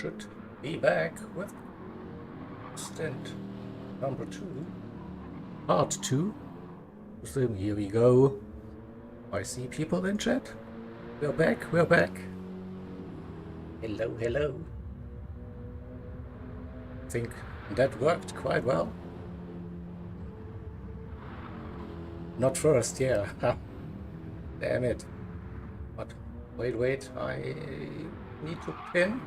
should be back with stint number 2, part 2. So here we go. I see people in chat. We're back, we're back. Hello, hello. I think that worked quite well. Not first, yeah. Damn it. But wait, I need to pin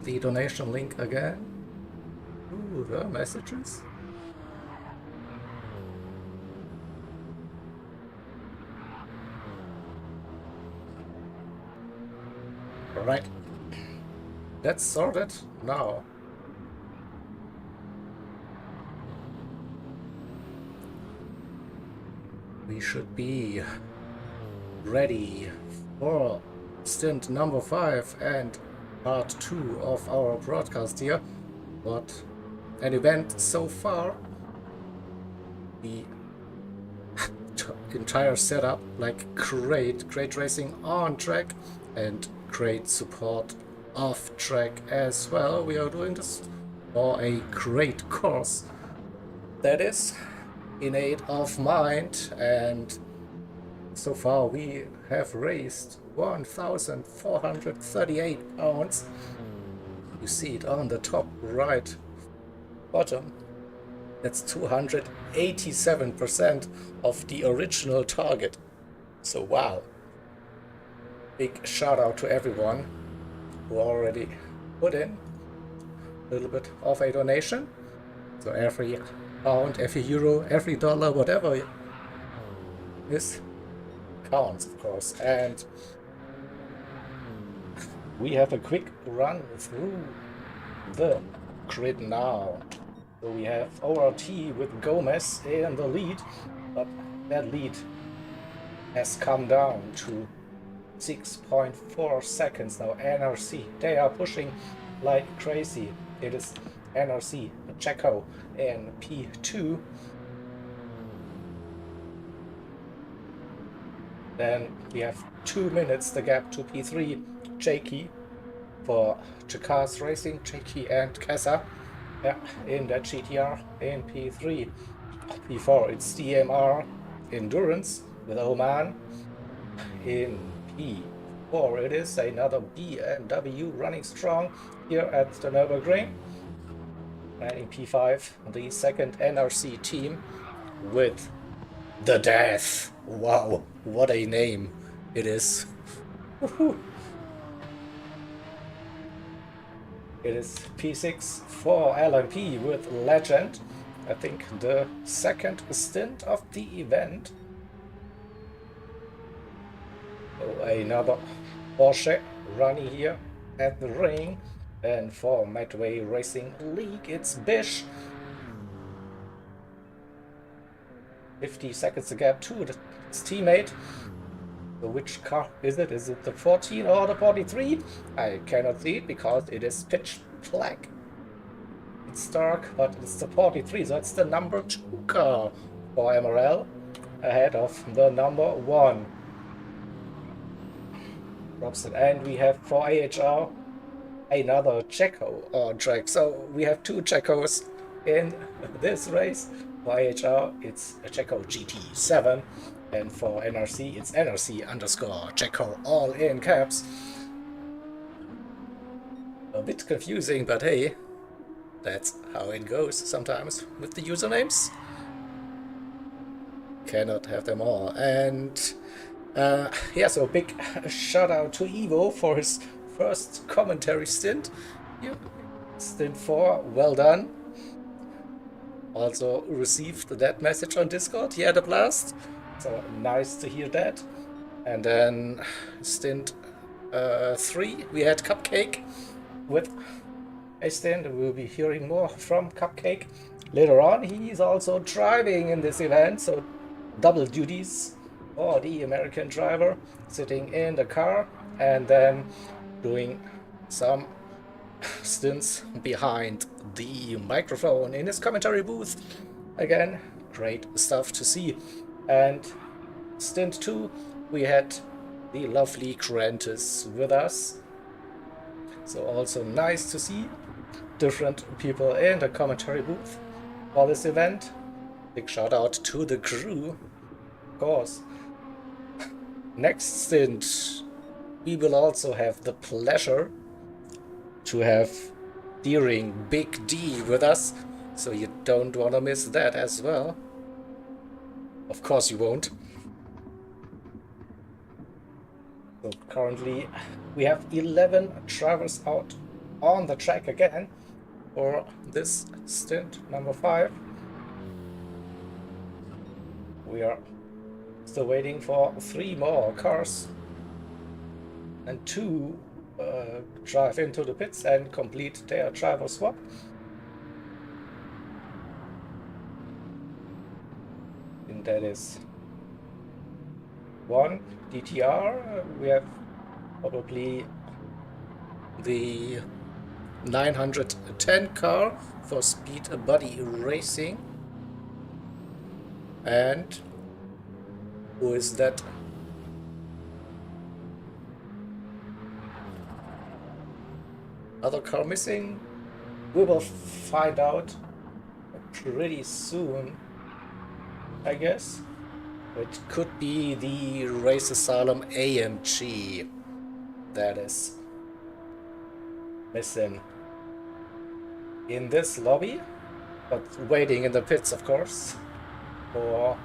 the donation link again. Ooh, the messages. Alright. Let's sort it now. We should be ready for stint number 5 and part 2 of our broadcast here. What an event so far. The entire setup, like great racing on track and great support off track as well. We are doing this for a great course that is in aid of mind, and so far we have raised 1,438 pounds. You see it on the top right bottom. That's 287% of the original target. So wow. Big shout out to everyone who already put in a little bit of a donation. So every pound, every euro, every dollar, whatever this counts, of course. And we have a quick run through the grid now. So we have ORT with Gomez in the lead, but that lead has come down to 6.4 seconds now. NRC, they are pushing like crazy. It is NRC, Checo in P2. Then we have 2 minutes the gap to P3, Jakey for Chicas Racing, Jakey and Kessa. Yeah, in that GTR in P3. P4 it's DMR Endurance with Oman. In P4 it is another BMW running strong here at the Nürburgring. And in P5 the second NRC team with the Death. Wow, what a name it is. It is P6 for LMP with Legend. I think the second stint of the event. Oh, another Porsche running here at the ring. And for Medway Racing League, it's Bish. 50 seconds to gap to his teammate. So which car is it? Is it the 14 or the 43? I cannot see it because it is pitch black. It's dark, but it's the 43, so it's the number 2 car for MRL ahead of the number 1. Robson. And we have for AHR another Checo on track. So we have 2 Checos in this race. For AHR, it's a Checo GT7. And for NRC, it's NRC_Checo, all in caps. A bit confusing, but hey, that's how it goes sometimes with the usernames. Cannot have them all. And yeah, so big shout out to Evo for his first commentary stint. Yeah. Stint 4, well done. Also received that message on Discord. He had a blast. So nice to hear that. And then stint 3, we had Cupcake with a stint. We'll be hearing more from Cupcake later on. He's also driving in this event, so double duties for the American driver, sitting in the car and then doing some stints behind the microphone in his commentary booth. Again, great stuff to see. And stint 2, we had the lovely Grantis with us. So also nice to see different people in the commentary booth for this event. Big shout out to the crew, of course. Next stint, we will also have the pleasure to have Deering Big D with us, so you don't want to miss that as well. Of course you won't. So currently we have 11 drivers out on the track again for this stint number 5. We are still waiting for 3 more cars and 2 drive into the pits and complete their driver swap. And that is 1 DTR. We have probably the 910 car for Speed Buddy Racing. And who is that? Other car missing? We will find out pretty soon, I guess. It could be the Race Asylum AMG that is missing in this lobby, but waiting in the pits, of course, for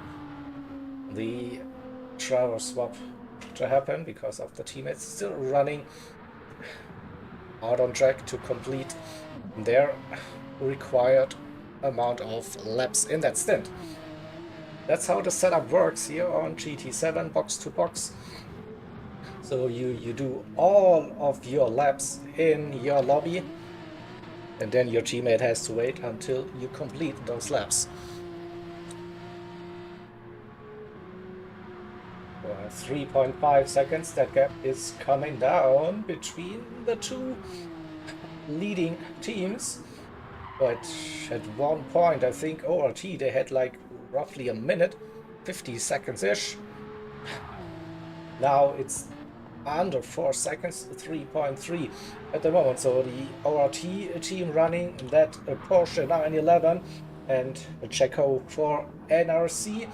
the driver swap to happen because of the teammates still running out on track to complete their required amount of laps in that stint. That's how the setup works here on GT7 box to box. So you do all of your laps in your lobby, and then your teammate has to wait until you complete those laps. 3.5 seconds, that gap is coming down between the 2 leading teams. But at one point, I think ORT, they had like roughly a minute, 50 seconds-ish. Now it's under 4 seconds, 3.3 at the moment. So the ORT team running that Porsche 911 and a Checo for NRC.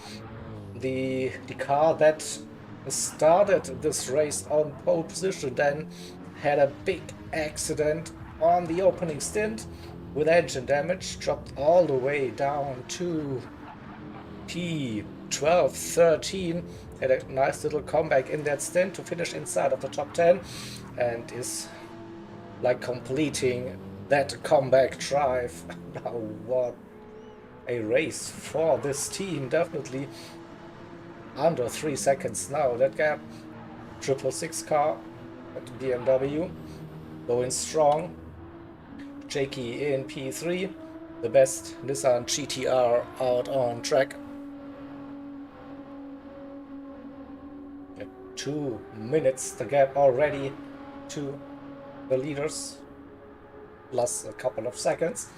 The car that started this race on pole position then had a big accident on the opening stint with engine damage, dropped all the way down to P12, 13, had a nice little comeback in that stint to finish inside of the top 10, and is like completing that comeback drive. Now what a race for this team, definitely under 3 seconds now, that gap. 666 car at BMW going strong. Jakey in P3, the best Nissan GTR out on track. 2 minutes the gap already to the leaders, plus a couple of seconds.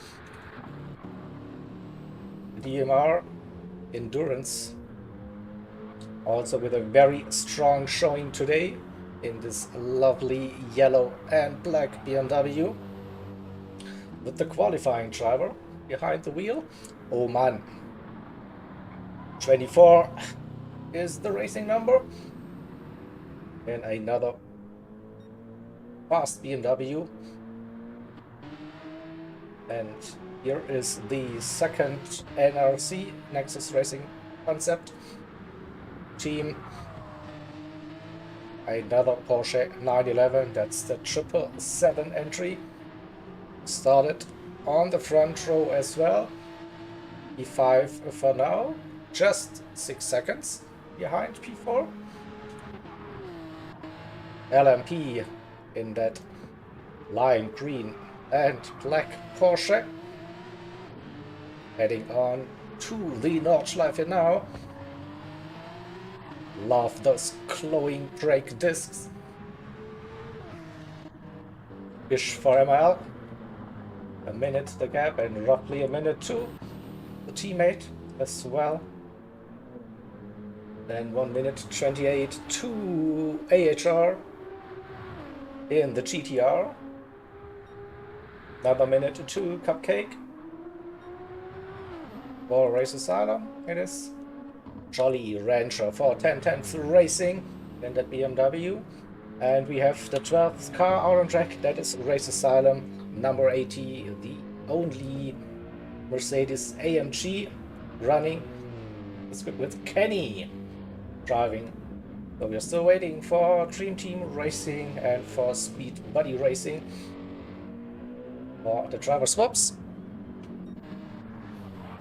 DMR Endurance also with a very strong showing today in this lovely yellow and black BMW, with the qualifying driver behind the wheel, Oman. 24 is the racing number, and another fast BMW. And here is the second NRC Nexus Racing Concept team. Another Porsche 911, that's the 777 entry. Started on the front row as well. P5 for now, just 6 seconds behind P4. LMP in that lime green and black Porsche, heading on to the Nordschleife now. Love those glowing brake discs. Fish for ML. A minute the gap, and roughly a minute to the teammate as well. Then 1 minute 28 to AHR in the GTR. Another minute or two, Cupcake. For Race Asylum, it is. Jolly Rancher for 10/10 Racing, then that BMW. And we have the 12th car out on track, that is Race Asylum, number 80, the only Mercedes AMG running. It's with Kenny driving. So we're still waiting for Dream Team Racing and for Speed Buddy Racing for the driver swaps.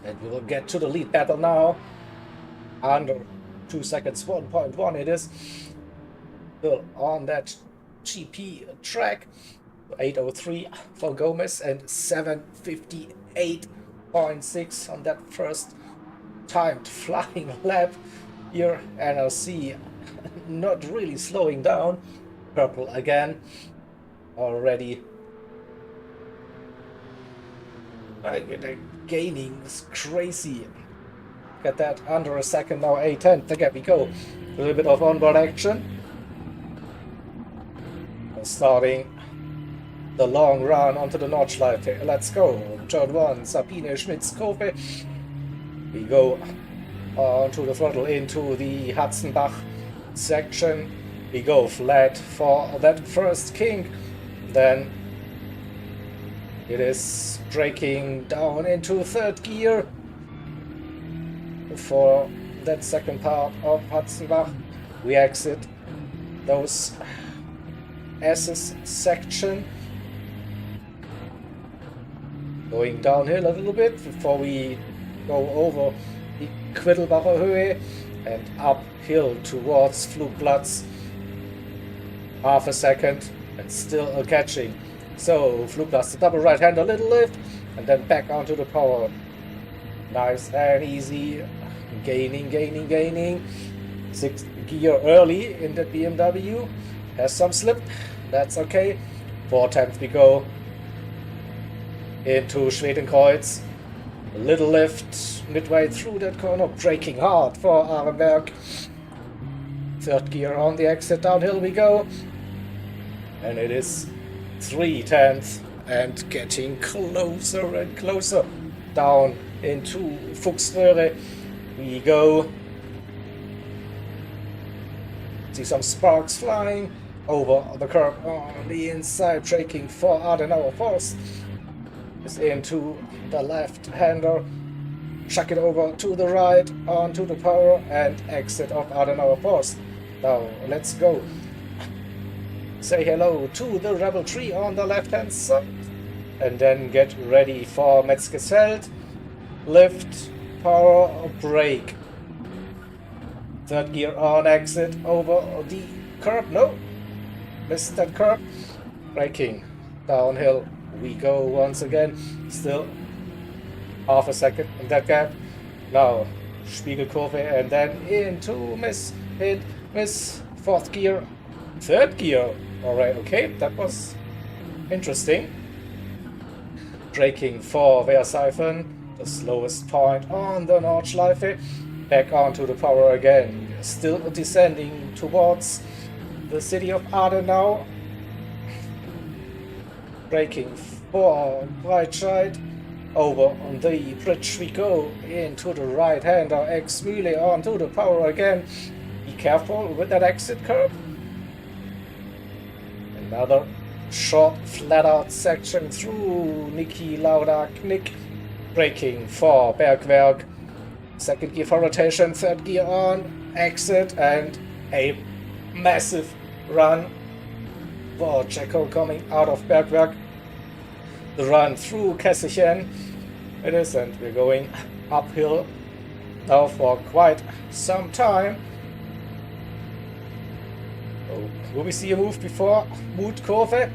And we will get to the lead battle now. Under 2 seconds, 1.1 it is. Still on that GP track. 8:03 for Gomez and 7:58.6 on that first timed flying lap. Here NLC not really slowing down. Purple again. Already gaining is crazy. Get that under a second now, 8:10. There we go. A little bit of onboard action. Starting the long run onto the Nordschleife. Let's go. Turn 1, Sabine Schmitz-Kofe. We go onto the throttle into the Hudson-Bach section. We go flat for that first kink. Then it is braking down into third gear for that second part of Hudson-Bach. We exit those S's section. Going downhill a little bit before we go over the Quiddelbacher Höhe and uphill towards Flugplatz. Half a second and still catching. So Flugplatz, the double right-hander, little lift, and then back onto the power. Nice and easy. Gaining. Sixth gear early in the BMW. Has some slip. That's okay. 4/10 we go into Schwedenkreuz. A little lift midway through that corner. Braking hard for Arenberg. Third gear on the exit. Downhill we go. And it is 3/10 and getting closer and closer down into Fuchsröhre we go. See some sparks flying over the curb on the inside, braking for Adenauer Forst. Is into the left-hander, chuck it over to the right onto the power and exit of Adenauer Forst. Now let's go. Say hello to the Rebel Tree on the left-hand side and then get ready for Metzgesfeld. Lift, power, brake. Third gear on exit over the curb. No, missed that curb. Braking downhill we go once again. Still half a second in that gap. Now Spiegelkurve and then into miss, fourth gear, third gear. Alright, okay, that was interesting. Braking for Versiphon, the slowest point on the Nordschleife. Back onto the power again. Still descending towards the city of Adenau. Braking for Breitscheid. Over on the bridge we go into the right-hander. Ex-Mühle onto the power again. Be careful with that exit curve. Another short flat-out section through Niki Lauda Knick. Braking for Bergwerk. Second gear for rotation, third gear on, exit, and a massive run for Checo coming out of Bergwerk. The run through Kesselchen it is, and we're going uphill now for quite some time. Oh, will we see a move before Mutkurve?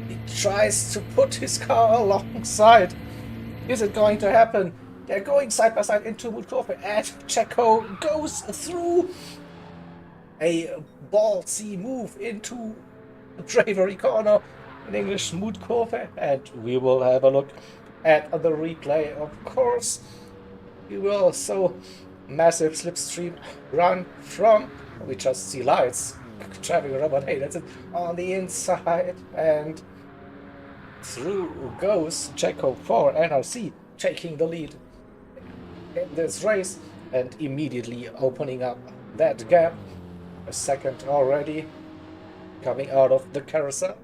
He tries to put his car alongside. Is it going to happen? They're going side by side into Mutkurve, and Checo goes through a ballsy move into the bravery corner, in English Mutkurve, and we will have a look at the replay, of course. We will. So massive slipstream run from, we just see lights traveling around, but hey, that's it, on the inside, and Through goes Jacko for NRC, taking the lead in this race and immediately opening up that gap. A second already coming out of the carousel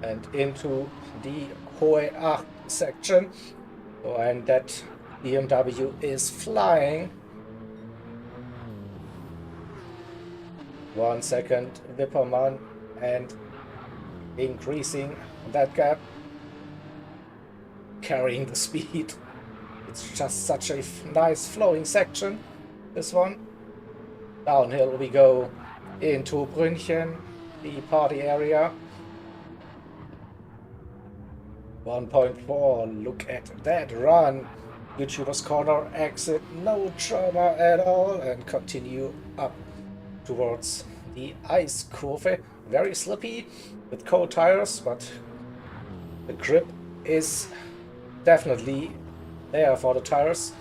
and into the Hohe Acht section. So, and that BMW is flying. 1 second Wippermann and increasing that gap, carrying the speed. It's just such a nice flowing section, this one. Downhill we go into Brünchen, the party area. 1.4, look at that run. YouTuber's corner exit, no drama at all, and continue up towards the ice curve. Very slippy with cold tires, but the grip is definitely there for the tires.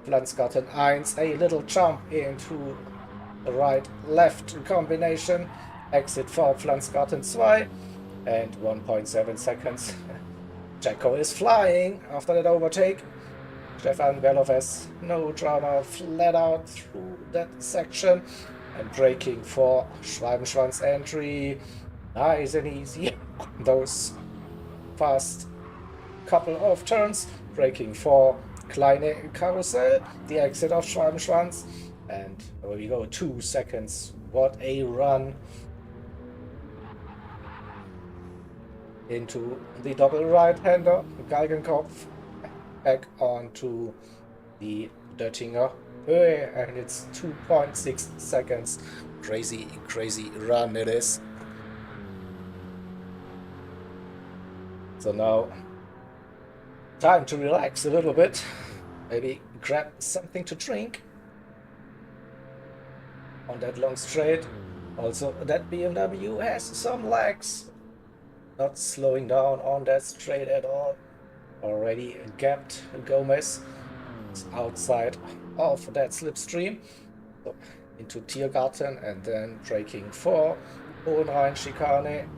Pflanzgarten 1, a little jump into the right-left combination. Exit for Pflanzgarten 2 and 1.7 seconds. Jacko is flying after that overtake. Stefan Beloves, no drama, flat out through that section and braking for Schwalbenschwanz entry. Nice and easy. Those fast couple of turns. Braking for Kleine Karussell, the exit of Schwalbenschwanz. And there we go, 2 seconds. What a run into the double right-hander, Galgenkopf, back onto the Döttinger Höhe, and it's 2.6 seconds. Crazy, crazy run it is. So now, time to relax a little bit. Maybe grab something to drink on that long straight. Also, that BMW has some legs. Not slowing down on that straight at all. Already gapped Gomez. It's outside of that slipstream. So into Tiergarten and then braking for Hohenrhein chicane.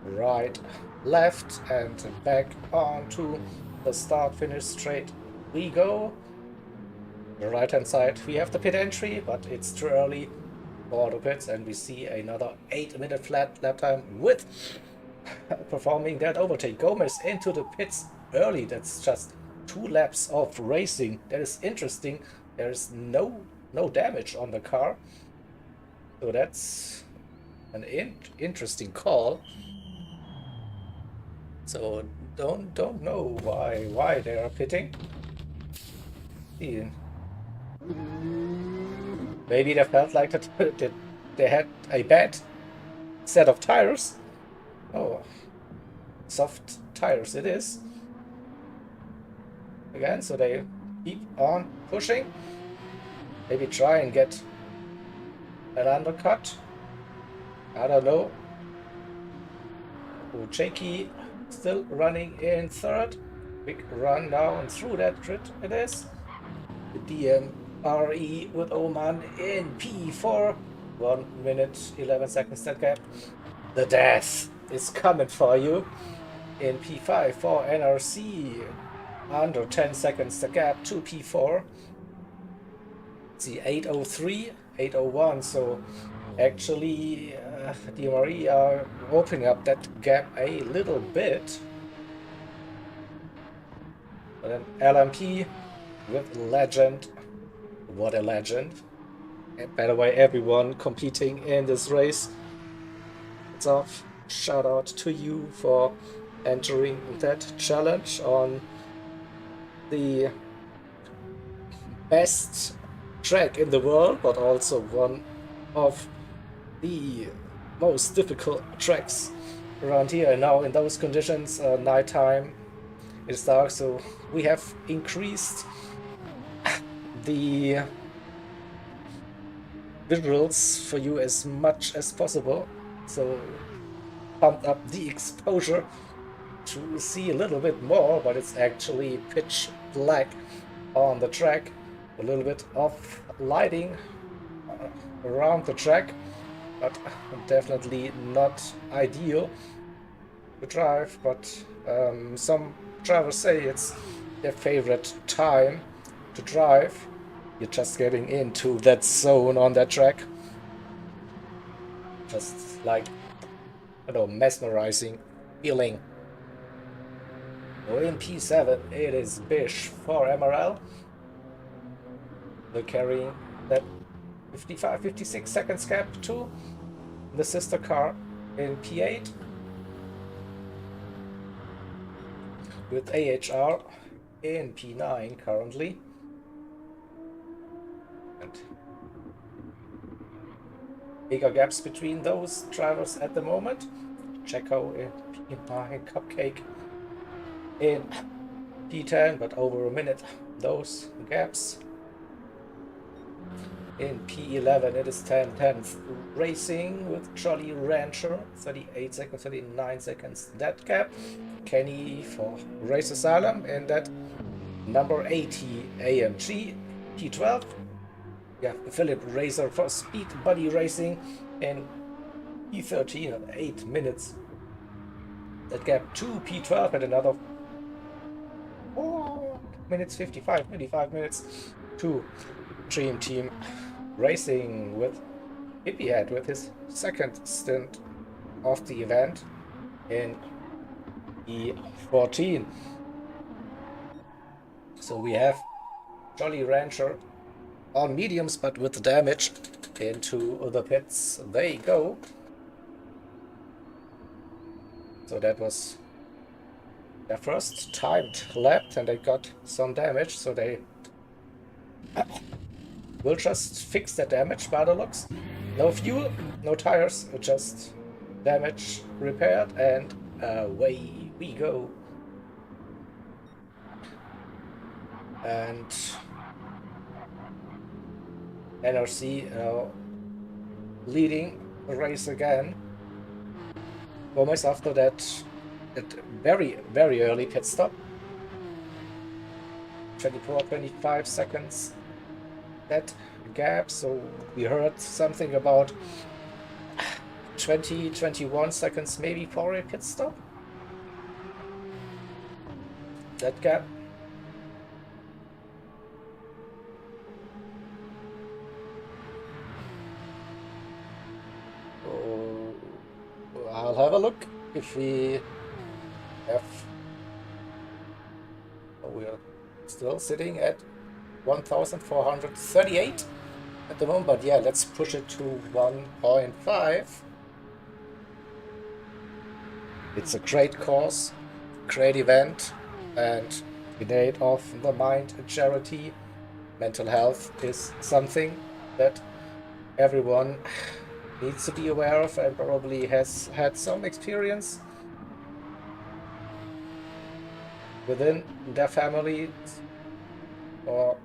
Right, left, and back onto the start-finish straight we go. The right-hand side we have the pit entry, but it's too early for the pits, and we see another 8-minute flat lap time with performing that overtake. Gomez into the pits early. That's just 2 laps of racing. That is interesting. There is no damage on the car, so that's an interesting call. So don't know why they are pitting. See. Maybe they felt like that they had a bad set of tires. Oh, soft tires it is. Again, so they keep on pushing. Maybe try and get an undercut. I don't know. Ujeki still running in third. Big run down through that grid it is. The DMRE with Oman in P4. 1 minute 11 seconds that gap. The death is coming for you in P5 for NRC. Under 10 seconds the gap to P4. See 803, 801. So actually DMRE are opening up that gap a little bit. But then LMP with Legend. What a legend. And by the way, everyone competing in this race, it's off. Shout out to you for entering that challenge on the best track in the world, but also one of the most difficult tracks around here. And now in those conditions, nighttime, it's dark, so we have increased the visuals for you as much as possible. So pumped up the exposure to see a little bit more, but it's actually pitch black on the track. A little bit of lighting around the track, but definitely not ideal to drive. But some drivers say it's their favorite time to drive. You're just getting into that zone on that track. Just like, I don't know, mesmerizing feeling. So in P7, it is Bish for MRL. They're carrying that 55, 56 seconds gap to the sister car in P8 with AHR in P9 currently. And bigger gaps between those drivers at the moment. Checo in P9, Cupcake in P10, but over a minute those gaps. In P11 it is 10-10 racing with Jolly Rancher, 38 seconds, 39 seconds that gap. Kenny for Race Asylum in that number 80 AMG P12. Yeah, Philip Racer for Speed Buddy Racing in P13 at 8 minutes. That gap to P12 at another 4 minutes 55 minutes to Dream Team Racing with Hippiehead with his second stint of the event in E14. So we have Jolly Rancher on mediums, but with damage into the pits they go. So that was their first timed lap, and they got some damage, so they will just fix that damage by the looks. No fuel, no tires, just damage repaired, and away we go. And NRC leading the race again. Almost after that very, very early pit stop. 24, 25 seconds that gap. So we heard something about 20, 21 seconds maybe for a pit stop. That gap. I'll have a look if we have. We're still sitting at 1438 at the moment, but yeah, let's push it to 1.5. It's a great cause, great event, and Grenade of the Mind charity. Mental health is something that everyone needs to be aware of and probably has had some experience within their family or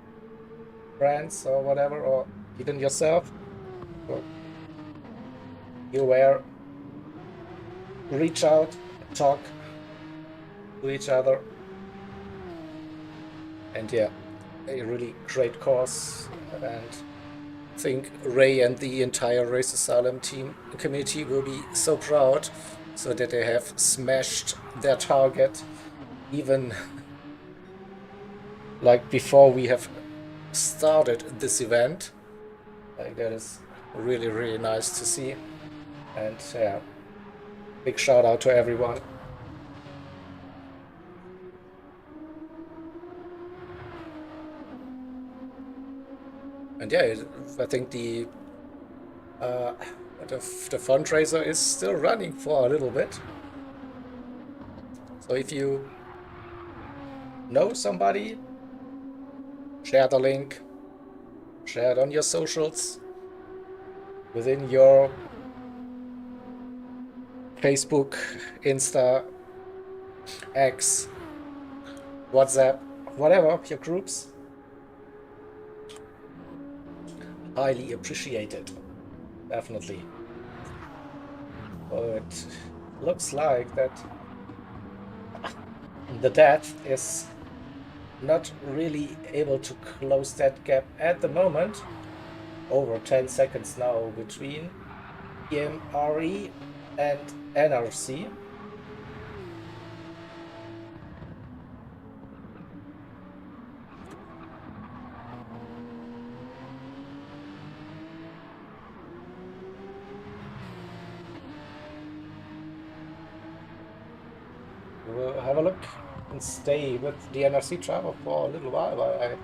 friends or whatever, or even yourself. So be aware, reach out, talk to each other, and yeah, a really great cause. And I think Ray and the entire Race Asylum team community will be so proud, so that they have smashed their target even like before we have started this event. Like, that is really, really nice to see. And yeah, big shout out to everyone. And yeah, I think the fundraiser is still running for a little bit. So if you know somebody, share the link, share it on your socials, within your Facebook, Insta, X, WhatsApp, whatever, your groups. Highly appreciated, definitely. But it looks like that the death is not really able to close that gap at the moment. Over 10 seconds now between EMRE and NRC. We'll have a look and stay with the NRC driver for a little while I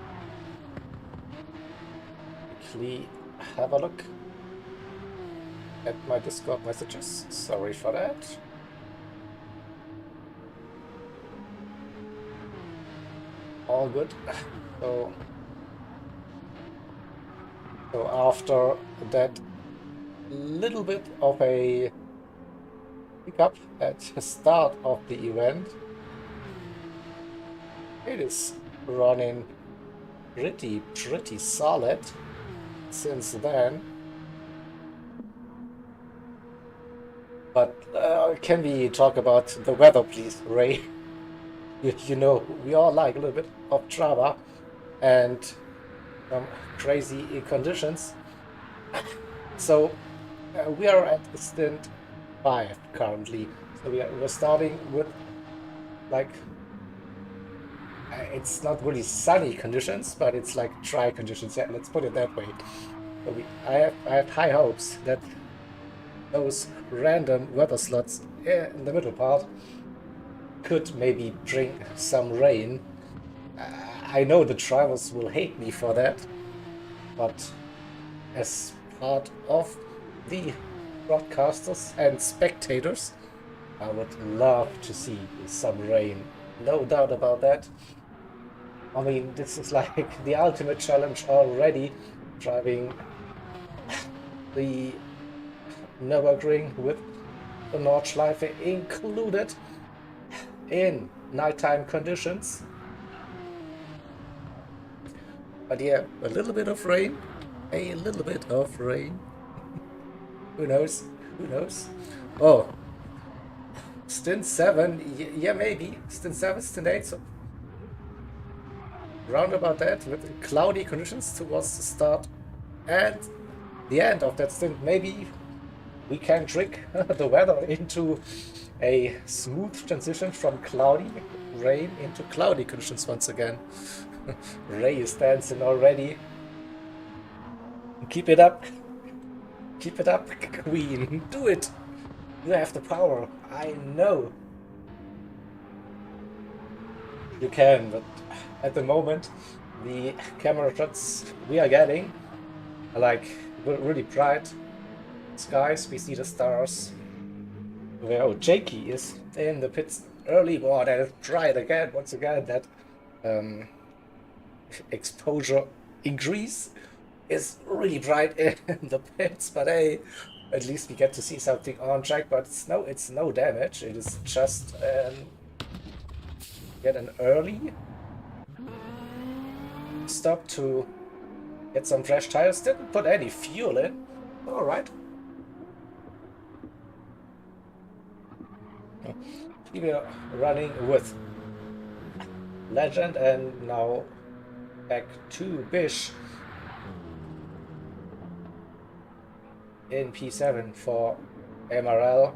quickly have a look at my Discord messages. Sorry for that. All good. So after that little bit of a hiccup at the start of the event, it is running pretty solid since then. But can we talk about the weather, please, Ray? You know, we all like a little bit of drama and some crazy conditions. So we are at stint 5 currently. So we're starting with, like, it's not really sunny conditions, but it's like dry conditions. Yeah, let's put it that way. So I have high hopes that those random weather slots in the middle part could maybe bring some rain. I know the drivers will hate me for that, but as part of the broadcasters and spectators, I would love to see some rain. No doubt about that. I mean, this is like the ultimate challenge already, driving the Nürburgring with the Nordschleife included in nighttime conditions. But yeah, a little bit of rain, a little bit of rain. Who knows? Who knows? Oh, stint 7, yeah, maybe. Stint 7, stint 8, so round about that, with cloudy conditions towards the start and the end of that stint. Maybe we can trick the weather into a smooth transition from cloudy rain into cloudy conditions once again. Ray is dancing already. Keep it up. Keep it up, Queen. Do it. You have the power. I know. You can, but at the moment, the camera shots we are getting are like really bright skies. We see the stars. Where Jakey is in the pits early. Oh, they'll try it again. Once again, that exposure increase is really bright in the pits. But hey, at least we get to see something on track. But it's no damage. It is just get an early stop to get some fresh tires. Didn't put any fuel in. All right. We are running with Legend and now back to Bish in P7 for MRL.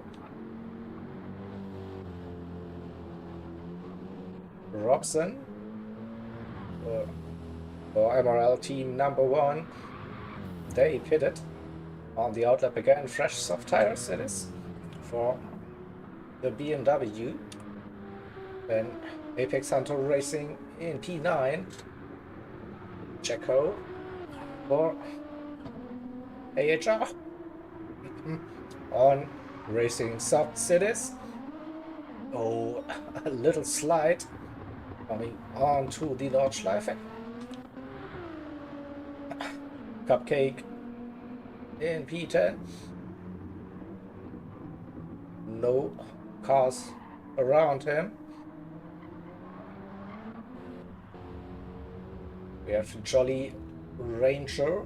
Robson for MRL team number 1. They pitted on the outlap again. Fresh soft tires it is for the BMW. Then Apex Hunter Racing in P9. Checo for AHR on Racing Soft Cities. Oh, a little slide coming onto the Nordschleife. Cupcake in P10. No cars around him. We have Jolly Ranger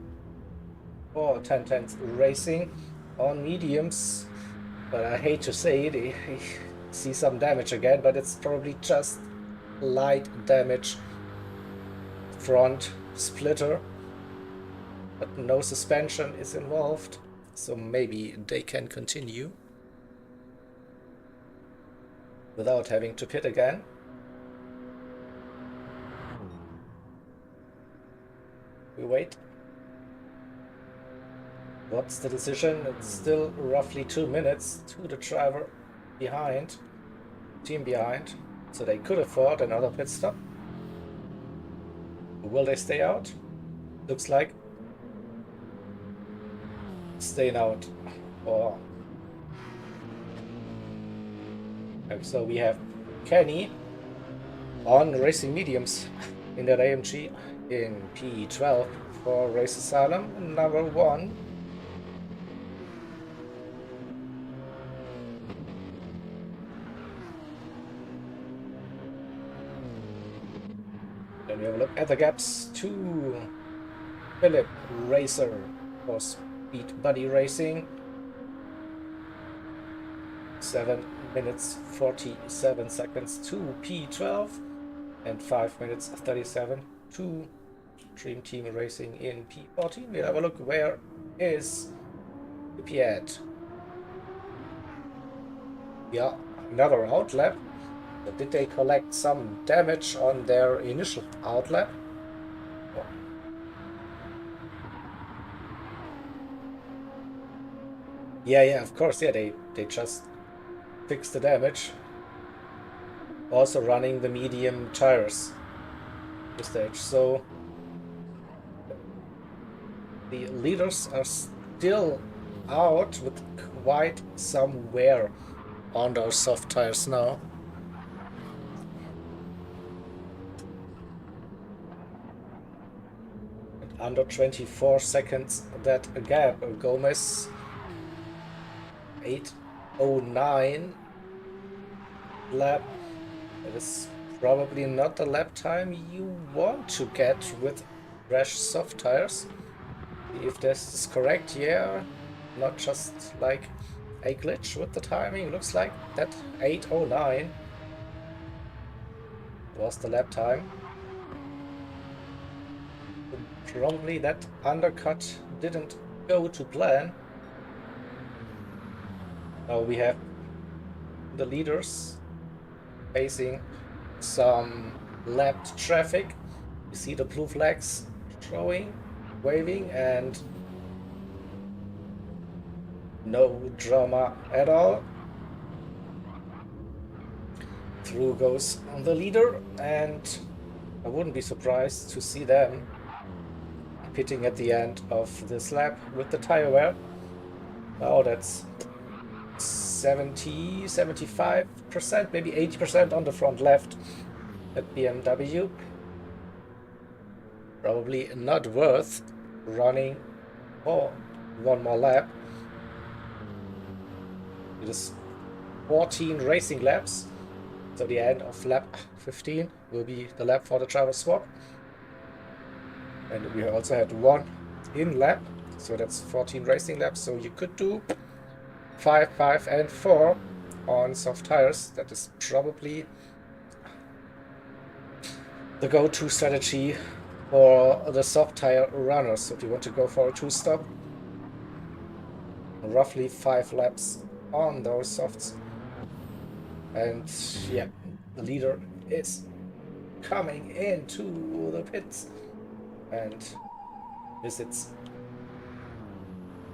for 1010 Racing on mediums, but I hate to say it, he sees some damage again, but it's probably just light damage. Front splitter, but no suspension is involved. so maybe they can continue without having to pit again. We wait. What's the decision? It's still roughly 2 minutes to the driver behind, team behind, so they could afford another pit stop. Will they stay out? Looks like staying out. Or so we have Kenny on racing mediums in that AMG in P12 for Race Asylum, number 1. Then we have a look at the gaps to Philip Racer for Speed Buddy Racing. 7 minutes 47 seconds to P12 and 5 minutes 37 to Dream Team Racing in P14. We'll have a look where is the Piat. Yeah, another outlap. But did they collect some damage on their initial outlap? Oh. Yeah, of course, yeah, they just fixed the damage. Also running the medium tires this stage, so the leaders are still out with quite some wear on those soft tires now. And under 24 seconds that gap. Gomez 8:09 lap. It is probably not the lap time you want to get with fresh soft tires. If this is correct, yeah, not just like a glitch with the timing. Looks like that 8:09 was the lap time. Probably that undercut didn't go to plan. Now we have the leaders facing some lapped traffic. You see the blue flags showing, waving, and no drama at all. Through goes the leader, and I wouldn't be surprised to see them pitting at the end of this lap with the tire wear. Now that's 70, 75%, maybe 80% on the front left at BMW. Probably not worth running for one more lap. It is 14 racing laps, so the end of lap 15 will be the lap for the driver swap. And we also had one in lap, so that's 14 racing laps, so you could do 5, 5, and 4 on soft tires. That is probably the go-to strategy for the soft tire runners. So if you want to go for a 2-stop, roughly 5 laps on those softs. And yeah, the leader is coming into the pits and visits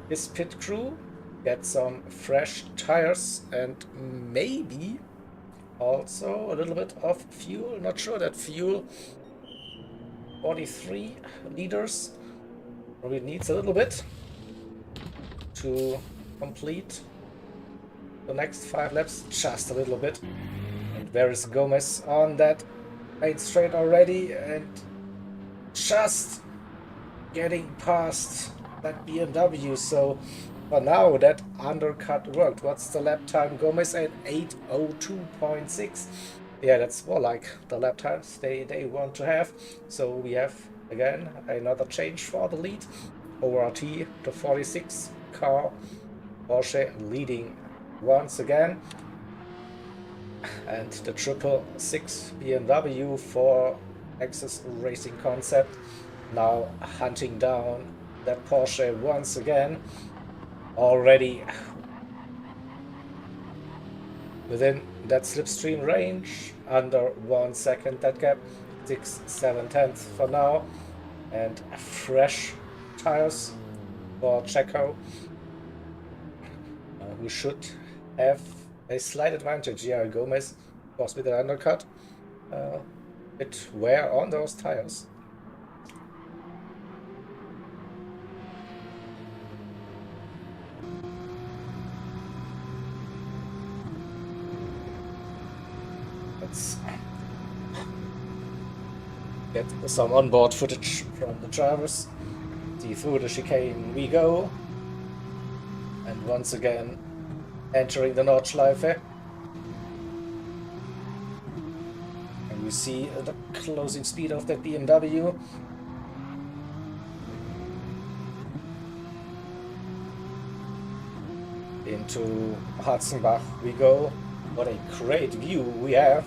his pit crew, get some fresh tires and maybe also a little bit of fuel. Not sure that fuel 43 liters probably needs a little bit to complete the next 5 laps, just a little bit. And where is Gomez on that main straight already, and just getting past that BMW. So for now that undercut worked. What's the lap time? Gomez at 8:02.6. Yeah, that's more like the lap times they want to have. So we have again another change for the lead. ORT, the 46 car, Porsche leading once again, and the 666 BMW for Access Racing Concept now hunting down that Porsche once again. already within that slipstream range, under 1 second that gap, 6, 7 tenths for now, and fresh tires for Checo, who should have a slight advantage. Yeah, Gomez, of course, with an undercut, it wear on those tires. Let's get some onboard footage from the drivers. See, through the chicane we go, and once again entering the Nordschleife. And you see the closing speed of that BMW. Into Hatzenbach we go. What a great view we have.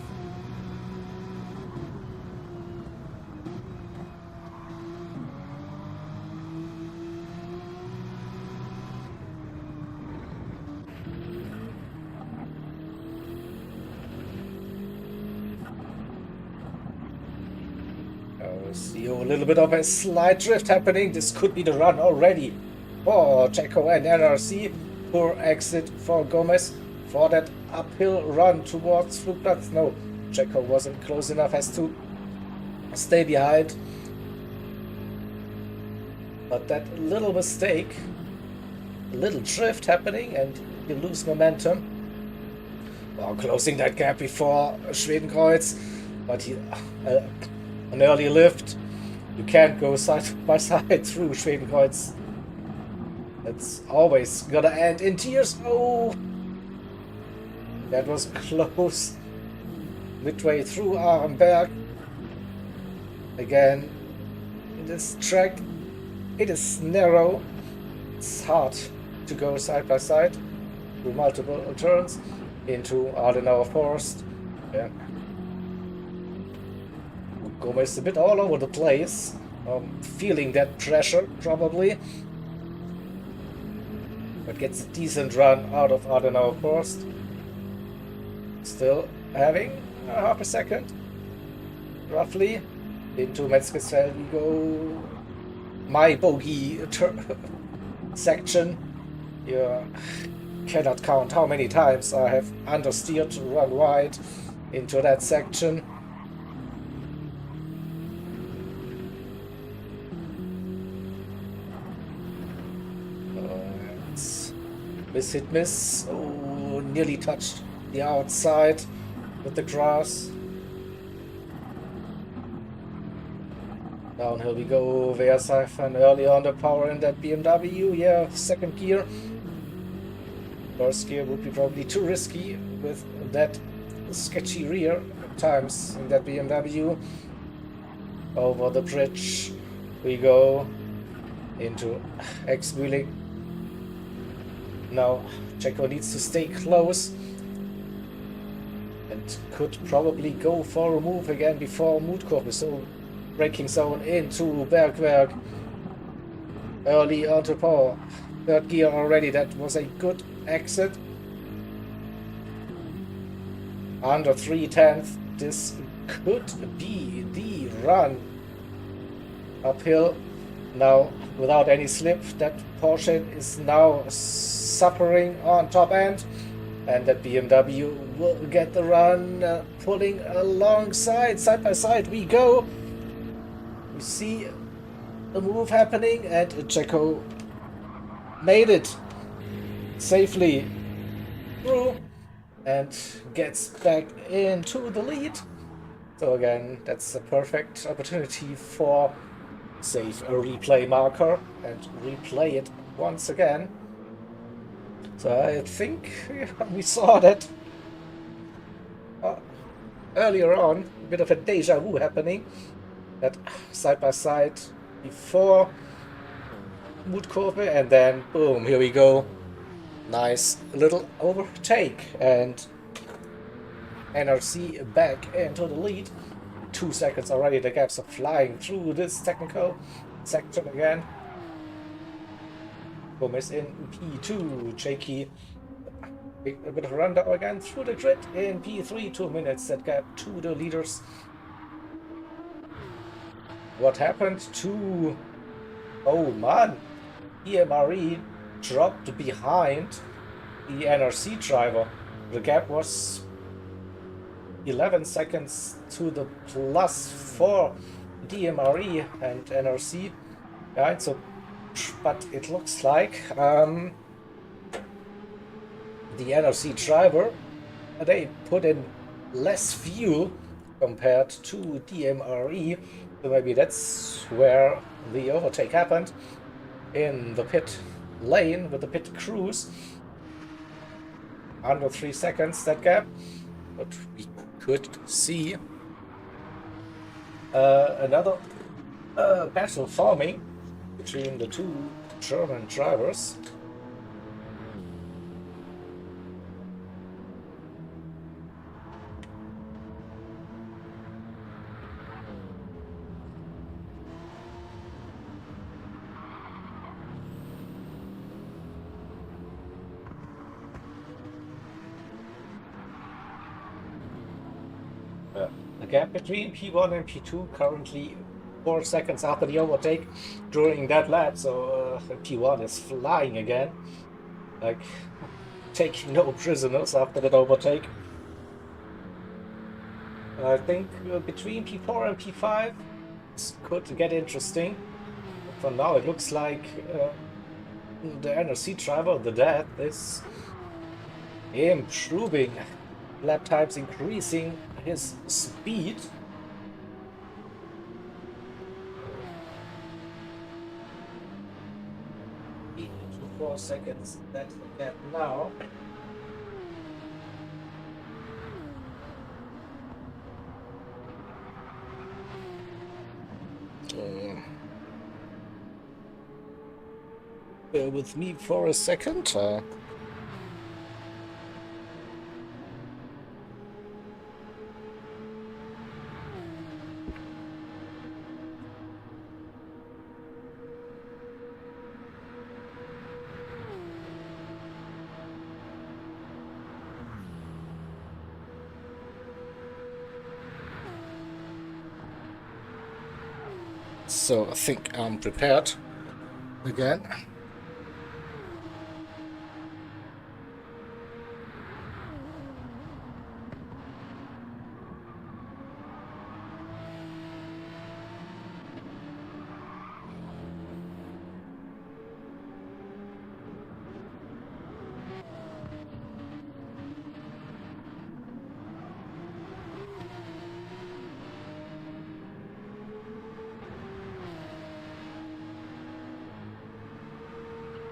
See a little bit of a slight drift happening. This could be the run already for Checo and NRC. Poor exit for Gomez for that uphill run towards Flugplatz. No, Checo wasn't close enough, has to stay behind. But that little mistake, a little drift happening, and you lose momentum. Well, closing that gap before Schwedenkreuz, but he, an early lift. You can't go side by side through Schwedenkreuz. It's always gonna end in tears. Oh, that was close. Midway through Arenberg. Again, in this track, it is narrow. It's hard to go side by side through multiple turns into Adenauer Forest. Yeah. Gomez a bit all over the place, feeling that pressure probably, but gets a decent run out of Adenauer Forest. Still having half a second, roughly, into Metzgesfeld we go. My bogey section. You cannot count how many times I have understeered to run wide into that section. Miss hit miss. Oh, nearly touched the outside with the grass. Downhill we go. Verstappen early on the power in that BMW. Yeah, second gear. First gear would be probably too risky with that sketchy rear at times in that BMW. Over the bridge we go into X-Wheeling. Now Checo needs to stay close and could probably go for a move again before Mutkurve, so braking zone into Bergwerk. Early onto power. Third gear already, that was a good exit. Under 3/10, this could be the run. Uphill, now without any slip, that Porsche is now suffering on top end, and that BMW will get the run, pulling alongside, side by side we go. We see the move happening, and Checo made it safely through and gets back into the lead. So again, that's a perfect opportunity for save a replay marker and replay it once again. So I think we saw that earlier on, a bit of a deja vu happening, that side by side before Mutkurve, and then boom, here we go. Nice little overtake, and NRC back into the lead. 2 seconds already, the gaps are flying through this technical section again. Gomez in P2. Jakey a bit of a rundown again through the grid in P3. 2 minutes that gap to the leaders. What happened to... Oh man, EMRE dropped behind the NRC driver. The gap was 11 seconds to the plus for DMRE and NRC. Yeah, so, but it looks like the NRC driver, they put in less fuel compared to DMRE. So maybe that's where the overtake happened, in the pit lane with the pit crews. Under 3 seconds that gap, but we could see another battle forming between the two German drivers. The gap between P1 and P2 currently 4 seconds after the overtake during that lap, so P1 is flying again, like taking no prisoners after that overtake. I think between P4 and P5 this could get interesting. For now it looks like the NRC driver, the Death, is improving, lap times increasing his speed. To 4 seconds, that's the gap now. Bear with me for a second. So I think I'm prepared again.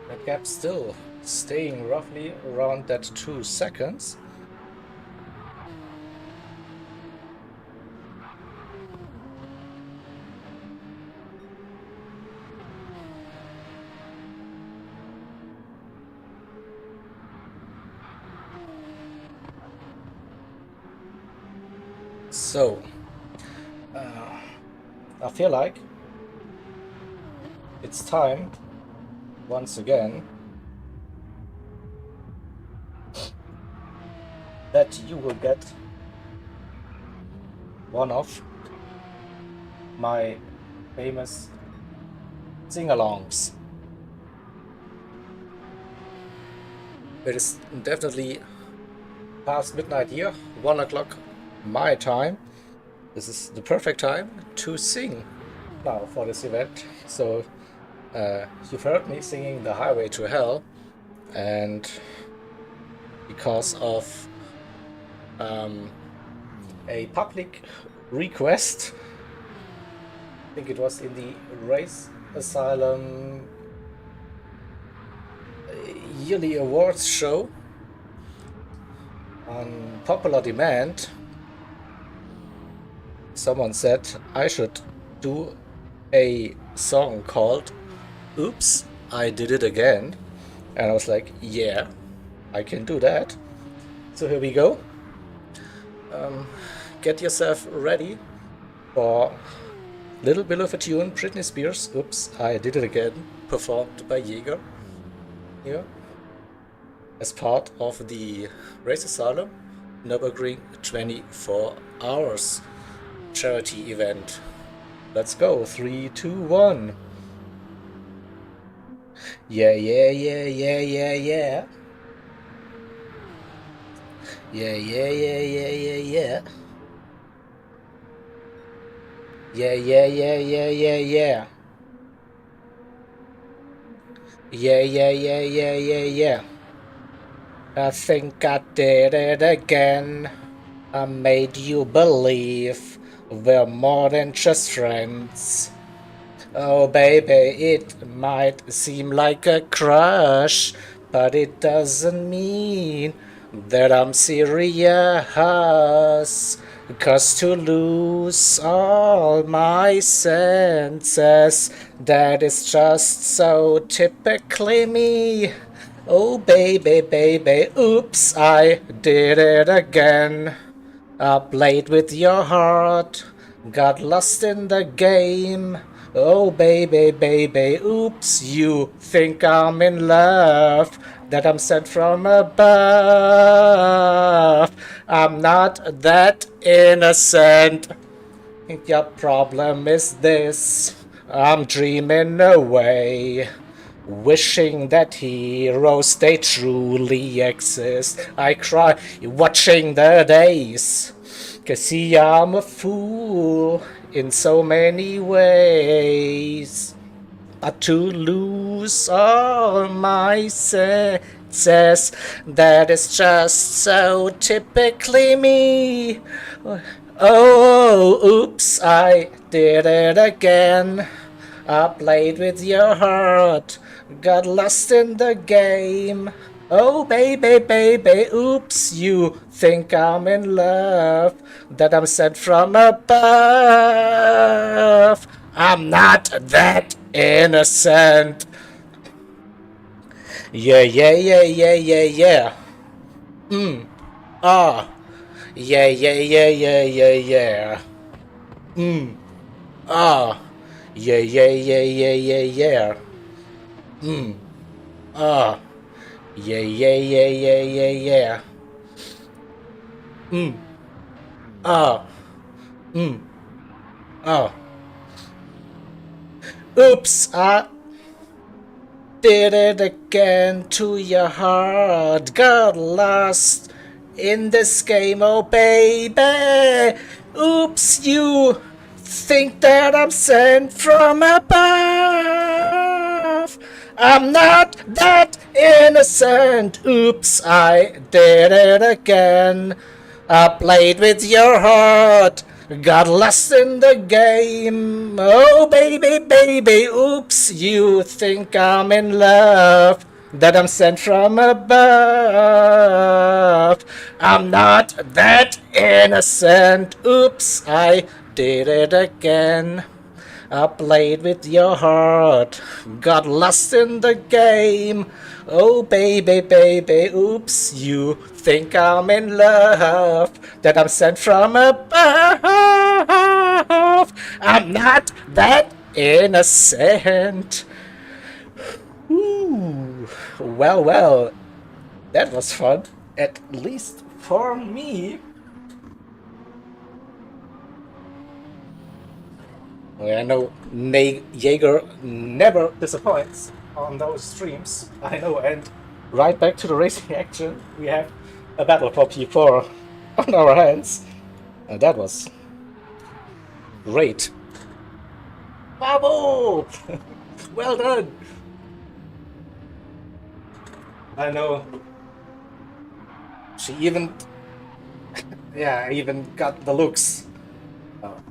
That gap still staying roughly around that 2 seconds. So, I feel like it's time once again that you will get one of my famous sing-alongs. It is definitely past midnight here, 1 o'clock my time. This is the perfect time to sing now for this event. So you've heard me singing The Highway to Hell, and because of a public request, I think it was in the Race Asylum yearly awards show, on popular demand, someone said I should do a song called Oops, I Did It Again. And I was like, yeah, I can do that. So here we go. Get yourself ready for Little Bill of a Tune, Britney Spears, Oops, I Did It Again, performed by Jäger. here as part of the Race Asylum Nürburgring 24 hours charity event. Let's go. 3, 2, 1. Yeah, yeah, yeah, yeah, yeah, yeah. Yeah, yeah, yeah, yeah, yeah, yeah. Yeah, yeah, yeah, yeah, yeah, yeah. Yeah, yeah, yeah, yeah, yeah, yeah. I think I did it again. I made you believe we're more than just friends. Oh, baby, it might seem like a crush, but it doesn't mean that I'm serious. 'Cause to lose all my senses, that is just so typically me. Oh, baby, baby, oops, I did it again. I played with your heart, got lost in the game. Oh, baby, baby, oops, you think I'm in love, that I'm sent from above. I'm not that innocent. Your problem is this: I'm dreaming away, wishing that heroes they truly exist. I cry watching the days, 'cause see I'm a fool in so many ways. But to lose all my senses, that is just so typically me. Oh, oops, I did it again. I played with your heart, got lost in the game. Oh, baby, baby, oops, you think I'm in love, that I'm sent from above. I'm not that innocent. Yeah, yeah, yeah, yeah, yeah, yeah. Ah. Yeah, yeah, yeah, yeah, yeah, yeah. Ah. Yeah, yeah, yeah, yeah, yeah, yeah. Ah. Yeah, yeah, yeah, yeah, yeah, yeah. Ah. Ah. Oops, I did it again to your heart. Got lost in this game, oh baby. Oops, you think that I'm sent from above. I'm not that innocent. Oops, I did it again. I played with your heart, got lost in the game. Oh, baby, baby, oops, you think I'm in love, that I'm sent from above. I'm not that innocent. Oops, I did it again. I played with your heart, got lost in the game. Oh, baby, baby, oops, you think I'm in love, that I'm sent from above. I'm not that innocent. Ooh, well, well, that was fun, at least for me. I know Jaeger never disappoints on those streams. I know, and right back to the racing action. We have a battle for P4 on our hands. And that was great. Bravo! Well done! I know. She even, yeah, even got the looks.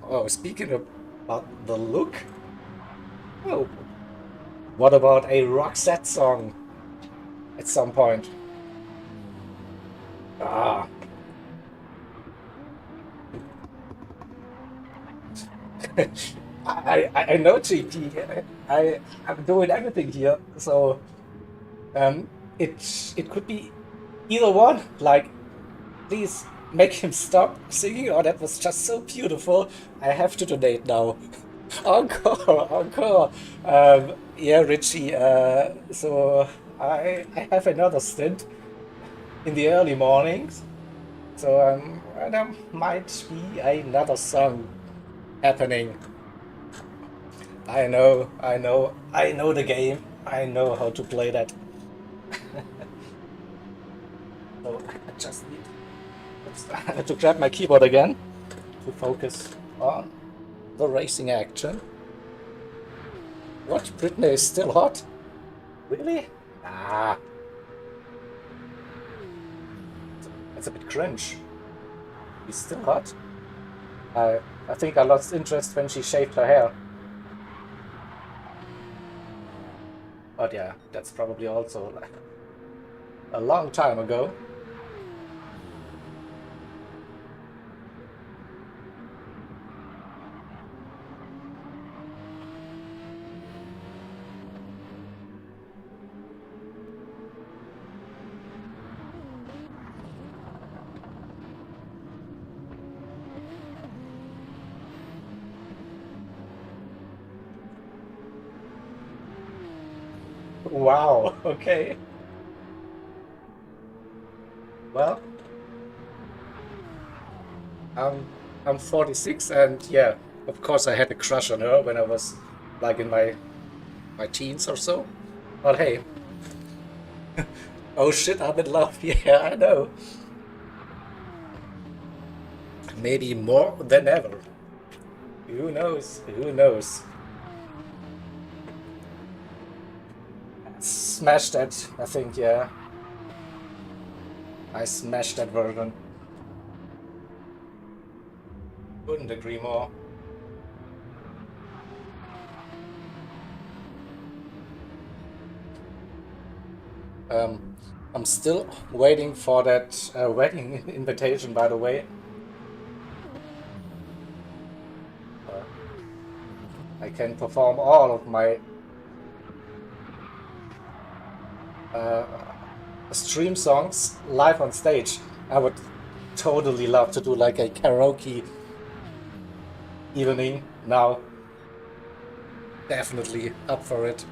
Oh, speaking about the look, oh, what about a Roxette song at some point? Ah. I know GP. I'm doing everything here, so it could be either one. Like, please make him stop singing. Oh, that was just so beautiful. I have to donate now. Encore, encore. Yeah, Richie. So I have another stint in the early mornings, so and there might be another song happening. I know the game. I know how to play that. So I just need to grab my keyboard again to focus on the racing action. What? Britney is still hot? Really? Ah, it's a bit cringe. He's still hot? I think I lost interest when she shaved her hair. But yeah, that's probably also like a long time ago. Wow, okay. Well, I'm 46 and yeah, of course I had a crush on her when I was like in my teens or so. But hey, oh shit, I'm in love. Yeah, I know. Maybe more than ever. Who knows? Who knows? Smashed that, I think, yeah. I smashed that version. Couldn't agree more. I'm still waiting for that wedding invitation, by the way. I can perform all of my stream songs live on stage. I would totally love to do like a karaoke evening now. Definitely up for it.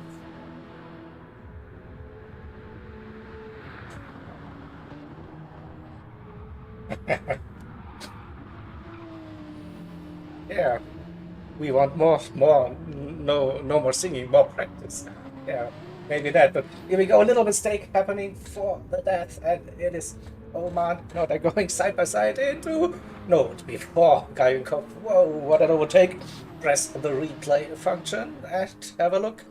Yeah, we want more, no more singing, more practice. Yeah, maybe that, but here we go, a little mistake happening for the death, and it is, oh man, no, they're going side by side into, no, before Guy and Kopf, whoa, what an overtake. Press the replay function and have a look.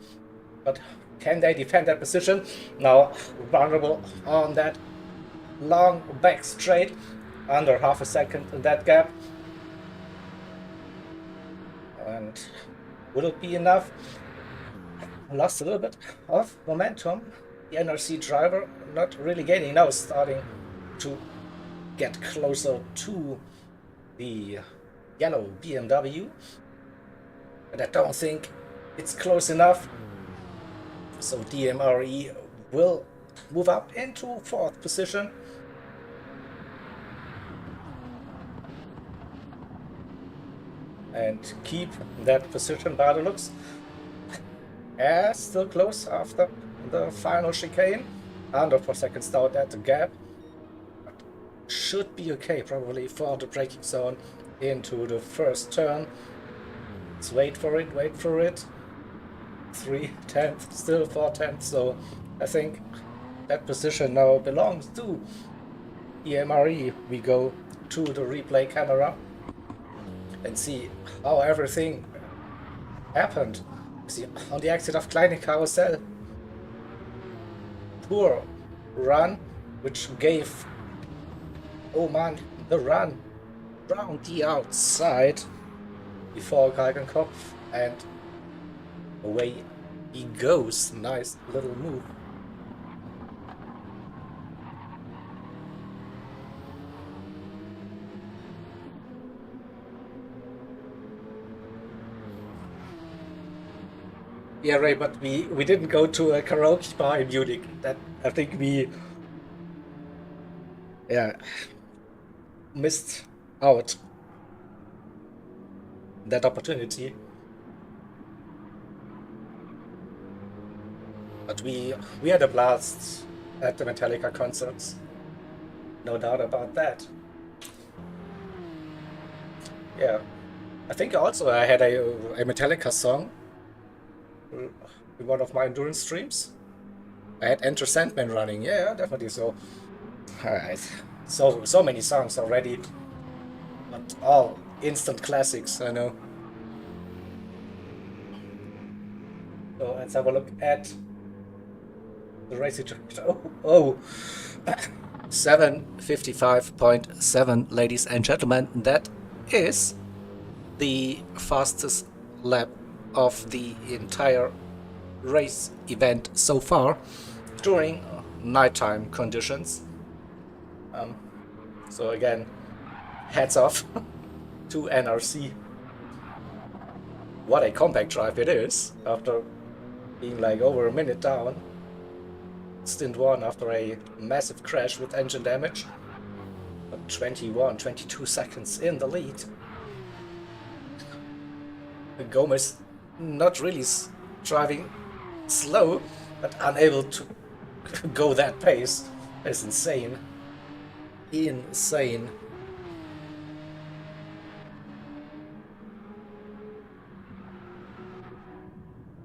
But can they defend that position? Now, vulnerable on that long back straight, under half a second in that gap. And will it be enough? Lost a little bit of momentum. The NRC driver not really gaining now, starting to get closer to the yellow BMW. But I don't think it's close enough. So DMRE will move up into fourth position. And keep that position by the looks. Still close after the final chicane. Under 4 seconds down at the gap. Should be okay probably for the braking zone into the first turn. Let's wait for it, wait for it. 3/10, still 4/10, so I think that position now belongs to EMRE. We go to the replay camera and see how everything happened. See, on the exit of Kleine Carousel, poor run, which gave, oh man, the run round the outside before Galgenkopf, and away he goes. Nice little move. Yeah, Ray, but we didn't go to a karaoke bar in Munich. That I think we missed out that opportunity. But we had a blast at the Metallica concerts. No doubt about that. Yeah. I think also I had a Metallica song in one of my endurance streams. I had Enter Sandman running. Yeah, definitely so. Alright. So many songs already. But all instant classics, I know. So let's have a look at the race. Oh, 7:55.7, ladies and gentlemen. That is the fastest lap of the entire race event so far during nighttime conditions. So again, hats off to NRC. What a compact drive it is after being like over a minute down. Stint 1 after a massive crash with engine damage. But 22 seconds in the lead. Gomez not really driving slow, but unable to go that pace. That's insane. Insane.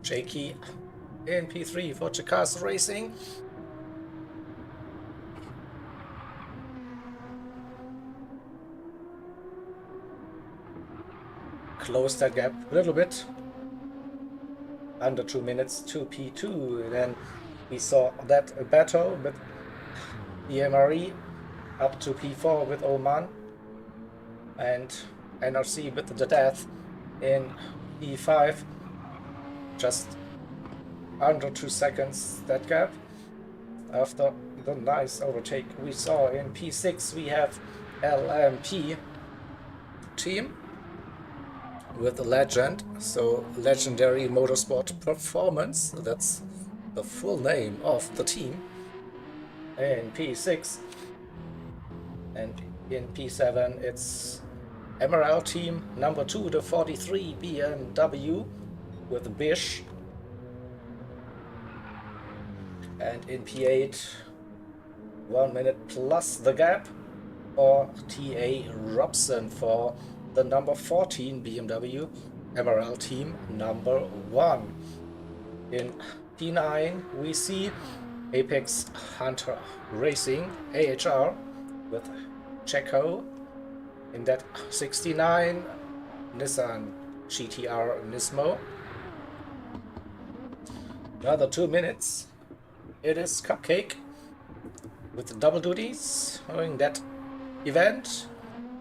Jakey in P3 for Chicas Racing. Close that gap a little bit. Under 2 minutes to P2. Then we saw that battle with the MRE up to P4 with Oman. And NRC with the death in P5. Just under 2 seconds that gap. After the nice overtake we saw in P6, we have LMP team with the legend, so Legendary Motorsport Performance, that's the full name of the team, in P6. And in P7 it's Emerald team number 2, the 43 BMW with Bish. And in P8, 1 minute plus the gap for TA Robson for the number 14 BMW Emerald team number 1. In P9 we see Apex Hunter Racing AHR with Checo. In that 69 Nissan GTR Nismo. Another 2 minutes. It is Cupcake with the double duties during that event.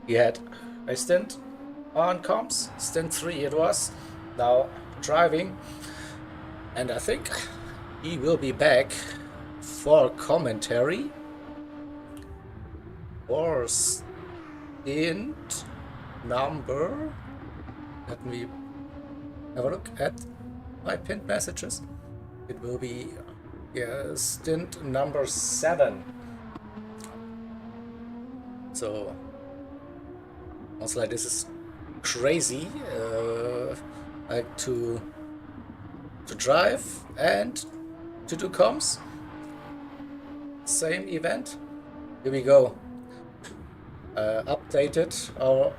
He had a stint on comps, stint 3 it was, now driving, and I think he will be back for commentary or stint number, let me have a look at my pinned messages. It will be stint number 7. So also like this is crazy, like to drive and to do comms. Same event. Here we go. Updated our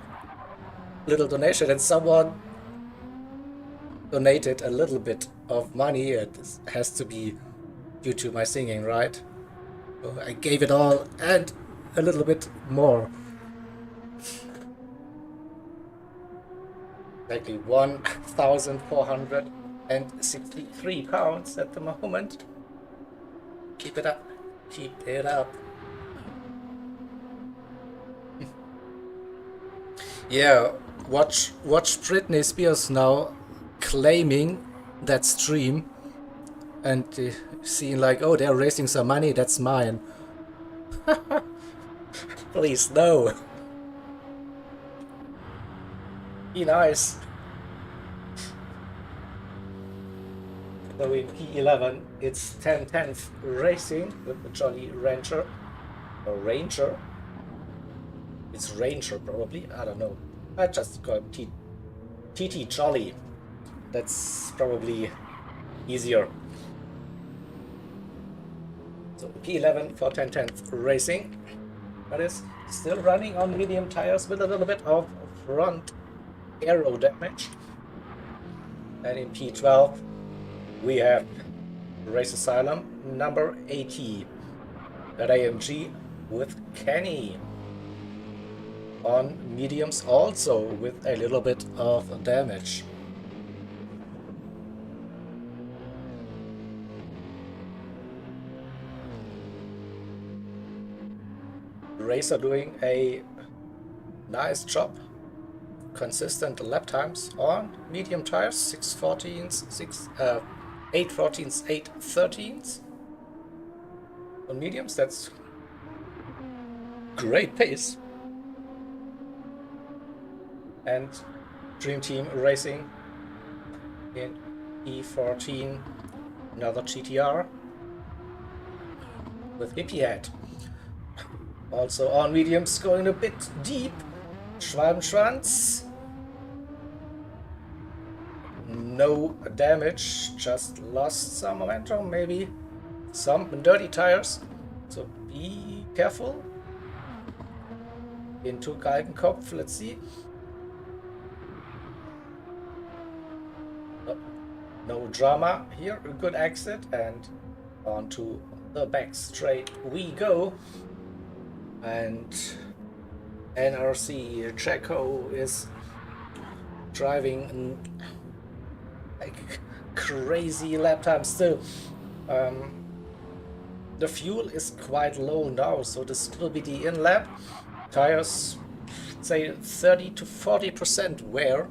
little donation, and someone donated a little bit of money. It has to be due to my singing, right? So I gave it all and a little bit more. Exactly 1,463 pounds at the moment. Keep it up. Keep it up. Yeah, watch Britney Spears now claiming that stream and seeing like, oh, they're raising some money, that's mine. Please, no. Be nice. So in P11, it's 10/10 Racing with the Jolly Rancher. Or Ranger. It's Ranger probably, I don't know. I just call it TT Jolly. That's probably easier. So P11 for 1010th Racing. But it's still running on medium tires with a little bit of front aero damage. And in P12 we have Race Asylum number 80 at AMG with Kenny on mediums, also with a little bit of damage. Racer doing a nice job. Consistent lap times on medium tires, 614s, 814s, 813s. On mediums, that's great pace. And Dream Team Racing in E14, another GTR with Hippie Head. Also on mediums, going a bit deep. Schwalbenschwanz. No damage, just lost some momentum, maybe some dirty tires. So be careful. Into Galgenkopf, let's see. No drama here, a good exit, and onto the back straight we go. And NRC Checo is driving like crazy lap time still. The fuel is quite low now, so this will be the in lap. Tires say 30 to 40% wear.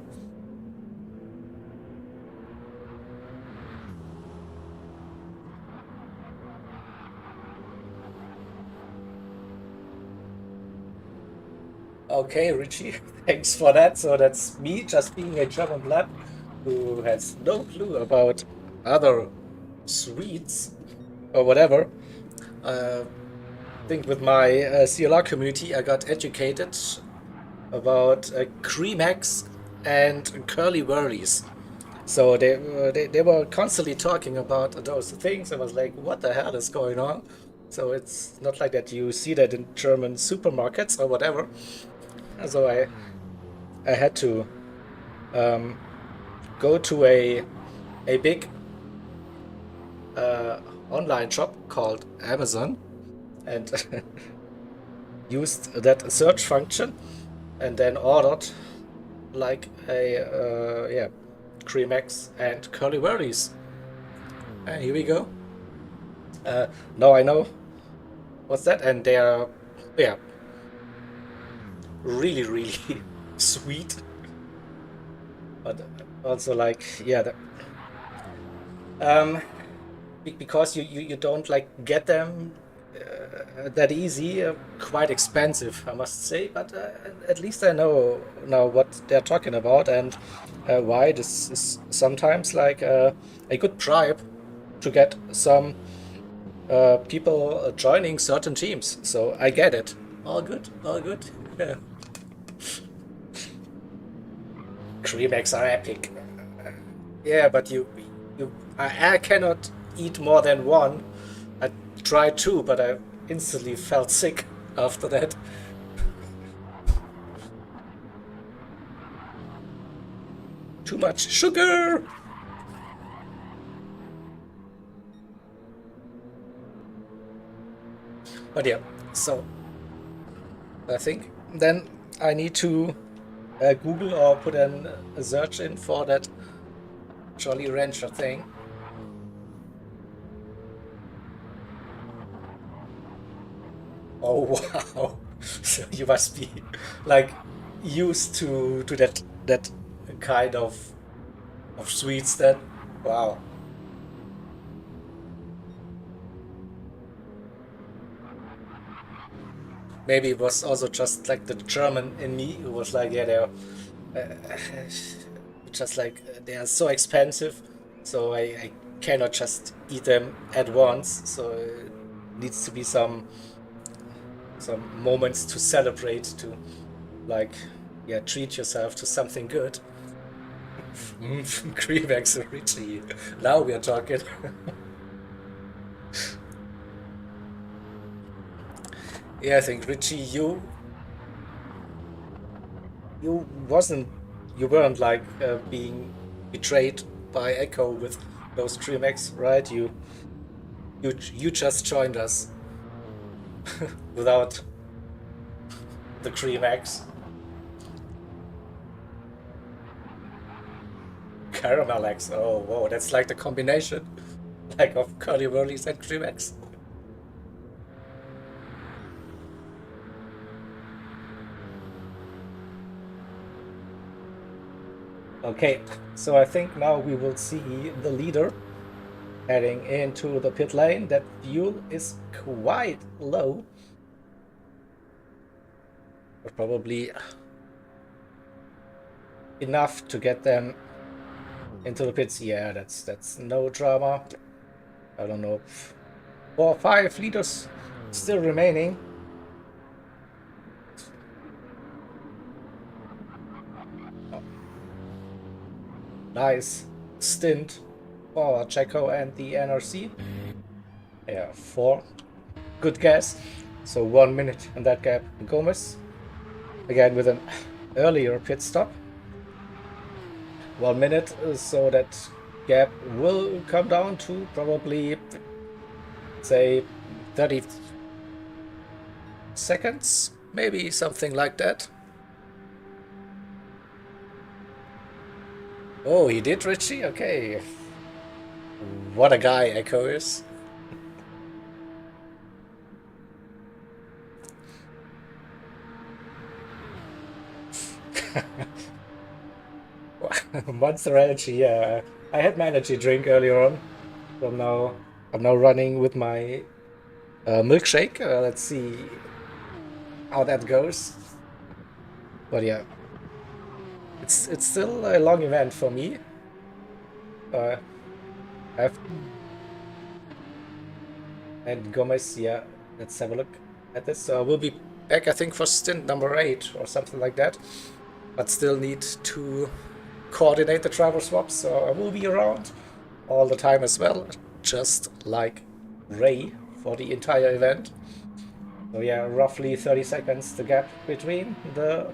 Okay, Richie, thanks for that. So that's me just being a German blood who has no clue about other sweets or whatever. I think with my CLR community I got educated about Creamex and Curly Wurlies. So they were constantly talking about those things. I was like, what the hell is going on? So it's not like that you see that in German supermarkets or whatever. So I had to go to a big online shop called Amazon and used that search function and then ordered like a Creamex and Curly Wurlies. And here we go. Now I know what's that, and they are really really sweet, but also like because you don't like get them that easy, quite expensive I must say, but at least I know now what they're talking about and why this is sometimes like a good bribe to get some people joining certain teams. So I get it. All good. Yeah. Creamex are epic. Yeah, but I cannot eat more than one. I tried two, but I instantly felt sick after that. Too much sugar! But yeah, so I think then I need to Google or put a search in for that Jolly Rancher thing. Oh wow! So you must be like used to that kind of sweets then. Wow. Maybe it was also just like the German in me who was like, yeah, they're just like they are so expensive, so I cannot just eat them at once. So it needs to be some moments to celebrate, to like treat yourself to something good. Creamex Richie. Now we are talking. Yeah, I think Richie, you weren't like being betrayed by Echo with those Trimax, right? You just joined us without the Cremax. Caramelex. Oh, whoa, that's like the combination, like of Curly Wurlies and Cremax. Okay, so I think now we will see the leader heading into the pit lane. That fuel is quite low, but probably enough to get them into the pits. Yeah, that's no drama. I don't know. 4 or 5 liters still remaining. Oh, nice stint for Checo and the NRC. Yeah, 4. Good guess. So 1 minute in that gap. Gomez again with an earlier pit stop. 1 minute, so that gap will come down to probably, say, 30 seconds, maybe something like that. Oh, he did, Richie? Okay. What a guy Echo is. Monster energy, yeah. I had my energy drink earlier on. So I'm now running with my milkshake. Let's see how that goes. But yeah, it's still a long event for me. Uh, I've and Gomez, yeah. Let's have a look at this. So we'll be back, I think, for stint number 8 or something like that. But still need to coordinate the driver swaps, so I will be around all the time as well, just like Ray for the entire event. So yeah, roughly 30 seconds the gap between the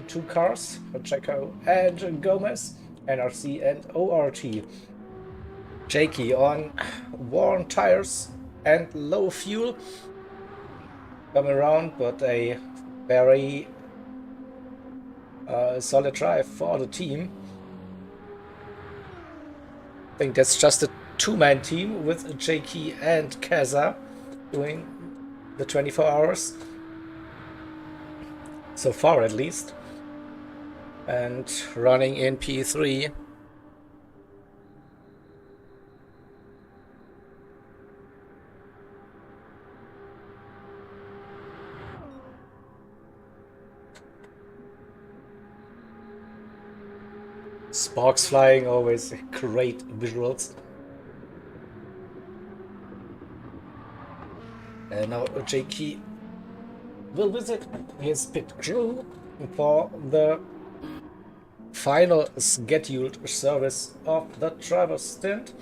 2 cars, Checo and Gomez, NRC and ORT. Jakey on worn tires and low fuel, coming around, but a very solid drive for the team. I think that's just a 2-man team with Jakey and Kaza doing the 24 hours. So far, at least. And running in P3. Sparks flying, always great visuals. And now Jakey will visit his pit crew for the final scheduled service of the driver stint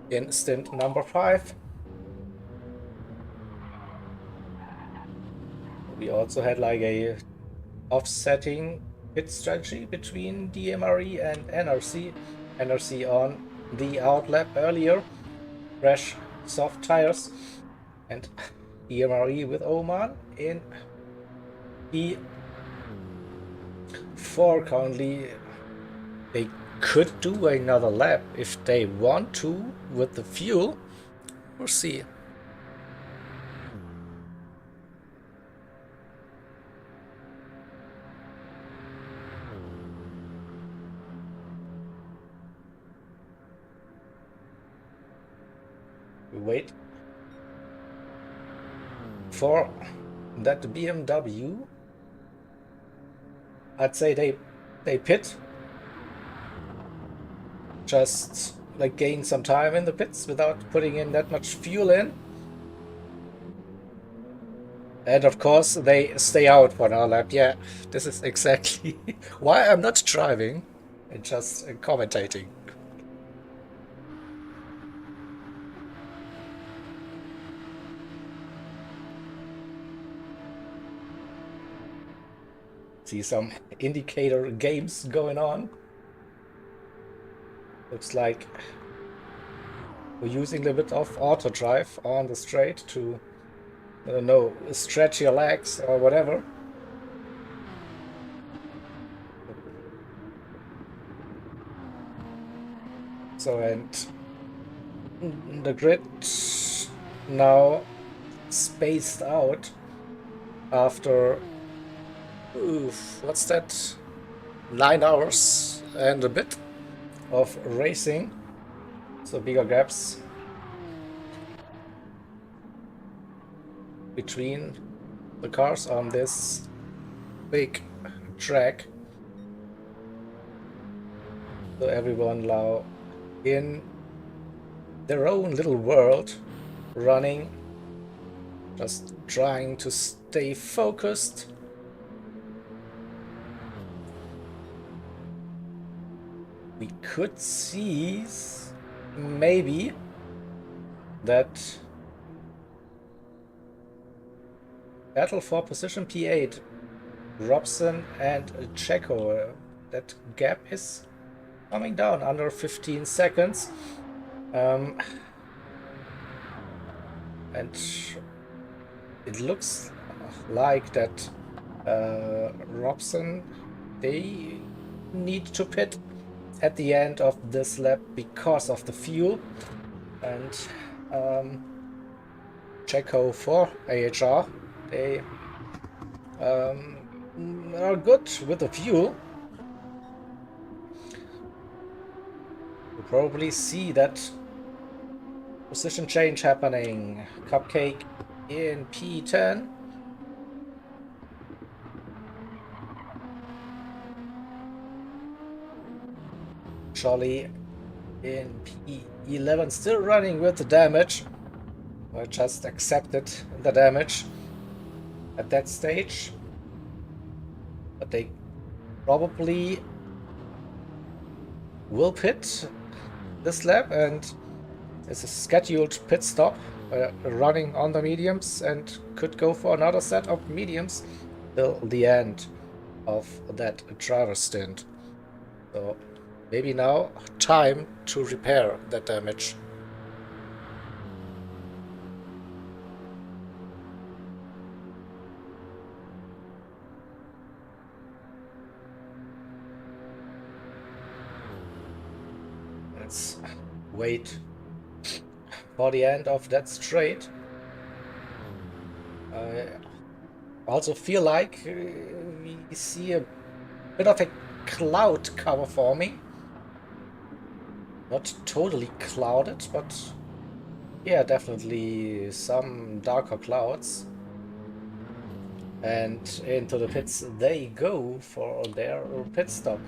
in stint number 5. We also had like a offsetting pit strategy between DMRE and NRC. NRC on the outlap earlier, fresh soft tires, and DMRE with Oman in P4 currently. They could do another lap if they want to with the fuel. We'll see. We wait for that BMW. I'd say they pit. Just like gain some time in the pits without putting in that much fuel in. And of course they stay out for another lap. Yeah, this is exactly why I'm not driving and just commentating. See some indicator games going on. Looks like we're using a little bit of auto drive on the straight to, I don't know, stretch your legs or whatever. So, and the grid now spaced out after, what's that? 9 hours and a bit of racing. So bigger gaps between the cars on this big track. So everyone now in their own little world, running, just trying to stay focused. We could see maybe that battle for position P8, Robson and Checo, that gap is coming down under 15 seconds. And it looks like that Robson, they need to pit at the end of this lap because of the fuel, and Checo for AHR, they are good with the fuel. You probably see that position change happening. Cupcake in P10. Charlie in P11, still running with the damage. I just accepted the damage at that stage. But they probably will pit this lap, and it's a scheduled pit stop, running on the mediums, and could go for another set of mediums till the end of that driver stint. So maybe now time to repair that damage. Let's wait for the end of that straight. I also feel like we see a bit of a cloud cover forming. Not totally clouded, but yeah, definitely some darker clouds. And into the pits they go for their pit stop.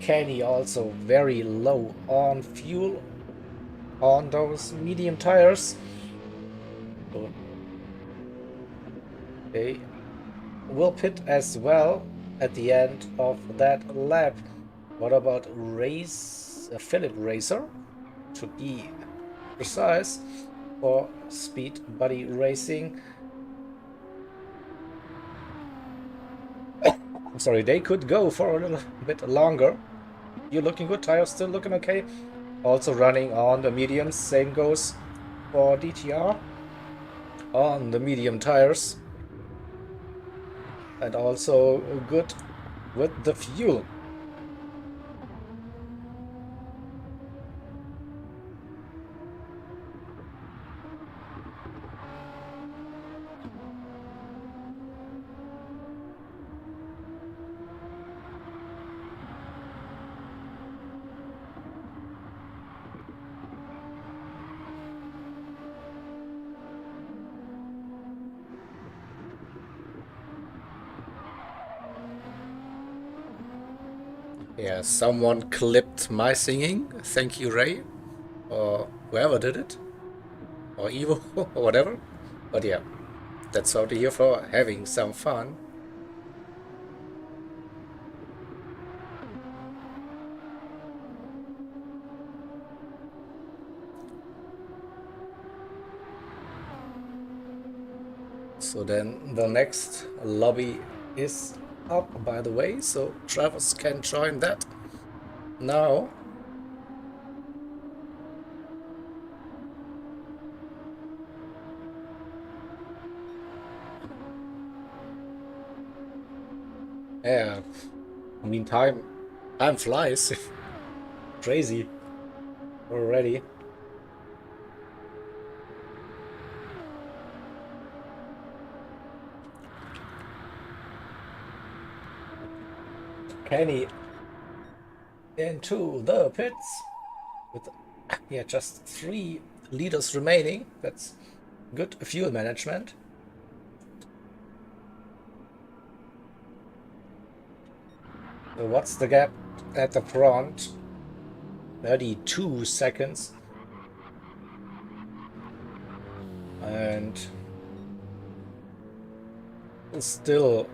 Kenny also very low on fuel on those medium tires. So they will pit as well at the end of that lap. What about Philip Racer, to be precise, for Speed Buddy Racing? I'm sorry, they could go for a little bit longer. You're looking good, tires still looking okay. Also running on the mediums, same goes for DTR on the medium tires. And also good with the fuel. Yeah, someone clipped my singing. Thank you, Ray. Or whoever did it. Or Evo, or whatever. But yeah, that's what we're here for, having some fun. So then the next lobby is up, by the way, so drivers can join that now. Yeah, I mean, time flies. Crazy already. Kenny into the pits with, yeah, just 3 liters remaining. That's good fuel management. So what's the gap at the front? 32 seconds. And still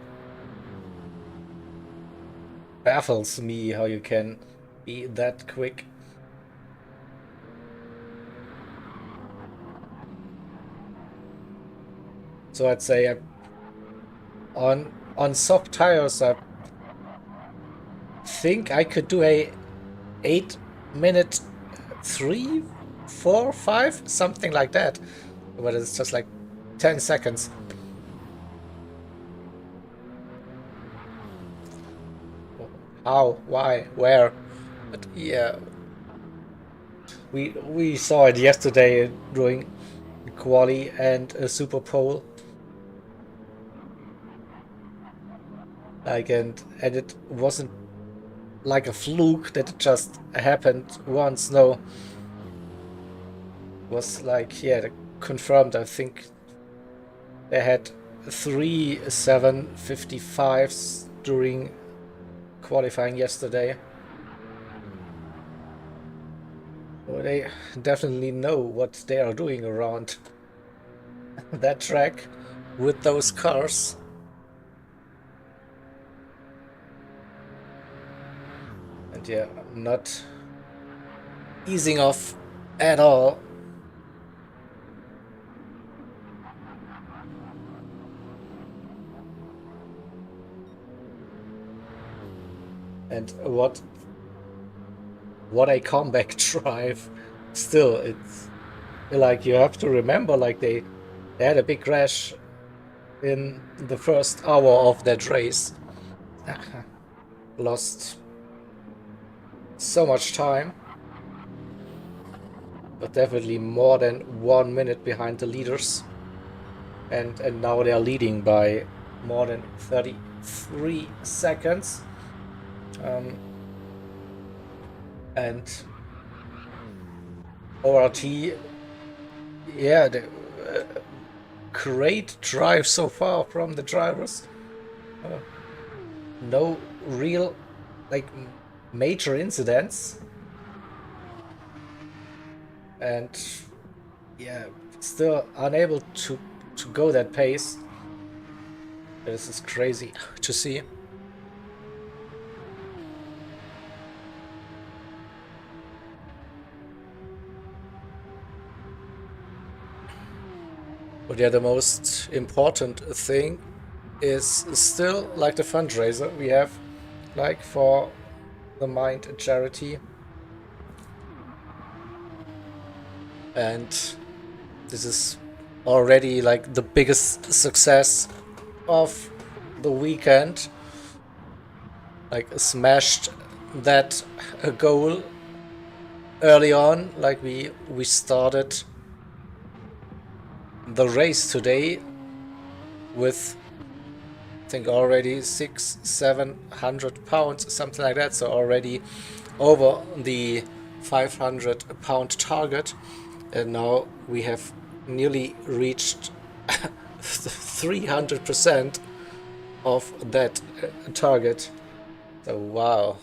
baffles me how you can be that quick. So I'd say on soft tires, I think I could do a 8-minute 3, 4, 5, something like that. But it's just like 10 seconds. How? Why? Where? But yeah, we saw it yesterday during quali and a super pole. Like and it wasn't like a fluke that it just happened once. No, it was like, yeah, confirmed. I think they had 3 755s during qualifying yesterday. Well, they definitely know what they are doing around that track with those cars. And yeah, not easing off at all. And what a comeback drive. Still, it's like you have to remember, like they had a big crash in the first hour of that race. Lost so much time, but definitely more than 1 minute behind the leaders. And now they are leading by more than 33 seconds. And ORT, yeah, great drive so far from the drivers. No real, like, major incidents. And yeah, still unable to go that pace. This is crazy to see. But yeah, the most important thing is still like the fundraiser we have, like for the Mind charity. And this is already like the biggest success of the weekend. Like smashed that goal early on. Like we started the race today with, I think, already 600-700 pounds, something like that. So already over the 500-pound target, and now we have nearly reached 300% of that target. So wow.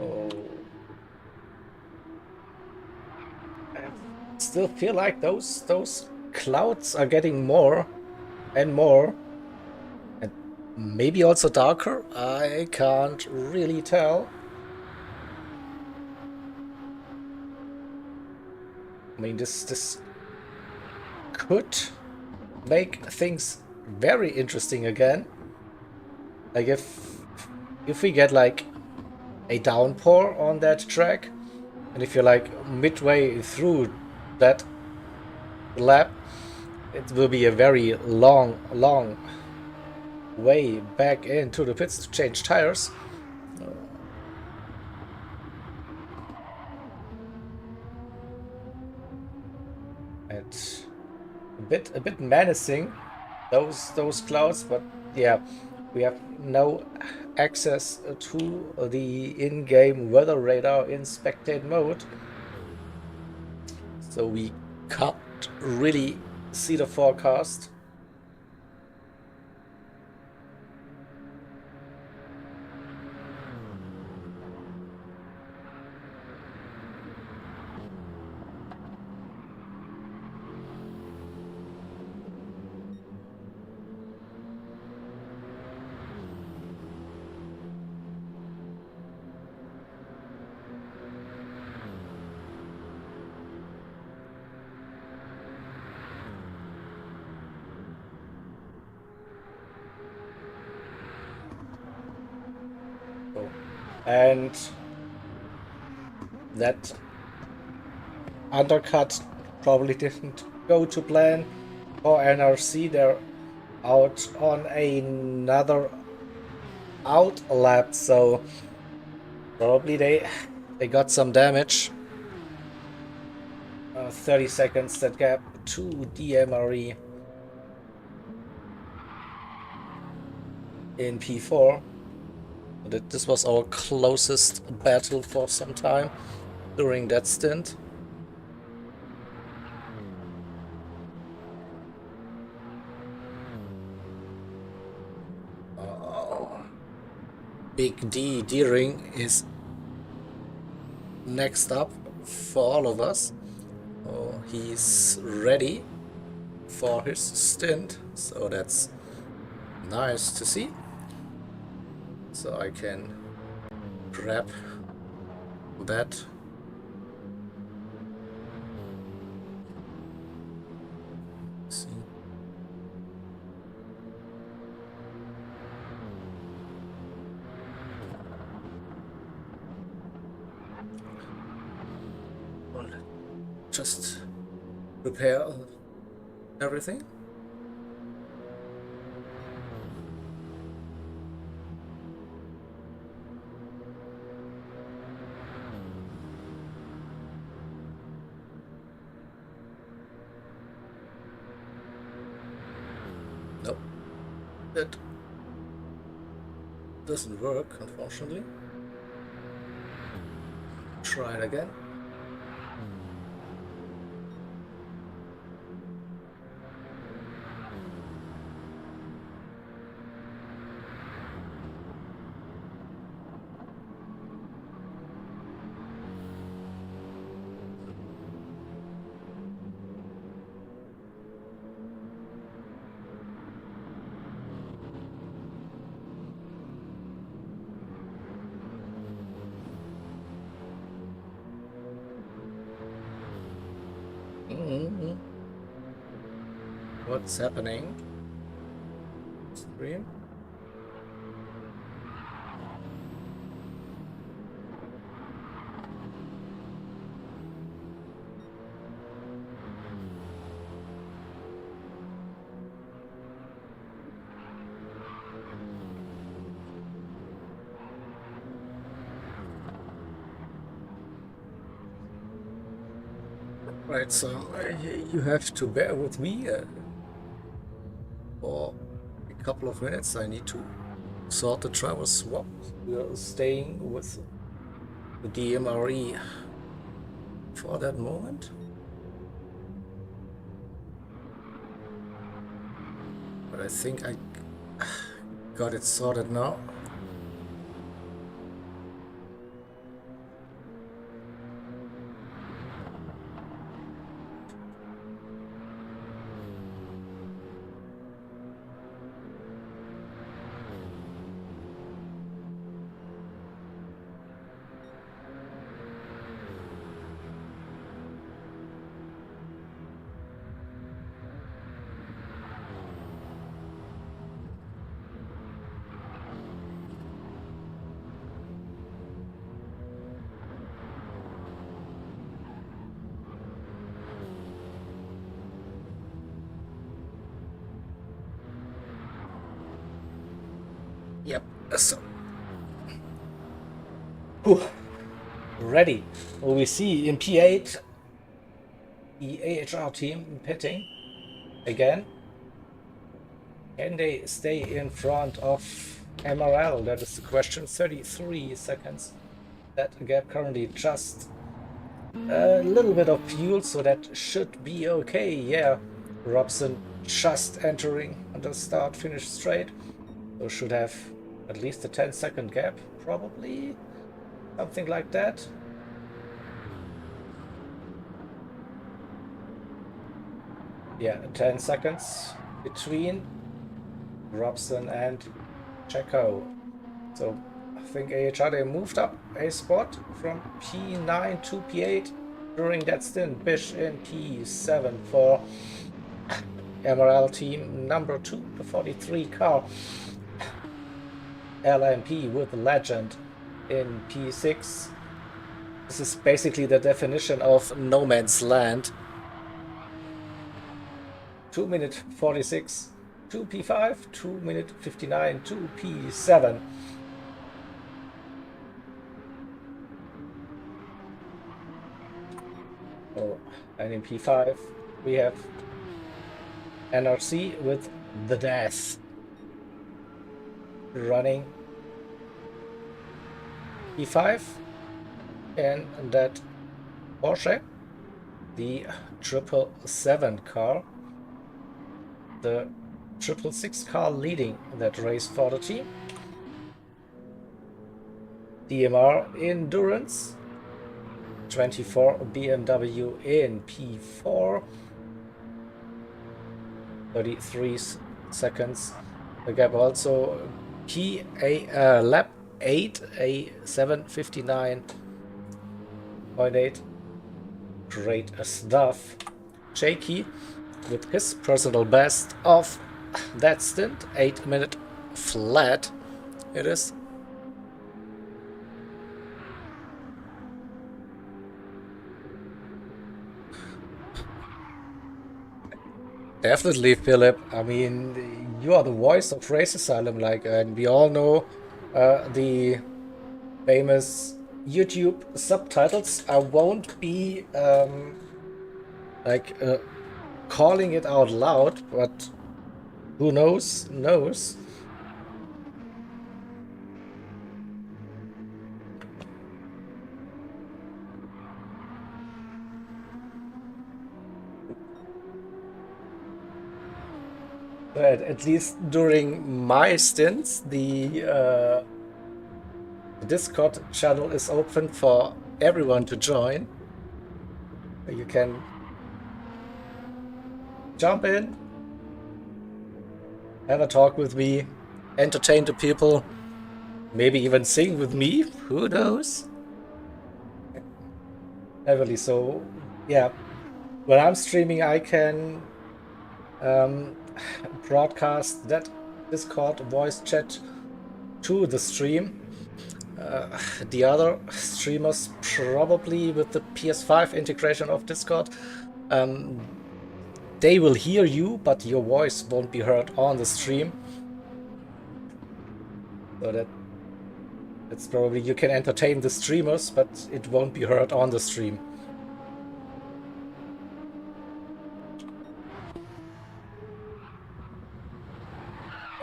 Oh. I still feel like those clouds are getting more and more, and Maybe also darker. I can't really tell. I mean, this could make things very interesting again. Like if we get like a downpour on that track, and if you're like midway through that lap, it will be a very long way back into the pits to change tires. And a bit menacing, those clouds, but yeah, we have no access to the in-game weather radar in spectate mode, so we can't really see the forecast. So, and that undercut probably didn't go to plan for NRC. They're out on another out lap, so probably they got some damage. 30 seconds that gap to DMRE in P4. This was our closest battle for some time during that stint. Big D-Ring is next up for all of us. Oh, he's ready for his stint, so that's nice to see. So I can grab that. See. Just prepare everything. Nope, that doesn't work, unfortunately. Try it again. What's happening? Stream? Right, so you have to bear with me for a couple of minutes. I need to sort the driver swap. We are staying with the DMRE for that moment. But I think I got it sorted now. Yep. So. Whew. Ready. Well, we see in P8 the AHR team pitting again. Can they stay in front of MRL? That is the question. 33 seconds. That gap currently just a little bit of fuel, so that should be okay. Yeah, Robson just entering on the start-finish straight. So should have at least a 10-second gap, probably. Something like that. Yeah, 10 seconds between Robson and Checo. So I think AHR, they moved up a spot from P9 to P8 during that stint. Bish in P7 for MRL team number 2, the 43 car. LMP with the Legend in P6. This is basically the definition of no man's land. 2 minute 46 to P5, 2 minute 59 to P7. Oh, and in P5 we have NRC with the Death running P5, and that Porsche, the 777 car, the 666 car leading that race for the team. DMR Endurance, 24 BMW in P4, 33 seconds. The gap also lap 8, a 7:59.8. Great stuff. Jakey with his personal best of that stint, 8 minute flat it is. Definitely, Philip. I mean, you are the voice of Race Asylum, like, and we all know the famous YouTube subtitles. I won't be calling it out loud, but who knows? But at least during my stints, the Discord channel is open for everyone to join. You can jump in, have a talk with me, entertain the people, maybe even sing with me. Who knows? Heavily. So, yeah, when I'm streaming, I can broadcast that Discord voice chat to the stream. The other streamers, probably with the PS5 integration of Discord, they will hear you, but your voice won't be heard on the stream. So that's probably, you can entertain the streamers, but it won't be heard on the stream.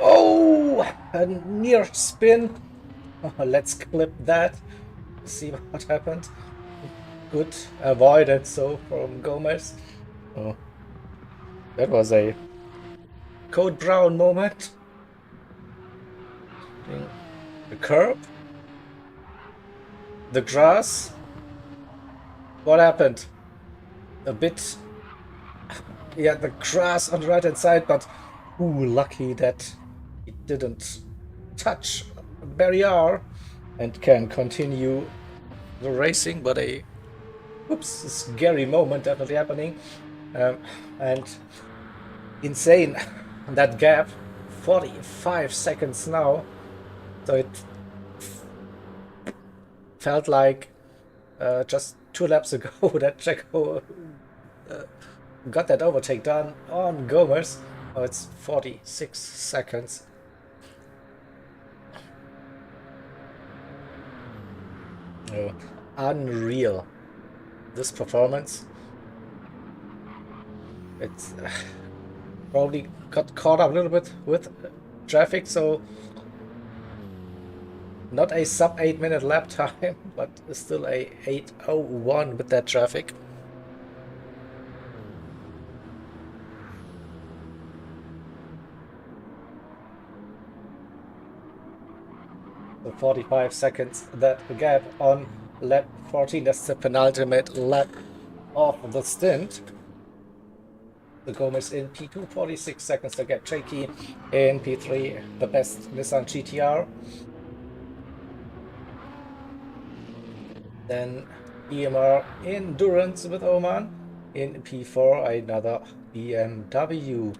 Oh, a near spin. Let's clip that. See what happened. Good avoided so from Gomez. Oh, that was a Code Brown moment. The curb. The grass. What happened? A bit. Yeah, the grass on the right hand side, but lucky that it didn't touch a barrier and can continue the racing. But a scary moment definitely happening, and insane that gap, 45 seconds now. So it felt like just 2 laps ago that Checo got that overtake done on Gomez. Oh, it's 46 seconds. So unreal, this performance. It's probably got caught up a little bit with traffic, so not a sub 8-minute lap time, but still a 8:01 with that traffic. So 45 seconds that gap on lap 14. That's the penultimate lap of the stint. The Gomez in P2, 46 seconds to get Shaky in P3, the best Nissan GTR. Then EMR Endurance with Oman. In P4, another BMW.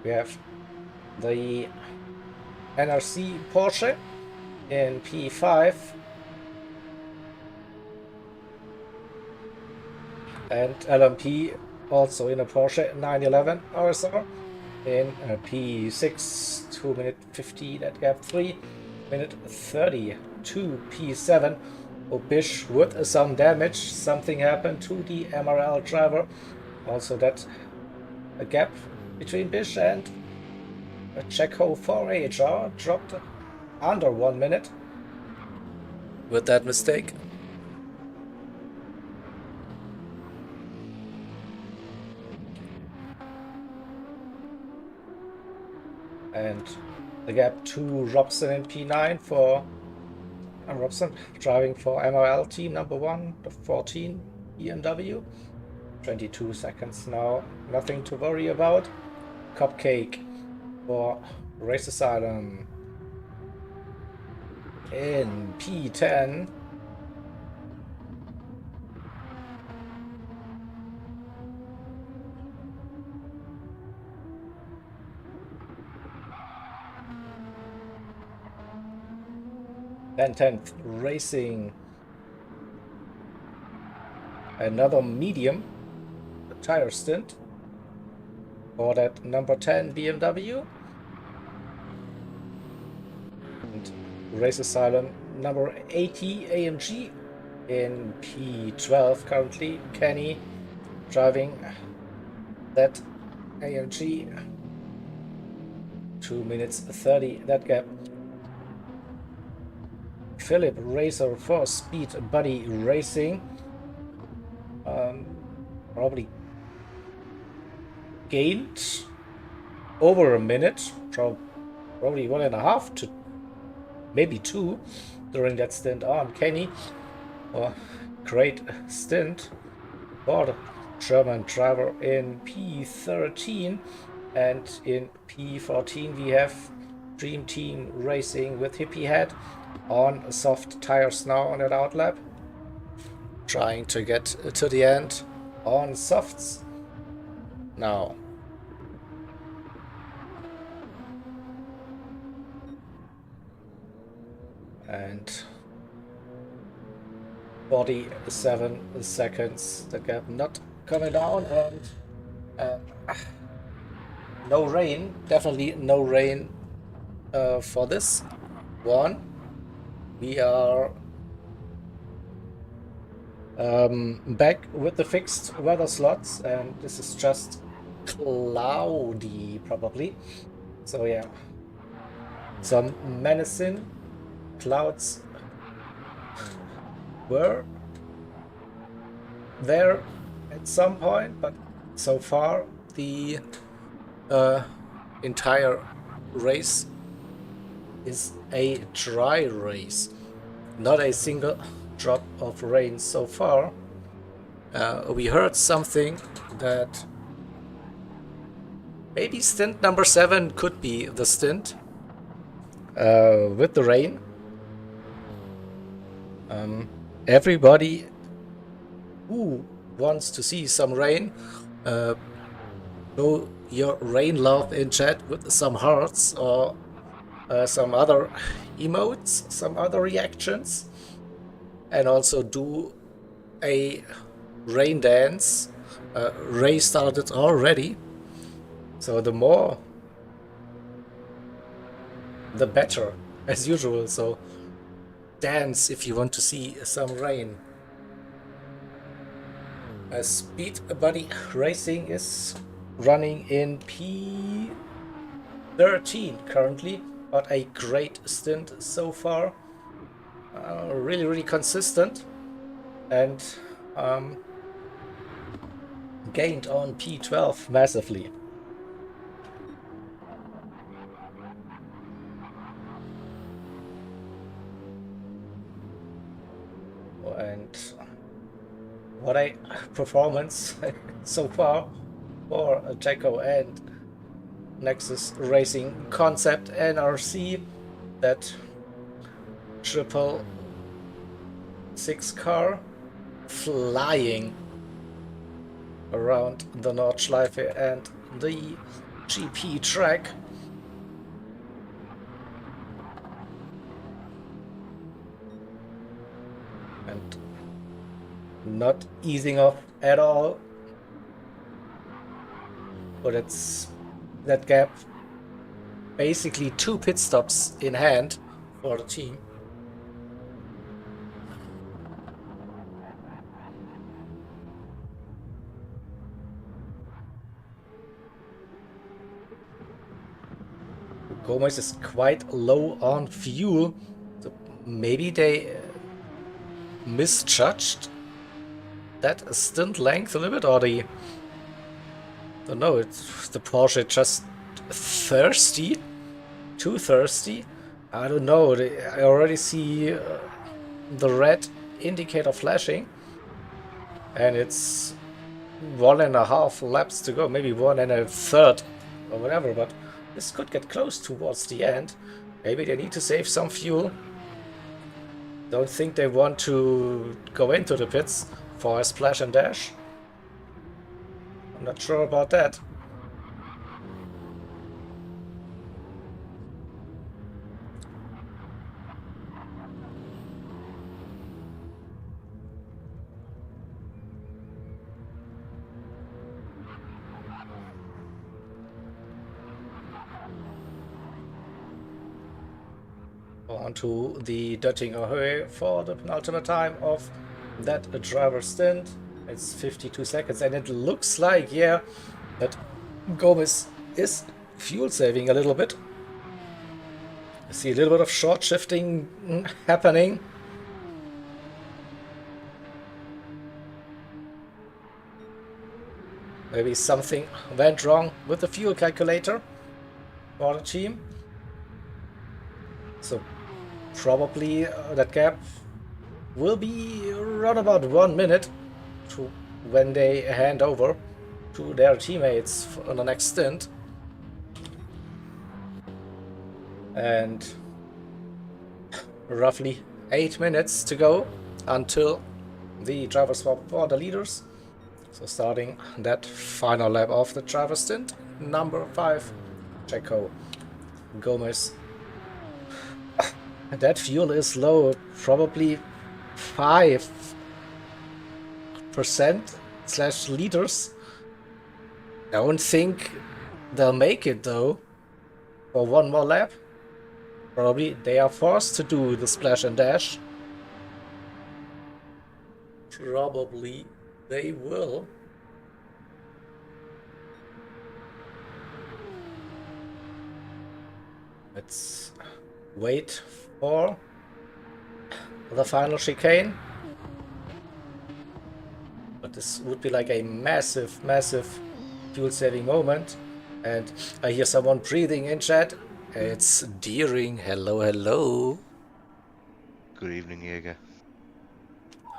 We have the NRC Porsche in P5. And LMP also in a Porsche 911 RSR in P6, 2 minute 50, that gap 3 minute 32 P7. Bish with some damage, something happened to the MRL driver. Also that a gap between Bish and Checo for AHR dropped under 1 minute with that mistake. And the gap to Robson in P9 for Robson driving for MRL team number 1, the 14 BMW. 22 seconds now, nothing to worry about. Cupcake for Race Asylum in P10. Then 10th Racing, another medium tire stint for that number 10 BMW. And Race Asylum number 80 AMG in P12 currently. Kenny driving that AMG. 2 minutes 30 that gap. Philip Racer for Speed Buddy Racing. Probably gained over a minute, probably 1.5 to maybe 2 during that stint on Kenny. Great stint for the German driver in P13. And in P14 we have Dream Team Racing with Hippie Head on soft tires now on that outlap, trying to get to the end on softs now. And 47 seconds, the gap not coming down, and no rain, definitely no rain for this one. We are back with the fixed weather slots, and this is just cloudy probably. So yeah, some menacing clouds were there at some point, but so far the entire race is a dry race. Not a single drop of rain so far. We heard something that maybe stint number 7 could be the stint with the rain. Everybody who wants to see some rain, show your rain love in chat with some hearts or some other emotes, some other reactions, and also do a rain dance. Ray started already, so the more the better, as usual. So dance if you want to see some rain. Speed Buddy Racing is running in P13 currently, but a great stint so far. Really, really consistent, and gained on P12 massively. And what a performance so far for Jacko and Nexus Racing Concept NRC. That triple six car flying around the Nordschleife and the GP track. And not easing off at all. But it's that gap, basically 2 pit stops in hand for the team. Gomez is quite low on fuel, so maybe they misjudged that stint length a little bit, or the, I don't know, it's the Porsche just thirsty, too thirsty. I don't know. I already see the red indicator flashing, and it's 1.5 laps to go, maybe 1.1/3 or whatever, but this could get close towards the end. Maybe they need to save some fuel. Don't think they want to go into the pits for a splash and dash. I'm not sure about that. On to the Döttinger Höhe for the penultimate time of that driver stint. It's 52 seconds, and it looks like, yeah, that Gomez is fuel saving a little bit. I see a little bit of short shifting happening. Maybe something went wrong with the fuel calculator for the team. So probably that gap will be around about 1 minute to when they hand over to their teammates on the next stint. And roughly 8 minutes to go until the driver swap for the leaders. So starting that final lap of the driver stint, number 5, Jacko Gomez. That fuel is low, probably 5%/liters. I don't think they'll make it though for one more lap. Probably they are forced to do the splash and dash. Probably they will. Let's wait for the final chicane. But this would be like a massive, massive fuel saving moment. And I hear someone breathing in chat. It's Deering. Hello, hello. Good evening, Jäger.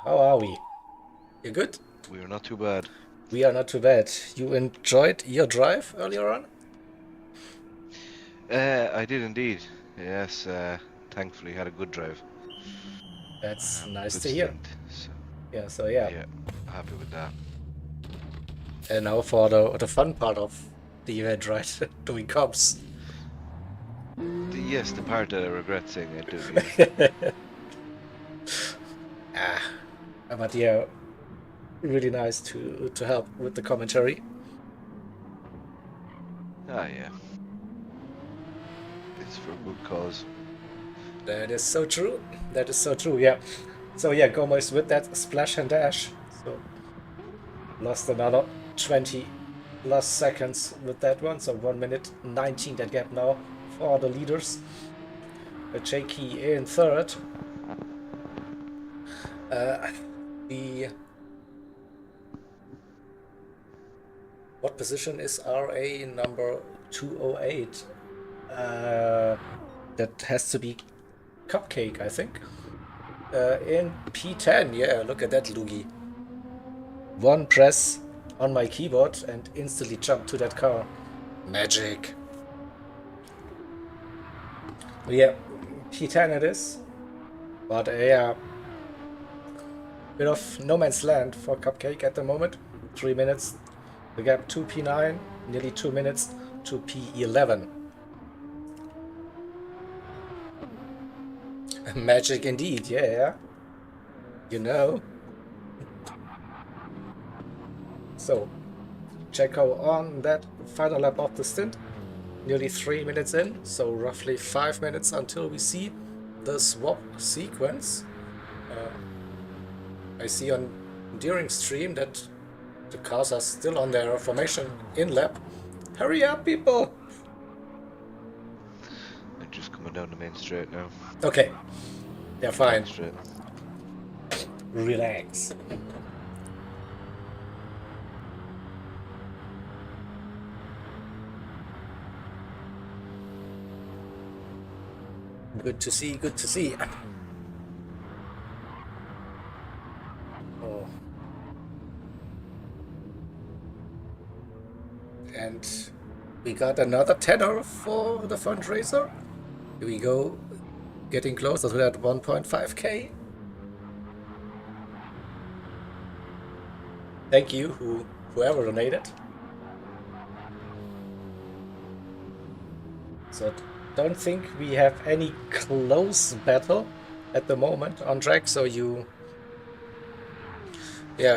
How are we? You good? We are not too bad. We are not too bad. You enjoyed your drive earlier on? I did indeed. Yes, thankfully had a good drive. That's nice Good to hear. stint, so, Yeah. yeah, happy with that. And now for the fun part of the event, right? Doing comps. Yes, the part that I regret saying I do. Yeah. But yeah, really nice to help with the commentary. Yeah. It's for a good cause. That is so true. That is so true, yeah. So yeah, Gomez with that splash and dash. So lost another 20 plus seconds with that one. So 1 minute 19 that gap now for the leaders. Jakey in third. The what position is RA number 208? That has to be Cupcake, I think. In P10, yeah, look at that loogie. One press on my keyboard and instantly jump to that car. Magic. Yeah, P10 it is. But yeah, bit of no man's land for Cupcake at the moment. 3 minutes. The gap to P9, nearly 2 minutes to P11. Magic indeed, yeah. You know. So, Checo on that final lap of the stint. Nearly 3 minutes in, so roughly 5 minutes until we see the swap sequence. I see on during stream that the cars are still on their formation in lap. Hurry up, people! They're just coming down the main straight now. Okay, they're fine. Main straight. Relax. Good to see, good to see. Oh. And we got another tenner for the fundraiser. Here we go, getting closer to that 1.5k. Thank you, whoever donated. So don't think we have any close battle at the moment on track, so you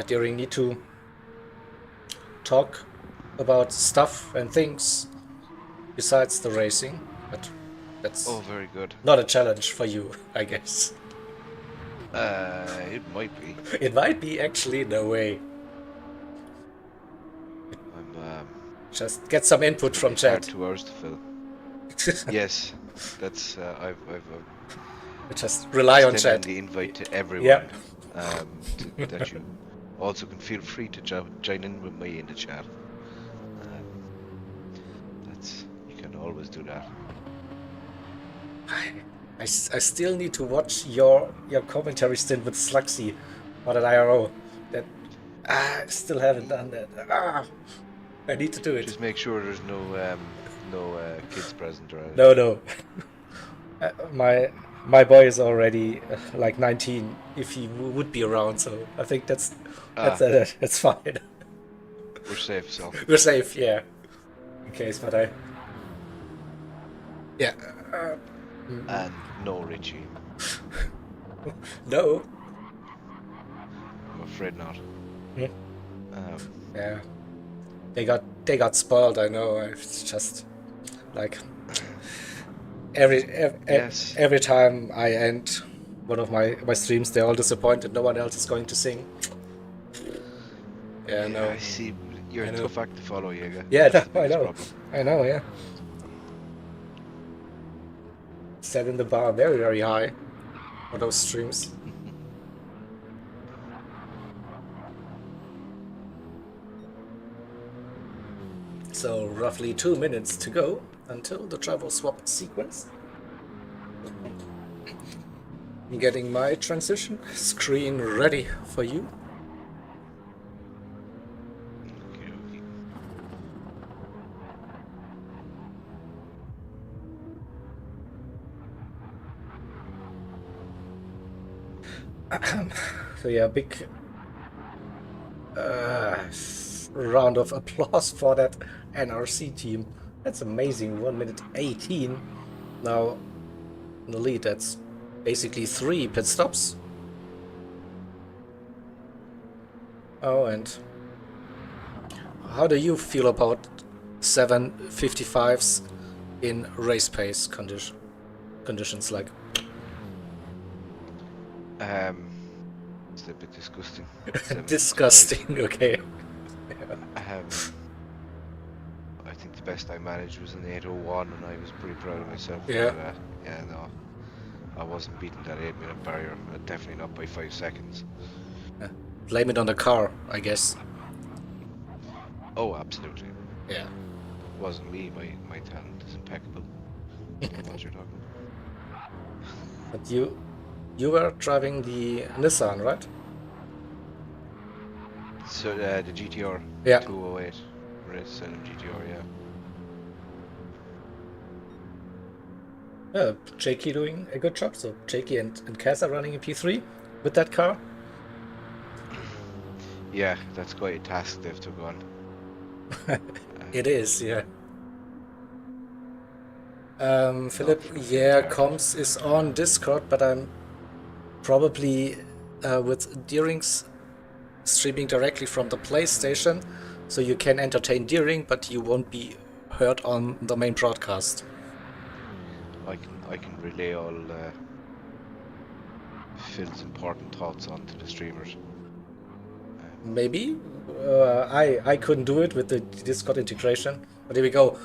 during need to talk about stuff and things besides the racing, but that's very good. not a challenge for you, I guess. It might be. It might be actually, no way. I'm Just get some input from chat. 2 hours to fill. Yes, that's I've Just rely on extended chat. the invite to everyone. Yeah. That you also can feel free to join in with me in the chat. You can always do that. I still need to watch your commentary stint with Sluxy on an IRO. That I still haven't done that. I need to do it. Just make sure there's no kids present, right? No. My boy is already like 19 if he would be around, so I think that's fine. We're safe, so. We're safe, yeah. In case, but yeah. And no Richie. No. I'm afraid not. Hmm. Yeah. They got spoiled. I know. It's just like every time I end one of my streams, they're all disappointed. No one else is going to sing. Yeah, no. I see. You're a tough act to follow, Jaeger. Yeah, That's the I biggest know. problem. I know. Yeah. Setting the bar very, very high for those streams. So roughly 2 minutes to go until the travel swap sequence. Getting my transition screen ready for you. So yeah, big round of applause for that NRC team. That's amazing. 1 minute 18 now in the lead. That's basically 3 pit stops. Oh, and how do you feel about 755s in race pace conditions? Like, It's a bit disgusting. 17 Disgusting. Okay. I think the best I managed was an 8:01, and I was pretty proud of myself Yeah. for that. Yeah, no, I wasn't beating that 8-minute barrier. Definitely not by 5 seconds. Blame it on the car, I guess. Oh, absolutely. Yeah. It wasn't me. My talent is impeccable. I don't know what you're talking about. But you were driving the Nissan, right? So the GTR Yeah. 208 Asylum GTR, yeah. Yeah, Jakey doing a good job. So Jakey and Kaz are running a P3 with that car. Yeah, that's quite a task they've took on. It is, yeah. Philip, From yeah, start. comms is on Discord, but I'm probably with Deering's streaming directly from the PlayStation, so you can entertain Deering, but you won't be heard on the main broadcast. I can relay all Phil's important thoughts onto the streamers. Maybe I couldn't do it with the Discord integration, but here we go.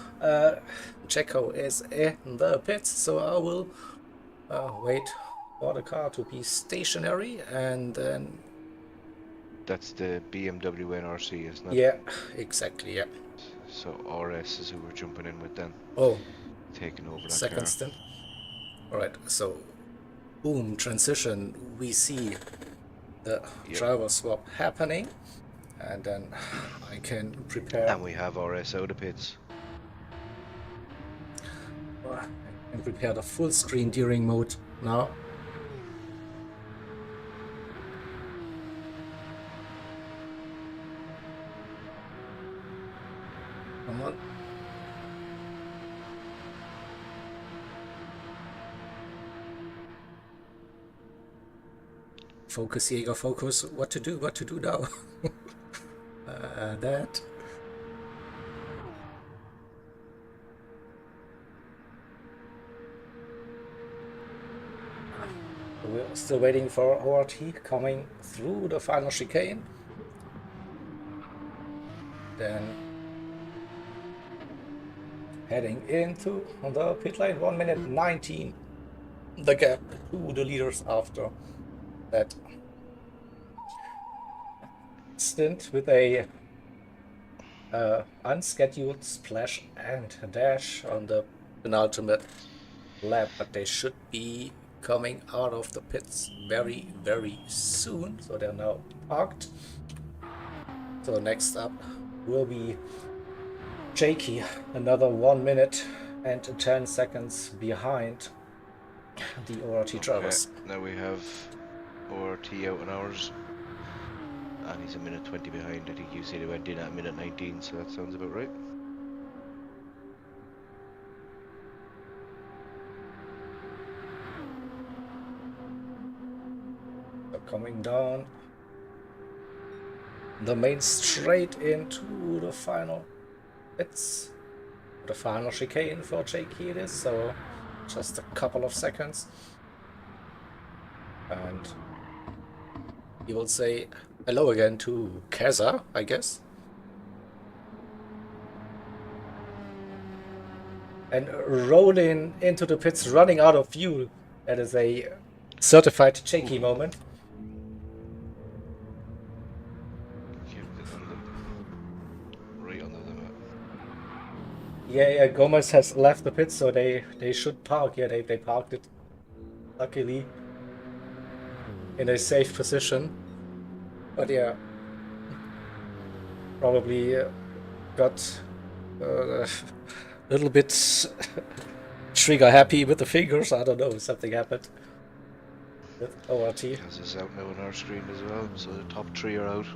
Jacko is in the pits, so I will wait for the car to be stationary, and then That's the BMW NRC, isn't it? yeah, exactly, yeah. So RS is who we're jumping in with then, Oh, taking over that second car. stint. All right, so boom, transition. We see the driver swap happening, and then I can prepare. And we have RS out of pits. And prepare the full screen Deering mode now. Come on. Focus, Jäger, focus. What to do now? That. We're still waiting for ORT coming through the final chicane. Then heading into the pit lane, 1 minute 19. The gap to the leaders after that stint with a unscheduled splash and dash on the penultimate lap, but they should be coming out of the pits very, very soon. So they're now parked. So next up will be Jakey, another 1 minute and 10 seconds behind the ORT drivers. Now we have ORT out on ours, and he's a minute 20 behind. I think you said he went in at minute 19, so that sounds about right. So coming down the main straight into the final pits, the final chicane for Jakey it is, so just a couple of seconds. And he will say hello again to Keza, I guess. And rolling into the pits, running out of fuel. That is a certified Jakey moment. Right under them. Yeah, Gomez has left the pits, so they should park. Yeah, they parked it, luckily, in a safe position. But yeah, probably got a little bit trigger happy with the fingers. I don't know, something happened with ORT. Because it's out now on our screen as well, so the top 3 are out.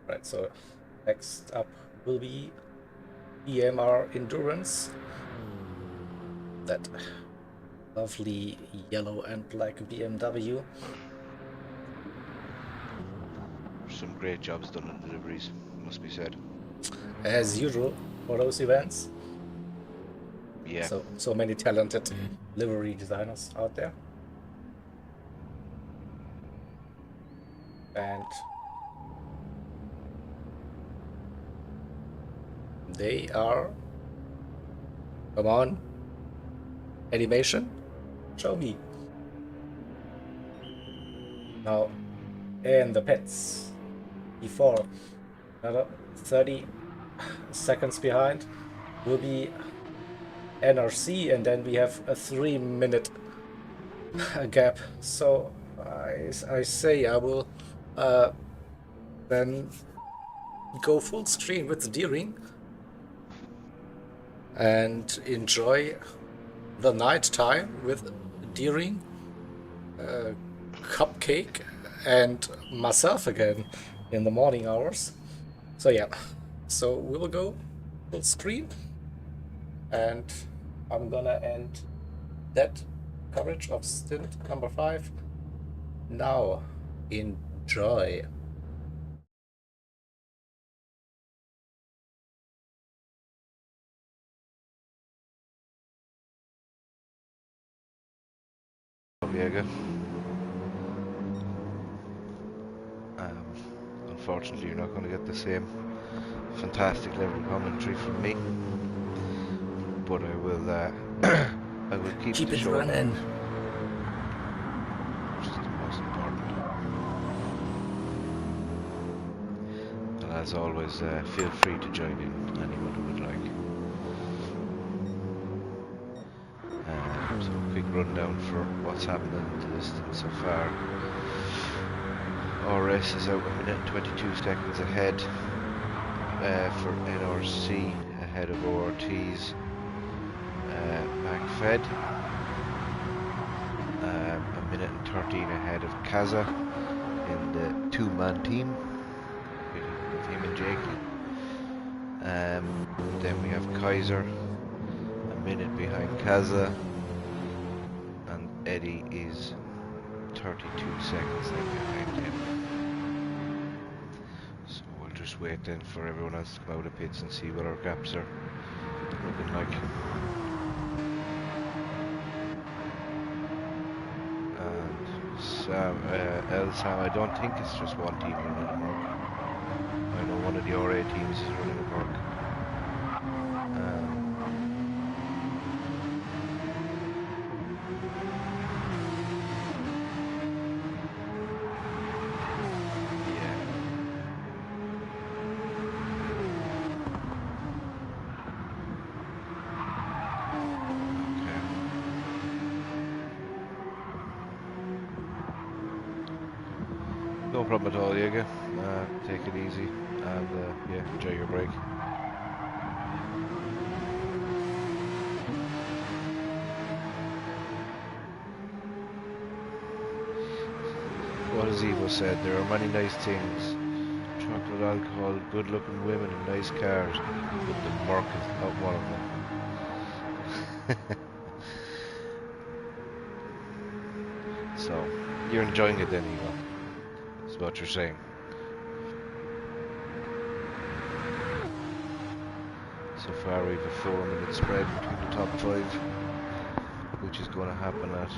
Right, so next up will be EMR Endurance. That lovely yellow and black BMW. Some great jobs done on deliveries, must be said. As usual for those events. Yeah. So many talented livery designers out there. and they are. Come on. Animation? Show me. Now, in the pits. Before. Another 30 seconds behind will be NRC, and then we have a 3-minute gap. So I say I will then go full screen with the Deering and enjoy the night time with Deering, Cupcake, and myself again in the morning hours. So yeah, so we will go full screen, and I'm gonna end that coverage of stint number 5 now. Enjoy. Diego. Unfortunately, you're not going to get the same fantastic level of commentary from me, but I will. I will keep the it short, running. which is the most important. And as always, feel free to join in, anyone who would like. So a quick rundown for what's happening to this thing so far. RS is out 1 minute and 22 seconds ahead for NRC, ahead of ORT's McFed. 1 minute and 13 ahead of Kaza in the 2-man team with him and Jakey. Then we have Kaiser 1 minute behind Kaza, and Eddie is 32 seconds behind him. So we'll just wait then for everyone else to come out of pits and see what our gaps are looking like. And Sam, I don't think it's just one team running a Merc. I know one of the RA teams is running a Merc. No problem at all, Diego. Take it easy and yeah, enjoy your break. What has Evo said? There are many nice things. Chocolate, alcohol, good-looking women and nice cars, but the Merc is not one of them. So, you're enjoying it then, Evo? That's what you're saying. So far we have a 4-minute spread between the top 5, which is going to happen at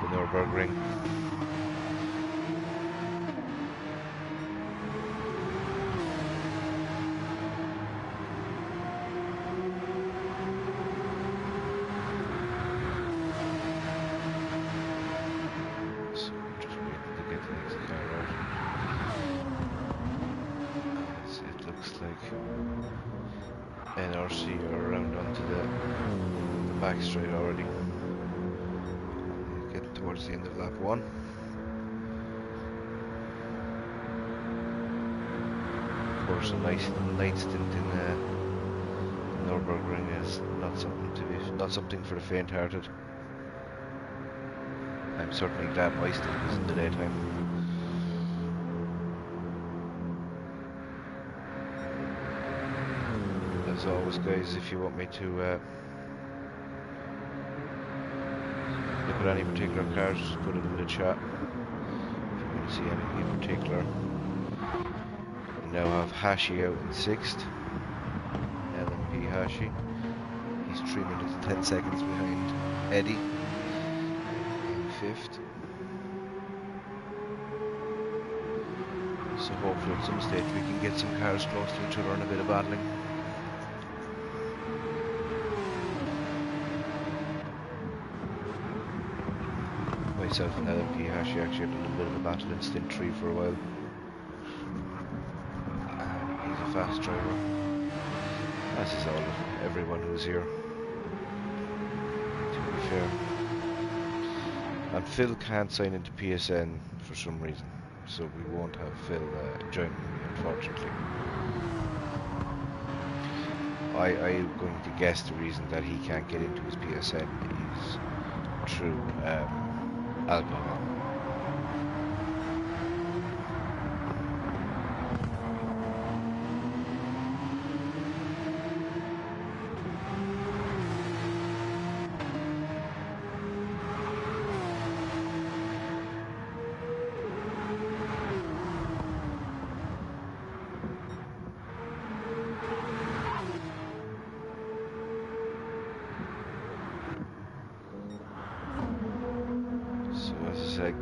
the Nürburgring. So just waiting to get the next car out. It looks like NRC are around onto the back straight already. Getting towards the end of lap 1. Of course, a nice night stint in Nürburgring is not something for the faint-hearted. I'm certainly glad my stint is in the daytime. As always, guys, if you want me to look at any particular cars, just put it in the chat. If you want to see anything in particular. We now have Hashi out in 6th. LMP Hashi. He's 3 minutes and 10 seconds behind Eddie in 5th. hopefully at some stage we can get some cars close to each other and a bit of battling. Myself and LMP Hashi actually had a little bit of a battle in stint 3 for a while. He's a fast driver, as is everyone who's here, to be fair. And Phil can't sign into PSN for some reason, so we won't have Phil joining me, unfortunately. I'm going to guess the reason that he can't get into his PSN is through alcohol.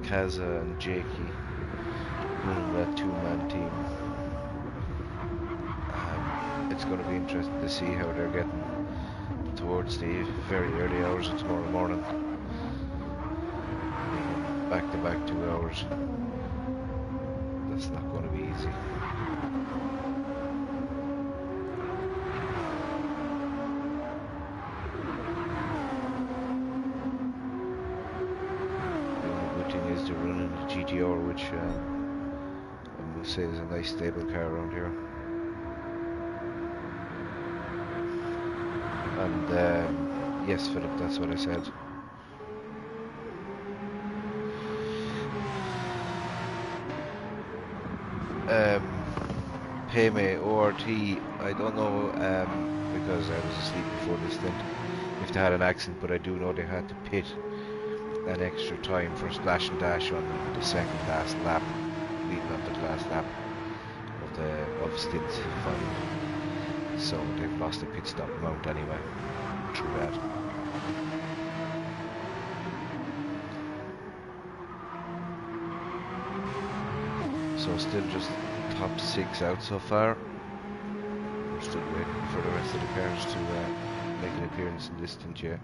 Kaza and Jakey running that two-man team. It's going to be interesting to see how they're getting towards the very early hours of tomorrow morning. Back-to-back 2 hours. That's not going to be easy. Is to run in the GTR, which I will say is a nice stable car around here. And yes, Philip, that's what I said. Payme ORT, I don't know, because I was asleep before this stint, if they had an accident, but I do know they had to pit an extra time for splash and dash on the second last lap, leading up to the last lap of stint 5. So they've lost a pit stop amount anyway. True that. So still just top 6 out so far. We're still waiting for the rest of the cars to make an appearance in this stint yet.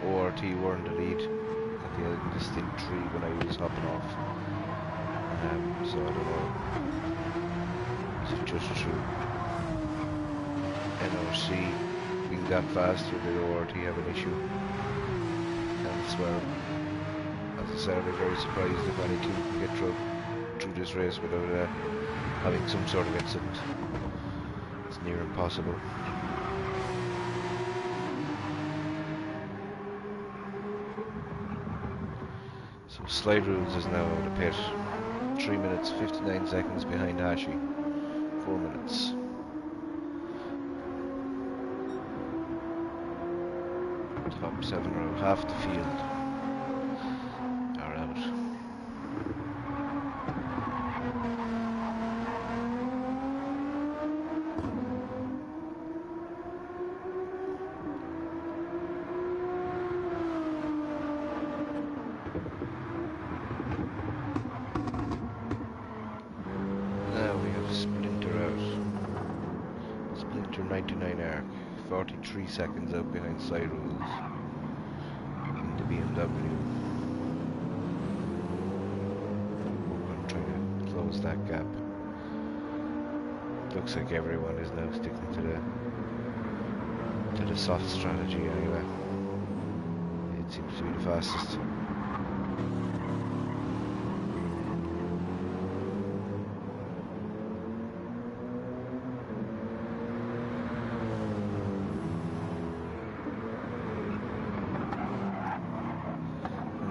ORT were in the lead at the end of the stint 3 when I was hopping off. So I don't know. Is it just through NRC being that fast, or did ORT have an issue? And I swear, as I said, I'd be very surprised if any team can get through this race without having some sort of incident. It's near impossible. Slide Rules is now out of pit. 3 minutes 59 seconds behind Hashi. 4 minutes. Top 7 row, half the field are out. Splinter out. Splinter 99 arc. 43 seconds out behind Side Rules in the BMW. I'm trying to close that gap. Looks like everyone is now sticking to the soft strategy anyway. It seems to be the fastest.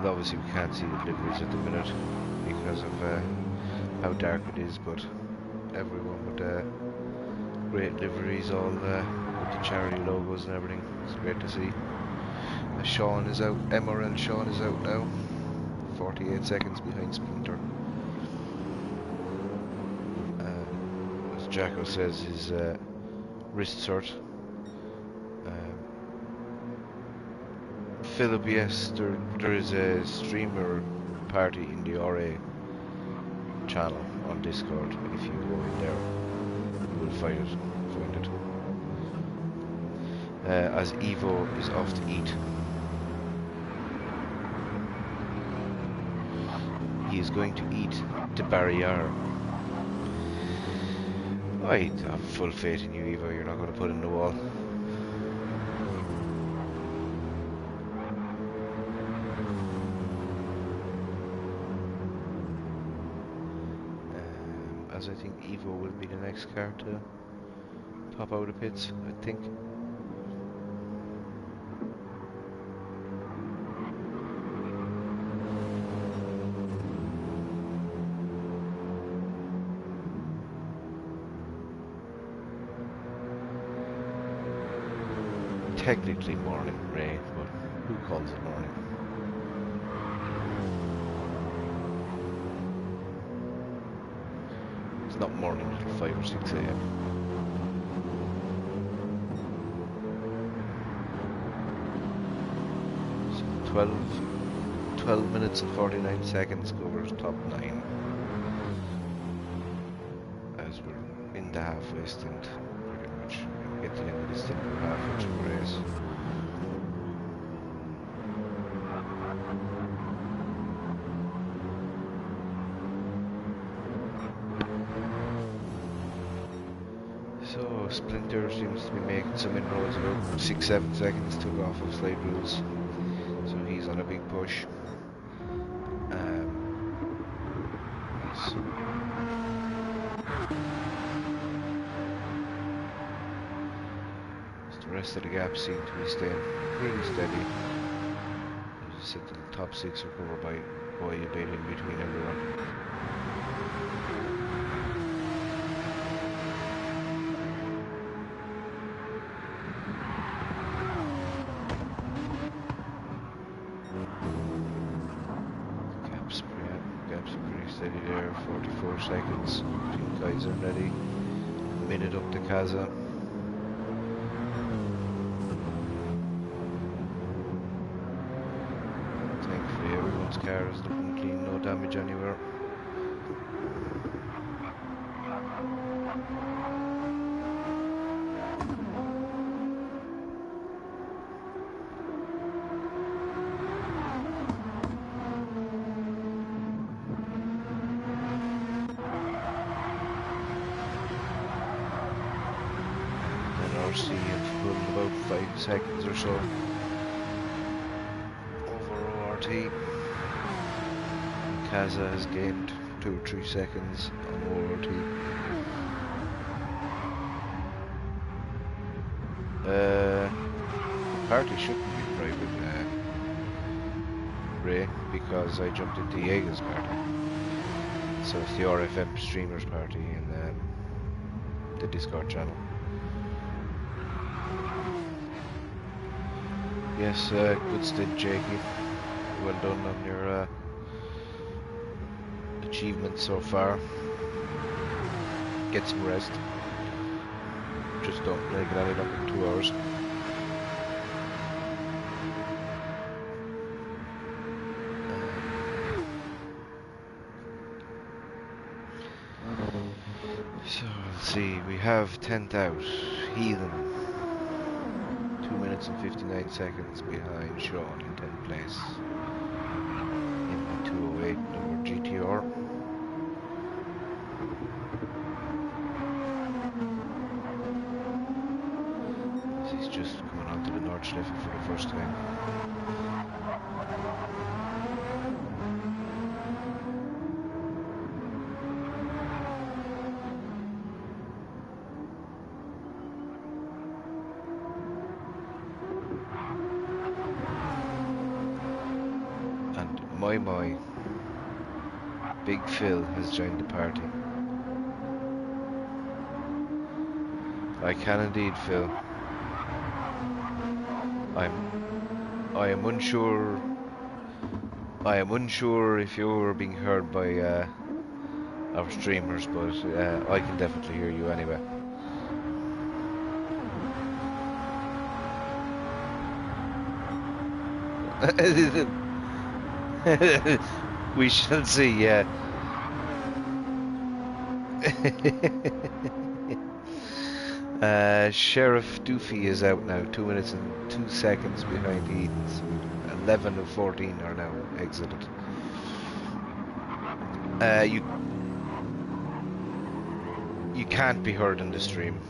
Obviously we can't see the liveries at the minute because of how dark it is, but everyone with great liveries, all with the charity logos and everything. It's great to see. Sean is out, MRL Sean is out now, 48 seconds behind Splinter. As Jacko says, his wrist cert Philip, yes, there is a streamer party in the RA channel on Discord. If you go in there, you will find it. As Evo is off to eat. He is going to eat the barrier. I have full faith in you, Evo. You're not going to put it in the wall. As I think Evo will be the next car to pop out of pits, I think. Technically morning, Ray, but who calls it morning? It's not morning until 5 or 6 a.m. So 12 minutes and 49 seconds covers top 9. As we're in the halfway stint, pretty much. Get to the end of the stint, we're halfway through the race. So Splinter seems to be making some inroads, about 6-7 seconds took off of slide rules, so he's on a big push. The rest of the gap seem to be staying really steady. As I said, the top 6 are covered by a bit in between everyone. Gaps are pretty steady there, 44 seconds between Kaiser and Eddie. A minute up to Kaza. Thankfully everyone's car is looking clean, no damage anywhere. RC have pulled about 5 seconds or so over ORT. Kaza has gained 2 or 3 seconds on ORT. The party shouldn't be private, Ray, because I jumped into Yeager's party. So it's the RFM streamers party in the Discord channel. Yes, good stint, Jakey. Well done on your achievements so far. Get some rest. Just don't make it added up in 2 hours. So let's see, we have 10th out. Heathen. 2 minutes and 59 seconds behind Sean in 10th place. In the 208 number GTR. He's just coming onto the North Schliffen for the first time. My, Big Phil has joined the party. I can indeed, Phil. I am unsure if you're being heard by our streamers, but I can definitely hear you anyway. We shall see, yeah. Sheriff Doofy is out now, 2 minutes and 2 seconds behind Eden. So 11 of 14 are now exited. You can't be heard in the stream.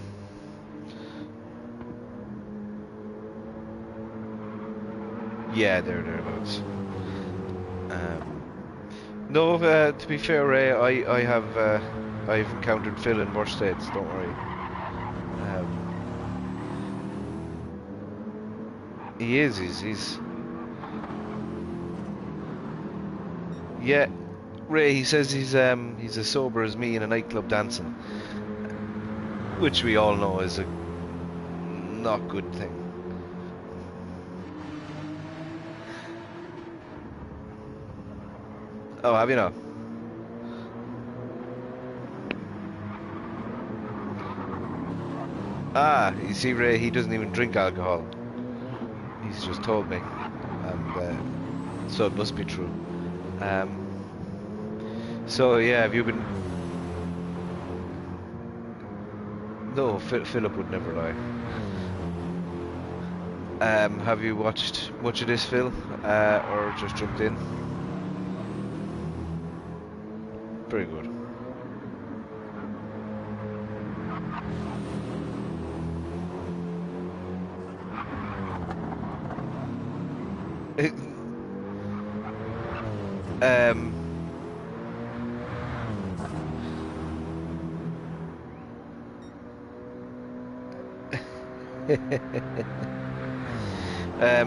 Yeah, thereabouts. No, to be fair, Ray, I've encountered Phil in worse states. Don't worry. He is. He's. Yeah, Ray. He says he's as sober as me in a nightclub dancing, which we all know is a not good thing. Oh, have you not? Ah, you see, Ray, he doesn't even drink alcohol. He's just told me, and so it must be true. So yeah, have you been? No, Philip would never lie. Have you watched much of this, Phil, or just jumped in? Very good.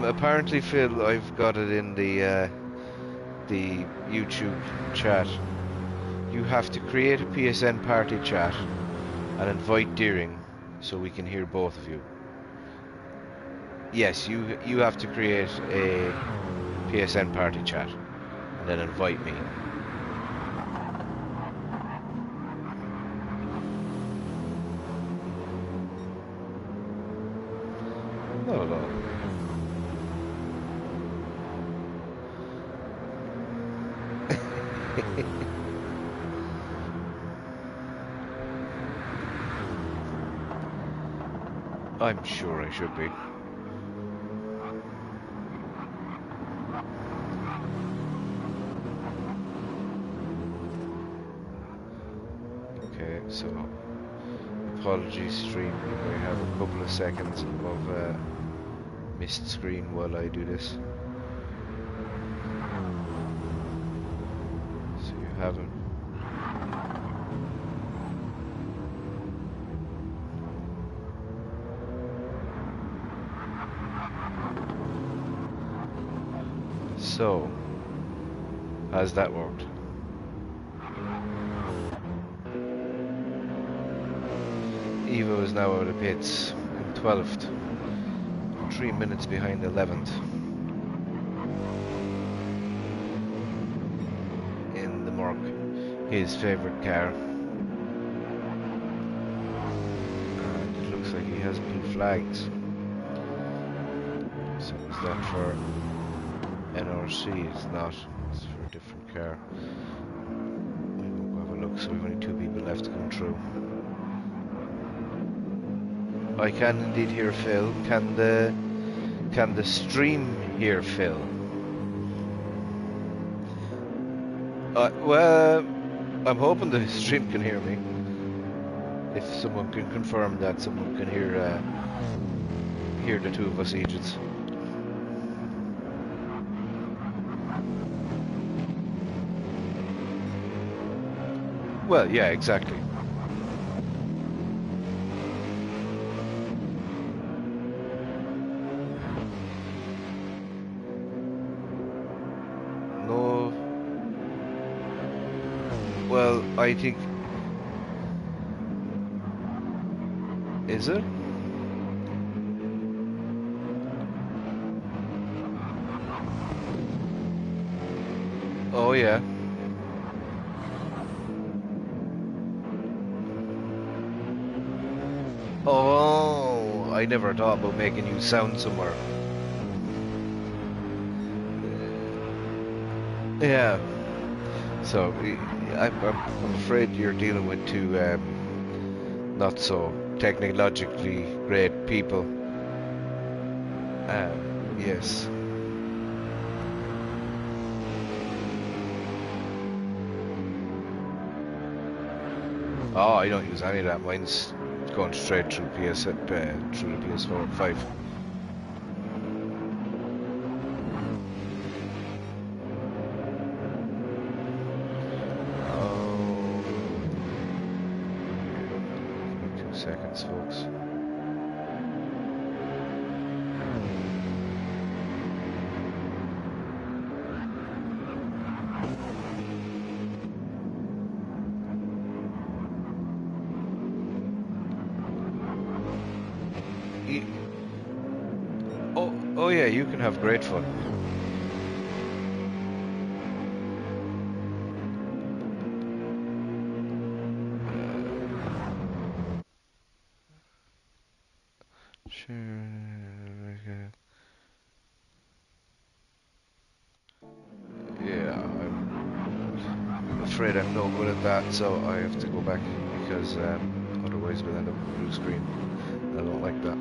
Apparently, Phil, I've got it in the YouTube chat. You have to create a PSN party chat and invite Deering so we can hear both of you. Yes, you have to create a PSN party chat and then invite me. Not at all. I'm sure I should be. Okay, so apologies stream, you may have a couple of seconds of missed screen while I do this. So you haven't. So, how's that worked? Evo is now out of pits in 12th, 3 minutes behind 11th. In the Merc, his favourite car. And it looks like he hasn't been flagged. So is that for NRC? It's not, it's for a different car. We will have a look, so we've only 2 people left to come through. I can indeed hear Phil. Can the stream hear Phil? Well, I'm hoping the stream can hear me. If someone can confirm that, someone can hear the two of us agents. Well, yeah, exactly. No. Well, I think... Is it? Oh, yeah. Oh, I never thought about making you sound somewhere. Yeah. So I'm afraid you're dealing with two not so technologically great people. Yes. Oh, I don't use any of that. Mine's going straight through through the PS4 5. Oh, 2 seconds, folks. Oh yeah, you can have great fun. Sure. Yeah, I'm afraid I'm no good at that, so I have to go back because otherwise we'll end up with a blue screen. I don't like that.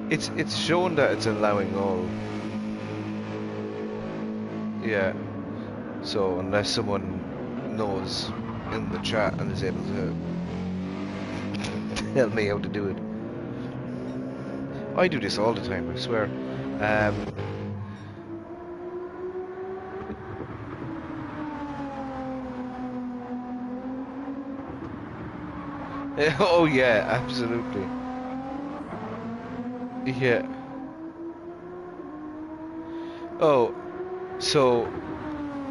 It's shown that it's allowing all. Yeah. So unless someone knows in the chat and is able to tell me how to do it. I do this all the time, I swear. Oh yeah, absolutely. Yeah. Oh, so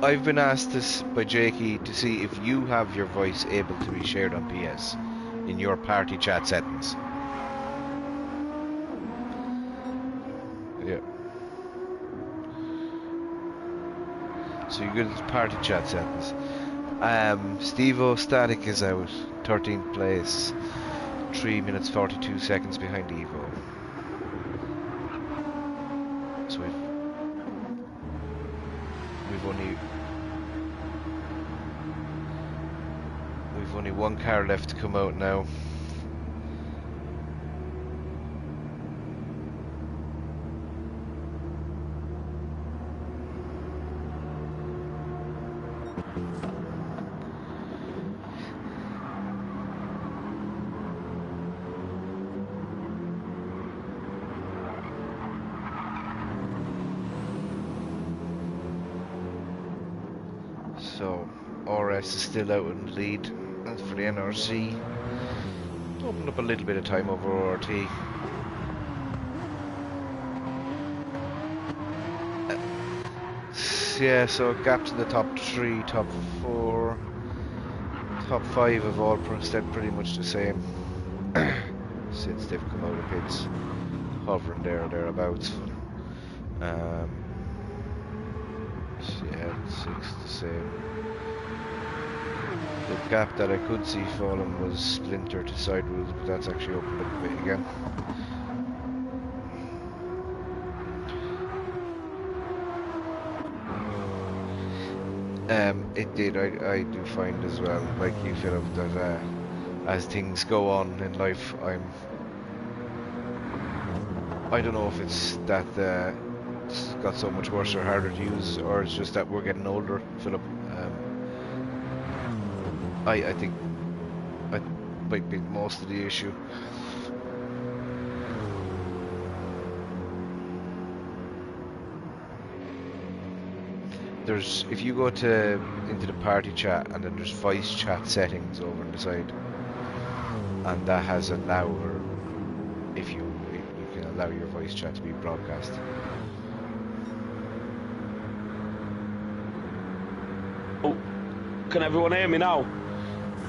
I've been asked this by Jakey to see if you have your voice able to be shared on PS in your party chat settings. Yeah. So you go to the party chat settings. Steve-O Static is out, 13th place, 3 minutes 42 seconds behind Evo. So we've only one car left to come out now. So RS is still out in the lead. As for the NRC, opened up a little bit of time over ORT. Yeah, so gaps in the top 3, top 4, top 5 have all stayed pretty much the same since they've come out of pits, hovering there or thereabouts. Yeah, 6 the same. The gap that I could see falling was Splinter to side rules, but that's actually opened up a bit again. It did. I do find as well, like you, Philip, that as things go on in life, I don't know if it's that it's got so much worse or harder to use, or it's just that we're getting older, Philip. I think that might be most of the issue. If you go into the party chat, and then there's voice chat settings over on the side, and that has allow, or if you can allow your voice chat to be broadcast. Oh, can everyone hear me now?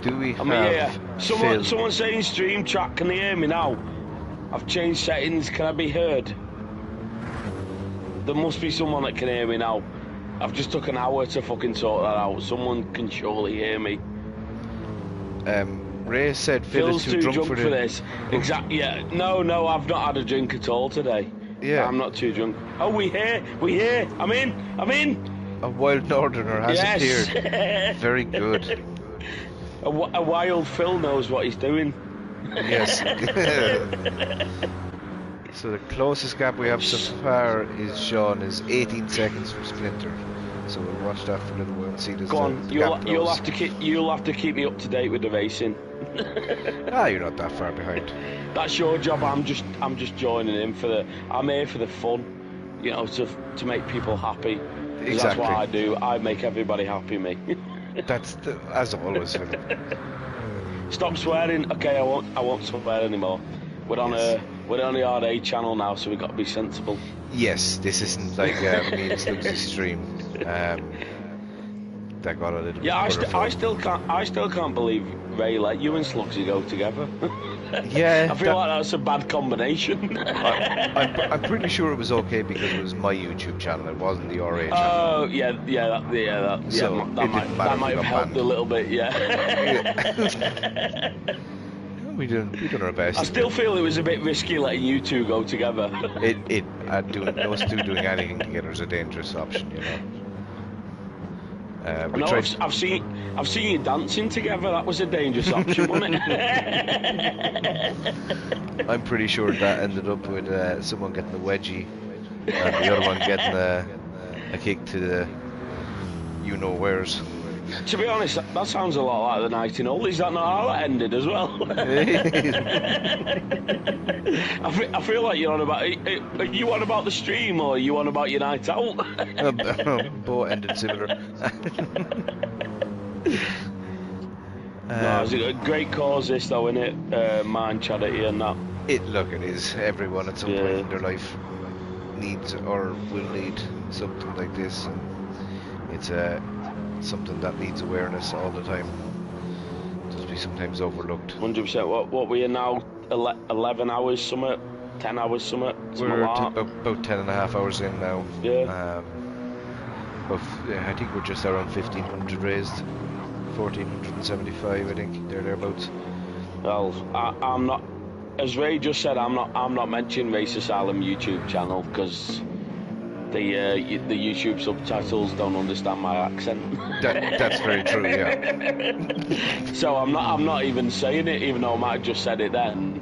Do we have here. Someone saying stream chat, can they hear me now? I've changed settings, can I be heard? There must be someone that can hear me now. I've just took an hour to fucking sort that out. Someone can surely hear me. Ray said Phil's too drunk for this. Exactly. Yeah. No, I've not had a drink at all today. Yeah. I'm not too drunk. Oh, we here. I'm in. A wild northerner has Yes. appeared. Very good. A wild Phil knows what he's doing. Yes. So the closest gap we have so far is Sean is 18 seconds from Splinter. So we'll watch that for a little while and see does Go on, the you'll gap close. you'll have to keep me up to date with the racing. You're not that far behind. That's your job. I'm just joining in I'm here for the fun, you know, to make people happy. 'Cause Exactly. That's what I do. I make everybody happy, me. That's as always. Stop swearing. Okay, I won't swear anymore. We're on Yes. we're on the RA channel now, so we've got to be sensible. Yes, this isn't like me and Slugsy stream. That got a little Yeah, bit I still can't believe Ray let you and Slugsy go together. Yeah, I feel like that's a bad combination. I'm pretty sure it was okay because it was my YouTube channel. It wasn't the RA channel. Oh yeah, So, it didn't matter that if might we have got helped banned. a little bit. Yeah. We done our best. I still feel it was a bit risky letting you two go together. Those two doing anything together is a dangerous option, you know. We No, tried. I've seen you dancing together. That was a dangerous option, wasn't it? I'm pretty sure that ended up with someone getting a wedgie and the other one getting a kick to the you know where's. To be honest, that sounds a lot like the night in Hull. Is that not how it ended as well? I feel like you're on about. Are you on about the stream or are you on about your night out? Both ended similar. No, it's a great cause this though, isn't it? Mind charity and that. It is. Everyone at some point in their life needs or will need something like this, and it's something that needs awareness all the time. Just be sometimes overlooked. 100%. What we are now? 11 hours, something, 10 hours, something. We're about 10 and a half hours in now. Yeah. I think we're just around 1,500 raised. 1,475, I think. Thereabouts. Well, I'm not. As Ray just said, I'm not mentioning Race Asylum YouTube channel because the YouTube subtitles don't understand my accent. That's very true. Yeah. So I'm not even saying it, even though I might have just said it then.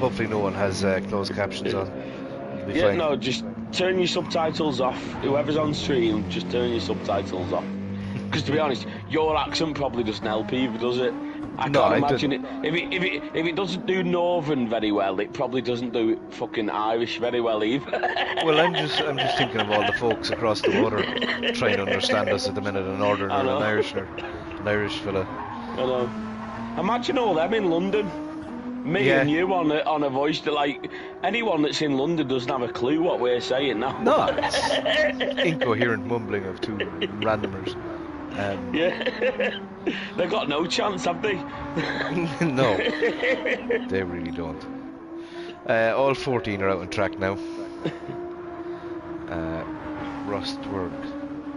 Hopefully, no one has closed captions on. It'll be fine. No, just turn your subtitles off. Whoever's on stream, just turn your subtitles off. Because to be honest, your accent probably doesn't help either, does it? I can't imagine it. If it doesn't do Northern very well, it probably doesn't do fucking Irish very well either. Well, I'm just thinking of all the folks across the water trying to understand us at the minute, a Northerner and an Irish fella. I know. Imagine all them in London. Me and you on a voice that, like, anyone that's in London doesn't have a clue what we're saying now. No, it's incoherent mumbling of two randomers. Yeah. They've got no chance, have they? No, they really don't. All 14 are out on track now. Rustwork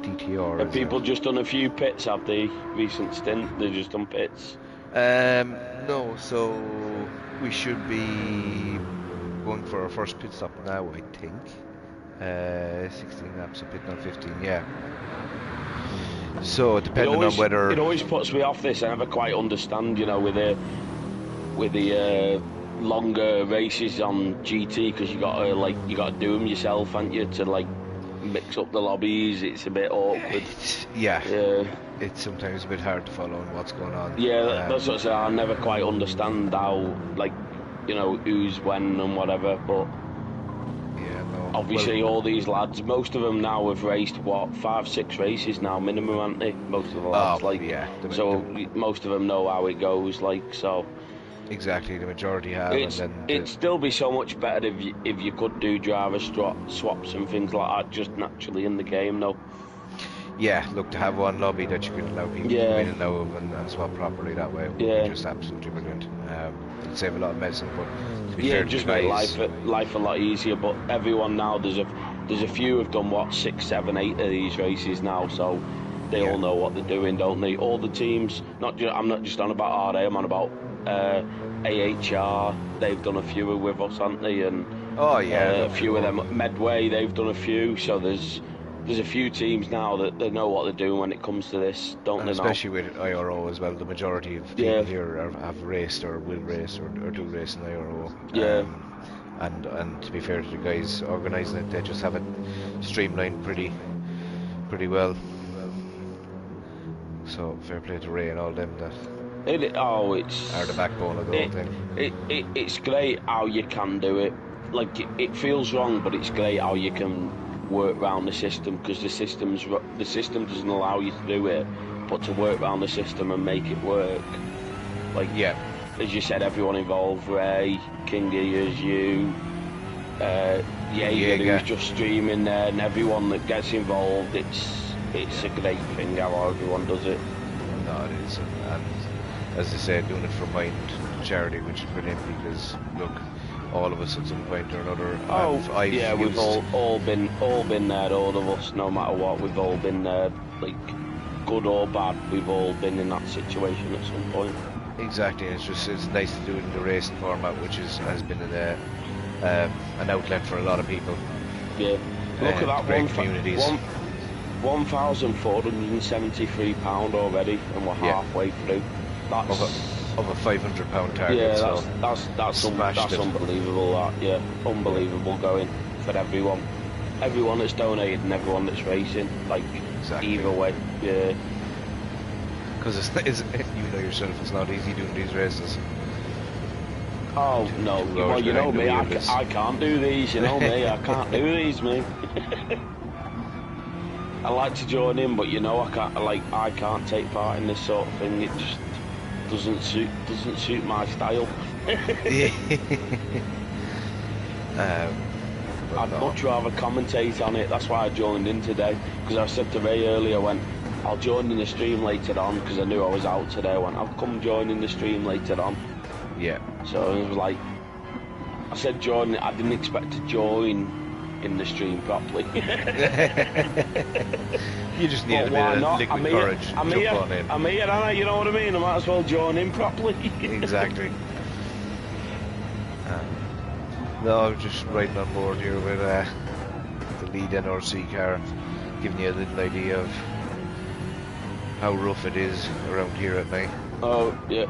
DTR. Have people just done a few pits, have they? Recent stint, they've just done pits? No, so we should be going for our first pit stop now, I think. 16 laps, a pit on 15, yeah. So depending on whether it always puts me off this. I never quite understand, you know, with the longer races on GT because you got to do them yourself, haven't you, to like mix up the lobbies. It's a bit awkward. It's sometimes a bit hard to follow on what's going on. Yeah, that's what I said. I never quite understand how, like, you know, who's when and whatever, but. Obviously, all these lads, most of them now have raced, 5-6 races now minimum, haven't they? Most of the lads, most of them know how it goes, like, so. Exactly, the majority have. It'd still be so much better if you could do driver swaps and things like that just naturally in the game, though. Yeah, look, to have one lobby that you can allow people to come in and out of and swap properly that way would be just absolutely brilliant. It'd save a lot of medicine, but to be fair, just make life a lot easier. But everyone now, there's a few have done 6, 7, 8 of these races now, so they all know what they're doing, don't they? All the teams, I'm not just on about RA, I'm on about AHR, they've done a few with us, haven't they? And Oh yeah, a few of them. Medway, they've done a few. So there's a few teams now that they know what they're doing when it comes to this, don't and they? especially with IRO as well. The majority of people here have raced or will race or do race in IRO. Yeah. And to be fair to the guys organising it, they just have it streamlined pretty well. So fair play to Ray and all them that It's are the backbone of the whole thing. It's great how you can do it. Like it feels wrong, but it's great how you can work around the system, because the system doesn't allow you to do it, but to work around the system and make it work. Like as you said, everyone involved, Ray, Kingy, as you, Jaeger, who's just streaming there, and everyone that gets involved. It's a great thing how everyone does it. No, it is, and as I said, doing it for Mind Charity, which is brilliant, because look, all of us at some point or another. We've all been there. All of us, no matter what, we've all been there. Like good or bad, we've all been in that situation at some point. Exactly, and it's nice to do it in the racing format, which has been an outlet for a lot of people. Yeah, look at that, great communities. £1,473 already, and we're halfway through. That's of a £500 target. Yeah, so that's unbelievable. Unbelievable going for everyone that's donated and everyone that's racing. Like either way, yeah. Because it's you know yourself, it's not easy doing these races. Oh no, well you know me, I can't do these. You know me, I can't do these, me. I like to join in, but you know I can't take part in this sort of thing. It just doesn't suit my style. I'd much rather commentate on it. That's why I joined in today, because I said to Ray earlier, I'll join in the stream later on, because I knew I was out today. I'll come join in the stream later on. Yeah. So it was like, I said join. I didn't expect to join in the stream properly. You just need a bit of liquid courage. I'm here, and you know what I mean? I might as well join in properly. Exactly. No, I'm just riding on board here with the lead NRC car, giving you a little idea of how rough it is around here at night. Oh, yeah.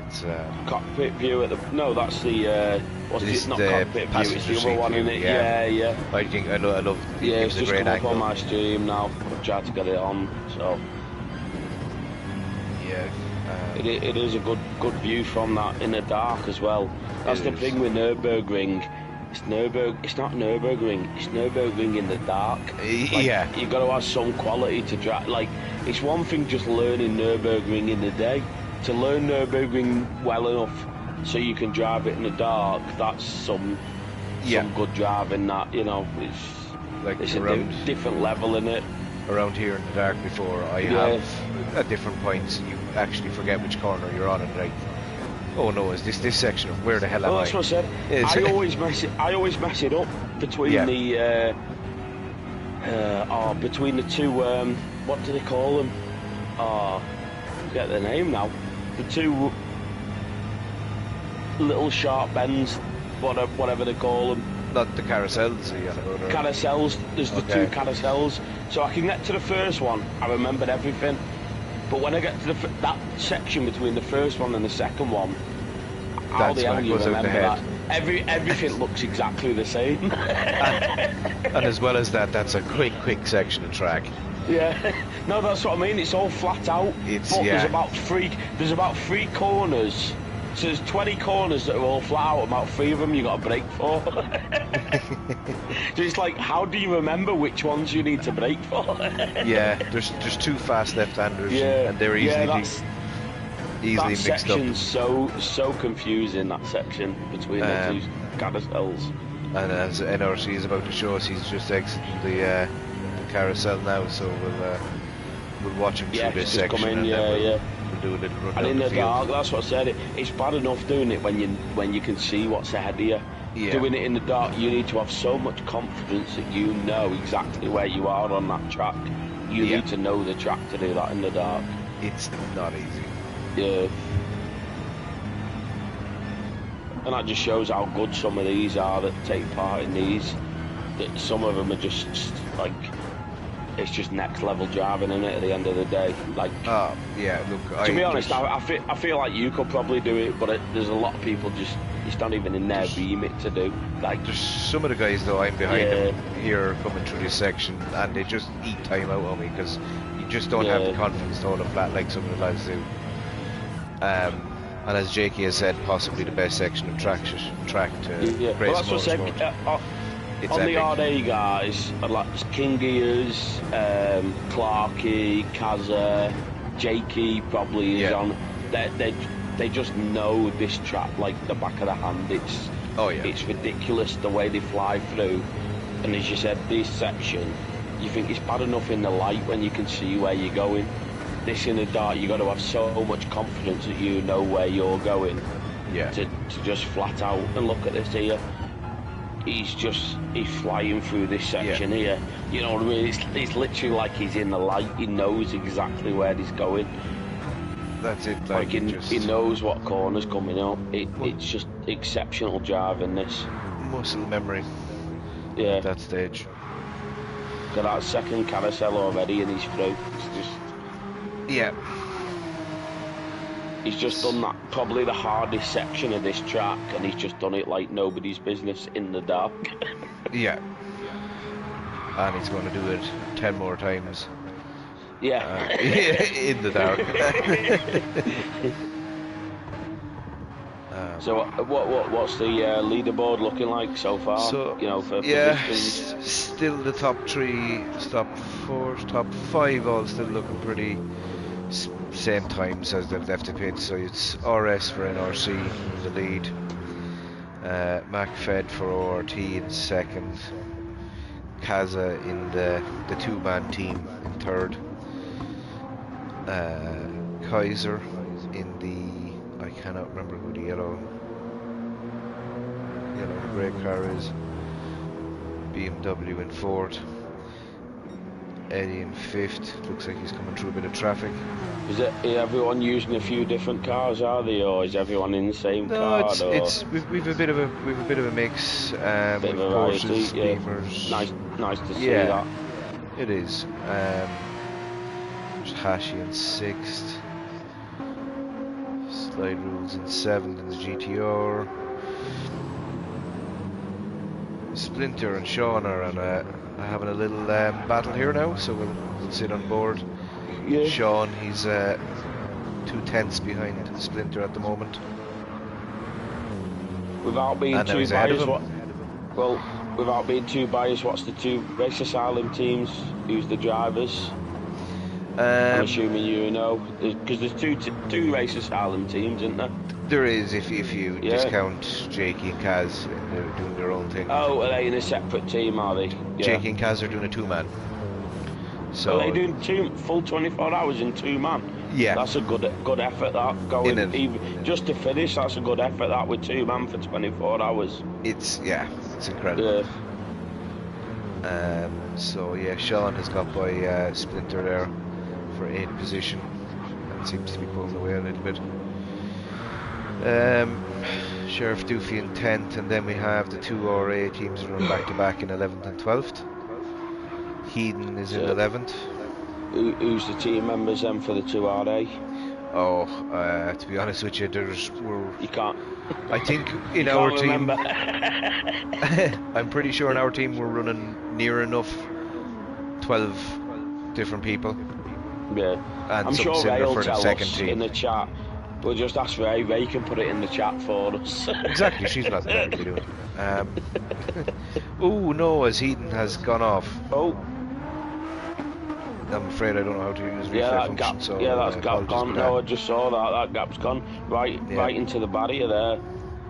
It's cockpit view at the... No, that's the... what's it? Not cockpit view, it's the other one, isn't it? Yeah. I love yeah, it's just come up angle. on my stream now. I've tried to get it on, so... Yeah. It is a good view from that in the dark as well. That's the thing with Nürburgring. It's not Nürburgring. It's Nürburgring in the dark. Yeah. You got to have some quality to drive. Like, it's one thing just learning Nürburgring in the day. To learn Nürburgring well enough so you can drive it in the dark, that's some good driving. That, you know, it's a different level in it. Around here in the dark before, I have at different points you actually forget which corner you're on, and like, oh no, is this section of where the hell am I? That's what I said. I always mess it up between between the two. What do they call them? I forget their name now. The two little sharp bends, whatever they call them. Not the carousels. Carousels. There's the two carousels. So I can get to the first one. I remembered everything. But when I get to that section between the first one and the second one, how the hell do you remember that? Everything looks exactly the same. and as well as that, that's a quick section of track. Yeah, no, that's what I mean. It's all flat out. There's about three corners. So there's 20 corners that are all flat out. About 3 of them you got to brake for. So it's like, how do you remember which ones you need to brake for? Yeah, there's 2 fast left-handers, and they're easily mixed that up. Section's so confusing. That section between the two carousels. And as NRC is about to show us, he's just exiting the carousel now, so we'll watch him through this section. We'll do a little run and down in the field. dark, that's what I said. It's bad enough doing it when you can see what's ahead of you. Yeah. Doing it in the dark, you need to have so much confidence that you know exactly where you are on that track. You need to know the track to do that in the dark. It's not easy. Yeah. And that just shows how good some of these are that take part in these. That some of them are just like, it's just next level driving, isn't it? At the end of the day, like. Yeah. Look, To be honest, I feel like you could probably do it, but there's a lot of people it's not even in their remit to do. Like, there's some of the guys though I'm behind them here coming through this section, and they just eat time out on me because you just don't have the confidence to hold them flat like some of the lads do. And as Jakey has said, possibly the best section of track to race well, that's what I motorsport. said. It's on epic. the RD guys, like King Gears, Clarkey, Kaza, Jakey probably is on. They just know this track like the back of the hand. It's ridiculous the way they fly through. And as you said, this section, you think it's bad enough in the light when you can see where you're going. This in the dark, you got to have so much confidence that you know where you're going. Yeah. To just flat out and look at this here. He's flying through this section here. You know what I mean? It's literally like he's in the light. He knows exactly where he's going. That's it. Like he knows what corner's coming up. It's just exceptional driving this. Muscle memory. Yeah. At that stage. Got that second carousel already and he's through. It's just. Yeah. He's just done that, probably the hardest section of this track, and he's just done it like nobody's business in the dark. Yeah. And he's going to do it 10 more times. Yeah. In the dark. So what's the leaderboard looking like so far? So, you know, for positions? Still the top 3, top 4, top 5 all still looking pretty same times as they've left the pit. So it's RS for NRC in the lead, MacFed for ORT in second, Kaza in the two-man team in third, Kaiser in the, I cannot remember who the yellow grey car is, BMW in fourth, Eddie in fifth. Looks like he's coming through a bit of traffic. Is everyone using a few different cars, are they, or is everyone in the same car? No, we've a bit of a mix. With Porsches, Beamers. Nice to see that. It is. There's Hashi in sixth, Slide Rules in seventh in the GTR. Splinter and Sean are having a little battle here now, so we'll sit on board. Yeah. Sean, he's 2 tenths behind Splinter at the moment. Without being too biased, without being too biased, what's the 2 Race Asylum teams? Who's the drivers? I'm assuming you know, because there's two Race Asylum teams, isn't there? There is, if you discount Jakey and Kaz, they're doing their own thing. Oh, are they in a separate team, are they? Yeah. Jakey and Kaz are doing a 2-man. So are they doing full 24 hours in 2-man? Yeah. That's a good effort, that. Even just to finish, that's a good effort, that, with 2-man for 24 hours. It's incredible. Yeah. So yeah, Sean has got by Splinter there for 8th position and seems to be pulling away a little bit. Sheriff Doofy in 10th, and then we have the 2 RA teams running back to back in 11th and 12th. Heaton is in 11th. Who's the team members then for the 2 RA? Oh, to be honest with you, you can't. I think in our team, I'm pretty sure in our team we're running near enough 12 different people. Yeah, and I'm sure Ray will tell us team. In the chat. We'll just ask Ray. Ray can put it in the chat for us. Exactly, she's not there to do it. Oh no, as Heaton has gone off. Oh. I'm afraid I don't know how to use replay function. Gap, so that's gap gone. No, I just saw that gap's gone right into the barrier there.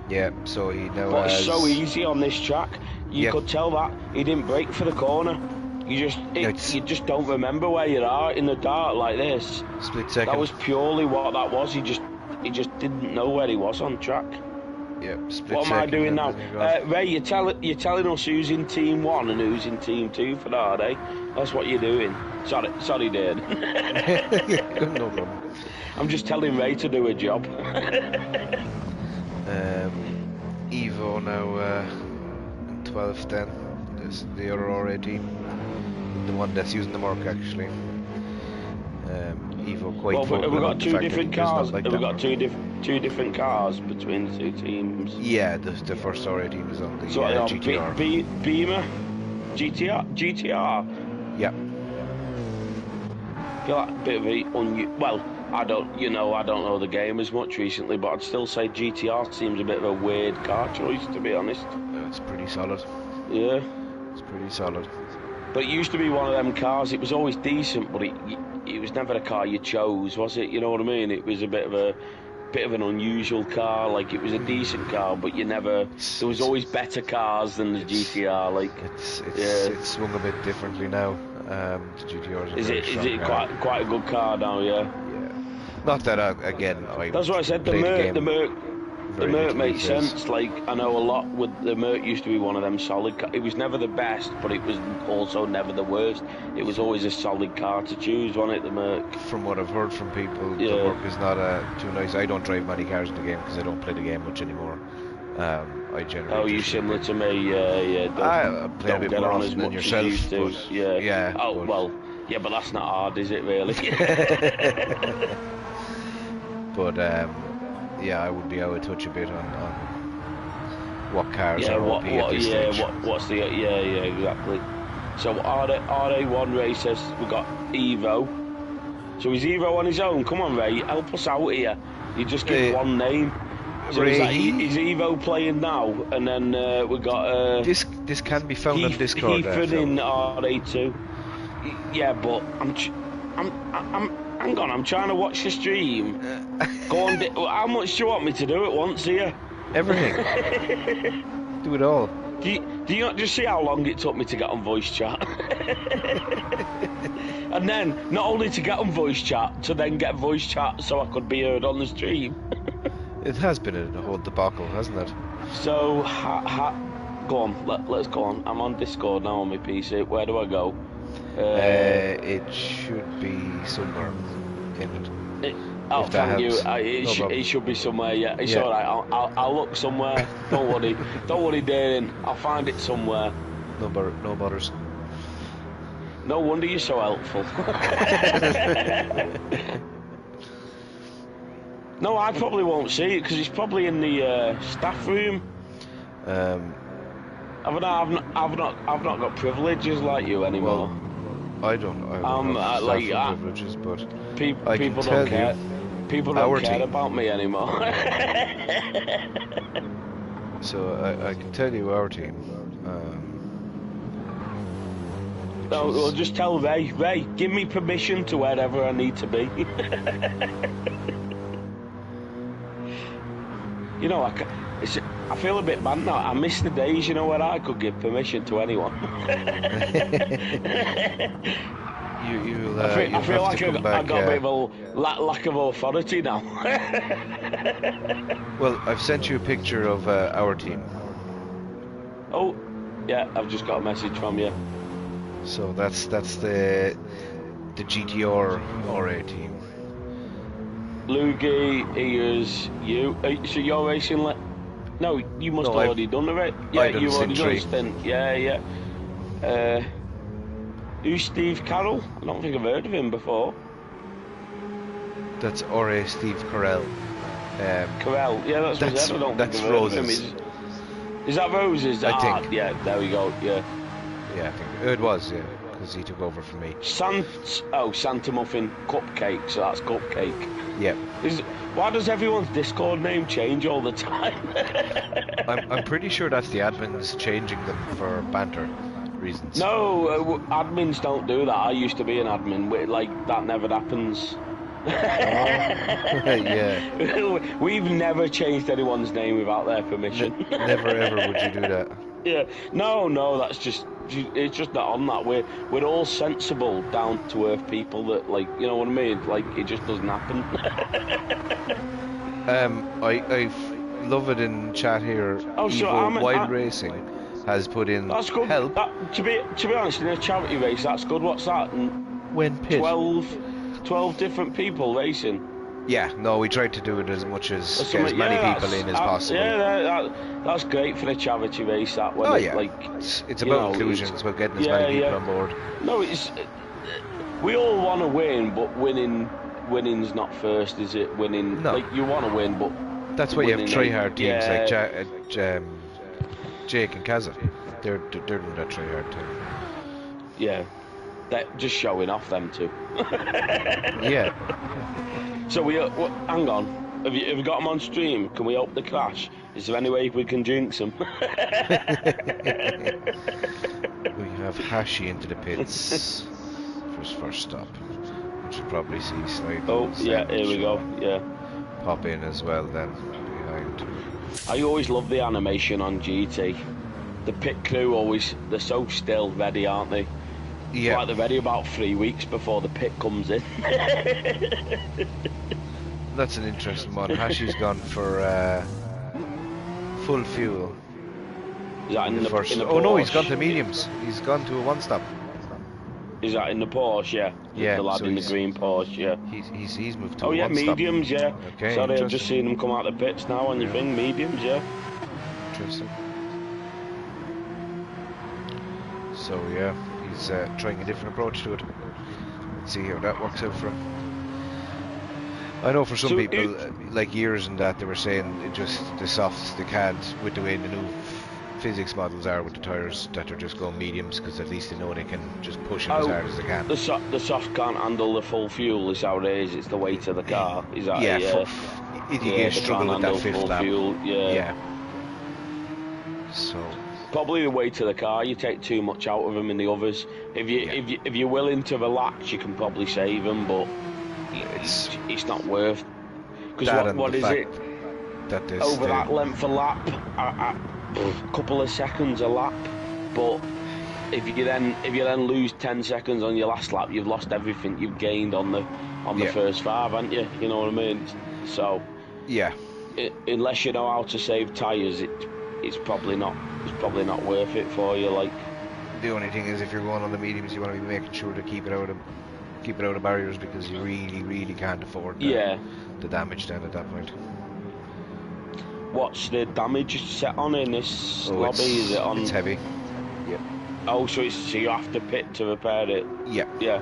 Yeah, so he now But it's so easy on this track. You could tell that he didn't brake for the corner. You just don't remember where you are in the dark like this. Split second. That was purely what that was. He just didn't know where he was on track. Yeah, split what am I doing now? Ray, you're telling us who's in Team 1 and who's in Team 2 for that, eh? That's what you're doing. Sorry, Dad. No problem. I'm just telling Ray to do a job. Evo now in 12th then. This, the other RA team. The one that's using the Merc actually. Evo quite Well, vocal have we about got the two fact that different he does cars? not like Have we that got Merc. two different cars between the two teams? Yeah, the first RA team is on the So GTR. Beamer, GTR. Yeah. I feel like a bit of a well, I don't know the game as much recently, but I'd still say GTR seems a bit of a weird car choice, to be honest. It's pretty solid. Yeah. It's pretty solid. But it used to be one of them cars. It was always decent, but it was never a car you chose, was it? You know what I mean? It was a bit of an unusual car. Like, it was a decent car, but there was always better cars than the GTR. Like, it's swung a bit differently now. The GTR is a very strong car. quite a good car now? Yeah. Yeah. Not that again. That's what I said. The Merc makes sense. Like, I know a lot with the Merc used to be one of them solid cars. It was never the best, but it was also never the worst. It was always a solid car to choose, wasn't it, the Merc? From what I've heard from people, the Merc is not too nice. I don't drive many cars in the game because I don't play the game much anymore. I generally. Oh, you similar to me? Yeah. I play a bit more often than yourself. But yeah. Oh well. Yeah, but that's not hard, is it really? But yeah, I would be out of touch a bit on what cars are OP at this stage. What's the exactly. So RA1 Ray says we got Evo. So is Evo on his own? Come on, Ray, help us out here. You just give one name. So is Evo playing now? And then we got this can be found on Discord. Heathford in RA2. Yeah, but hang on, I'm trying to watch the stream. Go on, how much do you want me to do at once here? Everything. Do it all. Do you not just see how long it took me to get on voice chat? And then, not only to get on voice chat, to then get voice chat so I could be heard on the stream. It has been a whole debacle, hasn't it? So, go on, let's go on. I'm on Discord now on my PC. Where do I go? It should be somewhere in it. Oh, thank you. It should be somewhere. Yeah, it's all right. I'll look somewhere. Don't worry, Darren. I'll find it somewhere. No butters. No wonder you're so helpful. No, I probably won't see it because it's probably in the staff room. I've not got privileges like you anymore. Well, I don't have privileges, but people don't care. People don't care about me anymore. So I can tell you our team. Well, just tell Ray, give me permission to wherever I need to be. You know, I feel a bit bad now. I miss the days, you know, where I could give permission to anyone. I feel like I've got a bit of a lack of authority now. Well, I've sent you a picture of our team. Oh, yeah, I've just got a message from you. So that's the GTR RA team. Lugie, here's you. So you're racing No, you must have already done the race. Yeah, you've already done the stint. Yeah. Who's Steve Carroll? I don't think I've heard of him before. That's RA Steve Carell. Carell, yeah, that's what I said. I don't think I've heard of him. Is that Roses? I think. Yeah, there we go. Yeah. Yeah, I think it was. Yeah, because he took over from me. Santa Muffin Cupcake. So that's Cupcake. Yeah. Why does everyone's Discord name change all the time? I'm pretty sure that's the admins changing them for banter reasons. No, admins don't do that. I used to be an admin. Like, that never happens. Yeah. We've never changed anyone's name without their permission. Never ever would you do that. Yeah. No, that's just... It's just not on that. We're all sensible, down to earth people that, like, you know what I mean? Like, it just doesn't happen. I love it in chat here. Wild Racing has put in that's good. help. To be honest, in a charity race, that's good. What's that? When pit? 12 different people racing. Yeah, no, we tried to do it as much as get as something- many yeah, people that's- in as possible. That's great for a charity race. That when Oh it, yeah, like it's you about know, inclusion. It's about getting as yeah, many people yeah. on board. No, it's we all want to win, but winning's not first, is it? Winning, No. like you want to win, but That's why you have winning try-hard teams like yeah. Jake and Kaza. They're doing that try-hard thing. Yeah, that just showing off them two. Yeah. So hang on. Have you got them on stream? Can we hope they crash? Is there any way we can jinx them? We have Hashi into the pits for his first stop, which you'll probably see slide. Oh yeah, here we go. Yeah. Pop in as well then behind. I always love the animation on GT. The pit crew they're so still ready, aren't they? Yeah. Like they're ready about 3 weeks before the pit comes in. That's an interesting one. Hashi's gone for full fuel. Is that in the first? in the Oh no, he's Porsche? gone to mediums. He's gone to a one-stop. Is that in the Porsche? Yeah. Yeah, The lad so in the he's- green Porsche. Yeah. He's moved to Oh a yeah, one-stop. mediums. Yeah. Okay, Sorry, I've just interesting. seen him come out the pits now on your thing. Mediums. Yeah. Interesting. So yeah, he's trying a different approach to it. Let's see how that works out for him. I know for some So people, like years and that, they were saying it just the softs they can't with the way the new physics models are with the tyres that are just going mediums because at least they know they can just push it as hard as they can. The soft can't handle the full fuel. Is how it is. It's the weight of the car. Is that Yeah, it? Yeah. if you Yeah, get they struggle can't with that handle fifth full lap. fuel. Yeah. Yeah. So Probably the weight of the car. You take too much out of them in the others. If you're willing to relax, you can probably save them, but it's not worth. that Because and what the is fact it? that this Over that length of lap, a couple of seconds a lap. But if you then lose 10 seconds on your last lap, you've lost everything you've gained on the Yeah. first 5, haven't you? You know what I mean? So yeah. unless you know how to save tyres, it's probably not worth it for you. Like The only thing is, if you're going on the mediums, you want to be making sure to keep it out of barriers because you really can't afford the damage then at that point. what's the damage set on in this lobby? Is it on? It's heavy. Yep. Oh, so you have to pit to repair it. Yeah. Yeah.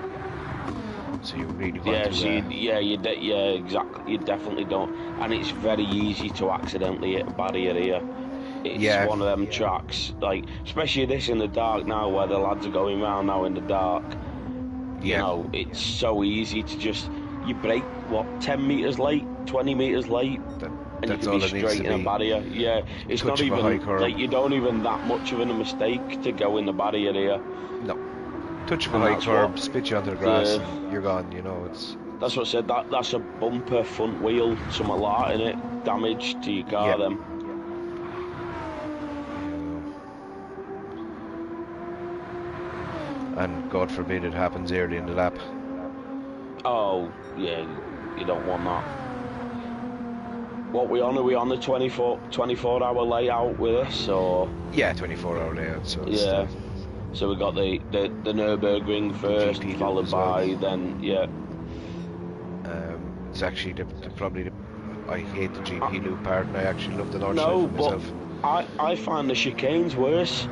So you really want Yeah, to. so exactly. You definitely don't, and it's very easy to accidentally hit a barrier here. It's one of them tracks, like especially this in the dark now, where the lads are going round now in the dark. You know, it's so easy to just you brake 10 meters late, 20 meters late, and you can be straight in a barrier. Yeah, it's not even like you don't even that much of a mistake to go in the barrier here. No. Touch of a high curb, spit you onto the grass, and you're gone. You know, it's. That's what I said. That's a bumper, front wheel, something like that, in it. Damage to your car, then. And God forbid it happens early in the lap. Oh, yeah, you don't want that. What we on? Are we on the 24-hour layout with this, or? Yeah, 24-hour layout. So it's yeah. So we got the Nürburgring first, GP followed by then it's actually I hate the GP loop part, and I actually love the North side for myself. I find the chicanes worse.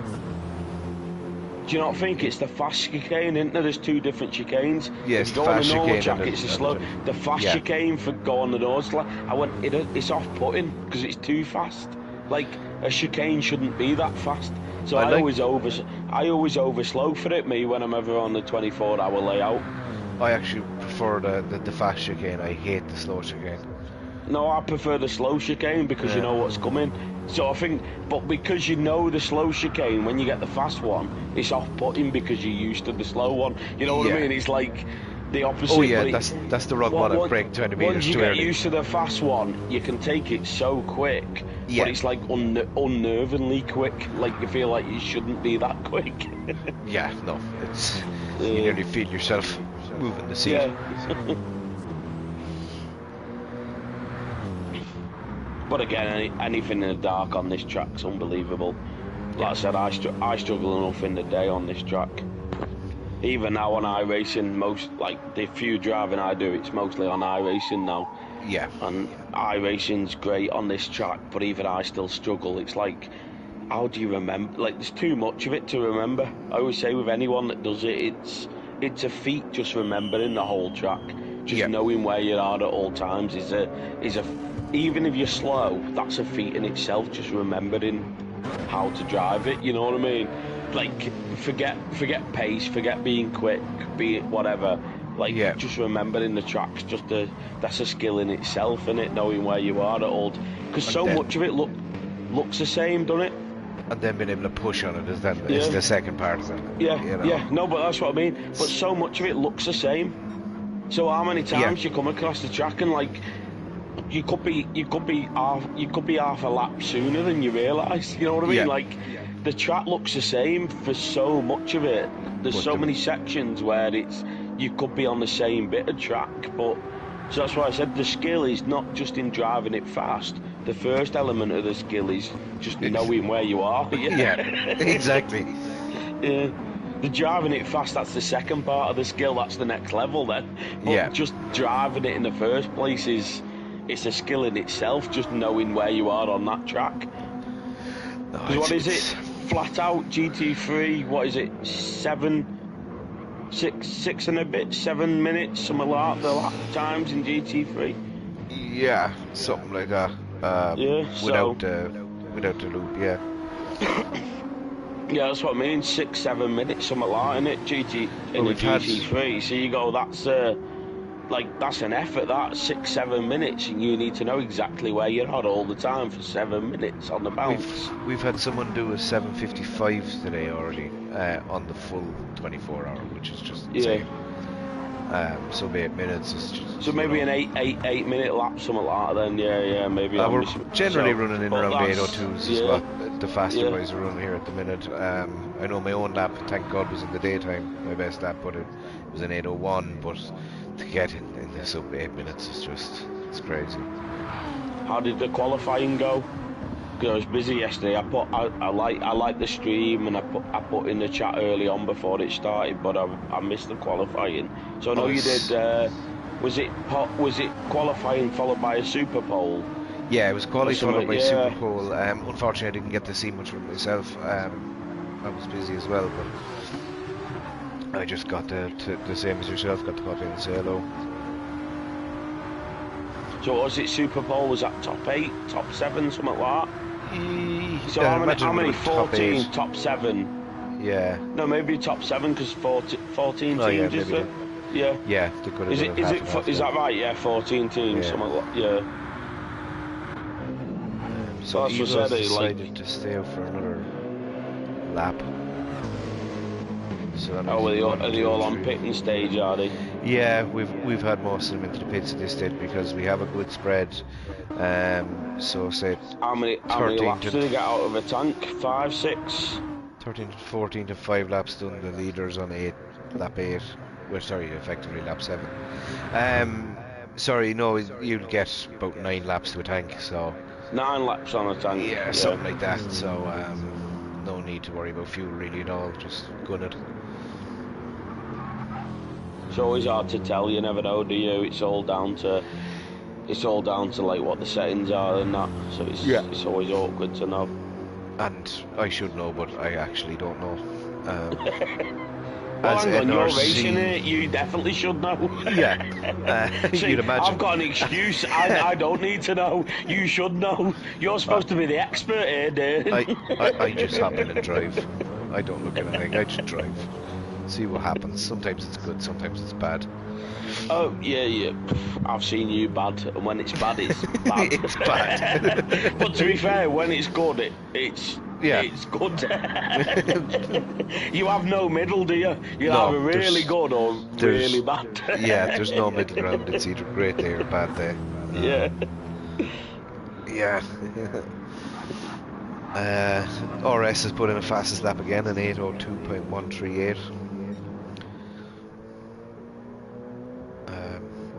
Do you not think it's the fast chicane, isn't there? There's 2 different chicanes. Yes, the fast chicane. It's the slow. The fast chicane for going the nose. It's off-putting because it's too fast. Like a chicane shouldn't be that fast. So I always overslow for it. Me when I'm ever on the 24-hour layout. I actually prefer the fast chicane. I hate the slow chicane. No, I prefer the slow chicane because you know what's coming. So I think, but because you know the slow chicane, when you get the fast one, it's off-putting because you're used to the slow one. You know what I mean? It's like the opposite. Oh yeah, that's the wrong one. I brake 20 meters once you too get early. used to the fast one, you can take it so quick. Yeah. But it's like unnervingly quick. Like you feel like you shouldn't be that quick. Yeah, no, it's you nearly feel yourself moving the seat. Yeah. But again, anything in the dark on this track's unbelievable. Like I said, I struggle enough in the day on this track. Even now on iRacing, the few driving I do, it's mostly on iRacing now. Yeah. And iRacing's great on this track, but even I still struggle. It's like, how do you remember? Like, there's too much of it to remember. I always say with anyone that does it, it's a feat just remembering the whole track. Just knowing where you are at all times is a even if you're slow, that's a feat in itself. Just remembering how to drive it. You know what I mean? Like, forget pace, forget being quick, be it whatever. Like, just remembering the tracks, that's a skill in itself, isn't it? Knowing where you are at all, because so much of it looks the same, doesn't it? And then being able to push on it is the second part, isn't it? Yeah, you know? yeah. No, but that's what I mean. But so much of it looks the same. So how many times you come across the track and like you could be half a lap sooner than you realise. You know what I mean? Yeah. Like the track looks the same for so much of it. There's so many sections where you could be on the same bit of track, but so that's why I said the skill is not just in driving it fast. The first element of the skill is just knowing where you are. Yeah, exactly. Yeah. The driving it fast, that's the second part of the skill, that's the next level then. But just driving it in the first place it's a skill in itself, just knowing where you are on that track. Because what is it? Flat out GT3, what is it? 6 and a bit, 7 minutes, something like that, the lap times in GT3. Yeah, something like that. Without the loop, yeah. Yeah, that's what I mean. 6-7 minutes, something like that, innit? GT3. So you go, that's an effort. That 6-7 minutes, and you need to know exactly where you're at all the time for 7 minutes on the bounce. We've had someone do a 7:55 today already on the full 24-hour, which is just insane. So 8 minutes is just. So maybe an 8 minute lap, something like that. Then maybe. We're generally running in around 8:02s is what the faster boys are running here at the minute. I know my own lap, thank God, was in the daytime. My best lap, but it was an 8:01. But to get in the sub 8 minutes is it's crazy. How did the qualifying go? Because I was busy yesterday. I like the stream, and I put in the chat early on before it started, but I missed the qualifying. So I know you did. Was it qualifying followed by a super pole? Yeah, it was qualifying followed by super pole. Unfortunately, I didn't get to see much of it myself. I was busy as well, but I just got the same as yourself. Got to pop in and say hello. So was it super pole? Was that top 8, top 7, something like that? So how many 14, top 7? Yeah. No, maybe top 7 because 14 teams is it? Yeah. Yeah, they could have is that right? Yeah, 14 teams, something like that. Yeah. So that's what I said. Decided to stay out for another lap. So are they all on pitting stage? Are they? Yeah, we've had most of them into the pits at this stage because we have a good spread. So say how many laps do they get out of a tank? 5, 6? 13 to 14 to 5 laps done. The leaders on lap 8. Well, sorry, effectively lap 7. Sorry, no, you'll get about 9 laps to a tank. So 9 laps on a tank. Yeah, something like that. So no need to worry about fuel really at all. Just gun it. It's always hard to tell. You never know, do you? It's all down to like what the settings are and that. So it's always awkward to know. And I should know, but I actually don't know. Well, hang on, you're racing it. You definitely should know. Yeah. See, you'd imagine. I've got an excuse. I don't need to know. You should know. You're supposed to be the expert here, Dan. I just hop in and drive. I don't look at anything. I just drive. See what happens. Sometimes it's good, sometimes it's bad. Oh, yeah. I've seen you bad, and when it's bad, it's bad. It's bad. But to be fair, when it's good, it's good. You have no middle, do you? You have a really good or really bad. Yeah, there's no middle ground. It's either a great day or a bad day. Yeah. RS has put in a fastest lap again, an 8:02.138.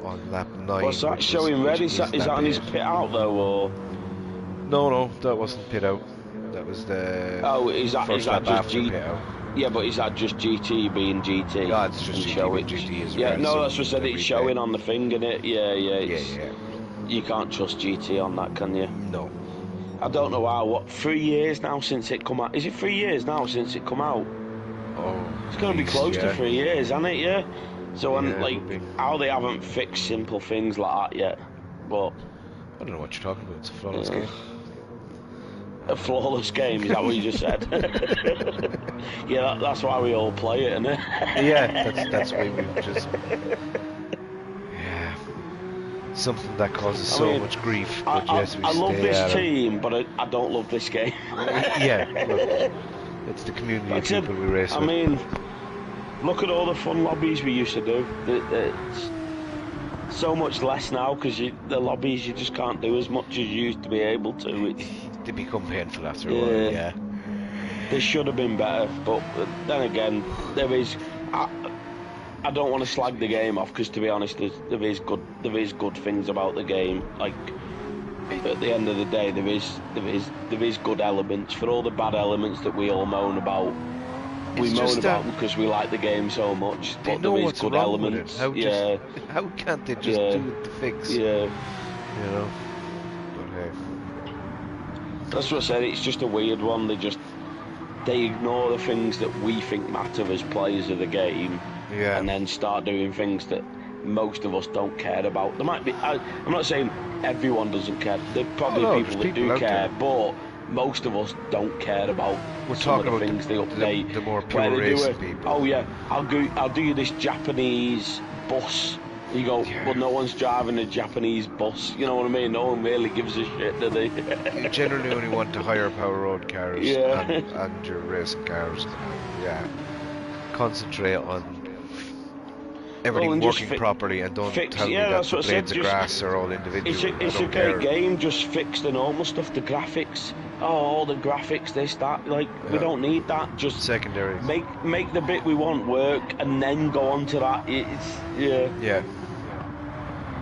On lap 9. What's that showing red? Is that on his pit out though, or? No, that wasn't pit out. That was the. Oh, is that just GT? Yeah, but is that just GT being GT? No, it's just GT. GT is yeah, red, no, so that's what I said. It's showing on the thing, innit? Yeah. You can't trust GT on that, can you? No. I don't know how. What 3 years now since it come out? Is it 3 years now since it come out? Oh, It's going to be close to 3 years, isn't it? Yeah. So, Yeah, and it like would be. how they haven't fixed simple things like that yet, but I don't know what you're talking about. It's a flawless game. a flawless game. Is that what you just said? Yeah, that's why we all play it, isn't it? Yeah, that's why we've just. Yeah. Something that causes so much grief, but yes, we I love stay this at it. team, but I don't love this game. Yeah, look, it's the community Like of I said, people we race I with. mean, look at all the fun lobbies we used to do. It's so much less now because the lobbies you just can't do as much as you used to be able to. They become painful after a while, yeah. They should have been better, but then again, there is. I don't want to slag the game off because, to be honest, there is good things about the game. Like at the end of the day, there is good elements. For all the bad elements that we all moan about, we moan about them because we like the game so much. But there is good elements. How can't they just do it to fix? Yeah. You know. But hey. That's what I said. It's just a weird one. They ignore the things that we think matter as players of the game. Yeah. And then start doing things that most of us don't care about. There might be. I'm not saying everyone doesn't care. There are probably people that do care, but most of us don't care about. We're some talking of the about things they update. the more pure racing people. Oh yeah, I'll do you this Japanese bus. You go, well, no one's driving a Japanese bus. You know what I mean? No one really gives a shit, do they? You generally only want to hire power road cars and your racing cars. Yeah. Concentrate on everything working properly and don't tell me that the blades of grass are all individual. It's a great game, just fix the normal stuff, the graphics. Oh, all the graphics, we don't need that. Just secondary. Make the bit we want work and then go on to that. Yeah.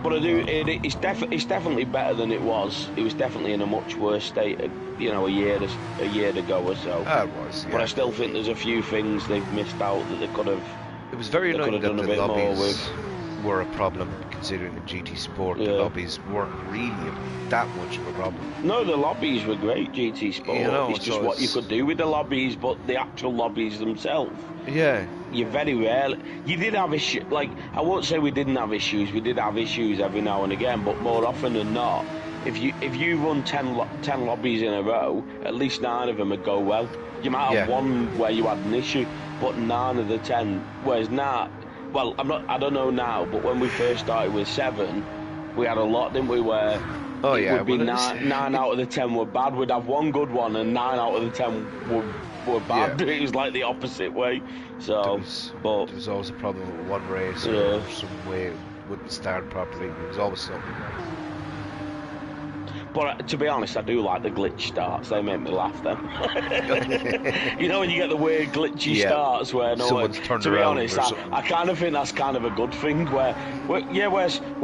But it's definitely better than it was. It was definitely in a much worse state, a year ago or so. It was, yeah. But I still think there's a few things they've missed out that they could have. It was very annoying that the lobbies were a problem, considering the GT Sport. The lobbies weren't really that much of a problem. No, the lobbies were great, GT Sport. It's just what you could do with the lobbies, but the actual lobbies themselves. Yeah. You very rarely. You did have issues. Like, I won't say we didn't have issues. We did have issues every now and again, but more often than not, if you run 10 lobbies in a row, at least 9 of them would go well. You might have one where you had an issue, but 9 of the 10. Whereas now, well, I don't know now, but when we first started with 7, we had a lot, didn't we? Where it would be 9 out of the 10 were bad. We'd have one good one, and 9 out of the 10 were bad. Yeah. It was like the opposite way. So, there was always a problem with one race or some way it wouldn't start properly. There was always something. But to be honest, I do like the glitch starts. They make me laugh then. You know when you get the weird glitchy starts where someone's turned to be around honest, I kind of think that's kind of a good thing where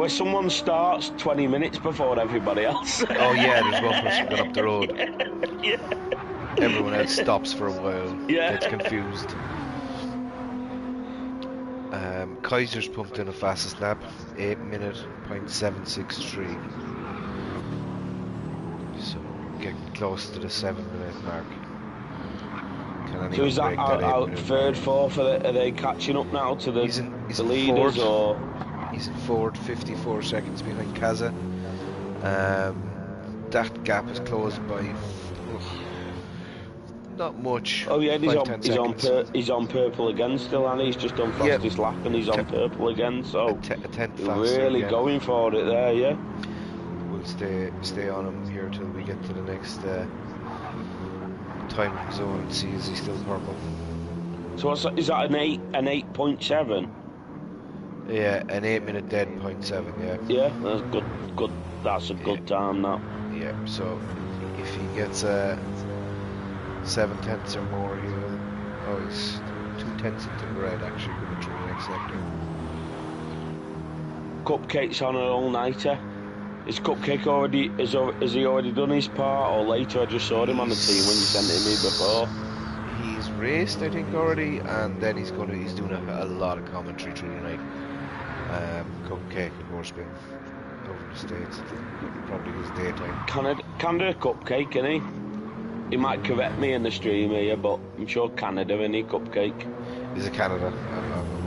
someone starts 20 minutes before everybody else. Oh yeah, there's one person going up the road. Yeah. Everyone else stops for a while. Yeah. Gets confused. Kaiser's pumped in a fastest lap, 8:0.763. So getting close to the 7-minute mark. So is that out third, fourth? Are they catching up now to the leaders? Or he's in fourth, 54 seconds behind Kaza. That gap is closed by not much. Oh yeah, he's on purple again still, and he's just done fastest lap, and he's on purple again. So a tenth faster really going for it there, yeah. We'll stay on him here till we get to the next time zone and see is he still purple. So is that an 8.7? Yeah, an 8-minute dead 0.7. Yeah. Yeah, that's good. That's a good time now. Yeah. So if he gets 7 tenths or more, he's 2 tenths into the red actually going through the next sector. Cupcake's on an all-nighter. Is Cupcake has he already done his part, or later? I just saw him on the team when you sent it to me before. He's raced, I think, already, and then he's doing a lot of commentary through the night. Cupcake and Horspin. over in the States. Probably his daytime. Canada Cupcake, innit? He might correct me in the stream here, but I'm sure Canada, innit, Cupcake? Is it Canada?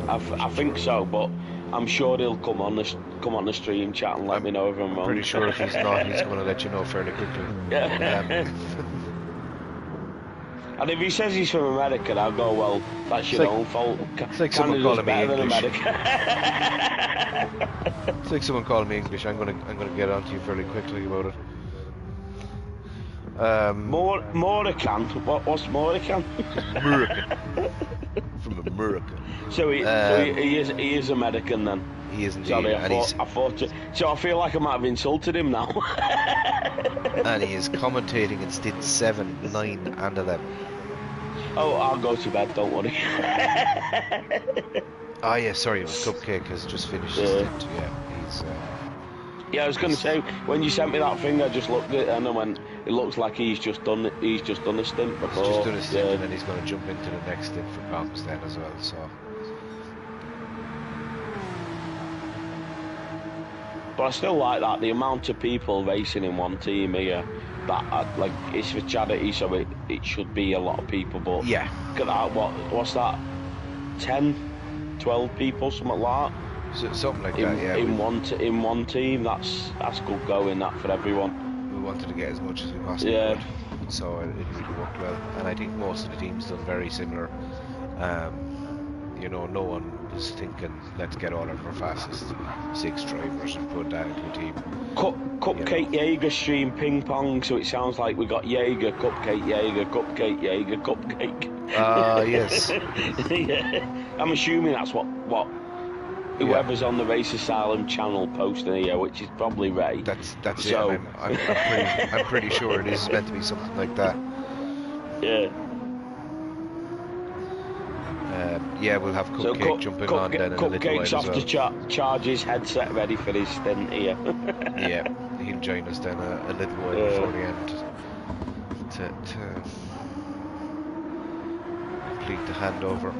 I think so, but I'm sure he'll come on the stream chat and let me know if I'm wrong. Pretty sure if he's not, he's going to let you know fairly quickly. And if he says he's from America, I'll go, well, that's your own fault. It's like someone calling me English. America. It's like someone calling me English. I'm gonna get on to you fairly quickly about it. Morican. What's Morican? American. From America. So he is American then. He is indeed. Sorry, I thought. So I feel like I might have insulted him now. And he is commentating in stint 7, 9, and 11. Oh, I'll go to bed. Don't worry. Ah, yeah. Sorry, it was Cupcake has just finished his stint. Yeah, he's. Yeah, I was going to say, when you sent me that thing, I just looked at it and I went, it looks like he's just done a stint before. He's just done a stint and then he's going to jump into the next stint for comps then as well, so. But I still like that, the amount of people racing in one team here, that, like, it's for charity, so it should be a lot of people, but... Yeah. Look at that, what's that? 10, 12 people, something like that? So, something like that, yeah. In one team, that's good going, that for everyone. We wanted to get as much as we possibly could, so it really worked well. And I think most of the teams done very similar. You know, no one was thinking, let's get all of our fastest 6 drivers and put that into a team. Cupcake Jaeger stream ping pong, so it sounds like we got Jaeger, Cupcake Jaeger, Cupcake Jaeger, Cupcake. Yes. Yeah. I'm assuming that's what whoever's on the Race Asylum channel posting here, which is probably Ray. That's so, it. I'm pretty sure it is meant to be something like that. Yeah. Yeah, we'll have Cupcake jumping on then in a little while Cupcake's off as well. to charge his headset ready for his stint here. Yeah, he'll join us then a little while before the end to complete the handover.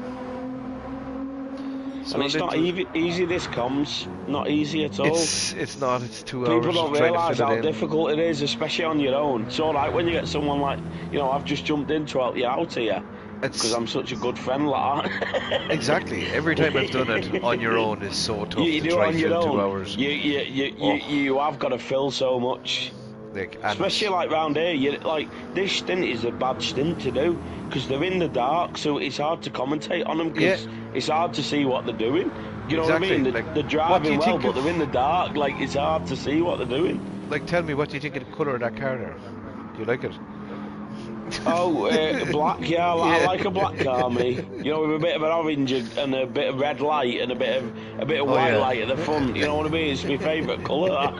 So and it's not easy, this comms. Not easy at all. It's not, it's 2 hours. People don't realise how difficult it is, especially on your own. It's alright when you get someone like, you know, I've just jumped in to help you out here. Because I'm such a good friend like that. Exactly. Every time I've done it on your own is so tough you to do try on and your fill own. 2 hours. You have got to fill so much. Especially like round here, this stint is a bad stint to do because they're in the dark, so it's hard to commentate on them because it's hard to see what they're doing. You know what I mean? They're driving well, but they're in the dark. Like, it's hard to see what they're doing. Like, tell me, what do you think of the colour of that car there? Do you like it? Oh, black, yeah, I like a black car, me. You know, with a bit of an orange and a bit of red light and a bit of white light at the front. You know what I mean? It's my favourite colour.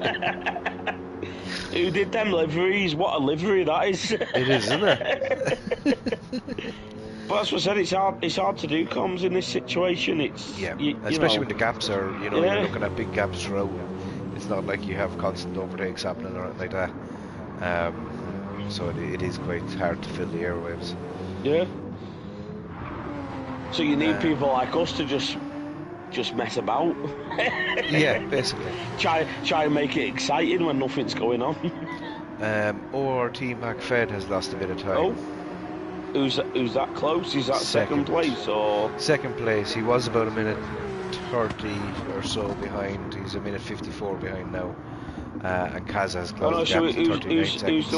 Who did them liveries? What a livery that is! It is, isn't it? But as I said, it's hard to do comms in this situation. It's especially when the gaps are, you know, you're looking at big gaps throughout. It's not like you have constant overtakes happening or anything like that. So it is quite hard to fill the airwaves. Yeah. So you need people like us to just mess about. Yeah, basically. Try and make it exciting when nothing's going on. Or Team McFed has lost a bit of time. Oh, who's that close? Is that second place or? Second place. He was about a minute 30 or so behind. He's a minute 54 behind now. And Kaz has closed the gap to 39 seconds.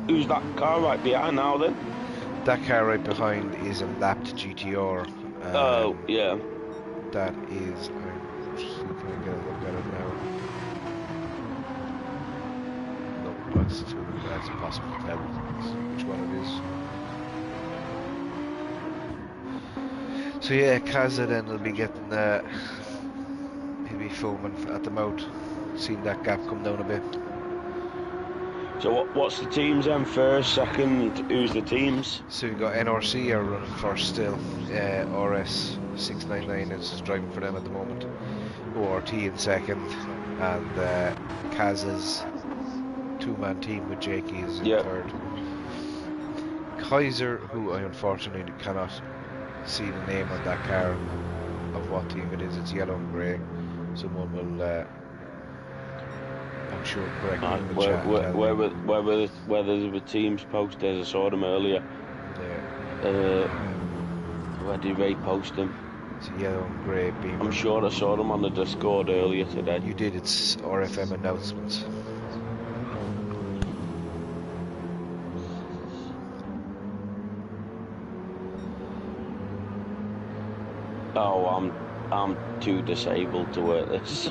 Who's that car right behind now then? That car right behind is a lapped GTR. Oh, yeah. That is... I'm just going to get a look at it now. No, that's impossible to tell which one it is. So yeah, Kaza then will be getting... he'll be foaming at the mouth. Seen that gap come down a bit. So what's the teams then? First, second, who's the teams? So you've got NRC are running first still. RS 699 is driving for them at the moment. ORT in second, and Kaz's two-man team with Jakey is in third. Kaiser, who I unfortunately cannot see the name on that car of what team it is. It's yellow and grey. Someone will I'm sure correctly in the Where chat. Tell me. where there's the teams posted, I saw them earlier. Yeah. Where did Ray post them? It's a yellow and grey beamer. I'm sure I saw them on the Discord earlier today. You did, it's RFM announcements. Oh, I'm too disabled to work this.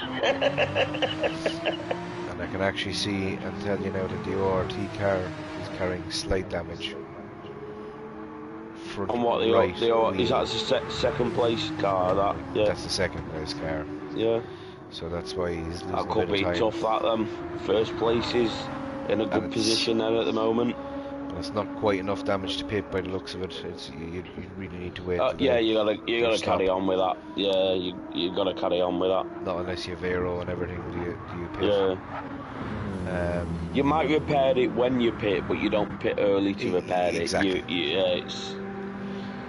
And I can actually see and tell you now that the ORT car is carrying slight damage. Front And what right is wheel. that the second place car? That yeah. That's the second place car. Yeah. So that's why he's losing That a could bit be of time. tough. That first place is in a good position then at the moment. And it's not quite enough damage to pit by the looks of it. It's you really need to wait. Yeah, you gotta carry on with that. Yeah, you gotta carry on with that. Not unless you have aero and everything. Do you pit? Yeah. You might repair it when you pit, but you don't pit early to repair exactly. it.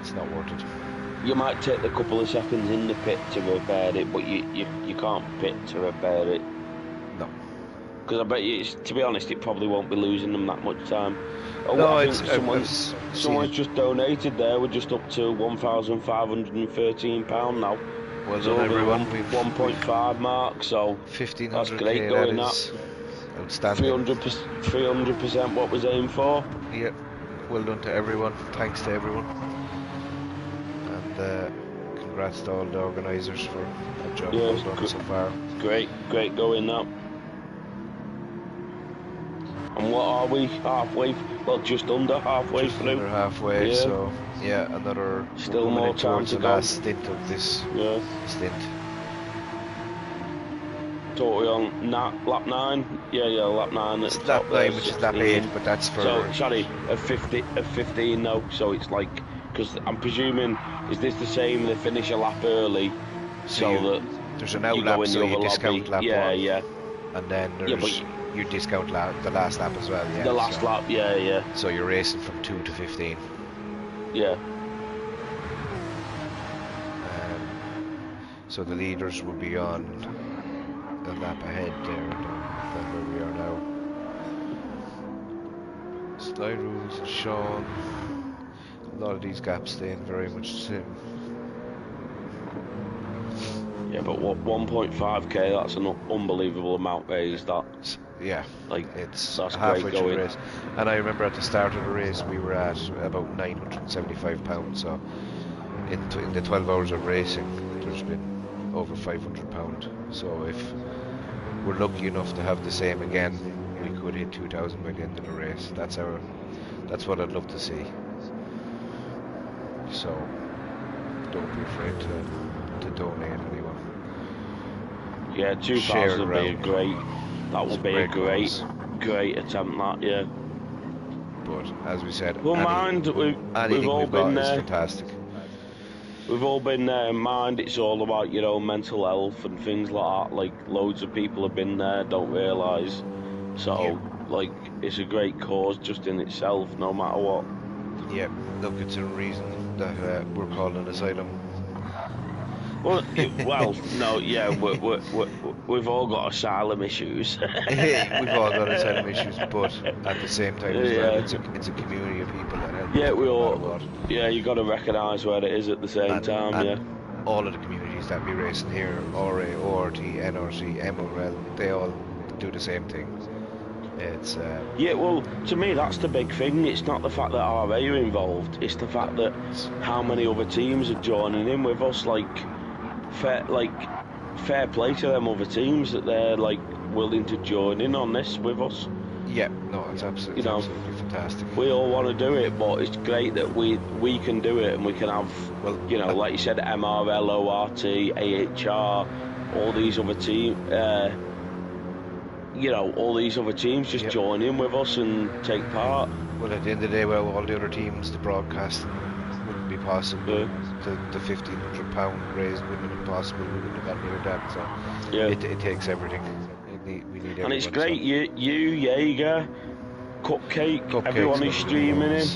It's not worth it. You might take a couple of seconds in the pit to repair it, but you can't pit to repair it. No. Because I bet you, to be honest, it probably won't be losing them that much time. Oh, no, I think someone's just donated there. We're just up to £1,513 now. Well so done, everyone. 1.5 mark, so 1,500. that's great going that. Outstanding. 300% what was aimed for. Yeah, well done to everyone. Thanks to everyone. And congrats to all the organisers for a job well done so far. Great going that. And what are we? Halfway? Well, just under halfway just through. Under halfway, yeah. So yeah, another. Still more time to the go. last stint of this stint. Totally on lap 9. Yeah, lap 9. It's lap 9, which is lap 8, but that's for. So sorry, of 15 though. So it's like, because I'm presuming, is this the same? They finish a lap early, so that there's an out lap, so you discount lap 1. Yeah. And then there's you discount the last lap as well. Yeah. The last lap, yeah. So you're racing from 2 to 15. Yeah. So the leaders will be on a lap ahead there than where we are now. Slide rules and Sean. A lot of these gaps staying very much the same. Yeah, but what 1.5k? That's an unbelievable amount raised. That. Yeah, like it's that's halfway great through going. the race. And I remember at the start of the race we were at about £975. So in the 12 hours of racing, there's been over £500. So if we're lucky enough to have the same again, we could hit 2,000 by the end of the race. That's what I'd love to see. So don't be afraid to donate anyone. Yeah, 2,000 would be great. That would be a great attempt. That But as we said, we've all been there. Fantastic. We've all been there. Mind, it's all about your own mental health and things like that. Like loads of people have been there, don't realise. So like it's a great cause just in itself, no matter what. Yeah, look, it's a reason that we're called an asylum. Well, no, yeah, we've all got asylum issues. We've all got asylum issues, but at the same time, as well, it's a community of people that help. Yeah, we all. Yeah, you got to recognise where it is at the same time. And all of the communities that we race in here, RA, ORT, NRC, MRL, they all do the same thing. It's yeah, well, to me that's the big thing. It's not the fact that RA are involved. It's the fact that how many other teams are joining in with us. Fair play to them other teams that they're like willing to join in on this with us. Yeah, no, it's absolutely, absolutely fantastic. We all want to do it, but it's great that we can do it and we can have, like you said, MRL, ORT, AHR, all these other teams. All these other teams just join in with us and take part. Well, at the end of the day, well, all the other teams, the broadcast wouldn't be possible. The £1,500 raised wouldn't have been possible. We wouldn't have got near that. So it takes everything. We need and it's great. So. You, Jaeger, Cupcake, everyone is streaming in.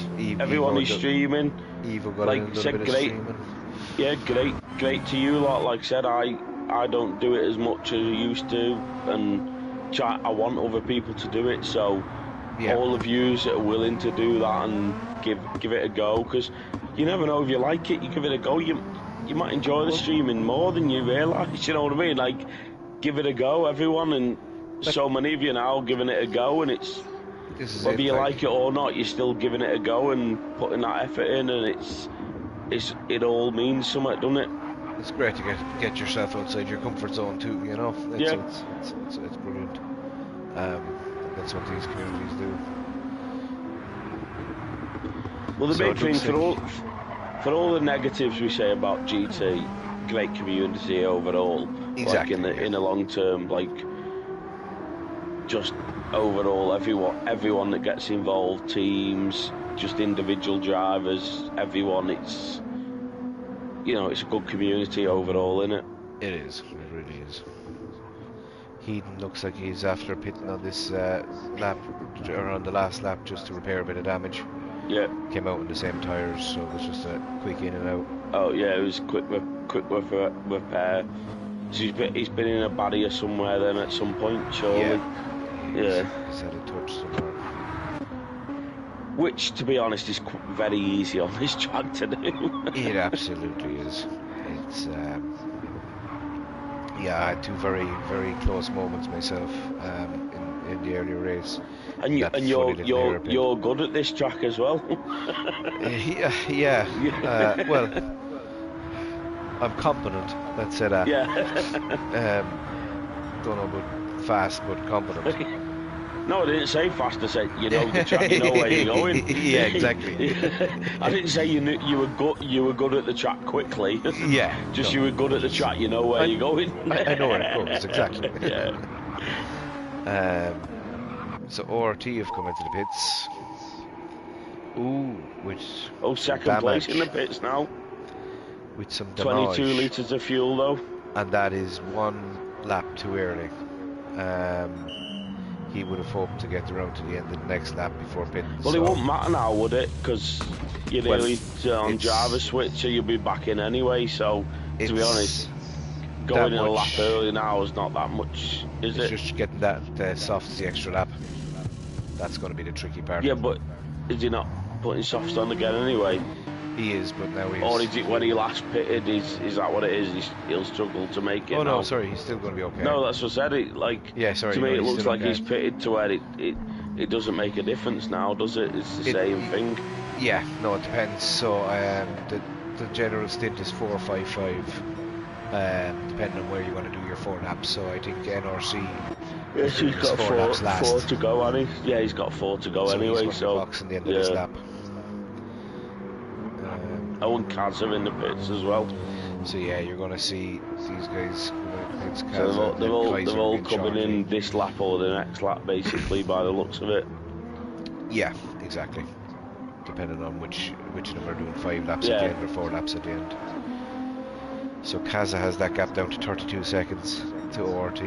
Everyone is streaming. Evo got like a little bit of streaming. Yeah, great to you lot. Like I said, I don't do it as much as I used to, and which I want other people to do it. So Yeah. all of yous that are willing to do that and give it a go, because you never know if you like it. You give it a go, you might enjoy the streaming more than you realise. You know what I mean? Like, give it a go, everyone, and so many of you now giving it a go, and it's This is whether it. you like it or not, you're still giving it a go and putting that effort in, and it all means something, doesn't it? It's great to get yourself outside your comfort zone too. You know, Yeah. It's brilliant. That's what these communities do. Well, the So big it thing looks for all the negatives we say about GT, great community overall. Exactly, Like yeah. in the long term, like just overall everyone that gets involved, teams, just individual drivers, everyone. It's it's a good community overall, isn't it? It is. It really is. Heaton looks like he's after pitting on this lap, or on the last lap, just to repair a bit of damage. Yeah. Came out in the same tyres, so it was just a quick in and out. Oh yeah, it was quick repair. So he's been in a barrier somewhere then at some point, surely. Yeah. He's had a touch somewhere. Which, to be honest, is very easy on this track to do. It absolutely is. It's yeah, I had two very, very close moments myself in the earlier race. And you're good at this track as well. Yeah. Well, I'm competent. Let's say that. Yeah. Don't know about fast, but competent. No, I didn't say fast. I said you know the track, you know where you're going. Yeah, exactly. I didn't say you were good at the track quickly. Yeah. You were good at the track. You know where you're going. I know where it goes exactly. Yeah. So ORT have come into the pits. Second place in the pits now. With some damage. 22 litres of fuel though. And that is one lap too early. He would have hoped to get around to the end of the next lap before pitting. Well, it won't matter now, would it? Because you're nearly on driver switch, so you'll be back in anyway. So, to be honest, going in a lap early now is not that much, is it? It's just getting that softs the extra lap. That's going to be the tricky part. Yeah, but is he not putting softs on again anyway? He is, but now he's... Or is it when he last pitted, is that what it is? He'll struggle to make it. Oh no, now. sorry, he's still going to be okay. No, that's what I said. To me, it looks like he's pitted to where it doesn't make a difference now, does it? It's the same thing. Yeah, no, it depends. So the general stint is 4:55, depending on where you want to do your 4 laps. So I think NRC. Yes, he's got 4 to go, hasn't he? Yeah, he's got 4 to go anyway. So boxing the end of this lap. And Kaz are in the pits as well. So yeah, you're going to see these guys. So they're all coming in this lap or the next lap, basically, by the looks of it. Yeah, exactly. Depending on which of them are doing 5 laps at the end or 4 laps at the end. So Kaza has that gap down to 32 seconds to ORT.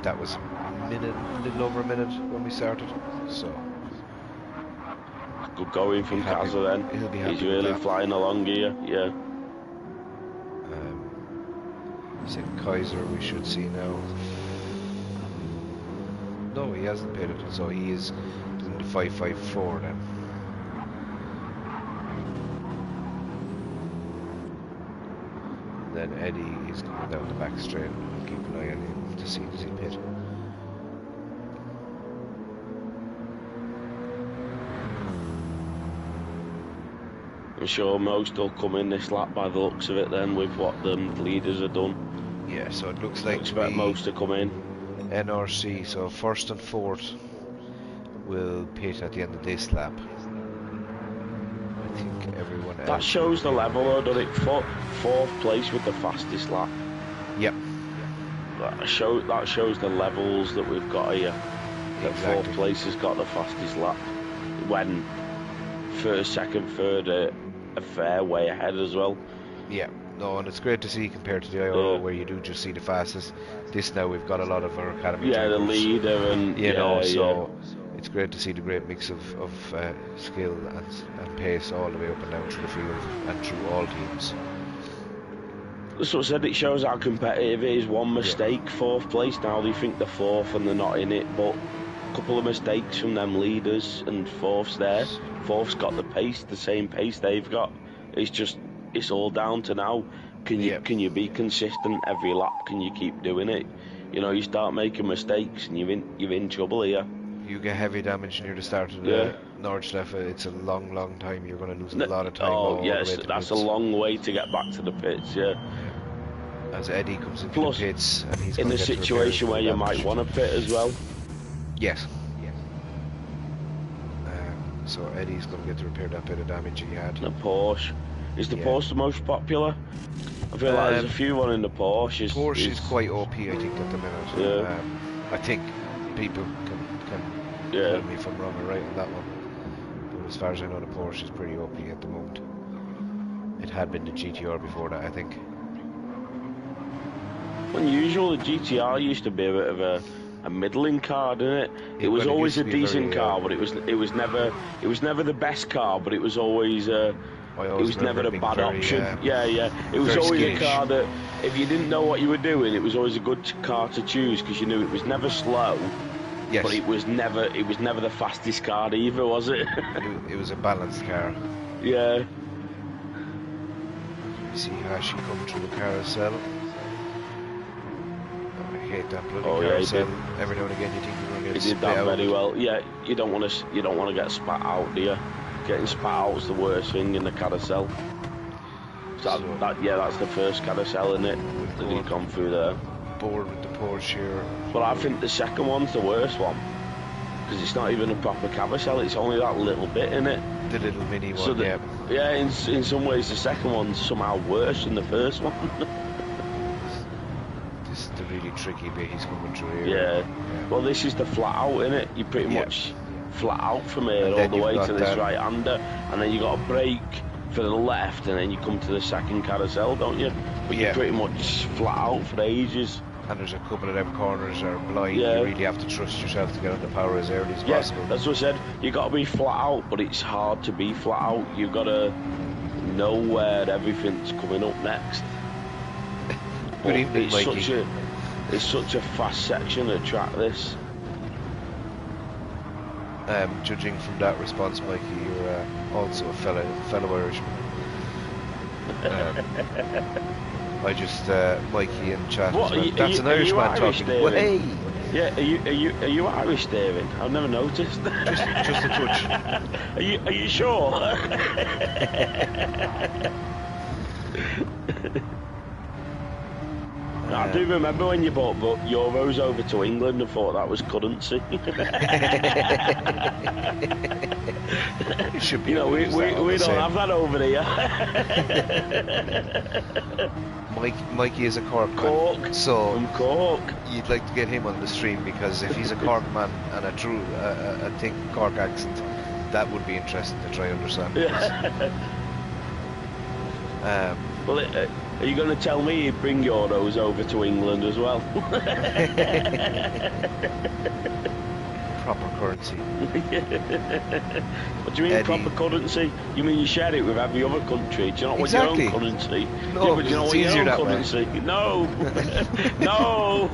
That was a little over a minute when we started. So good going from Kaza then. He'll be happy. He's really flying along here, yeah. St. Kaiser we should see now. No, he hasn't pitted, so he is doing the 5:54 then. And then Eddie is coming down the back straight. We'll keep an eye on him to see does he pit. I'm sure most will come in this lap by the looks of it then, with what the leaders have done. Yeah, so it looks like I expect most to come in. NRC, so first and fourth will pit at the end of this lap. I think everyone else... That shows the level though, doesn't it? Fourth place with the fastest lap. Yep. That shows the levels that we've got here. That fourth place has got the fastest lap. When first, second, third are a fair way ahead as well. Yeah. No, and it's great to see compared to the IRO where you do just see the fastest. This now we've got a lot of our academy the leader and it's great to see the great mix of skill and pace all the way up and down through the field and through all teams. That's what I said, it shows how competitive it is. One mistake, 4th place now, they think they're 4th and they're not in it, but a couple of mistakes from them leaders and 4th's there. 4th's got the pace, the same pace they've got. It's all down to now. Can you be consistent every lap? Can you keep doing it? You know, you start making mistakes and you're in trouble here. You get heavy damage near the start of the Nordschleife. It's a long time. You're going to lose a lot of time. Oh yes, that's a long way to get back to the pits. Yeah. As Eddie comes into Plus, the pits, and he's in a situation where you might want to pit as well. Yes. So Eddie's going to get to repair that bit of damage he had. The Porsche. Is the Porsche the most popular? I feel like there's a few one in the Porsche. Porsche is quite OP, I think, at the minute. Yeah. I think people can tell me if I'm wrong or right on that one. But as far as I know, the Porsche is pretty OP at the moment. It had been the GTR before that, I think. Unusual, the GTR used to be a bit of a middling car, didn't it? It was always a decent car, but it was never the best car, but it was always it was never a bad option. It was always a car that if you didn't know what you were doing, it was always a good car to choose because you knew it was never slow. Yes. But it was never the fastest car either, was it? It was a balanced car. Yeah. You see how she come through the carousel. I hate that bloody carousel. Every now and again you think you're going to get He did that very well. Yeah, you don't want to get spat out, do you? Getting spat out is the worst thing in the carousel. That's the first carousel in it. That he's gone through there. Bored with the Porsche here. But I think the second one's the worst one because it's not even a proper carousel. It's only that little bit in it. The little mini one. So in some ways the second one's somehow worse than the first one. This is the really tricky bit he's coming through here. Yeah. Well, this is the flat out, innit? You pretty much flat out from here all the way to this right-hander, and then you got a brake for the left, and then you come to the second carousel, don't you? But you're pretty much flat out for ages. And there's a couple of them corners are blind. You really have to trust yourself to get on the power as early as possible. That's what I said. You got to be flat out, but it's hard to be flat out. You got to know where everything's coming up next. Good evening, Mikey. It's such a fast section of track, this. Judging from that response, Mikey, you're also a fellow Irishman. I just Mikey in chat. What, that's an Irishman talking. Well, hey. Yeah, are you Irish, David? I've never noticed. just a touch. Are you sure? I do remember when you bought euros over to England and thought that was currency. Should be. You know, we don't have that over here. Mikey is a Cork man, so from Cork. You'd like to get him on the stream because if he's a Cork man and a true, a thick Cork accent, that would be interesting to try and understand. Well, are you going to tell me you bring euros over to England as well? Proper currency. What do you mean, Eddie? Proper currency? You mean you share it with every other country? Do you not want your own currency? No, but do you not want your own currency? No. No.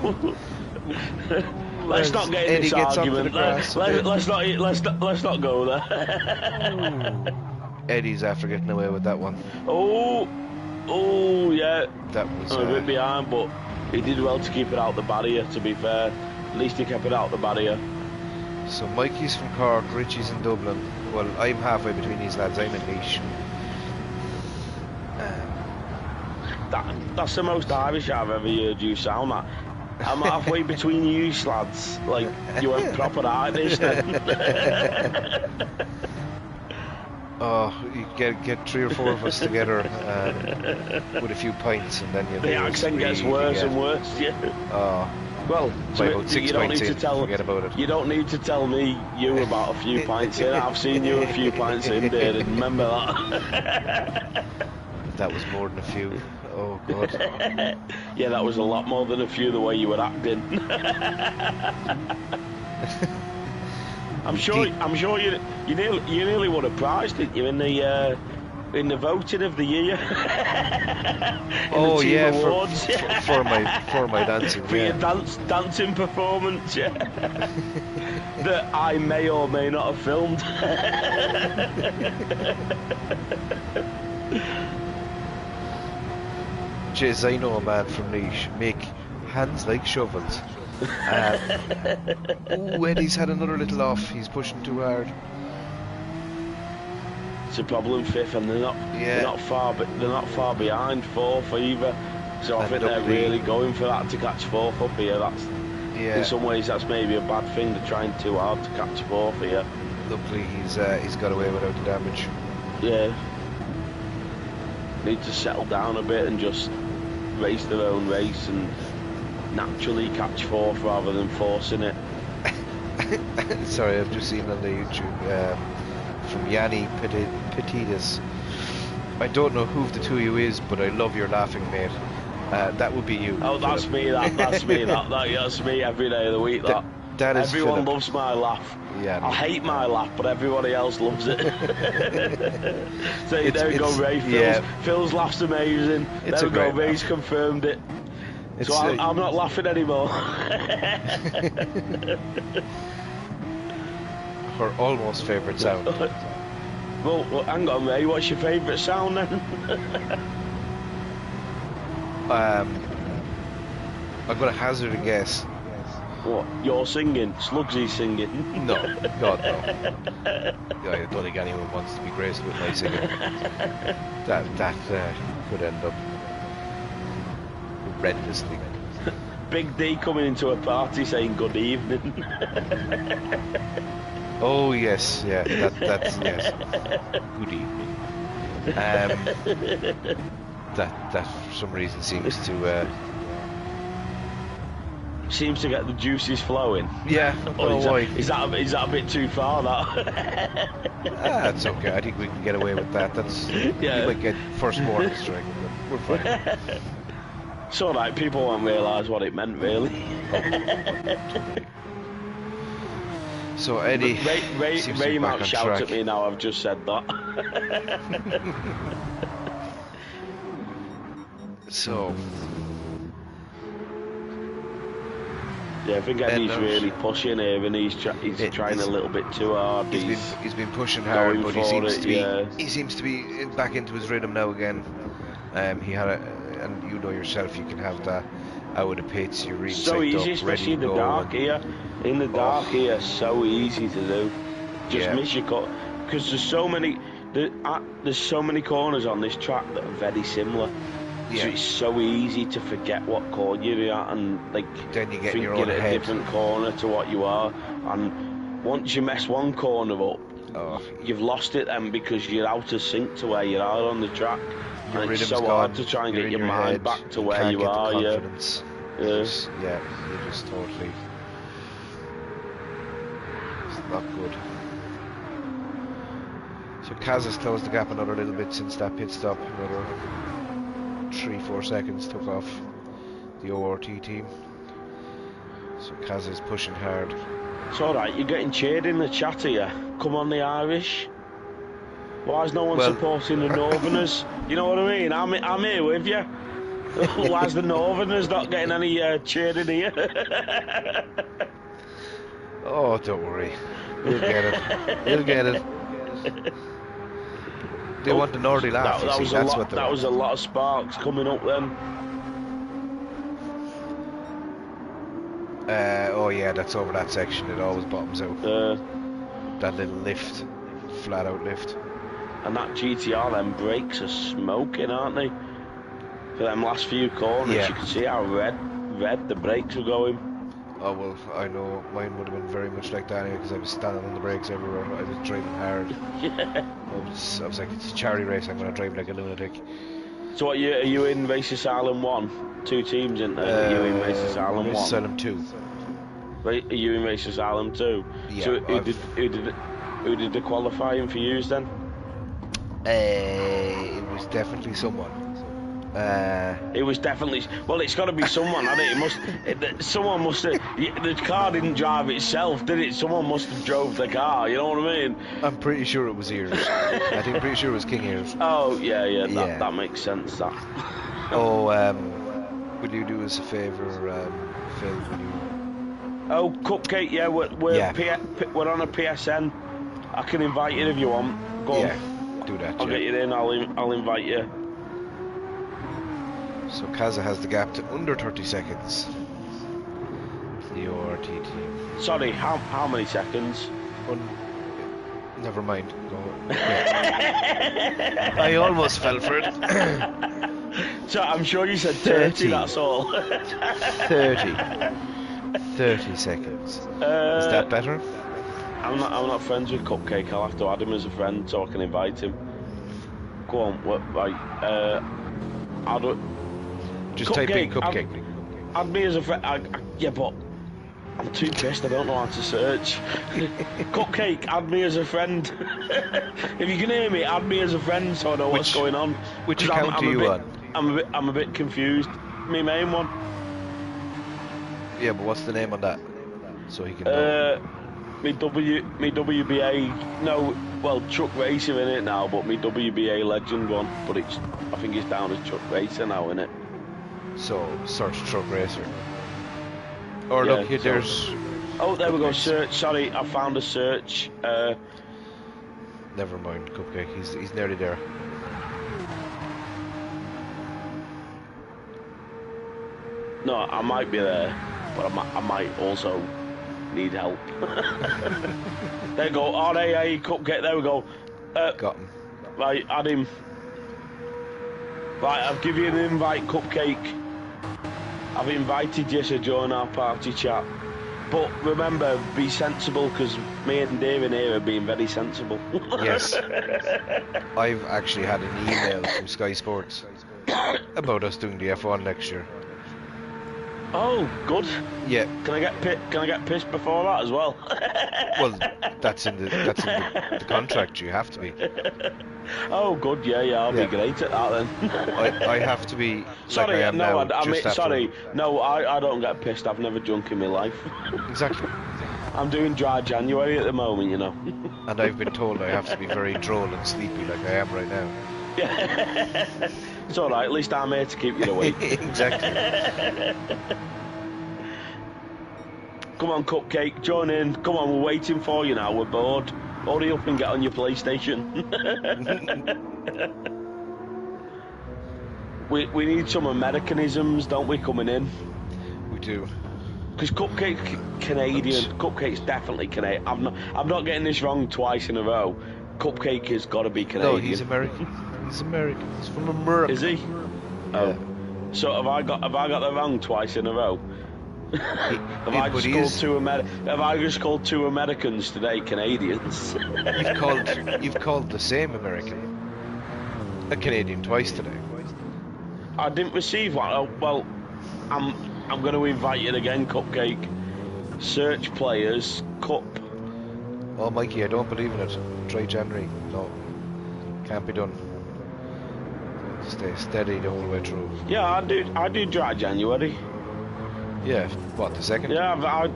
Let's not get in this argument. Let's not go there. Eddie's after getting away with that one. Oh yeah. That was a bit behind, but he did well to keep it out the barrier, to be fair. At least he kept it out the barrier. So Mikey's from Cork, Richie's in Dublin. Well, I'm halfway between these lads. I'm in Laois. That's the most Irish I've ever heard you sound. I'm halfway between you lads. Like, you went proper Irish then. Oh, you get 3 or 4 of us together with a few pints, and then the accent gets worse and worse. Yeah. Well, about 6 pints in, forget about it. You don't need to tell me you about a few pints in. I've seen you a few pints in, David. Remember that? That was more than a few. Oh God. Yeah, that was a lot more than a few. The way you were acting. I'm sure you nearly won a prize, didn't you, in the in the voting of the year. Oh the team yeah, awards. for my dancing. For your dancing performance, yeah. That I may or may not have filmed. Jeez, I know a man from Niche make hands like shovels. Ooh, Eddie's had another little off. He's pushing too hard. It's a problem, fifth, and they're not far behind fourth either. So I think they're really going for that to catch fourth up here. In some ways that's maybe a bad thing. They're trying too hard to catch fourth here. Luckily he's got away without the damage. Yeah. Need to settle down a bit and just race their own race and naturally catch fourth rather than forcing it. Sorry, I've just seen on the YouTube from Yanni Petidis. I don't know who of the two of you is, but I love your laughing, mate. That would be you. Oh, that's Philip. me. That's me. That's me every day of the week. That is everyone Philip. loves my laugh. Yeah, I hate my laugh, but everybody else loves it. So there we go, Ray. Phil's laugh's amazing. There we go, Ray's confirmed it. So I'm not laughing anymore. Her almost favourite sound. Well, hang on, Ray. What's your favourite sound then? I'm going to hazard a guess. What? You're singing? Slugsy singing? No, God no. I don't think anyone wants to be graced with my singing. That could end up horrendously. Big D coming into a party saying good evening. Oh yes, yeah, that's yes. Good evening. That for some reason seems to get the juices flowing. Yeah. Is that a bit too far? That. That's okay. I think we can get away with that. You might get first warning strike. We're fine. It's all right. People won't realise what it meant, really. So Eddie, Ray might shout at me now. I've just said that. So. Yeah, I think Eddie's really pushing here, and he's trying a little bit too hard. He's been pushing hard, but he seems to be back into his rhythm now again. He had and you know yourself, you can have that out of the pits. You're really so easy, especially in the dark here. In the dark here, so easy to do. Just miss your cut because there's so many corners on this track that are very similar. Yeah. So it's so easy to forget what corner you're at and then you get in your own head. A different corner to what you are, and once you mess one corner up, you've lost it then because you're out of sync to where you are on the track. And it's so hard to try and get your mind back to where you are. You just totally. It's not good. So Kaz has closed the gap another little bit since that pit stop. Another 3-4 seconds took off the ORT team. So Kaz is pushing hard. It's alright, you're getting cheered in the chat here. Come on the Irish. Why is no one supporting the Northerners? You know what I mean? I'm here with you. Why is the Northerners not getting any cheering here? Oh, don't worry. We'll get it. We'll get it. They want the Nordy laugh. That was a lot of sparks coming up then. Oh yeah, that's over that section. It always bottoms out. That little lift, flat out lift. And that GTR, them brakes are smoking, aren't they? For them last few corners, you can see how red the brakes are going. Oh well, I know mine would have been very much like that anyway, because I was standing on the brakes everywhere. I was driving hard. Yeah. I was like, it's a charity race. I'm going to drive like a lunatic. So what, are you in Race Asylum 1? 2 teams, isn't there? Are you in Race Asylum 1? Asylum 2. Right, are you in Race Asylum 2? Yeah. So who did the qualifying for you then? It was definitely someone. It was definitely. Well, it's got to be someone, hasn't it? Someone must have. The car didn't drive itself, did it? Someone must have drove the car. You know what I mean? I'm pretty sure it was Ears. I think pretty sure it was King Ears. Oh yeah. Yeah. That makes sense. That. Oh, will you do us a favour, Phil? Will you... Oh, Cupcake. Yeah, we're we're on a PSN. I can invite you if you want. Go on. Yeah, do that. I'll get you in. I'll invite you. So Kaza has the gap to under 30 seconds. The ORTT. Sorry, how many seconds? Never mind. Go. Yeah. I almost fell for it. So I'm sure you said 30. That's all. 30 seconds. Is that better? I'm not friends with Cupcake. I'll have to add him as a friend so I can invite him. Go on. Right. I'll do it. Just type in Cupcake. Add me as a friend. Yeah, but I'm too pissed. I don't know how to search. Cupcake, add me as a friend. If you can hear me, add me as a friend so I know what's going on. Which account are you on? I'm a bit confused. My main one. Yeah, but what's the name on that? So he can know. Me WBA. No, well, Truck Racer in it now, but me WBA Legend one. But I think it's down as Truck Racer now, isn't it? So search Truck Racer. Or yeah, look, there's... Oh, there we go, search. Sorry, I found a search. Never mind, Cupcake, he's nearly there. No, I might be there, but I might also need help. There we go, RAA Cupcake, there we go. Got him. Right, add him. Right, I'll give you an invite, Cupcake. I've invited you to join our party chat. But remember, be sensible, because me and David here are being very sensible. Yes. I've actually had an email from Sky Sports about us doing the F1 next year. Oh, good. Yeah. Can I get pissed before that as well? Well, that's in the contract. You have to be. Oh, good. Yeah. I'll be great at that then. I have to be. Sorry, like I am no. now, No. I don't get pissed. I've never drunk in my life. Exactly. I'm doing dry January at the moment, you know. And I've been told I have to be very droll and sleepy, like I am right now. Yeah. It's all right. At least I'm here to keep you awake. Exactly. Come on, Cupcake, join in. Come on, we're waiting for you now. We're bored. Hurry up and get on your PlayStation. we need some Americanisms, don't we, coming in? We do. Because Cupcake's Canadian. Cupcake's definitely Canadian. I'm not getting this wrong twice in a row. Cupcake has got to be Canadian. No, he's American. He's American. He's from America. Is he? Yeah. Oh. So have I got the wrong twice in a row? Have I just called two Americans today Canadians? You've called the same American a Canadian twice today. I didn't receive one. Oh, well, I'm going to invite you again, Cupcake. Search players, Cup. Oh, Mikey, I don't believe in it. Try January. No, can't be done. Stay steady the whole way through. Yeah, I do dry January. Yeah, what, the second? Yeah, I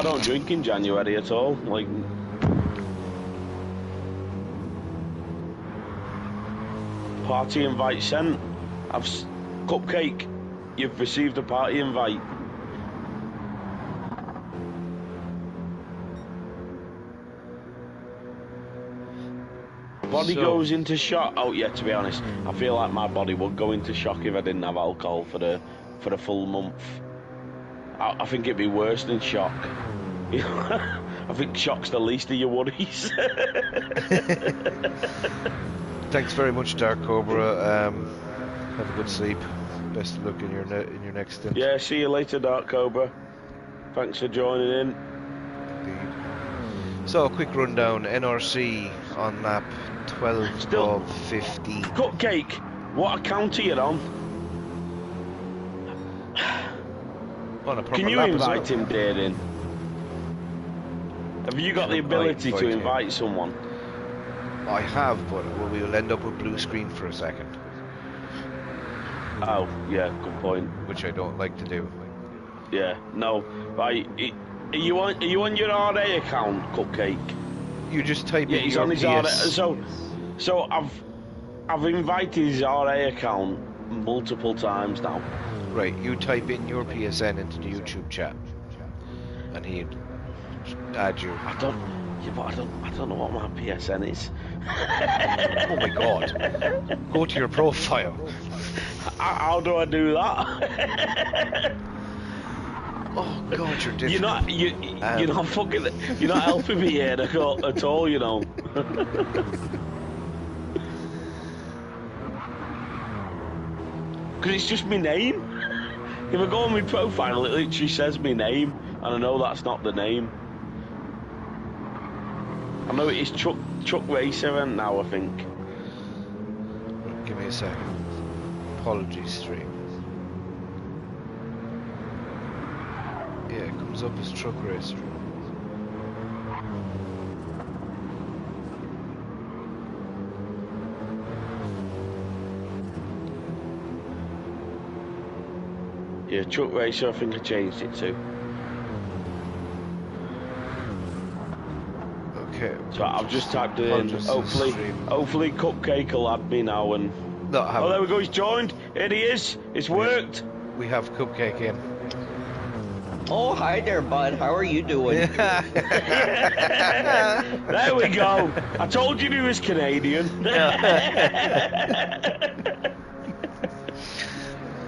don't drink in January at all. Like, party invite sent. Cupcake, you've received a party invite. Body goes into shock. Oh yeah, to be honest, I feel like my body would go into shock if I didn't have alcohol for the full month. I think it'd be worse than shock. I think shock's the least of your worries. Thanks very much, Dark Cobra. Have a good sleep. Best of luck in your next stint. Yeah, see you later, Dark Cobra. Thanks for joining in. Indeed. So, a quick rundown. NRC on lap 12 of 15. Cupcake, what account are you on? Can you invite him, Darren? Have you got the ability to invite someone? I have, but we will end up with blue screen for a second. Oh, yeah, good point. which I don't like to do. Yeah, no. Right, are you on your RA account, Cupcake? You just type Yeah, in he's your on his PS. RA. So I've invited his RA account multiple times now. Right, you type in your PSN into the YouTube chat, and he'd add you. I don't. Yeah, but I don't know what my PSN is. Oh my god! Go to your profile. How do I do that? Oh god, you're You're difficult. you're not helping me here at all, you know. Because it's just my name. If I go on my profile, it literally says my name, and I know that's not the name. I know it is Chuck Racer now, I think. Give me a second. Apologies, stream. Yeah, it comes up as Truck Racer. Yeah, Chuck Racer, I think I changed it to. Okay. So I've just typed it in. Apologies to the stream. Hopefully Cupcake will add me now and... Not have Oh, it. there we go, he's joined. Here he is. It's worked. We have Cupcake in. Oh, hi there, bud. How are you doing? There we go. I told you he was Canadian.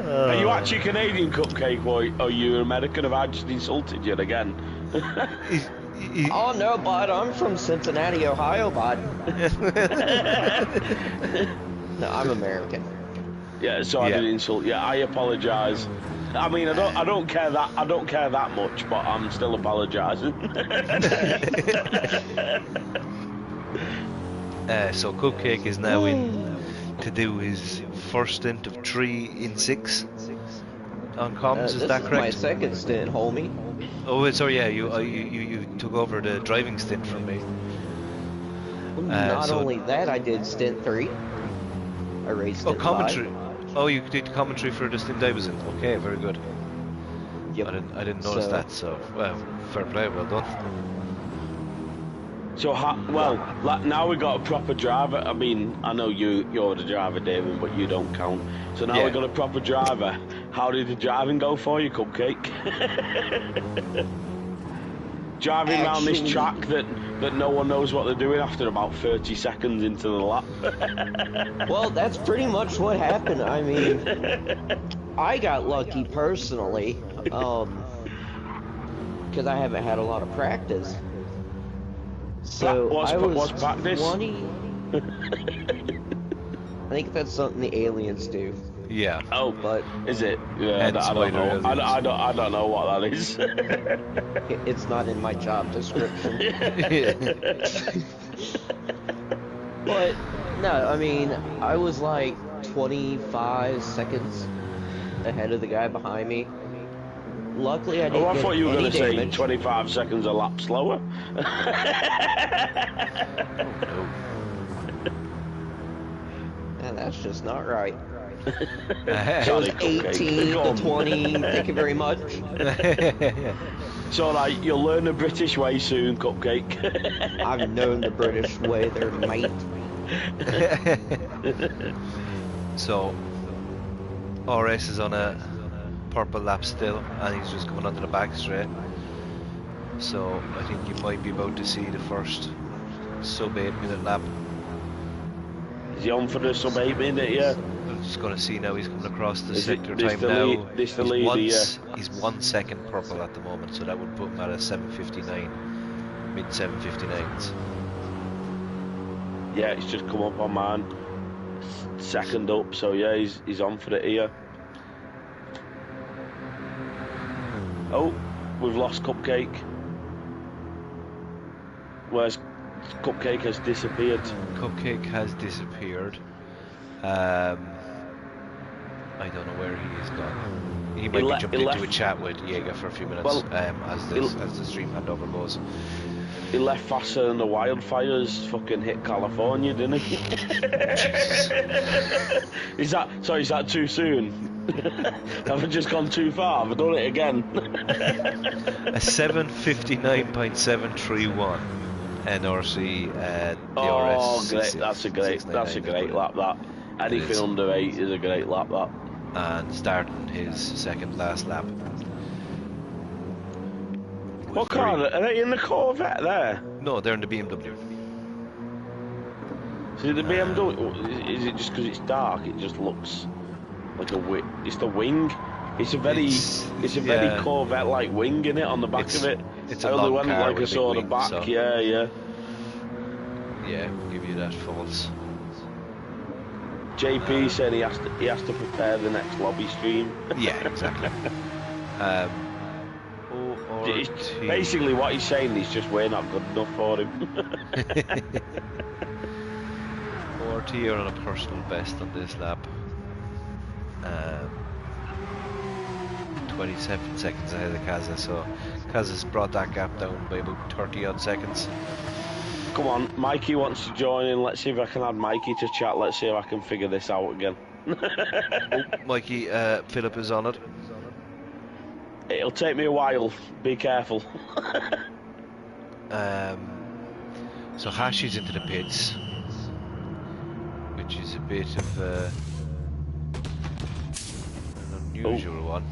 Are you actually Canadian, Cupcake, or are you American? Have I just insulted you again? Oh, no, bud. I'm from Cincinnati, Ohio, bud. No, I'm American. Yeah, so I didn't insult you. I apologise. I mean, I don't care that much, but I'm still apologising. So Cupcake is now in to do his first stint of 3 in 6 on comms. Is that This is my correct? second stint, homie. Oh, sorry. Yeah, you took over the driving stint from me. Not so- only that, I did stint 3. I raced Oh, it commentary. live. Oh, you did commentary for the stint I was in. Okay, very good. Yep. I didn't notice So- that. So, well, fair play, well done. So, now we got a proper driver. I mean, I know you're the driver, David, but you don't count. So now Yeah. we got a proper driver. How did the driving go for you, Cupcake? Driving around this Actually- track that no one knows what they're doing after about 30 seconds into the lap. Well, that's pretty much what happened. I mean, I got lucky personally, because I haven't had a lot of practice. So What's I was practice? 20. I think that's something the aliens do. Yeah. Oh, But is it? Yeah, Hence I why don't they're know. aliens. I don't know what that is. it's not in my job description. But no, I mean, I was like 25 seconds ahead of the guy behind me. Luckily, I didn't Oh, I get thought you were any going to say damage. 25 seconds a lap slower. No. And that's just not right. Sorry, It was Cupcake. 18 Go to on. 20. Thank you very much. So, like, you'll learn the British way soon, Cupcake. I've known the British way, they're mate. So, RS is on a purple lap still, and he's just coming onto the back straight. So, I think you might be about to see the first sub 8-minute lap. Is he on for the sub 8 minute, yeah? I'm just going to see now he's coming across the Is sector it- this time the now. lead- this the lead, He's 1 second purple at the moment, so that would put him at a 7:59, mid 7:59s. Yeah, it's just come up on mine. Second up, so yeah, he's on for it here. Oh, we've lost Cupcake. Where's Cupcake has disappeared? Cupcake has disappeared. I don't know where he has gone. He might be jumped into a chat with Jaeger for a few minutes Well, as the stream handover goes. He left faster than the wildfires fucking hit California, didn't he? Jesus. Is that too soon? Have I just gone too far? Have I done it again? A 7:59.731 NRC Oh, DRS. great! That's a great 699 lap. That anything is. under 8 is a great lap. That. And starting his second last lap. What car are they in the Corvette there? No, they're in the BMW. So the BMW, is it just because it's dark? It just looks like it's the wing. It's a very very Corvette-like wing in it on the back of it. It's I a only long went car like I with a saw big the wing, back. so- Yeah. Yeah, we'll give you that false. JP said he has to prepare the next lobby stream. Yeah, exactly. Basically, what he's saying is just we're not good enough for him. ORT are on a personal best on this lap. 27 seconds ahead of Kaza, so Kaza's brought that gap down by about 30 odd seconds. Come on, Mikey wants to join in. Let's see if I can add Mikey to chat. Let's see if I can figure this out again. Mikey, Philip is on it. It'll take me a while. Be careful. So Hashi's into the pits, which is a bit of an unusual one.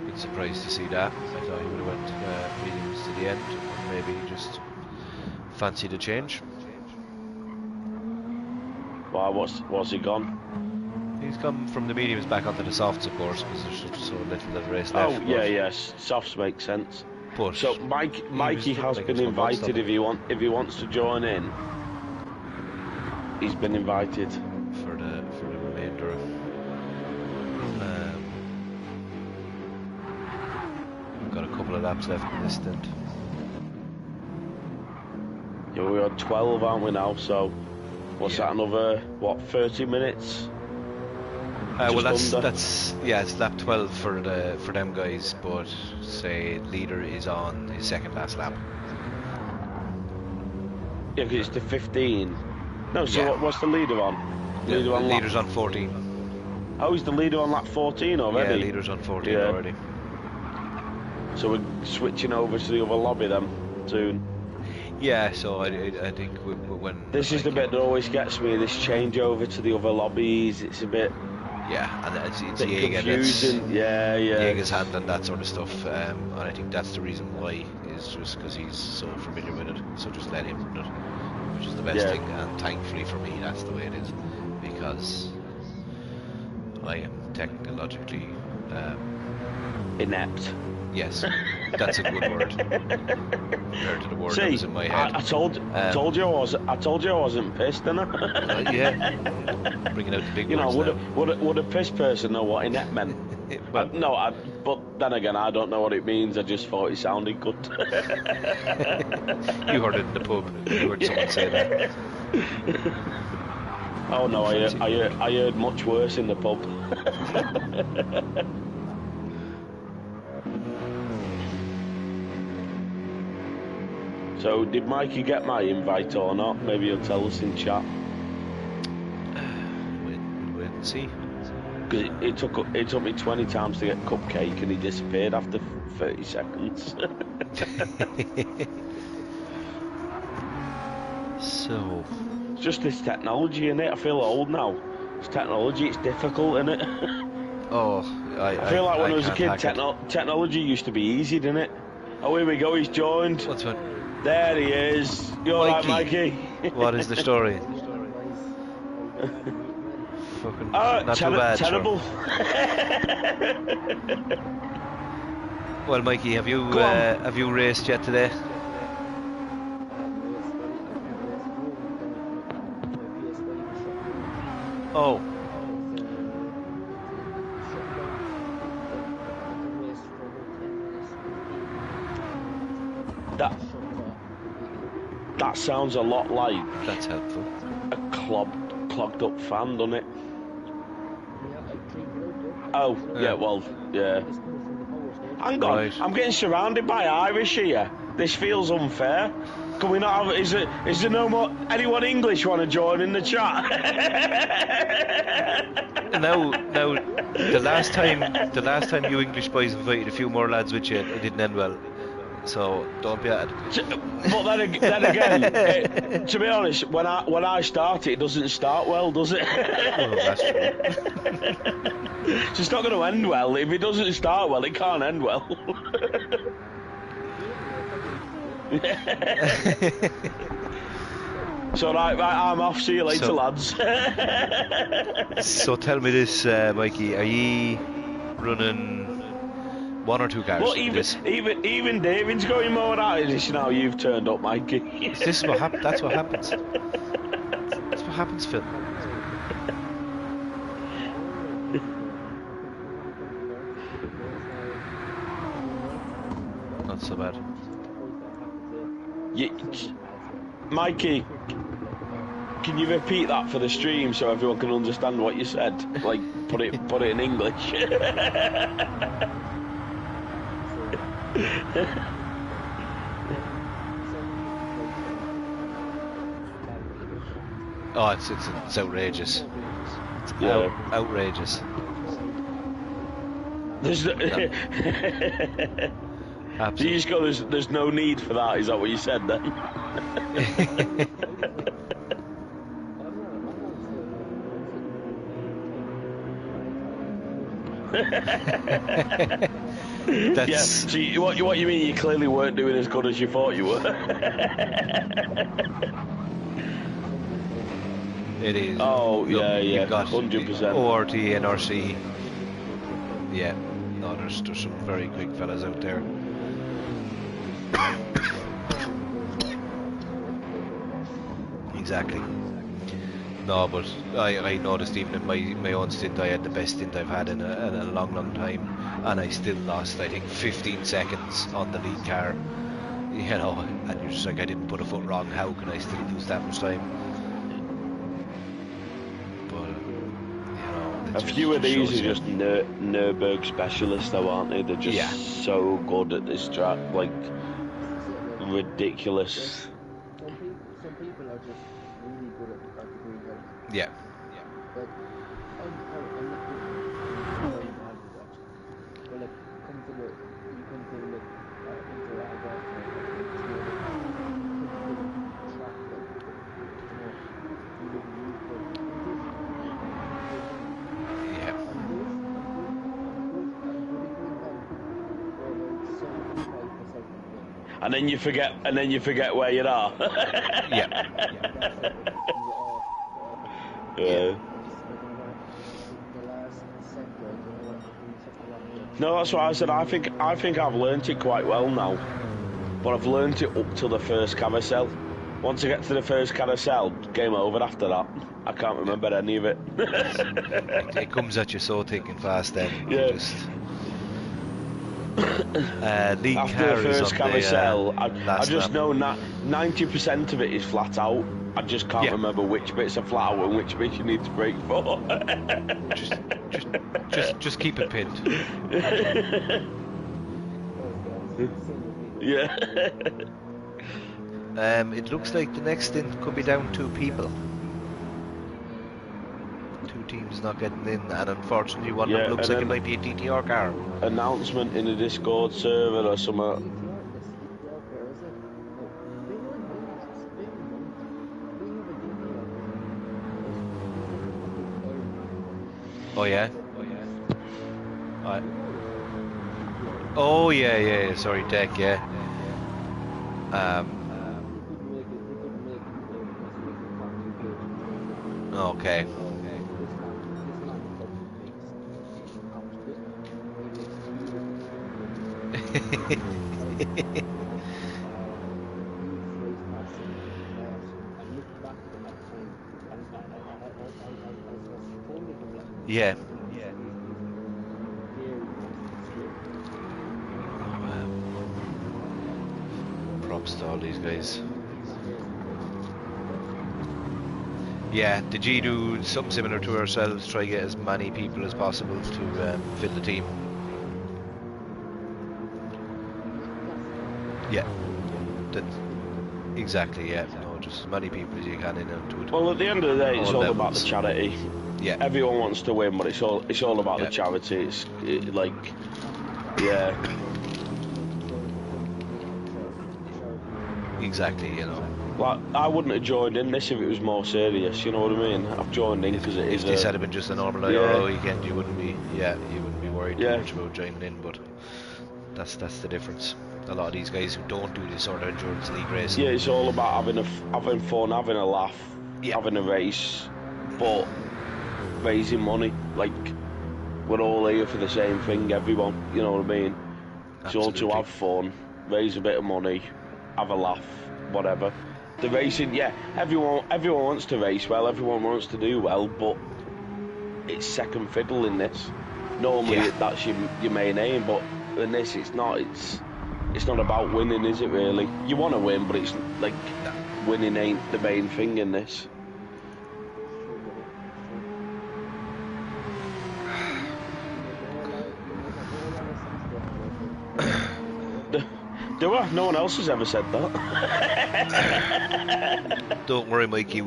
Bit surprised to see that. I thought he would have went mediums to the end, or maybe he just fancied a change. Why? What's he gone? He's come from the mediums back onto the softs, of course, because there's so little of the race left. Oh yeah, yes. Softs make sense. But So Mikey has been invited. If he wants to join in, he's been invited. for the remainder of. We've got a couple of laps left in this stint. Yeah, we're on 12, aren't we now? So what's that? Another 30 minutes? Well, Just under. that's it's lap 12 for them guys, but say leader is on his second last lap. Yeah, because it's the 15. No, so Yeah. what's the leader on? The on lap- leader's on 14. Oh, he's the leader on lap 14 already. Yeah, leader's on 14 Yeah. already. So we're switching over to the other lobby then soon. Yeah, so I think when This is the bit that always gets me. This changeover to the other lobbies. It's a bit and it's bit Jaeger confusing. Yeah. Jaeger's handling that sort of stuff, and I think that's the reason why, is just because he's so familiar with it. So just let him run it, which is the best thing. And thankfully for me, that's the way it is, because I am technologically inept. yes, that's a good word compared to the word that was in my head. I told you I wasn't pissed, didn't I? Yeah, bringing out the big You know, words now. would a pissed person know what inept meant? Well, but then again, I don't know what it means. I just thought it sounded good. You heard it in the pub. You heard someone say that. Oh no, I heard much worse in the pub. So, did Mikey get my invite or not? Maybe he'll tell us in chat. Wait and see. Because it took me 20 times to get Cupcake and he disappeared after 30 seconds. So, It's just this technology, innit? I feel old now. It's technology, it's difficult, innit? I feel like when I was a can't kid, hack it. technology used to be easy, didn't it? Oh, here we go, he's joined. What's what? There he is. You alright, Mikey? What is the story? Fucking not too bad. Terrible. Well, Mikey, have you raced yet today? Oh. That sounds a lot like That's helpful. a clogged up fan, doesn't it? Oh, yeah, well, yeah. Hang on, Right. I'm getting surrounded by Irish here. This feels unfair. Can we not have? Is there no more anyone English want to join in the chat? Now, the last time you English boys invited a few more lads with you, it didn't end well. So don't be at it. But then again, to be honest, when I start it doesn't start well, does it? Well, that's true. So it's not going to end well. If it doesn't start well, it can't end well. So right, I'm off. See you later, lads. So tell me this, Mikey, are ye running one or two cars? Well, even David's going more out of this now. You've turned up, Mikey. This is what happens. That's what happens. That's what happens, Phil. Not so bad. Mikey, can you repeat that for the stream so everyone can understand what you said? Like, put it in English. Oh, it's outrageous. It's outrageous. There's no... So you just go, there's no need for that, is that what you said then? That's... Yeah, so what you mean you clearly weren't doing as good as you thought you were? It is. Oh, Look, yeah, you've got 100%. ORT, NRC. Yeah, no, there's some very quick fellas out there. Exactly. No, but I noticed even in my own stint, I had the best stint I've had in a long time, and I still lost, I think, 15 seconds on the lead car. You know, and you're just like, I didn't put a foot wrong. How can I still lose that much time? But a few of these are just Nürburgring specialists, though, aren't they? They're just so good at this track, like ridiculous. Some people are just really good at the green light. Yeah. But I'm not very bad with that. But like, come to the And then you forget where you are. Yeah. Yeah. No, that's what I said. I think I've learnt it quite well now, but I've learnt it up to the first carousel. Once I get to the first carousel, game over after that. I can't remember any of it. It comes at you so thick and fast then. Yeah. You just... lead After the first carousel, I just lap. know 90% of it is flat out. I just can't remember which bits are flat out and which bits you need to brake for. just keep it pinned. Yeah. It looks like the next stint could be down 2 people. 2 teams not getting in, and unfortunately one of them looks like it might be a DTR car. Announcement in the Discord server or something. Oh yeah? Oh yeah, sorry, deck, yeah. Okay. Yeah. Props to all these guys. Yeah, did you do something similar to ourselves? Try to get as many people as possible to fill the team? Yeah. Exactly, yeah. No, just as many people as you can in onto it. Well, at the end of the day, it's All all about the levels. charity. Yeah. Everyone wants to win, but it's all about Yeah. the charity. Like, yeah. Exactly, you know. Like, I wouldn't have joined in this if it was more serious. You know what I mean? I've joined in because it is If this had been just a normal yeah. weekend, you wouldn't be worried too Yeah. much about joining in. But that's the difference. A lot of these guys who don't do this sort of endurance league racing. Yeah, it's all about having fun, having a laugh, Yeah. having a race, but raising money. Like, we're all here for the same thing, everyone. You know what I mean? It's all to Absolutely. have fun, raise a bit of money, have a laugh, whatever. The racing, yeah, everyone wants to race well, everyone wants to do well, but it's second fiddle in this. Normally that's your main aim, but in this it's not. It's not about winning, is it really? You want to win, but it's like winning ain't the main thing in this. Do I? No one else has ever said that. Don't worry, Mikey.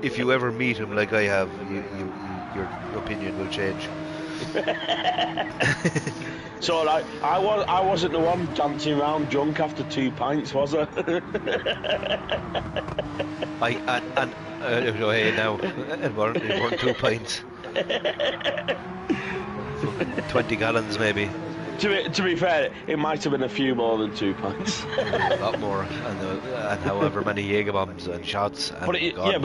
If you ever meet him like I have, your opinion will change. So I wasn't the one dancing around drunk after 2 pints, was I? Hey now, it weren't 2 pints. 20 gallons maybe. To be fair, it might have been a few more than 2 pints. A lot more, and however many Jaeger bombs and shots. And But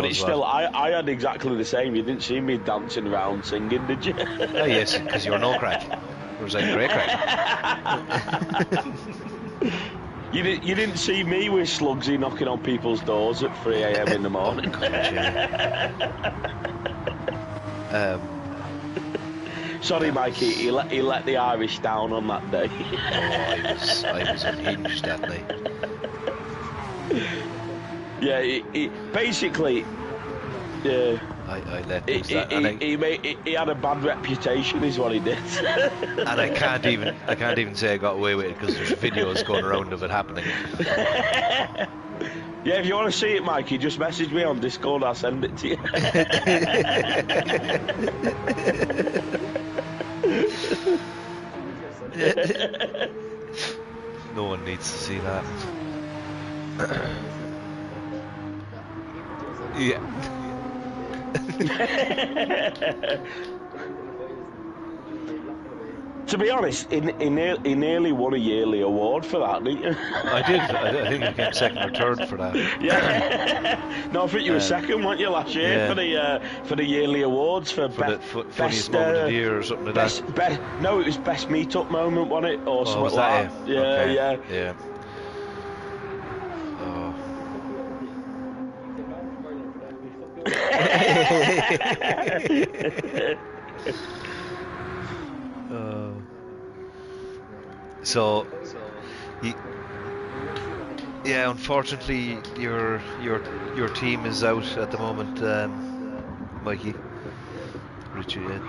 it's still. I had exactly the same. You didn't see me dancing around singing, did you? Oh yes, because you're no crack. It was like great crack. You didn't see me with Slugsy knocking on people's doors at 3 a.m. in the morning. Oh, God, yeah. Sorry, Mikey. He let the Irish down on that day. I was unhinged that night. Yeah, he basically. Yeah. I let loose that. He had a bad reputation, is what he did. And I can't even say I got away with it because there's videos going around of it happening. Yeah, if you want to see it, Mikey, just message me on Discord. I'll send it to you. No one needs to see that. Yeah. To be honest, he nearly won a yearly award for that, didn't you? I did. I think you came second or third for that. Yeah. No, I think you were second, weren't you, last year for the yearly awards for funniest moment of the year or something like that. No, it was best meet-up moment, wasn't it, or something was like that? that? Yeah, Okay. yeah. Oh. So, yeah, unfortunately, your team is out at the moment, Mikey. Richard.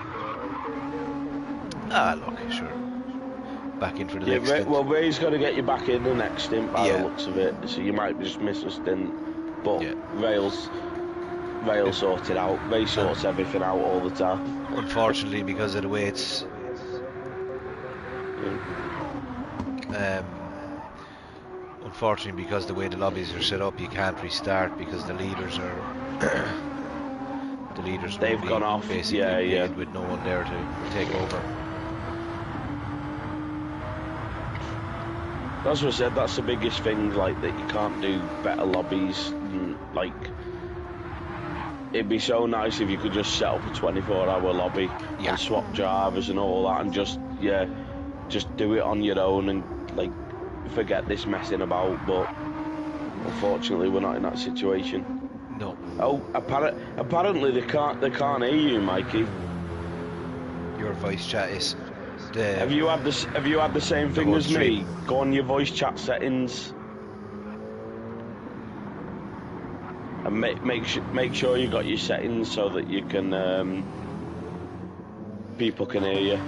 Look, sure. Back in for the next stint. Well, Ray's got to get you back in the next stint by the looks of it, so you might just miss a stint. But Rail's sorted out. Ray sorts everything out all the time. Unfortunately, because of the way it's unfortunately, because the way the lobbies are set up, you can't restart because the leaders are they've gone off. Basically, with no one there to take over. That's what I said. That's the biggest thing. Like that, you can't do better lobbies. Like, it'd be so nice if you could just set up a 24-hour lobby and swap drivers and all that, and just do it on your own and like forget this messing about. But unfortunately, we're not in that situation. No. Oh, apparently they can't hear you, Mikey. Your voice chat is. Have you had the same thing as me? Go on your voice chat settings and make sure you got your settings so that you can people can hear you.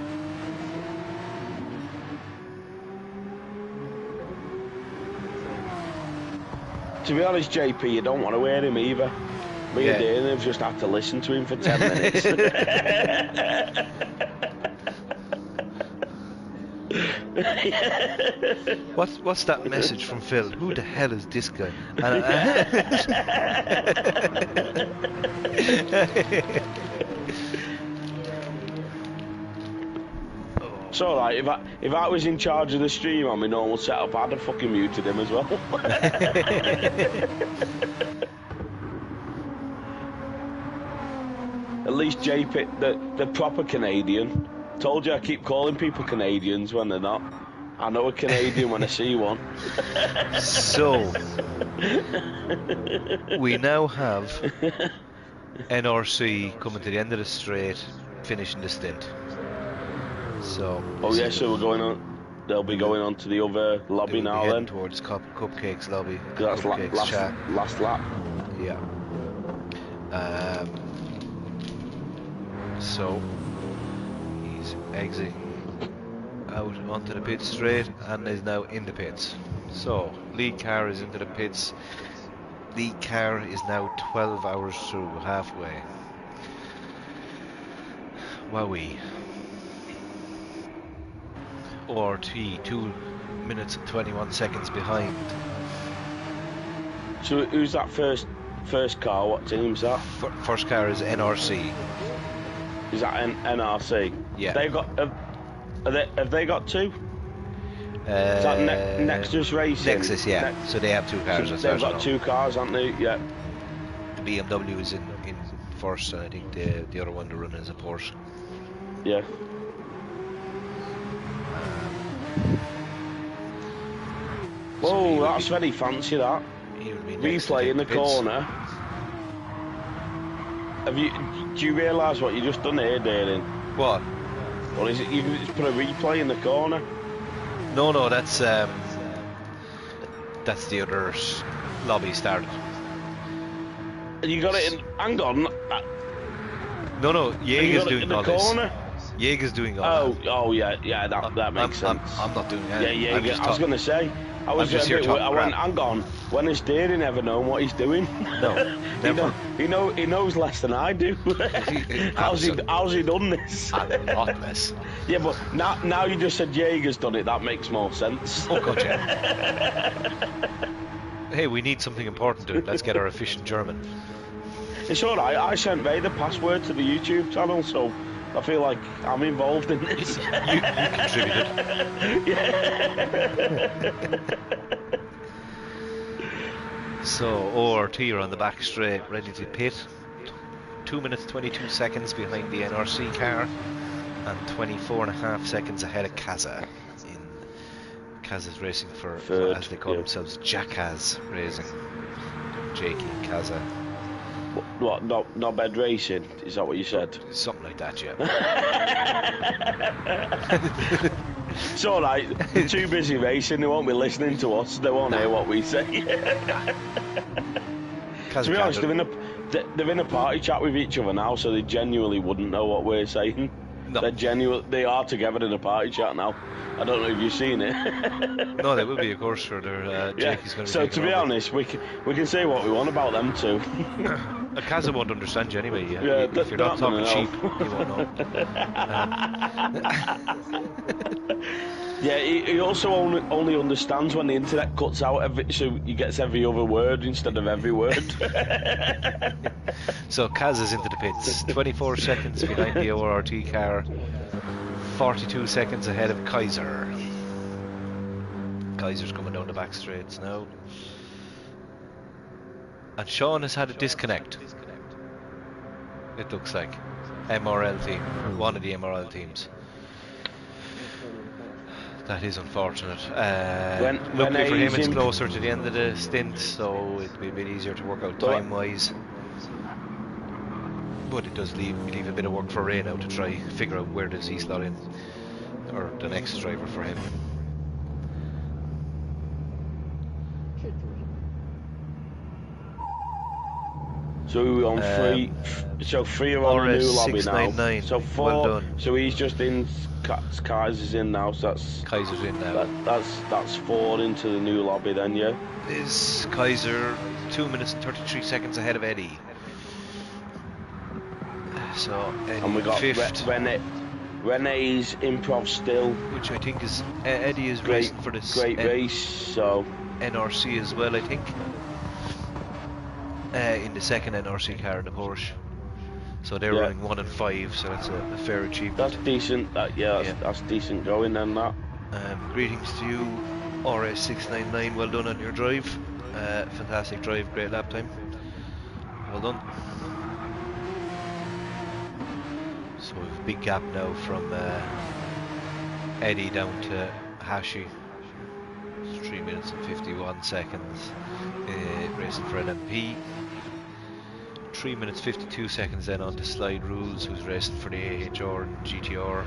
To be honest, JP, you don't want to wear him either. Me and Dana have just had to listen to him for 10 minutes. What's that message from Phil? Who the hell is this guy? It's alright, if I was in charge of the stream on my normal setup, I'd have fucking muted him as well. At least JP, the proper Canadian. Told you I keep calling people Canadians when they're not. I know a Canadian when I see one. So, we now have NRC coming to the end of the straight, finishing the stint. So. Oh yeah, so we're going on. They'll be going on to the other lobby now then. Towards Cupcakes lobby. That's Cupcakes chat. Last lap. Yeah. So he's exiting out onto the pit straight and is now in the pits. So lead car is into the pits. Lead car is now 12 hours through, halfway. Wowee. ORT 2 minutes and 21 seconds behind. So who's that first car? What team's that? First car is NRC. Is that NRC? Yeah. They got have they got two? Is that Nexus Racing? Nexus, yeah. So they have two cars. So they've got two cars, haven't they? Yeah. The BMW is in first, and I think the other one they're running is a Porsche. Yeah. Whoa, that's very fancy. That replay in the corner. Do you realise what you just done here, Darren? What? Well, is it you can just put a replay in the corner? No, that's the other lobby started. And you got it in. Hang on. No, Jaeger's doing all this. Corner? Jaeger's doing all that. Oh yeah, that makes sense. I'm not doing that. Yeah, I was going to say. I went, hang on, when has Darren ever known what he's doing? No, never. He knows less than I do. How's he done this? A lot less. Yeah, but now you just said Jaeger's done it, that makes more sense. Oh god, yeah. Hey, we need something important to it. Let's get our efficient German. It's alright, I sent Ray the password to the YouTube channel, so I feel like I'm involved in this. You contributed. So, ORT are on the back straight, ready to pit. 2 minutes 22 seconds behind the NRC car, and 24.5 seconds ahead of Kaza. Kaza's racing for, as they call themselves, Jackass Racing. Jakey and Kaza. What? Not bed racing? Is that what you said? Something like that, yeah. It's alright. They're too busy racing. They won't be listening to us. They won't hear what we say. To be honest, they're in a party chat with each other now, so they genuinely wouldn't know what we're saying. No. They are together in a party chat now. I don't know if you've seen it. No, they will be, of course, sure. Jakey's going to be so to be honest, we can say what we want about them too. Kaza won't understand you anyway. Yeah, if you're not talking cheap, he won't know. Yeah, he also only understands when the internet cuts out so he gets every other word instead of every word. So Kaza's into the pits, 24 seconds behind the ORT car, 42 seconds ahead of Kaiser. Kaiser's coming down the back straights now. And Sean has had a disconnect. It looks like. MRL team, one of the MRL teams. That is unfortunate. Luckily for him, it's closer to the end of the stint, so it'll be a bit easier to work out time-wise. But it does leave a bit of work for Ray now to try figure out where does he slot in, or the next driver for him. So we're on three. So three are on the new lobby now. RS699. So four. Well done. So he's just in. Kaiser's in now. So Kaiser's in now. That's four into the new lobby then, yeah. Is Kaiser 2 minutes and 33 seconds ahead of Eddie. So Eddie And we got fifth. Renee's improv still. Which I think is Eddie is Great, racing for this great race. So NRC as well, I think. In the second NRC car in the Porsche. So they're running 1 and 5, so that's a fair achievement. That's decent. That's decent going then. That. Greetings to you, RS699. Well done on your drive. Fantastic drive, great lap time. Well done. So we've a big gap now from Eddie down to Hashi. It's 3 minutes and 51 seconds. Racing for LMP. 3 minutes 52 seconds then on to Slide Rules, who's racing for the AHR and GTR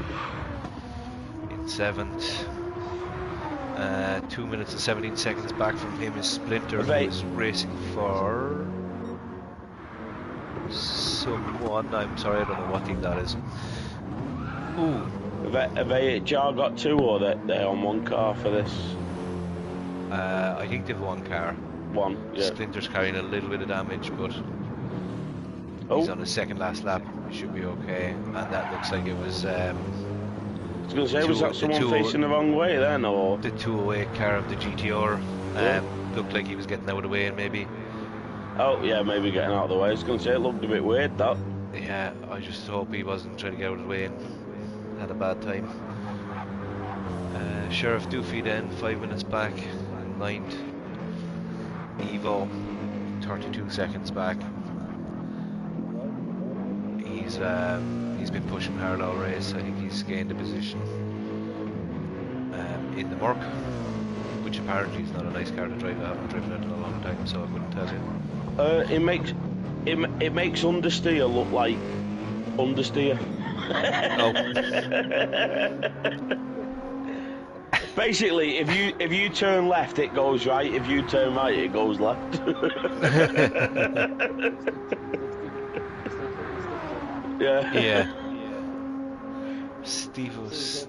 in 7th. 2 minutes and 17 seconds back from him is Splinter, who's racing for someone. I'm sorry, I don't know what team that is. Ooh. Have AHR got two, or they're on one car for this? I think they've one car. One, yeah. Splinter's carrying a little bit of damage, but he's on his second last lap. He should be okay. And that looks like it was. I was going to say, was that someone facing the wrong way then, or? The 208 car of the GTR. Looked like he was getting out of the way, and maybe. Oh yeah, maybe getting out of the way. I was going to say it looked a bit weird, that. Yeah, I just hope he wasn't trying to get out of the way and had a bad time. Sheriff Doofy then, 5 minutes back, 9th. Evo, 32 seconds back. He's been pushing hard all race. I think he's gained a position in the Merc, which apparently is not a nice car to drive. I haven't driven it in a long time, so I couldn't tell you. It makes understeer look like understeer. Oh. Basically, if you turn left, it goes right. If you turn right, it goes left. Yeah. Stevo's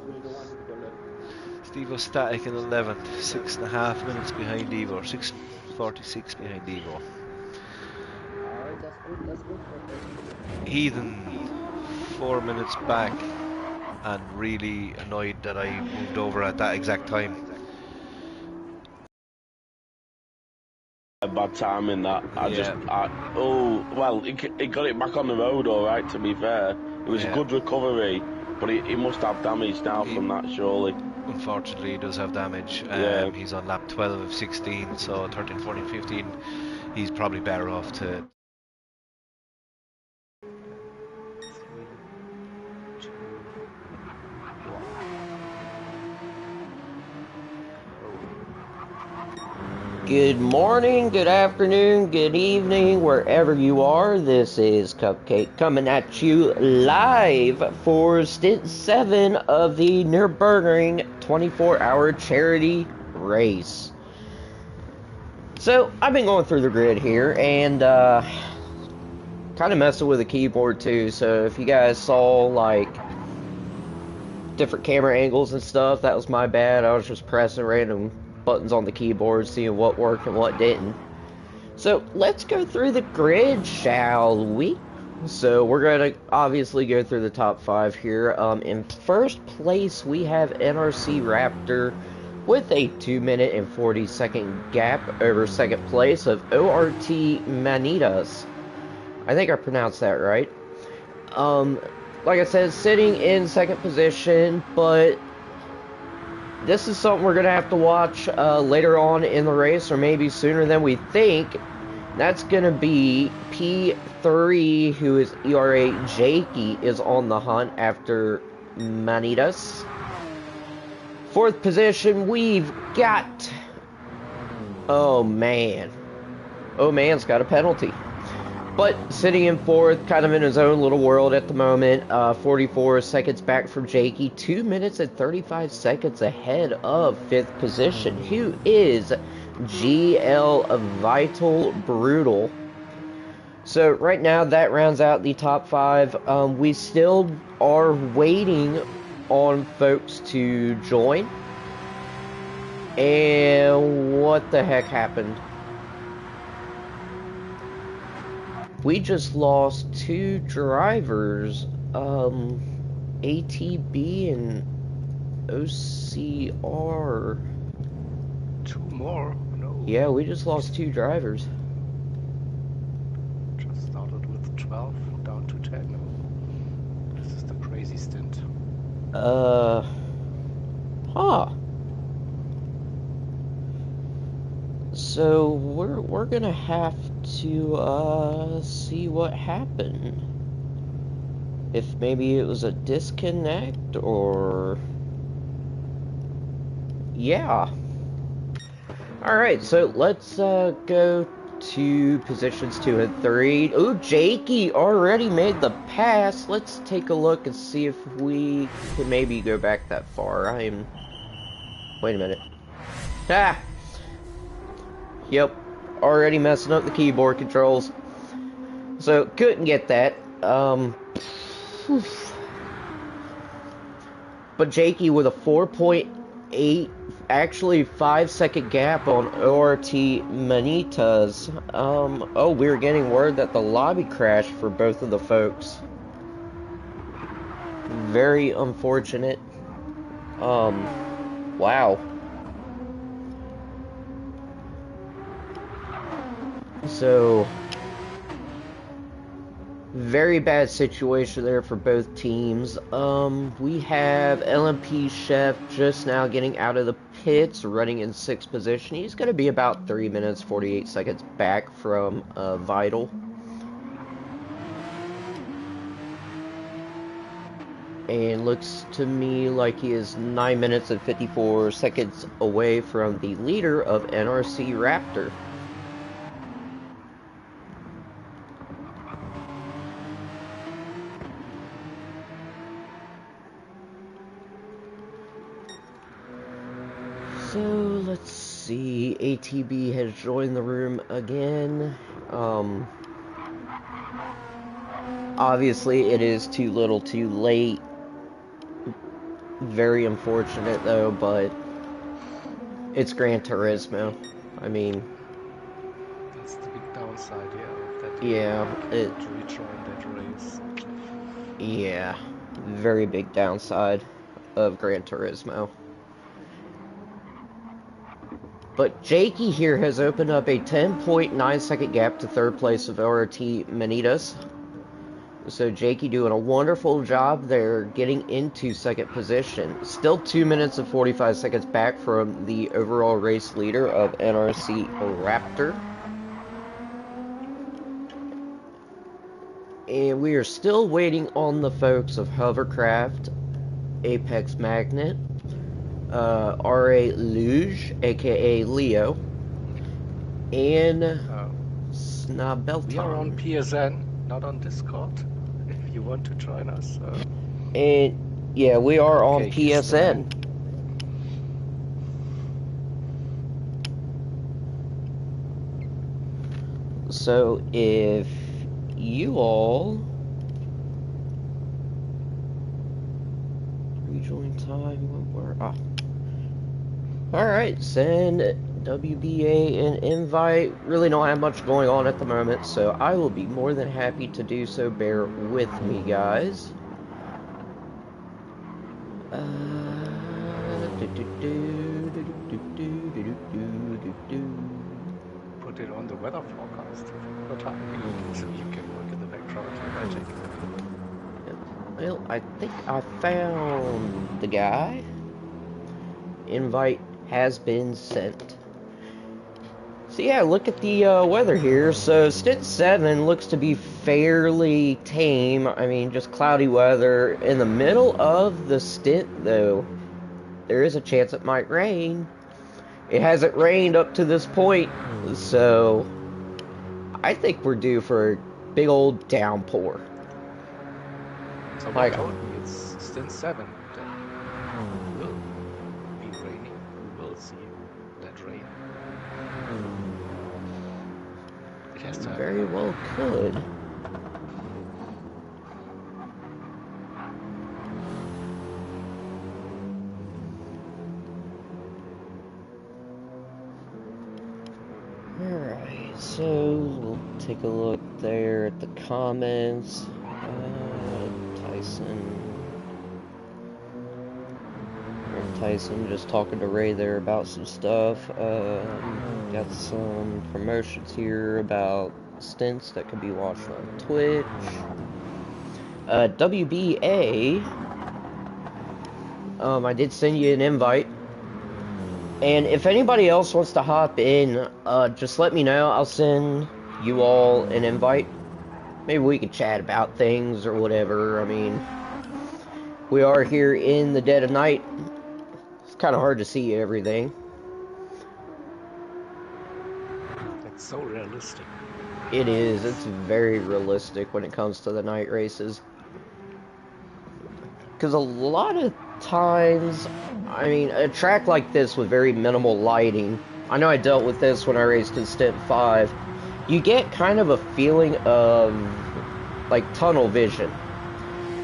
static in 11th, 6.5 minutes behind Evo, 6:46 behind Evo. Heathen 4 minutes back, and really annoyed that I moved over at that exact time. A bad time in that. It got it back on the road all right, to be fair. It was a good recovery, but he must have damage now from that, surely. Unfortunately, he does have damage. He's on lap 12 of 16, so 13, 14, 15. He's probably better off to... Good morning, good afternoon, good evening, wherever you are. This is Cupcake coming at you live for stint 7 of the Nürburgring 24-hour charity race. So, I've been going through the grid here and kind of messing with the keyboard too. So, if you guys saw like different camera angles and stuff, that was my bad. I was just pressing random buttons on the keyboard, seeing what worked and what didn't. So let's go through the grid, shall we? So we're going to obviously go through the top 5 here. In first place we have NRC Raptor with a 2 minute and 40 second gap over second place of ORT Manitas. I think I pronounced that right. Like I said, sitting in second position, but this is something we're going to have to watch later on in the race, or maybe sooner than we think. That's going to be P3, who is ERA Jakey, is on the hunt after Manitas. Fourth position, we've got... Oh, man. Oh, man's got a penalty. But sitting in fourth, kind of in his own little world at the moment, 44 seconds back from Jakey, 2 minutes and 35 seconds ahead of fifth position, who is GL Vital Brutal. So right now that rounds out the top 5. We still are waiting on folks to join. And what the heck happened? We just lost 2 drivers, ATB and OCR. 2 more? No. Yeah, we just lost 2 drivers. Just started with 12, down to 10. This is the crazy stint. Huh. So we're gonna have to see what happened. If maybe it was a disconnect or yeah. Alright, so let's go to positions 2 and 3. Ooh, Jakey already made the pass. Let's take a look and see if we can maybe go back that far. Wait a minute. Ah! Yep, already messing up the keyboard controls. So, couldn't get that. But Jakey with a 4.8, actually 5-second gap on ORT Manitas. Oh, we were getting word that the lobby crashed for both of the folks. Very unfortunate. Wow. So, very bad situation there for both teams. We have LMP Chef just now getting out of the pits, running in 6th position. He's going to be about 3 minutes, 48 seconds back from Vital. And looks to me like he is 9 minutes and 54 seconds away from the leader of NRC Raptor. So, let's see, ATB has joined the room again. Obviously it is too little too late. Very unfortunate though, but it's Gran Turismo. I mean... That's the big downside, yeah, that yeah, you can't rejoin that race. Yeah, very big downside of Gran Turismo. But Jakey here has opened up a 10.9 second gap to 3rd place of ORT Manitas. So Jakey doing a wonderful job there, getting into 2nd position. Still 2 minutes and 45 seconds back from the overall race leader of NRC Raptor. And we are still waiting on the folks of Hovercraft, Apex Magnet, R.A. Luge, aka Leo, and Snabelton. We are on PSN, not on Discord, if you want to join us. And yeah, we are on PSN. So if you all rejoin time, alright, send WBA an invite. Really don't have much going on at the moment, so I will be more than happy to do so. Bear with me, guys. Put it on the weather forecast for the time being, so you can work in the background magic. Well, I think I found the guy. Invite has been sent. So yeah, look at the weather here. So stint 7 looks to be fairly tame. I mean, just cloudy weather. In the middle of the stint, though, there is a chance it might rain. It hasn't rained up to this point, so I think we're due for a big old downpour. Someone told me it's stint 7. Then it will be raining. We will see that rain. It has to very well could. Alright, so we'll take a look there at the comments. Tyson just talking to Ray there about some stuff. Got some promotions here about stints that could be watched on Twitch. WBA, I did send you an invite. And if anybody else wants to hop in, just let me know. I'll send you all an invite. Maybe we can chat about things or whatever. I mean, we are here in the dead of night. It's kind of hard to see everything. It's so realistic. It is. It's very realistic when it comes to the night races. Because a lot of times, I mean, a track like this with very minimal lighting, I know I dealt with this when I raced in Stint 5, you get kind of a feeling of, like, tunnel vision.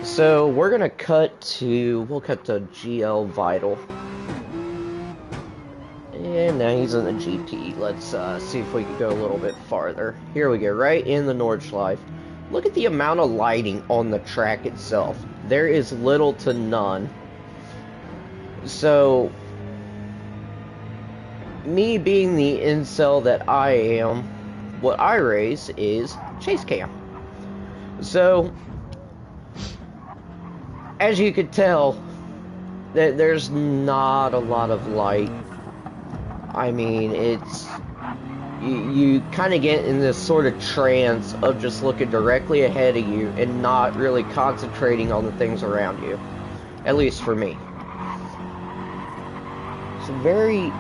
So, we're gonna we'll cut to GL Vital. And now he's in the GP. Let's see if we can go a little bit farther. Here we go, right in the Nordschleife. Look at the amount of lighting on the track itself. There is little to none. So, me being the incel that I am, what I race is chase cam. So, as you could tell, there's not a lot of light. I mean, it's... You kind of get in this sort of trance of just looking directly ahead of you and not really concentrating on the things around you. At least for me. It's very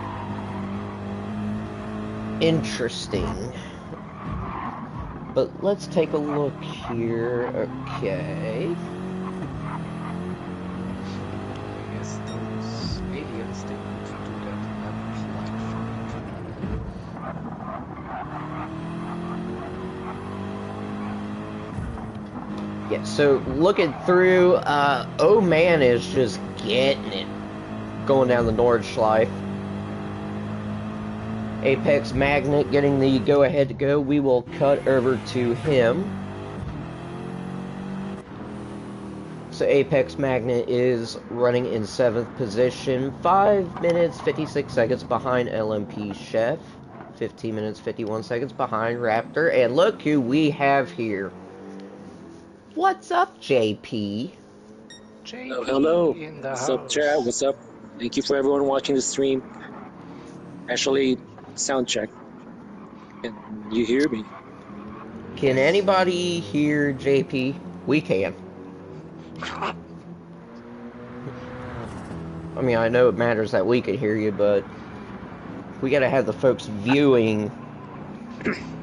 interesting. But let's take a look here. Okay. I guess those aliens didn't do that Yeah, so looking through, oh man is just getting it. Going down the Nordschleife. Apex Magnet getting the go-ahead to go. We will cut over to him. So Apex Magnet is running in 7th position. 5 minutes, 56 seconds behind LMP Chef. 15 minutes, 51 seconds behind Raptor. And look who we have here. What's up, JP? JP Hello. in the What's up, house. chat? What's up? Thank you for everyone watching the stream. Actually, sound check. Can you hear me? Can anybody hear JP? We can. I mean, I know it matters that we can hear you, but we gotta have the folks viewing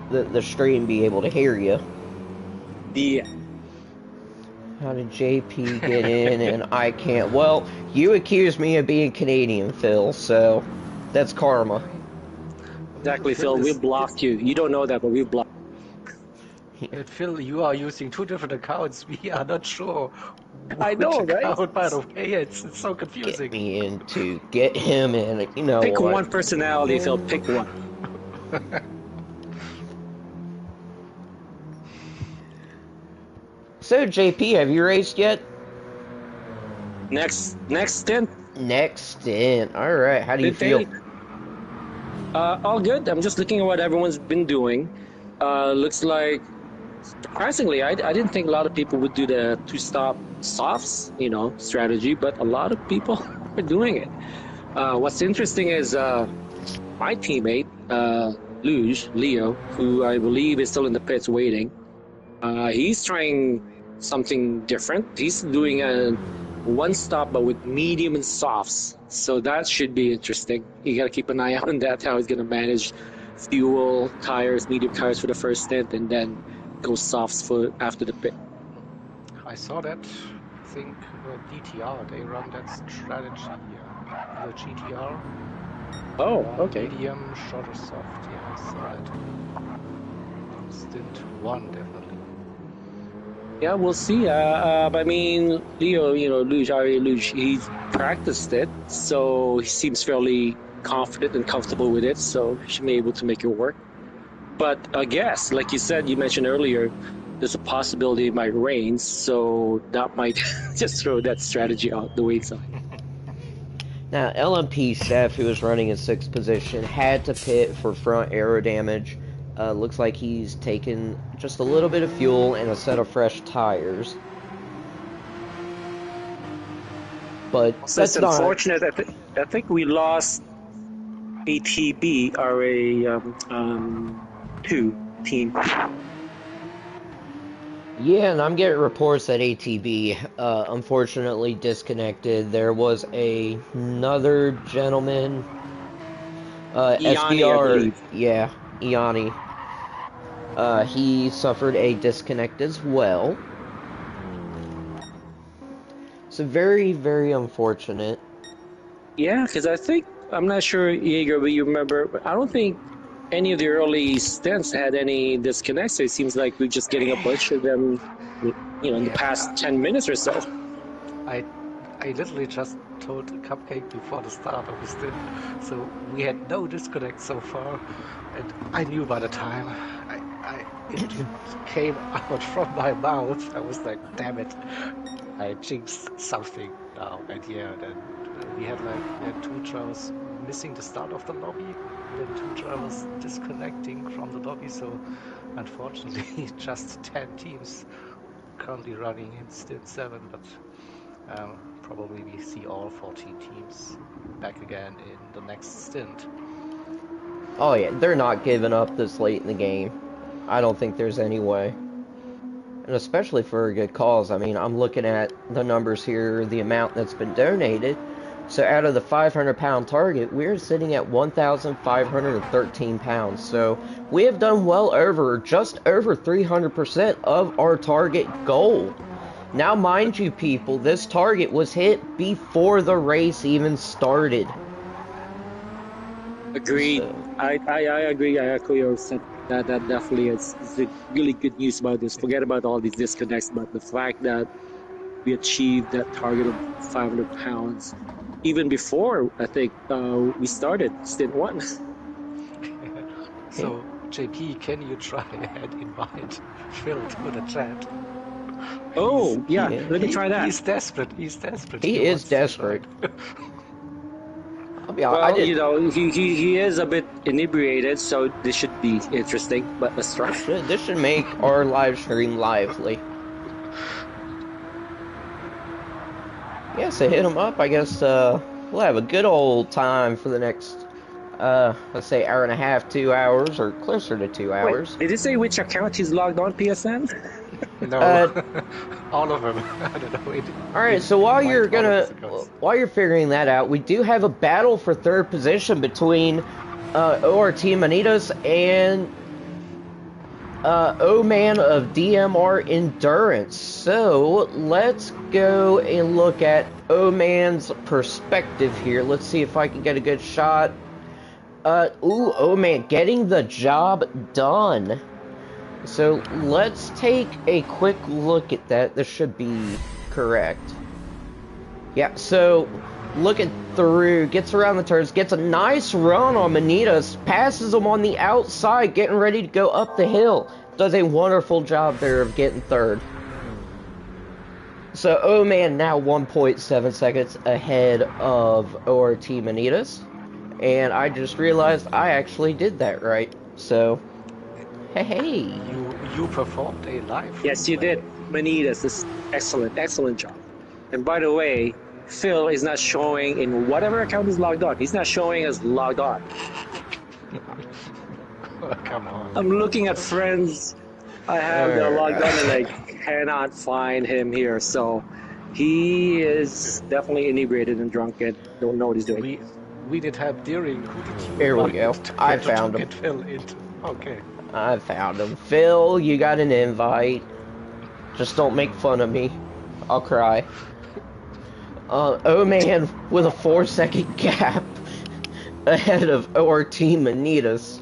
the stream be able to hear you. Yeah. How did JP get in and I can't? Well, you accused me of being Canadian, Phil, so that's karma. Exactly, Phil. We blocked you. You don't know that, but we blocked. Phil, you are using two different accounts. We are not sure I know, which right? account, by the way. It's so Get confusing. me in to get him in. You know Pick what? one personality, Phil. Pick one. So, JP, have you raced yet? Next stint. Next stint. All right. How do you feel? All good. I'm just looking at what everyone's been doing. Looks like, surprisingly, I didn't think a lot of people would do the two-stop softs, strategy, but a lot of people are doing it. What's interesting is my teammate, Leo, who I believe is still in the pits waiting. He's trying something different. He's doing a one-stop, but with medium and softs. So that should be interesting. You got to keep an eye out on that, how he's going to manage fuel, tires, medium tires for the first stint, and then go softs for after the pit. I saw that. I think DTR, they run that strategy. The GTR. Oh, okay. Medium, shorter, soft. Yeah, I saw that. stint 1, definitely. Yeah, we'll see. I mean, Leo, Luge, he's practiced it, so he seems fairly confident and comfortable with it, so he should be able to make it work. But I guess, like you said, you mentioned earlier, there's a possibility it might rain, so that might just throw that strategy out the wayside. Now, LMP Seth, who was running in 6th position, had to pit for front aero damage. Looks like he's taken just a little bit of fuel and a set of fresh tires. But So that's it's not... unfortunate. I think we lost ATB, our two team. Yeah, and I'm getting reports that ATB unfortunately disconnected. There was another gentleman, Iani, I SBR, believe. yeah, Iani. He suffered a disconnect as well. So very, very unfortunate. Yeah, because I'm not sure, Jaeger, but you remember, but I don't think any of the early stints had any disconnects. So it seems like we're just getting a bunch of them, in the past 10 minutes or so. I literally just told Cupcake before the start of the stint, so we had no disconnect so far, and I knew by the time it came out from my mouth, I was like, damn it, I jinxed something now. And yeah, then we had 2 drivers missing the start of the lobby, then 2 drivers disconnecting from the lobby, so unfortunately just 10 teams currently running in stint 7, but probably we see all 14 teams back again in the next stint. Oh yeah, they're not giving up this late in the game. I don't think there's any way. And especially for a good cause. I mean, I'm looking at the numbers here, the amount that's been donated. So out of the 500-pound target, we're sitting at 1,513 pounds. So we have done well over, just over 300% of our target goal. Now, mind you, people, this target was hit before the race even started. Agreed. So, I agree. I echo your set. That definitely is the really good news about this. Forget about all these disconnects, but the fact that we achieved that target of 500 pounds even before I think we started stint 1. So, JP, can you try and invite Phil to the chat? Oh, yeah, let me try that. He's desperate. He's desperate. he is wants to desperate. join. I'll be honest, Well, he is a bit inebriated, so this should be interesting, but let's try. This should make our live stream lively. Yeah, so hit him up. I guess we'll have a good old time for the next, let's say, hour and a half, 2 hours, or closer to 2 hours. Wait, did it say which account he's logged on, PSN? No, all of them. I don't know. All right, so while you're figuring that out, we do have a battle for 3rd position between ORT Manitas and O-Man of DMR Endurance. So let's go and look at O-Man's perspective here. Let's see if I can get a good shot. O-Man getting the job done. So let's take a quick look at that. This should be correct. Yeah, so looking through, gets around the turns, gets a nice run on Manitas, passes him on the outside, getting ready to go up the hill. Does a wonderful job there of getting 3rd. So O-Man now 1.7 seconds ahead of ORT Manitas. And I just realized I actually did that right. So, hey. You performed a live. Yes, you did. Manitas is excellent job. And by the way, Phil is not showing in whatever account he's logged on. He's not showing as logged on. Come on. I'm looking at friends I have that are logged on and I cannot find him here. So he is definitely inebriated and drunk and don't know what he's doing. We did have Deering. Who did you Here we go. invite I to found get him. Phil into? Okay. I found him. Phil, you got an invite. Just don't make fun of me. I'll cry. O-Man with a 4-second gap ahead of ORT Manitas.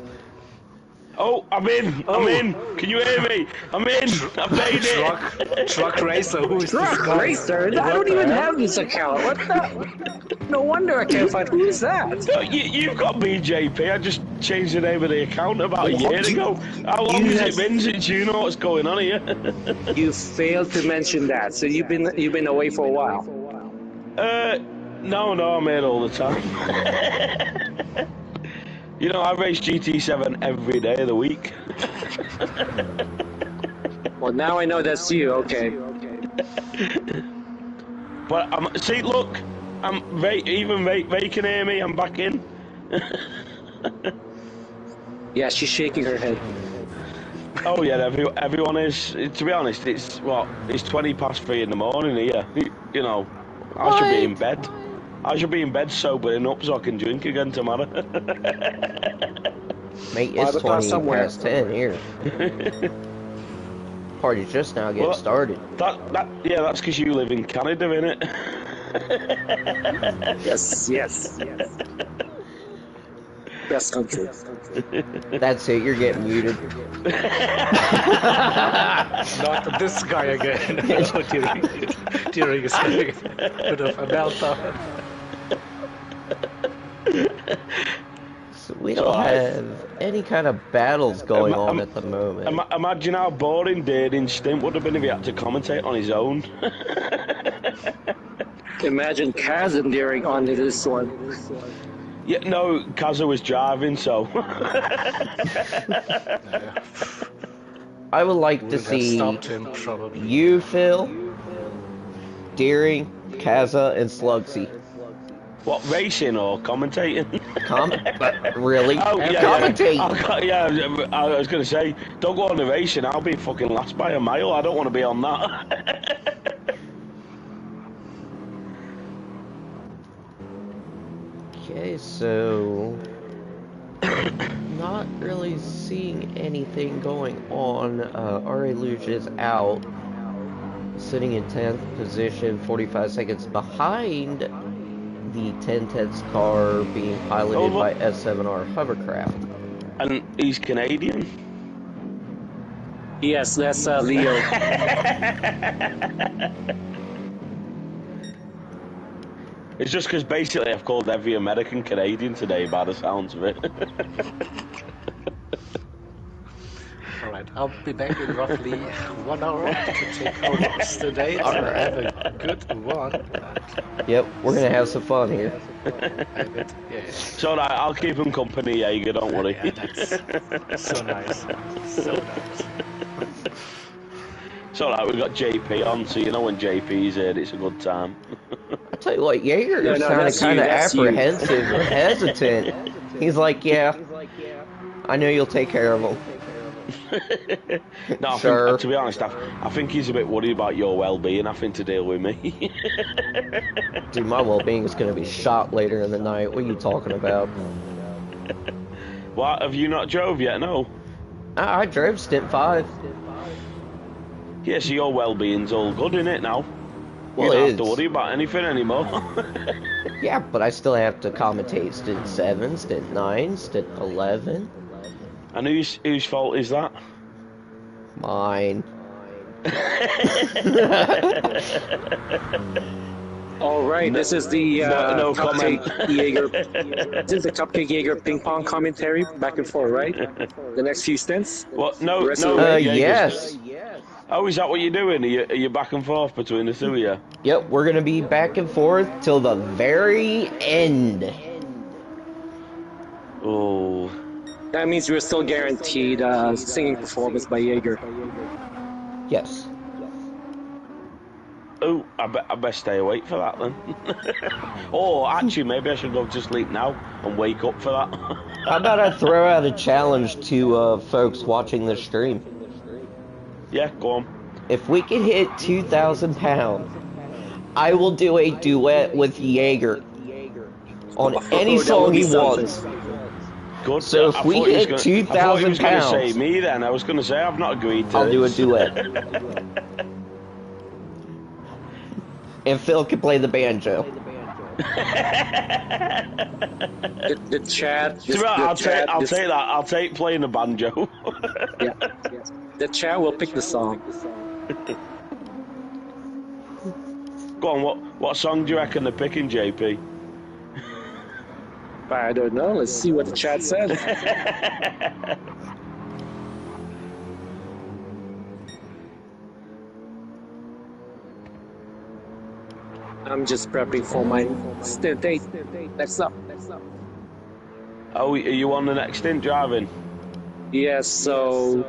Oh, I'm in. I'm in. Can you hear me? I'm in. I made it. Truck racer, who is this Truck guy? racer? I What don't the even hell? have this account. What the? No wonder I can't find. Who is that? No, you've got me, JP. I just changed the name of the account about a year ago. How long you has have- it been since you know what's going on here? You failed to mention that. So you've been away for a while. No, I'm here all the time. You know, I race GT7 every day of the week. Well, now I know that's you. Okay. But see, look, even Ray can hear me. I'm back in. Yeah, she's shaking her head. Oh yeah, everyone is. To be honest, it's 3:20 in the morning here. You know, I should be in bed. I should be in bed sobering up so I can drink again tomorrow. Mate, it's 20 somewhere. past 10 here. Party's just now getting started. That's because you live in Canada, innit? Yes. Best country. That's it, you're getting muted. Not this guy again. During his bit of a meltdown. So we don't have any kind of battles going on at the moment. Imagine how boring Daring Stint would have been if he had to commentate on his own. Imagine Kaz endearing onto this one. Yeah, no, Kaza was driving, so. I would like to Wouldn't have see stopped him, probably. you, Phil, Deering, Kaza, and Slugsy. What, racing or commentating? Really? Commentate! I was going to say, don't go on the racing, I'll be fucking last by a mile. I don't want to be on that. Okay, so not really seeing anything going on. R.A. Luge is out, sitting in 10th position, 45 seconds behind the 1010's car being piloted by S7R hovercraft. And he's Canadian? Yes, that's Leo. It's just because basically I've called every American Canadian today by the sounds of it. Alright, I'll be back in roughly 1 hour to take over today. So have a good one. Yep, we're gonna have some fun here. Yeah. So I'll keep him company, Jaeger, don't worry. Yeah, that's so nice. So nice. It's alright, we've got JP on, so you know when JP's here, it's a good time. I tell you what, Jaeger No, sounded that's you, kind of that's you. apprehensive or hesitant. He's like, yeah, I know you'll take care of him. No, Sure. to be honest, I think he's a bit worried about your well-being having to deal with me. Dude, my well-being is going to be shot later in the night. What are you talking about? What, have you not drove yet? No. I drove Stint 5. Yeah, so your well-being's all good, innit, now? Well, you don't it have to is. worry about anything anymore. Yeah, but I still have to commentate Stint 7, Stint 9, Stint 11. And whose fault is that? Mine. All right, this is the no Cupcake comment. Jaeger. This is the Cupcake Jaeger ping pong commentary back and forth, right? The next few stints. What? No, Rest no. of the- Yes. Oh, is that what you're doing? Are you back and forth between the two of you? Yep, we're going to be back and forth till the very end. Oh. That means we're still guaranteed singing performance by Jaeger. Yes. Oh, I best stay awake for that then. Oh, actually, maybe I should go to sleep now and wake up for that. How about I throw out a challenge to folks watching the stream? Yeah, go on. If we can hit 2,000 pounds, I will do a duet with Jaeger on any that song would be he something. wants. Good. So if I we thought he was hit gonna- 2,000 I thought he was going to pounds- say me then. I was going to say I've not agreed to I'll do a this. duet. And Phil can play the banjo. The chat. To be honest, I'll take that. I'll take playing the banjo. Yeah. The chat will pick the song. Go on, what song do you reckon they're picking, JP? I don't know. Let's see what the chat says. I'm just prepping for my stint date. Next up. Oh, are you on the next stint driving? Yes, so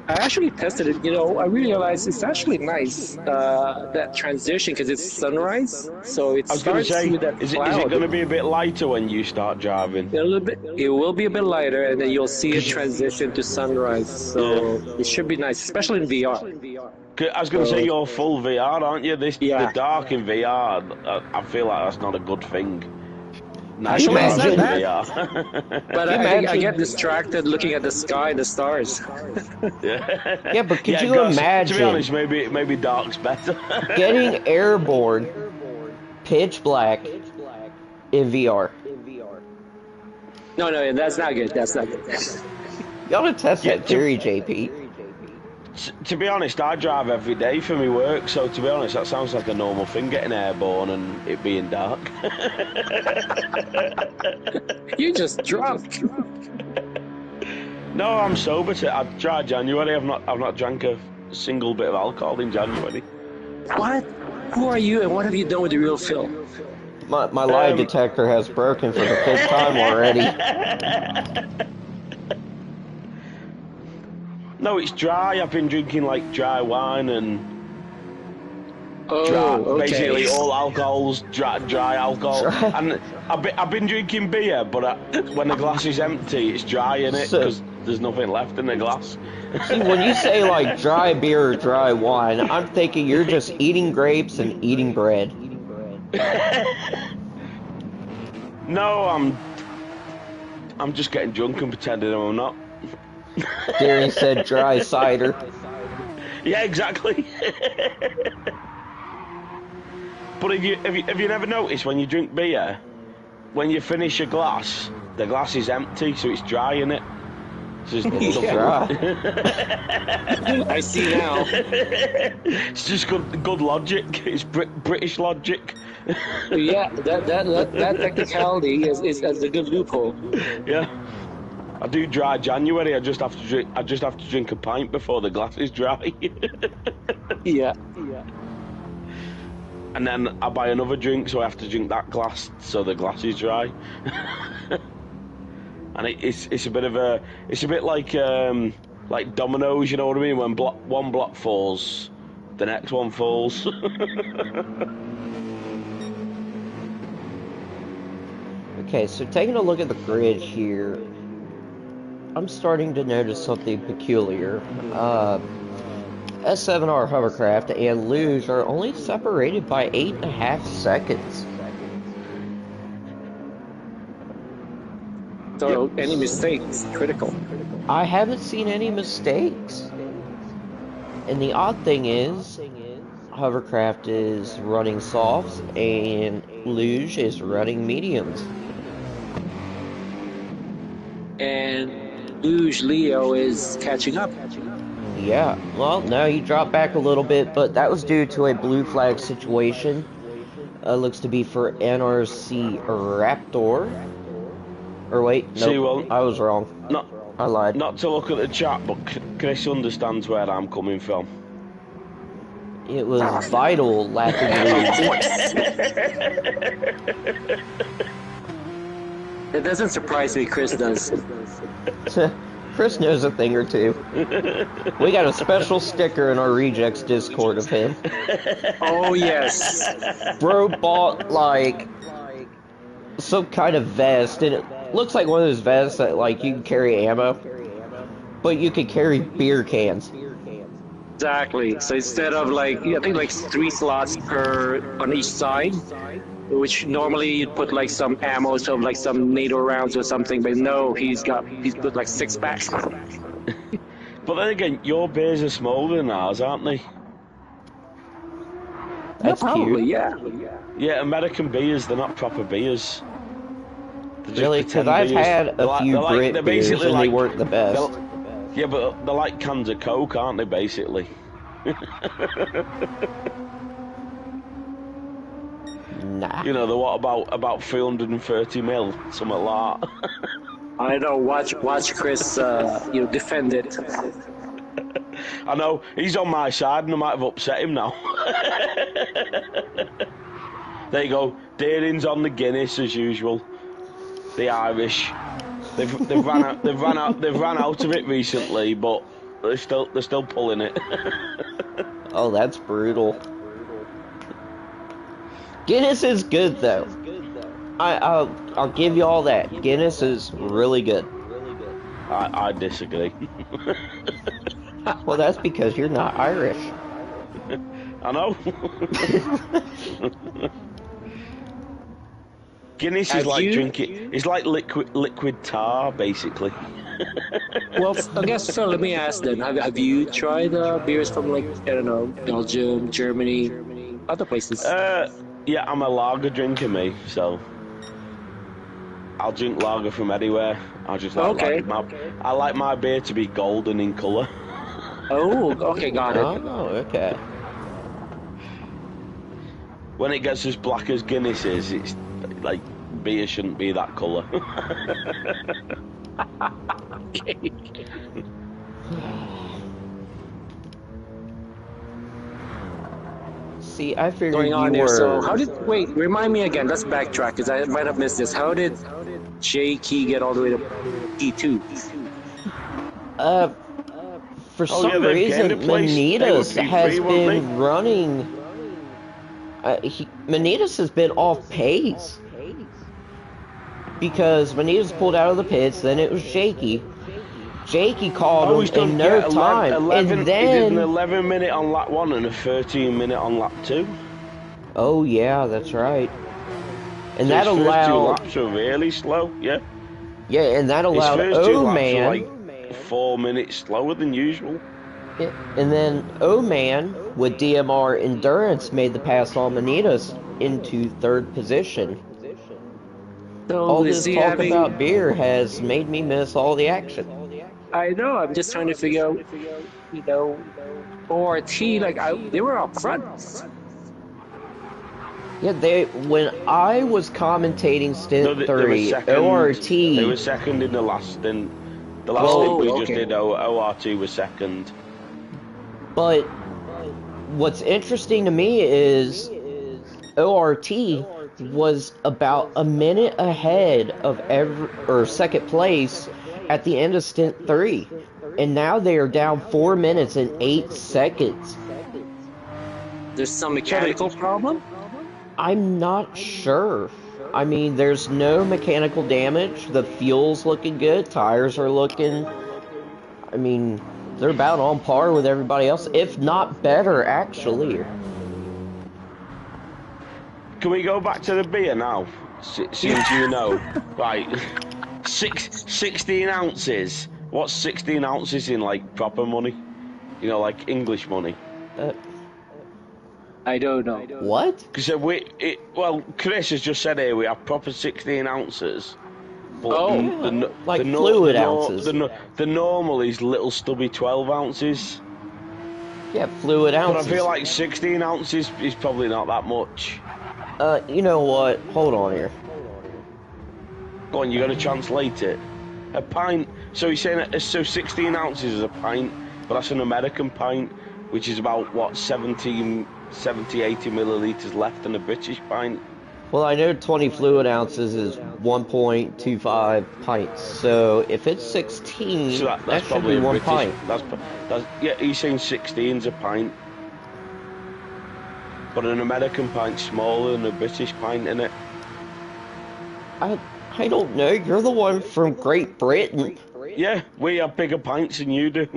I actually tested it. You know, I realized it's actually nice, that transition, because it's sunrise. So it I was going to starts say, with that is it cloud. going to be a bit lighter when you start driving? A little bit, it will be a bit lighter, and then you'll see it transition to sunrise. So it should be nice, especially in VR. I was going to say you're full VR, aren't you? Yeah. The dark in VR, I feel like that's not a good thing. Nice driving in VR. VR. But I get distracted looking at the sky and the stars. Yeah, but could you imagine? To be honest, maybe dark's better. Getting airborne, pitch black, in VR. No, that's not good. That's not good. You ought to test that theory, JP. To be honest, I drive every day for my work, so to be honest, that sounds like a normal thing, getting airborne and it being dark. You just drunk. No, I'm sober. I tried January. I've not drank a single bit of alcohol in January. What? Who are you, and what have you done with the real Phil? My lie detector has broken for the 5th time already. No, it's dry. I've been drinking like dry wine and basically all alcohols, dry alcohol. And I've been drinking beer, but when the glass is empty, it's dry in it because there's nothing left in the glass. See, when you say like dry beer or dry wine, I'm thinking you're just eating grapes and eating bread. No, I'm just getting drunk and pretending I'm not. Darren said dry cider. Yeah, exactly. But have you never noticed when you drink beer, when you finish a glass, the glass is empty, so it's dry in it. So it's dry. I see now. It's just good logic. It's British logic. Yeah, that technicality is a good loophole. Yeah. I do dry January. I just have to drink a pint before the glass is dry. Yeah. And then I buy another drink, so I have to drink that glass so the glass is dry. And it's a bit like dominoes, you know what I mean? When one block falls, the next one falls. Okay, so taking a look at the grid here, I'm starting to notice something peculiar. S7R hovercraft and luge are only separated by 8.5 seconds. So any mistakes, critical. I haven't seen any mistakes. And the odd thing is, hovercraft is running softs and luge is running mediums. And Luge Leo is catching up. Yeah, well, now he dropped back a little bit, but that was due to a blue flag situation. Looks to be for NRC Raptor. Or wait, no, nope, I was wrong. I lied. Not to look at the chat, but Chris understands where I'm coming from. It was vital laughing. It doesn't surprise me, Chris does. Chris knows a thing or two. We got a special sticker in our Rejects Discord of him. Oh, yes. Bro bought, like, some kind of vest, and it looks like one of those vests that, like, you can carry ammo, but you can carry beer cans. Exactly. So instead of, like, I think, like, 3 slots on each side, which normally you'd put like some ammo, so like some NATO rounds or something, but no, he's put like 6 packs. But then again, your beers are smaller than ours, aren't they? That's probably, cute. yeah. Yeah, American beers, they're not proper beers. They're just Really? Because pretend I've beers. had a few they're Brit beers basically and they like, weren't the best. yeah, but they're like cans of Coke, aren't they, basically? Nah. You know, the what about 330 mil, something like that. I know. Watch Chris, defend it. I know, he's on my side and I might have upset him now. There you go, Deering's on the Guinness as usual. The Irish. They've ran out of it recently, but they're still pulling it. Oh, that's brutal. Guinness is good though. I'll give you all that. Guinness is really good. I disagree. Well, that's because you're not Irish. I know. Guinness is like drinking. It's like liquid tar, basically. Well, I guess so. Let me ask then. Have you tried beers from like I don't know, Belgium, Germany, other places? Yeah, I'm a lager drinker, me. So I'll drink lager from anywhere. I just like I like my beer to be golden in colour. Oh, okay, got it. Oh, okay. When it gets as black as Guinness is, it's like beer shouldn't be that colour. Okay. See, I figured Going on you there. were. So wait, remind me again. Let's backtrack because I might have missed this. How did J Key get all the way to P2? For some reason, Manitas has been running. Manitas has been off pace because Manitas pulled out of the pits. Then it was Jakey. Jakey called him in no time, 11, and then he did an 11-minute on lap 1 and a 13-minute on lap 2. Oh yeah, that's right. And so that his allowed. First 2 laps were really slow. Yeah. Yeah, and that allowed his first 2 laps O-Man. were like 4 minutes slower than usual. Yeah, and then O-Man with DMR Endurance made the pass on Manitas into 3rd position. So All is this he talk having? about beer has made me miss all the action. I know. I'm just trying to figure out, ORT. They were up front. Yeah, when I was commentating stint They 3, were ORT. They were second in the last stint. The last stint we just did, ORT was second. But what's interesting to me is ORT was about a minute ahead of second place at the end of stint 3, and now they are down 4 minutes and 8 seconds. There's some mechanical problem? I'm not sure. I mean, there's no mechanical damage. The fuel's looking good. Tires are looking. I mean, they're about on par with everybody else, if not better, actually. Can we go back to the beer now? Since you know. Right. 16 ounces. What's 16 ounces in, like, proper money? You know, like English money? I don't know. What? Because Chris has just said here we have proper 16 ounces. But like fluid ounces. The normal is little stubby 12 ounces. Yeah, fluid ounces. But I feel like 16 ounces is probably not that much. You know what? Hold on here. Go on, you're going to translate it. A pint. So he's saying 16 ounces is a pint, but that's an American pint, which is about, what, 70, 80 millilitres left than a British pint. Well, I know 20 fluid ounces is 1.25 pints, so if it's 16, so that should be 1 pint. Yeah, he's saying 16's a pint. But an American pint's smaller than a British pint, innit? I don't know, you're the one from Great Britain. Yeah, we have bigger pints than you do.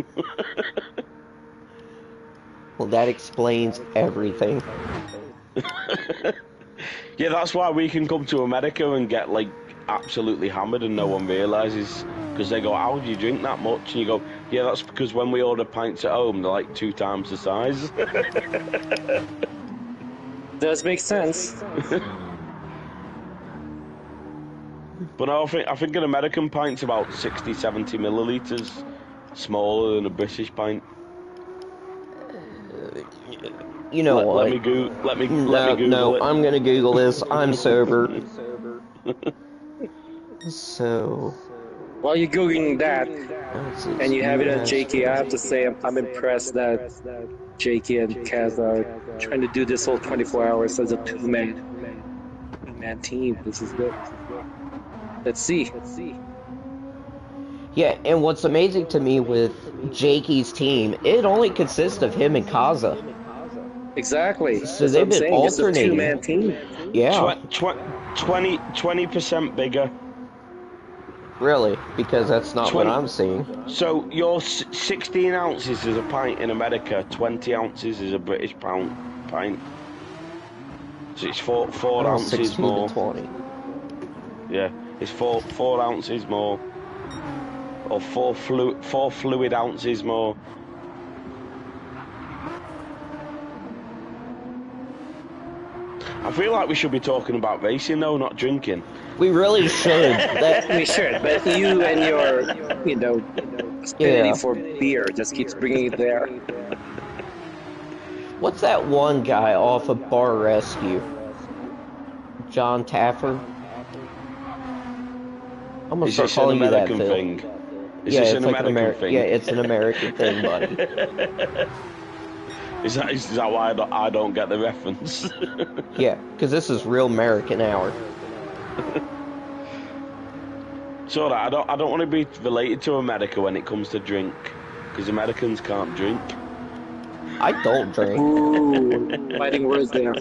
Well, that explains everything. Yeah, that's why we can come to America and get, like, absolutely hammered and no one realises. Because they go, how do you drink that much? And you go, yeah, that's because when we order pints at home, they're like 2 times the size. Does make sense. But no, I think an American pint's about 60, 70 millilitres smaller than a British pint. You know what? Let me Google No, it. I'm gonna Google this. I'm sober. So, While you're googling that, this is and you have it on US JK, I have to say I'm impressed that JK and Kaz are trying to do this whole 24 hours as a two-man team. This is good. Let's see. Yeah, and what's amazing to me with Jakey's team, it only consists of him and Kaza. Exactly. So That's what they've I'm been saying. It's a alternating. two-man team. Yeah, 20% bigger. really, because that's not what I'm seeing. So your 16 ounces is a pint in America, 20 ounces is a British pint. So it's four Oh, ounces 16 more. to 20. Yeah, it's four ounces more. Or four fluid ounces more. I feel like we should be talking about racing though, not drinking. We really should. We should, but you and your, affinity Yeah. for beer just keeps bringing it there. What's that one guy off of Bar Rescue? John Taffer? I'm gonna Is start this an calling you that, American Phil. thing? Is Yeah, this it's an like American thing? Yeah, it's an American thing, buddy. Is that why I don't get the reference? Yeah, because this is real American hour. So I don't want to be related to America when it comes to drink, because Americans can't drink. I don't drink. Ooh, fighting words there.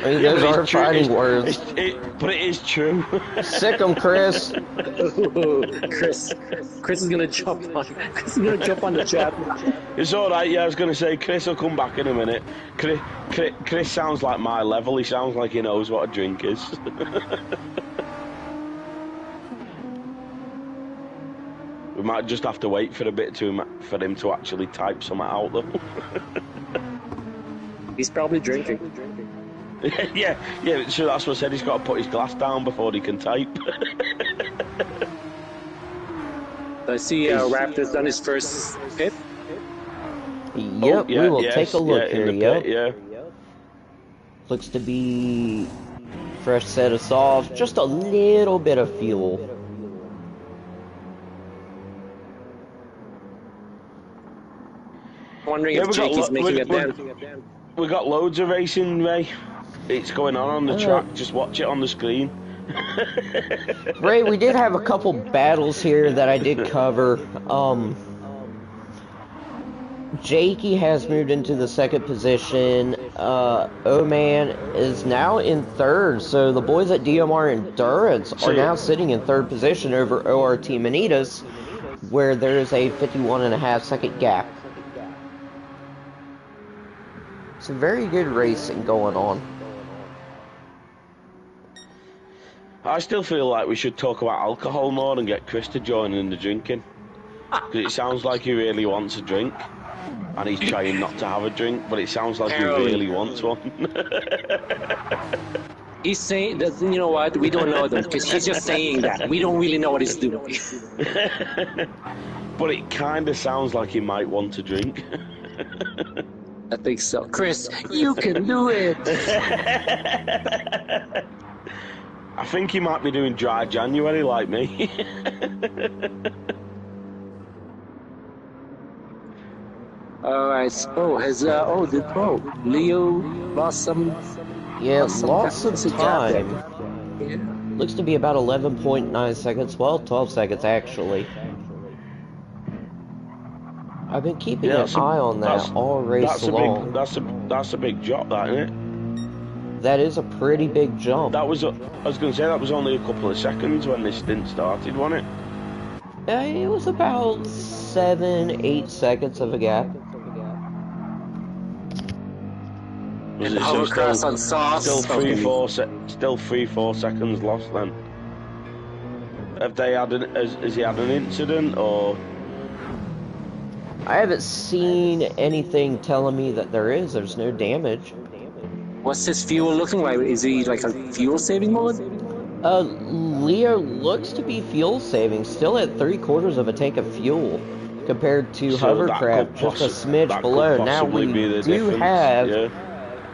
I mean, those are fighting words. But it is true. Sick 'em, Chris. Chris is gonna jump on. Chris is gonna jump on the chat. It's all right. Yeah, I was gonna say Chris will come back in a minute. Chris sounds like my level. He sounds like he knows what a drink is. We might just have to wait for a bit for him to actually type something out, though. He's probably drinking. yeah. So that's what I said. He's got to put his glass down before he can type. I see Raptor's done his first pit. Yep, we will take a look here. Yep. Yeah. Looks to be fresh set of softs, just a little bit of fuel. Wondering if Jakey's making it then. We got loads of racing, Ray. It's going on the track. Just watch it on the screen. Ray, we did have a couple battles here that I did cover. Jakey has moved into the second position. O-Man is now in third. So the boys at DMR Endurance are now sitting in third position over ORT Manitas, where there is a 51.5 second gap. Some very good racing going on. I still feel like we should talk about alcohol more and get Chris to join in the drinking. Because it sounds like he really wants a drink. And he's trying not to have a drink, but it sounds like he really wants one. He's saying that, you know what, we don't know that, because he's just saying that. We don't really know what he's doing. But it kind of sounds like he might want to drink. I think so. Chris, you can do it! I think he might be doing dry January like me. Alright, Leo lost some... Yeah, lost some time. Yeah. Looks to be about 11.9 seconds. Well, 12 seconds actually. I've been keeping an eye on that all race long. That's a big drop, that, isn't it? That is a pretty big jump. I was going to say that was only a couple of seconds when this stint started, wasn't it? It was about 7-8 seconds of a gap. Was And it hovercross on softs. Still 3-4 seconds lost then. Have they had has he had an incident or? I haven't seen anything telling me that there is. There's no damage. What's his fuel looking like? Is he like a fuel saving mode? Leo looks to be fuel saving, still at 3/4 of a tank of fuel, compared to So that hovercraft could just a smidge that below. could Now possibly we be the do difference. have Yeah.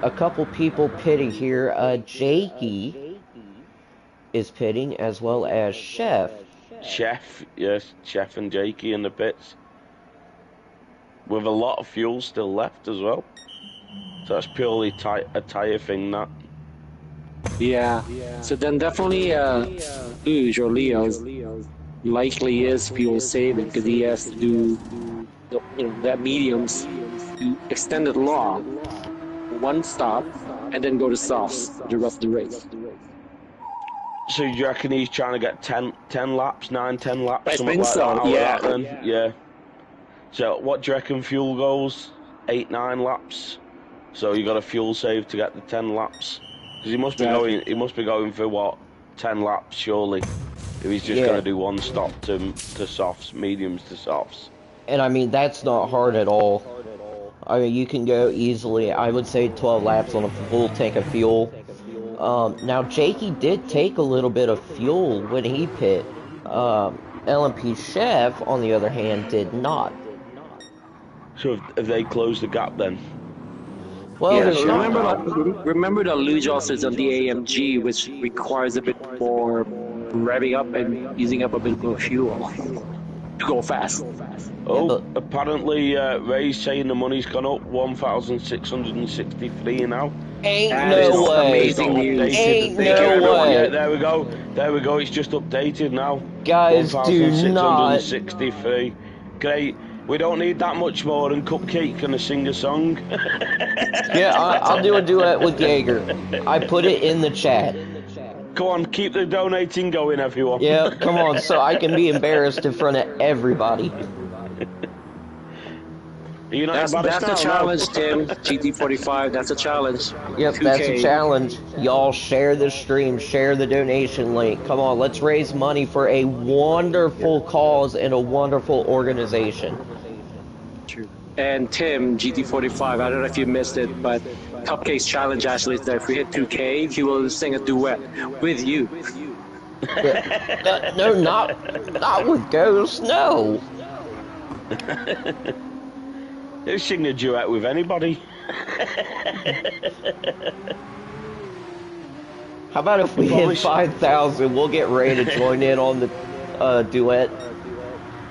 a couple people pitting here. Jakey is pitting, as well as Chef. Chef, yes, Chef and Jakey in the pits. With a lot of fuel still left as well. So that's purely a tyre thing, that. Yeah. So then definitely Luge or Leo likely is fuel saving because he has to do that mediums to extended long, one stop, and then go to softs for the rest of the race. So do you reckon he's trying to get 10 laps, 10 laps, I something think like so, that out yeah. of that then? Yeah. So what do you reckon fuel goes? 8, 9 laps? So you got a fuel save to get the 10 laps? Because he must be going for what? 10 laps surely. If he's just going to do one stop to softs, mediums to softs. And I mean, that's not hard at all. I mean, you can go easily, I would say 12 laps on a full tank of fuel. Now, Jakey did take a little bit of fuel when he pit. LMP Chef, on the other hand, did not. So if they close the gap then? Well, Yeah, there's not... remember that Luge also is on the AMG, which requires a bit more revving up and using up a bit more fuel to go fast. Oh, apparently Ray's saying the money's gone up 1,663 now. Ain't That is no way. amazing news. Ain't Yeah, no way. Yeah, there we go. There we go. It's just updated now. Guys, do not. 1,663. Great. We don't need that much more than Cupcake and a sing a song. Yeah, I'll do a duet with Jaeger. I put it in the chat. Come on, keep the donating going, everyone. Yeah, come on, so I can be embarrassed in front of everybody. That's a challenge, Tim. GT45, that's a challenge. Yep, 2K. that's a challenge. Y'all share the stream, share the donation link. Come on, let's raise money for a wonderful cause and a wonderful organization. True. And Tim, GT45, I don't know if you missed it, but Cupcake's challenge actually is that if we hit 2K, he will sing a duet with you. No, not with Ghost, no. He'll sing a duet with anybody. How about if we hit 5,000, we'll get Ray to join in on the duet.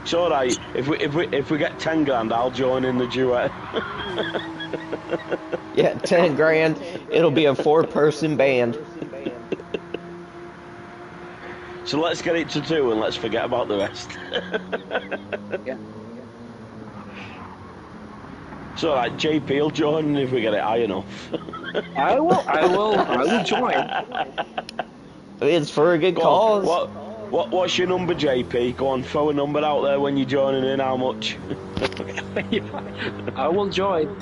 It's alright. If we get 10 grand, I'll join in the duet. Yeah, 10 grand. It'll be a 4-person band. So let's get it to 2 and let's forget about the rest. Yeah. It's alright, JP will join if we get it high enough. I will join. It's for a good cause. What's your number, JP? Go on, throw a number out there when you're joining in. How much? I will join.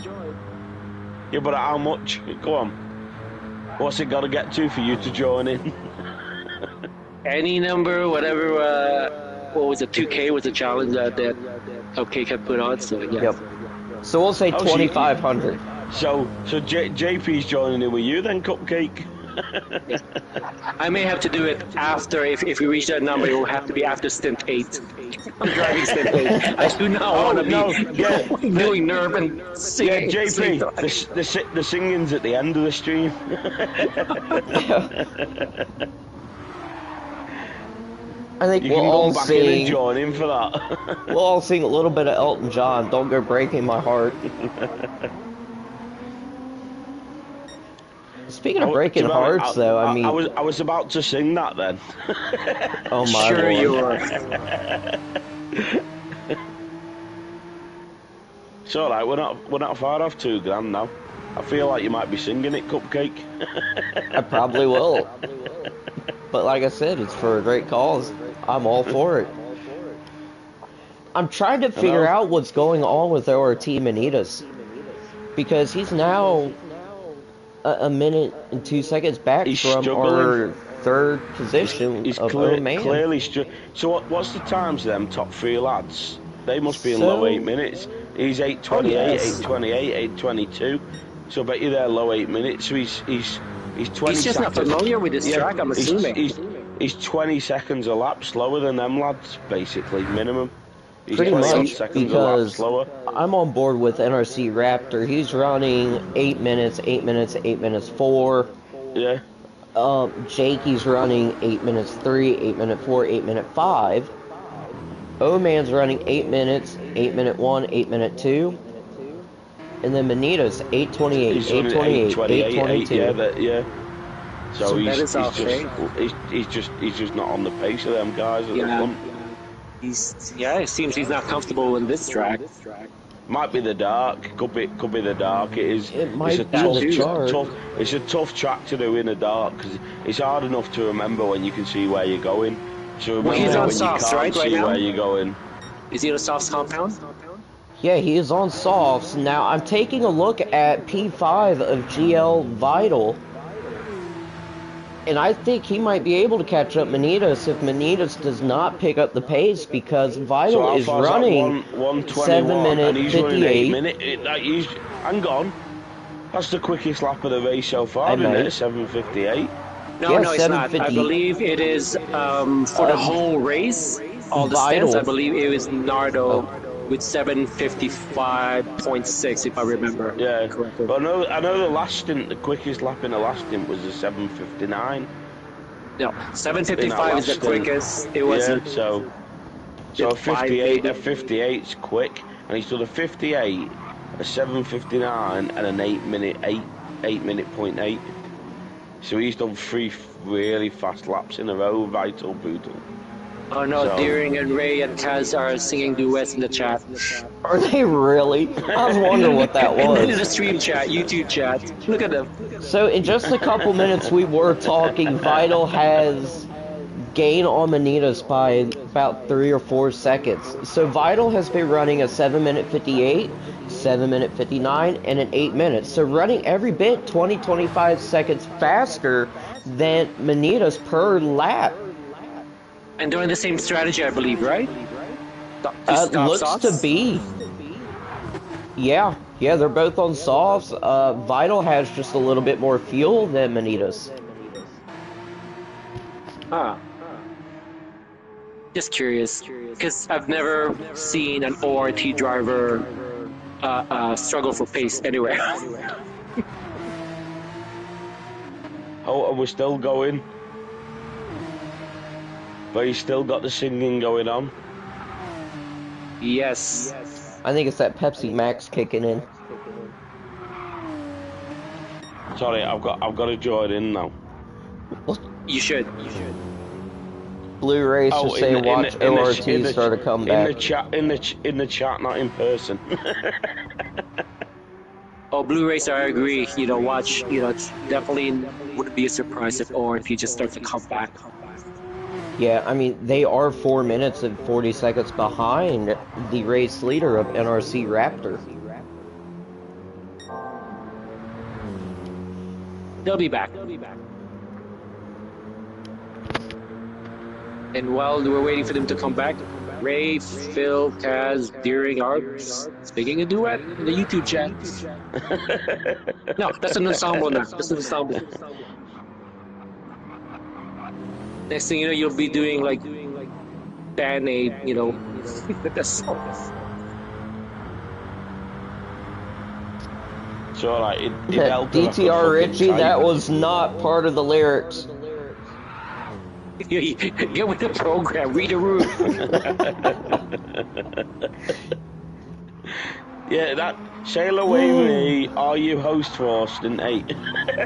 Yeah, but how much? Go on. What's it got to get to for you to join in? Any number, whatever. What was it? 2K was a challenge that Cupcake had put on. So yeah. Yep. So we'll say 2,500. So JP's joining in with you then, Cupcake. I may have to do it after. If we reach that number, it will have to be after stint 8. I'm driving stint 8. I do not want to be doing nerve and singing. Yeah, JP, the singing's at the end of the stream. I think You we'll can all go back in and sing. join in for that. We'll all sing a little bit of Elton John. Don't go breaking my heart. Speaking of breaking hearts, though, I mean, I was about to sing that then. oh my Sure Lord. you are. It's all right. We're not far off 2 grand now. I feel like you might be singing it, Cupcake. I probably will. But like I said, it's for a great cause. I'm all for it. I'm trying to figure out what's going on with ORT Manitas. Because he's now a minute and 2 seconds back from struggling. our 3rd position He's of clearly So what's the times of them top 3 lads? They must be in low 8 minutes. He's 8:28, 8:28, 8:22. So I bet you they're low 8 minutes. So he's 20 He's just seconds. not familiar with this track, I'm assuming. He's 20 seconds a lap slower than them lads, basically, minimum. He's Pretty 20 much, seconds a lap because slower. I'm on board with NRC Raptor. He's running 8 minutes, 8 minutes, 8 minutes 4. Yeah. Jakey's running 8 minutes 3, 8 minute 4, 8 minute 5. O-Man's running 8 minutes, 8 minute 1, 8 minute 2. And then Manita's 8:28, He's running 8:28, 8:22. Yeah. So that is he's just not on the pace of them guys at the front. It seems he's not comfortable in this track. Might be the dark. Could be the dark. It might it's be the dark. It's a tough track to do in the dark because it's hard enough to remember when you can see where you're going. So remember he's on when softs, you right, can't see now? where you're going. Is he on a softs compound? Yeah, he is on softs. Now, I'm taking a look at P5 of GL Vital. And I think he might be able to catch up Manitas if Manitas does not pick up the pace, because Vital is running 7 minute 58. Hang on. That's the quickest lap of the race so far, isn't it? 7:58. No, it's not. I believe it is for the whole race. All the stints, I believe it was Nardo with 7:55.6, if I remember. Yeah, correctly. But I know the last stint, the quickest lap in the last stint was a 7:59. No, 7:55 is the quickest. It was. Yeah, so a 58, a 58's quick, and he's done a 58, a 7:59, and an 8 minute 8. So he's done 3 really fast laps in a row. Vital Boodle. Oh no, Deering and Ray and Kaz are singing duets in the chat. Are they really? I was wondering what that was. In the stream chat, YouTube chat. Look at them. So in just a couple minutes we were talking, Vital has gained on Manitas by about 3 or 4 seconds. So Vital has been running a 7 minute 58, 7 minute 59, and an 8 minutes. So running every bit 20-25 seconds faster than Manitas per lap. And doing the same strategy, I believe, right? Looks to be. Yeah, they're both on softs. Vital has just a little bit more fuel than Manitas. Just curious, because I've never seen an ORT driver struggle for pace anywhere. Oh, and we're still going. But he's still got the singing going on. Yes. I think it's that Pepsi Max kicking in. Sorry, I've got to join in now. You should. Blue Race just say watch ORT start a comeback. In the chat, not in person. Oh, Blue Racer, I agree. Watch. It's definitely wouldn't be a surprise if ORT just starts to come back. Yeah, I mean, they are 4 minutes and 40 seconds behind the race leader of NRC Raptor. They'll be back. And while we're waiting for them to come back, Ray, Phil, Kaz, Deering are speaking a duet in the YouTube chat. No, that's an ensemble now. That's an ensemble. Next thing you know, you'll be doing like Band-Aid, with the song. It's alright, it helped. DTR Richie, that was not part of the lyrics. Get with the program, read the room. Yeah, that sail away me, are you host for Austin 8?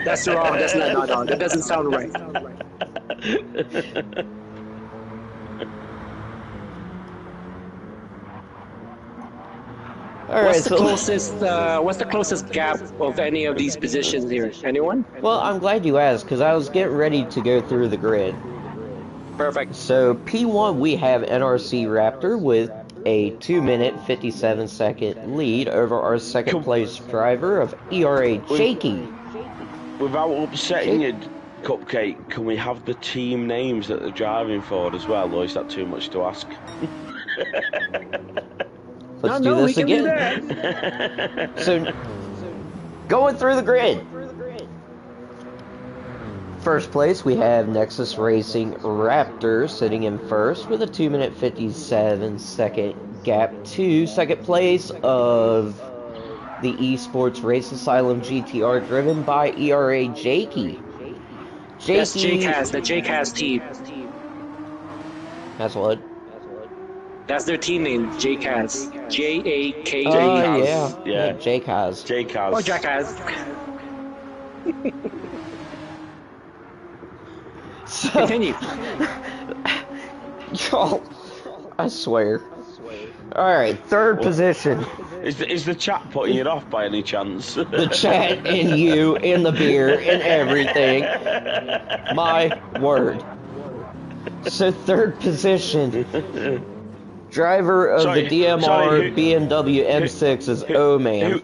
That's wrong, that's not, no, that doesn't sound right. What's the closest gap of any of these positions here? Anyone? Well, I'm glad you asked, because I was getting ready to go through the grid. Perfect. So P1 we have NRC Raptor with a 2 minute 57 second lead over our second place driver of ERA Jakey. Without upsetting you, Cupcake, can we have the team names that they're driving for as well, or is that too much to ask? Let's do this again. Going through the grid. First place, we have Nexus Racing Raptor sitting in first with a 2-minute 57-second gap to second place of the Esports Race Asylum GTR driven by ERA Jakey. That's JCAS, the JCAS team. That's what? That's their team name, JCAS. J-A-K. Yeah. Yeah. JCAS. JCAS. Oh, JCAS. So, Continue. y'all, I swear. Alright, third position. Is the chat putting it off by any chance? The chat and you and the beer and everything. My word. So third position. Driver of the DMR BMW M6 is O-Man.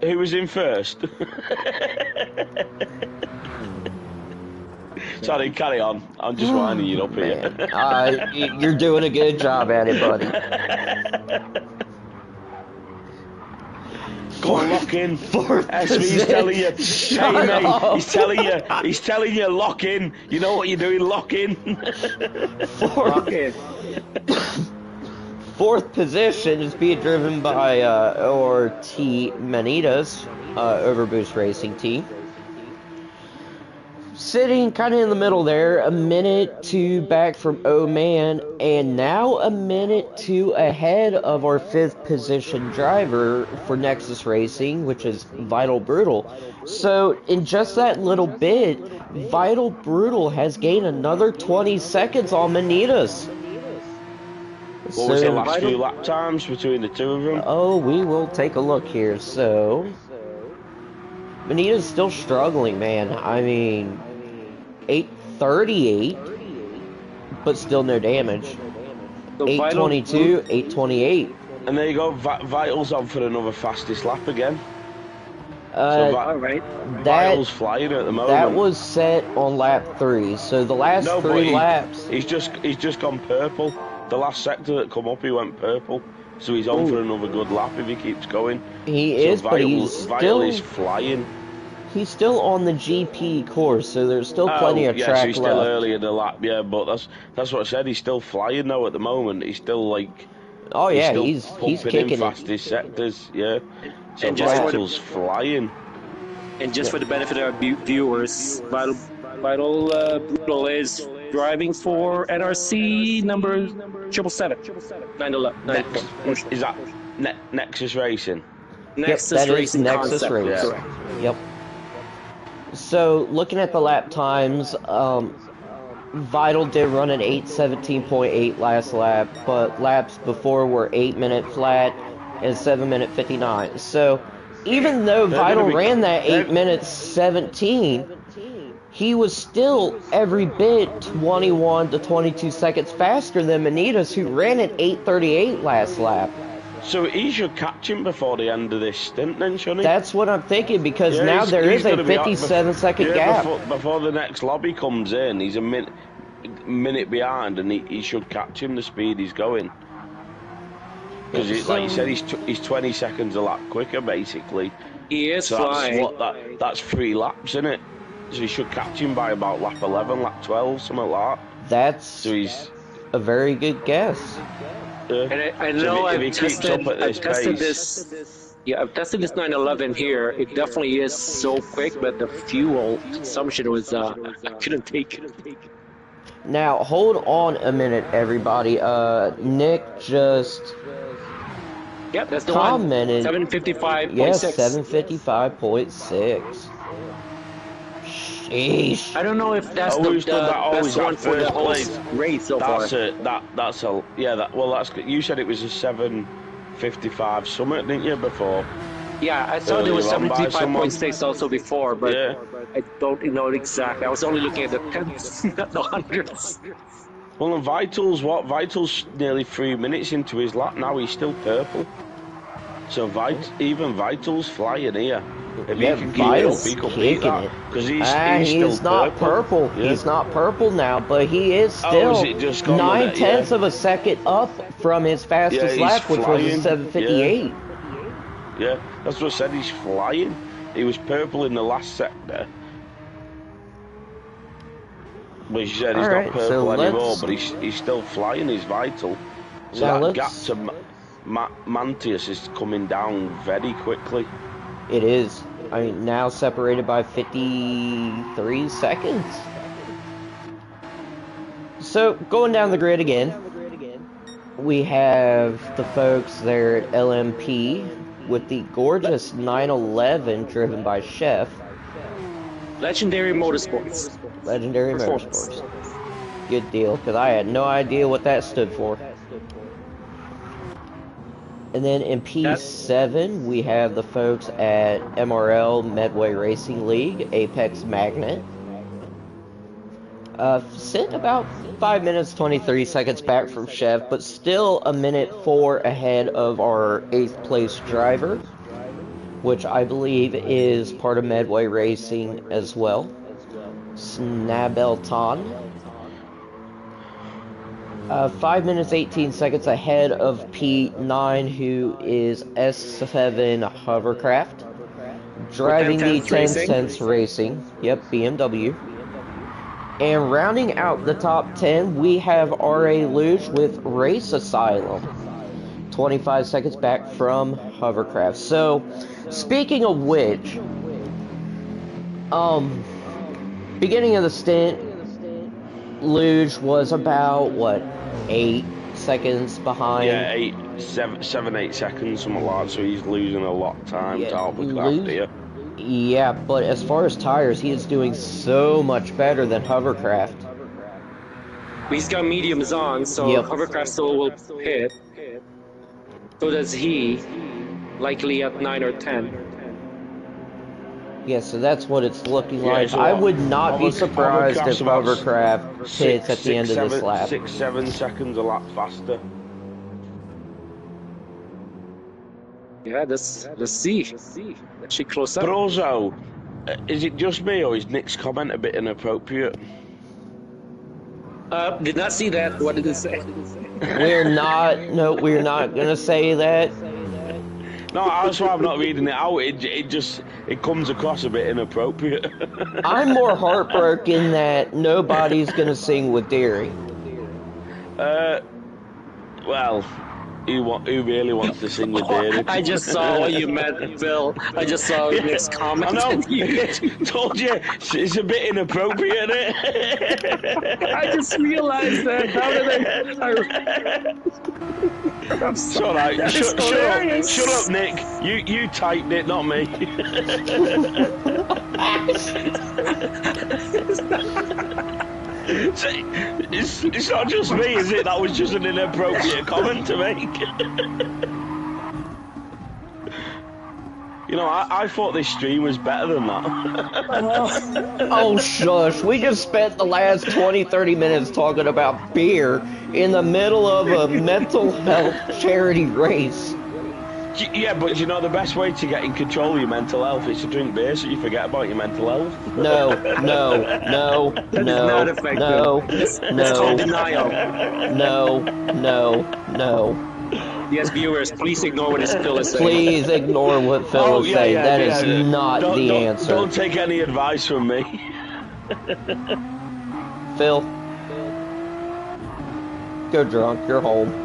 Who was in first? Sorry, carry on. I'm just winding you up here. You're doing a good job at it, buddy. Go on, lock in. He's telling you. Hey, mate, he's telling you, lock in. You know what you're doing, lock in. Lock in. Fourth position is being driven by ORT Manitas, Overboost Racing Team. Sitting kind of in the middle there, a minute two back from O-Man, and now a minute two ahead of our fifth position driver for Nexus Racing, which is Vital Brutal. So, in just that little bit, Vital Brutal has gained another 20 seconds on Manitas. What was the last few lap times between the two of them? Oh, we will take a look here. So, Manita's still struggling, man. I mean, 838, but still no damage. So 822, 828. And there you go, Vital's on for another fastest lap again. All right. Vital's flying at the moment. That was set on lap 3, so the last three laps... He's just gone purple. The last sector that come up, he went purple. So he's on for another good lap if he keeps going. He is, but Vital is flying. He's still on the GP course, so there's still plenty of track left. So he's still early in the lap, yeah, but that's what I said. He's still flying though at the moment. He's still like... Oh yeah, he's kicking in fastest sectors, yeah. So Vital's flying. And just for the benefit of our viewers, Vital Brutal is driving for NRC number 777. 911. Is that Nexus Racing? Nexus Racing Nexus concept. Racing. Yeah. Yep. So, looking at the lap times, Vital did run an 8:17.8 last lap, but laps before were 8-minute flat and 7-minute 59. So, even though Vital ran that 8 minutes 17, he was still every bit 21 to 22 seconds faster than Manitas, who ran an 8:38 last lap. So he should catch him before the end of this stint then, shouldn't he? That's what I'm thinking, because now there is a 57-second gap. Before the next lobby comes in, he's a minute behind, and he should catch him the speed he's going. Because, like you said, he's 20 seconds a lap quicker, basically. He is so flying. That's 3 laps, isn't it? So he should catch him by about lap 11, lap 12, something like that. That's so he's a very good guess. And I know I've tested this. Yeah, I've tested this 911 here. It definitely is so quick, but the fuel consumption was I couldn't take it. Now hold on a minute, everybody. Nick just that's the commented. 755.6. Yes, 755.6. Sheesh. I don't know if that's the best one for the whole race so far. You said it was a 755 summit, didn't you, before? Yeah, I thought it was 75.6 also before, but I don't know exactly. I was only looking at the tens, not the hundreds. Well, and Vital's nearly 3 minutes into his lap now. He's still purple. So even Vital's flying here. If he can keep it up, he could beat that. Because he's still not purple. Yeah. He's not purple now, but he is still 9/10 of a second up from his fastest lap, which was a 758. Yeah, that's what I said. He's flying. He was purple in the last sector. But he said he's Alright, not purple so anymore, let's- but he's still flying, he's vital. So Now that gap let's- to Mantius is coming down very quickly. It is. I mean, now separated by 53 seconds. So, going down the grid again, we have the folks there at LMP with the gorgeous 911 driven by Chef. Legendary Motorsports. Legendary Performance. Motorsports. Good deal, because I had no idea what that stood for. And then in P7, we have the folks at MRL Medway Racing League, Apex Magnet. Sitting about 5 minutes, 23 seconds back from Chef, but still a minute 4 ahead of our 8th place driver, which I believe is part of Medway Racing as well. Snabelton. 5 minutes 18 seconds ahead of P9, who is S7 Hovercraft, driving the 10 Cents Racing. Yep, BMW. And rounding out the top 10, we have R.A. Luge with Race Asylum, 25 seconds back from Hovercraft. So, speaking of which, beginning of the stint, Luge was about, what, 8 seconds behind? Yeah, 7, 8 seconds, something like that, so he's losing a lot of time to Hovercraft here. Yeah, but as far as tires, he is doing so much better than Hovercraft. He's got mediums on, so Yep. Hovercraft still will hit. So does he, likely at 9 or 10. Yeah, so that's what it's looking Yeah, like. so I would not be surprised if Hovercraft's about Hovercraft hits at the end of this lap. 6, 7 seconds a lap faster. Yeah, let's see. Let's see close up. But also, is it just me or is Nick's comment a bit inappropriate? Did not see that. What did it say? We're not gonna say that. No, that's why I'm not reading it out. It comes across a bit inappropriate. I'm more heartbroken that nobody's gonna sing with Derry. Well, who really wants to sing with David? I just saw what you meant, Phil. I just saw Nick's comment. I know. Told you, it's a bit inappropriate, isn't it? I just realized that. How did I'm It's all right. That is Shut up, Nick. You typed it, not me. It's not just me, is it? That was just an inappropriate comment to make. You know, I thought this stream was better than that. Oh shush, we just spent the last 20-30 minutes talking about beer in the middle of a mental health charity race. Yeah, but you know, the best way to get in control of your mental health is to drink beer so you forget about your mental health. No. That is not effective. It's called denial. No. Yes, viewers, please ignore what Phil is saying. Please ignore what Phil is saying. That is not the answer. Don't take any advice from me. Phil, go drunk. You're home.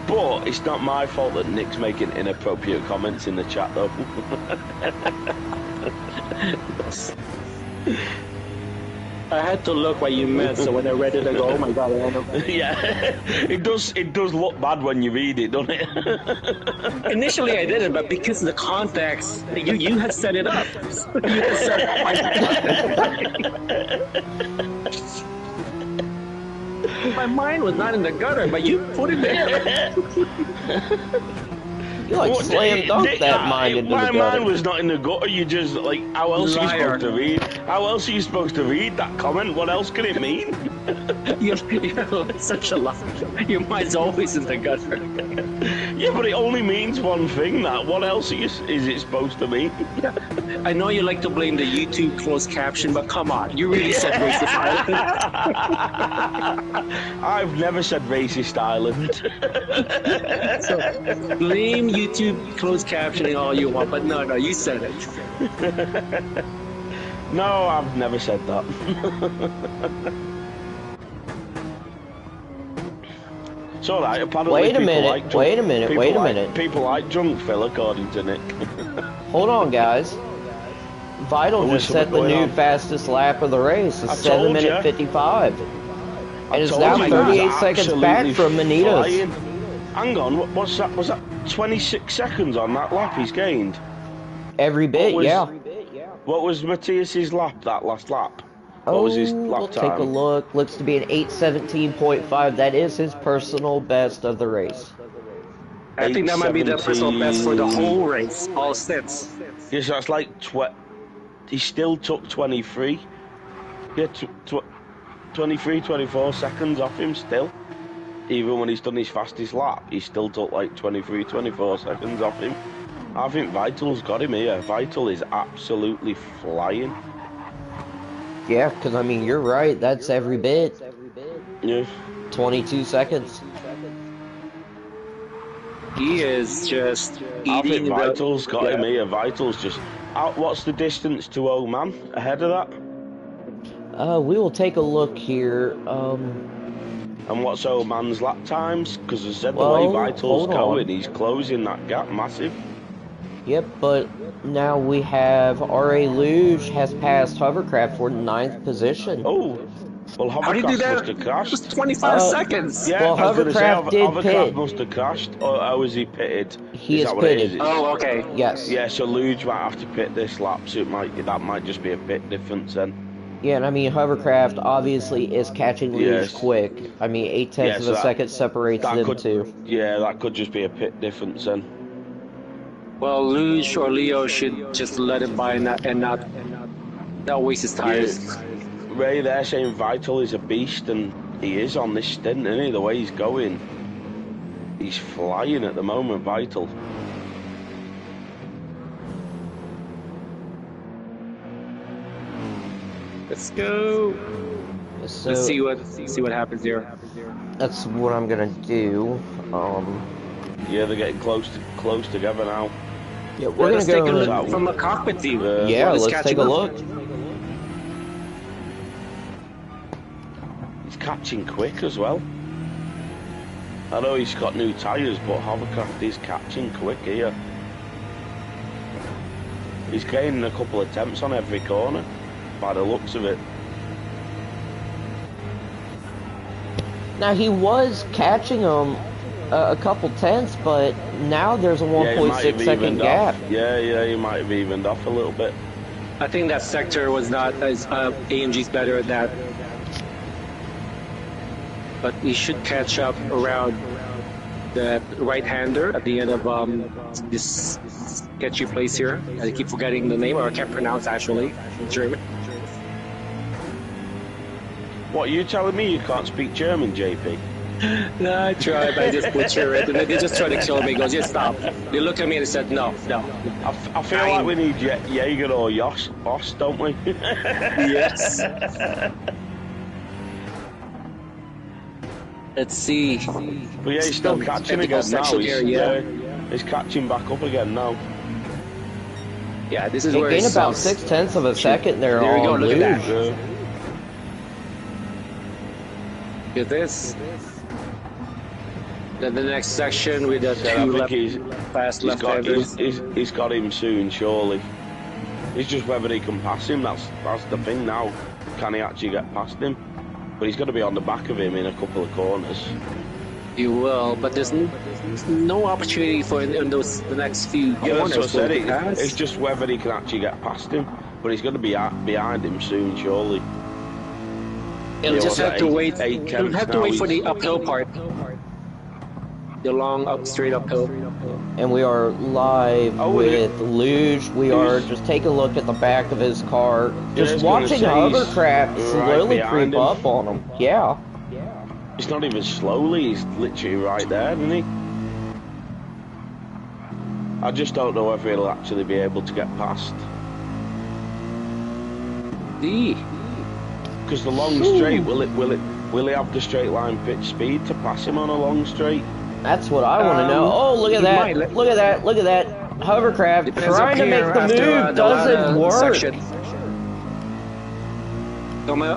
But it's not my fault that Nick's making inappropriate comments in the chat, though. I had to look what you meant, so when I read it, I go, oh my god, I know. Yeah, it does look bad when you read it, doesn't it? Initially I didn't, but because of the context, you had set it up. You had set my mind was not in the gutter, but you put it there. You like slam dunk that mind into the My gutter. mind was not in the gutter. You just like, how else are you supposed to read? How else are you supposed to read that comment? What else can it mean? You're such a liar. Your mind's always in the gutter. Yeah, but it only means one thing. That what else is it supposed to mean? I know you like to blame the YouTube closed caption, but come on, you really said racist island. I've never said racist island. So blame YouTube closed captioning all you want, but no, you said it. No, I've never said that. It's alright, apparently Wait a people minute, like drunk, wait a minute, people wait a like- minute. People like drunk Phil, according to Nick. Hold on, guys. Vital There was just set the something new going on. fastest lap of the race. It's I 7 told minute ya. 55. And it's Told now you, 38 he's seconds back absolutely from Manitas. flying. Hang on, what's that? Was that 26 seconds on that lap he's gained? Every bit, was- yeah. What was Matthias's lap, that last lap? What was his lap we'll time? take a look. Looks to be an 8:17.5. That is his personal best of the race. I think that might be the personal best for the whole race, all stints. Yes, that's like he still took 23. Yeah, 23, 24 seconds off him still. Even when he's done his fastest lap, he still took like 23, 24 seconds off him. I think Vital's got him here. Vital is absolutely flying. Yeah, because I mean, you're right. That's every bit. Yeah. 22 seconds. He is just I think eating Vital's got him here. Vital's just out. What's the distance to Oman ahead of that? We will take a look here. And what's Oman's lap times? Because I said the Well, way Vital's hold on. going, he's closing that gap massive. Yep, but now we have R.A. Luge has passed Hovercraft for 9th position. Oh, well, How do you do Hovercraft that? must have crashed. Just 25 Uh, seconds. Yeah, Well, I was gonna say, Hovercraft did Hovercraft pit. must have crashed. Or how is he pitted? He is that what it pitted. is? Oh, okay. Yes. Yeah, so Luge might have to pit this lap, so that might just be a pit difference then. Yeah, and I mean, Hovercraft obviously is catching Luge Yes. quick. I mean, 8/10 Yeah, of so a that- second separates That them could, two. yeah, that could just be a pit difference then. Well, Luge or Leo should just let him by and not waste his tires. Ray, they're saying Vital is a beast, and he is on this stint, isn't he? The way he's going, he's flying at the moment, Vital. Let's go. So Let's see what happens here. that's what I'm gonna do. Yeah, they're getting close together now. Yeah, we're Let's gonna take a go. look from a cockpit view. Yeah, Let's let's catch take a him up. look. He's catching quick as well. I know he's got new tyres, but Hovercraft is catching quick here. He's gaining a couple of attempts on every corner, by the looks of it. Now he was catching them a couple tenths, but now there's a Yeah, he might 1.6 have second evened gap. off. Yeah, he might have evened off a little bit. I think that sector was not as AMG's better at that, but he should catch up around the right-hander at the end of this sketchy place here. I keep forgetting the name, or I can't pronounce actually in German. What, you telling me you can't speak German, JP? No, I tried, but I just butcher it. And they just try to kill me. He goes, yeah, stop. They looked at me and said, no. I feel like we need Jaeger or Boss, don't we? Yes. Let's see. But yeah, he's still catching Technical again now. section here, yeah. He's catching back up again now. Yeah, this is They where gain it about sucks. 0.6 of a second there There we go, on look at Luge. that. Look at this. Then the next section with the Yeah, I two think fast he's got left-handers. he's got him soon, surely. It's just whether he can pass him. That's the thing now. Can he actually get past him? But he's got to be on the back of him in a couple of corners. You will, but there's no opportunity for in those the next few Yeah, that's corners what I said. for him to pass. It's just whether he can actually get past him. But he's going to be behind him soon, surely. He'll Yeah, just what's have that, to eight- wait. eight He'll tenths have to now, wait for the he's- uphill part. The long straight uphill. And we are live Oh, with Luge. We are Luge. just taking a look at the back of his car. Yeah, I Just was gonna watching say, he's Hovercraft right slowly behind creep him. up on him. Yeah. It's not even slowly. He's literally right there, isn't he? I just don't know if he'll actually be able to get past. Because the long straight, will he have the straight line pitch speed to pass him on a long straight? That's what I want to know. Oh, look at that! Look at that! Look at that! Hovercraft Depends trying to up make here the after, move the doesn't Lada work. section.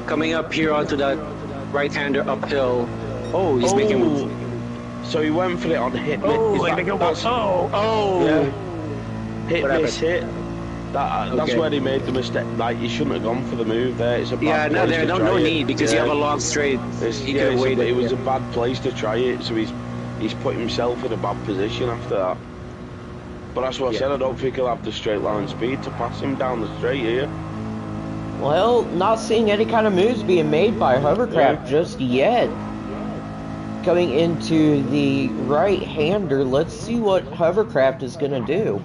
Coming up here onto that right-hander uphill. Oh, he's making a move. So he went for it on hit. Oh, Is he that- that's, oh! Yeah. Hit, What miss, hit. That's Okay. where he made the mistake. Like, he shouldn't have gone for the move there. It's a bad Yeah, no, place there's to no try it. need because you Yeah. have a long straight. He could have waited. It was a bad place to try it, so he's put himself in a bad position after that. But that's what I said, I don't think he'll have the straight line speed to pass him down the straight here. Well, not seeing any kind of moves being made by Hovercraft just yet. Coming into the right-hander, let's see what Hovercraft is going to do.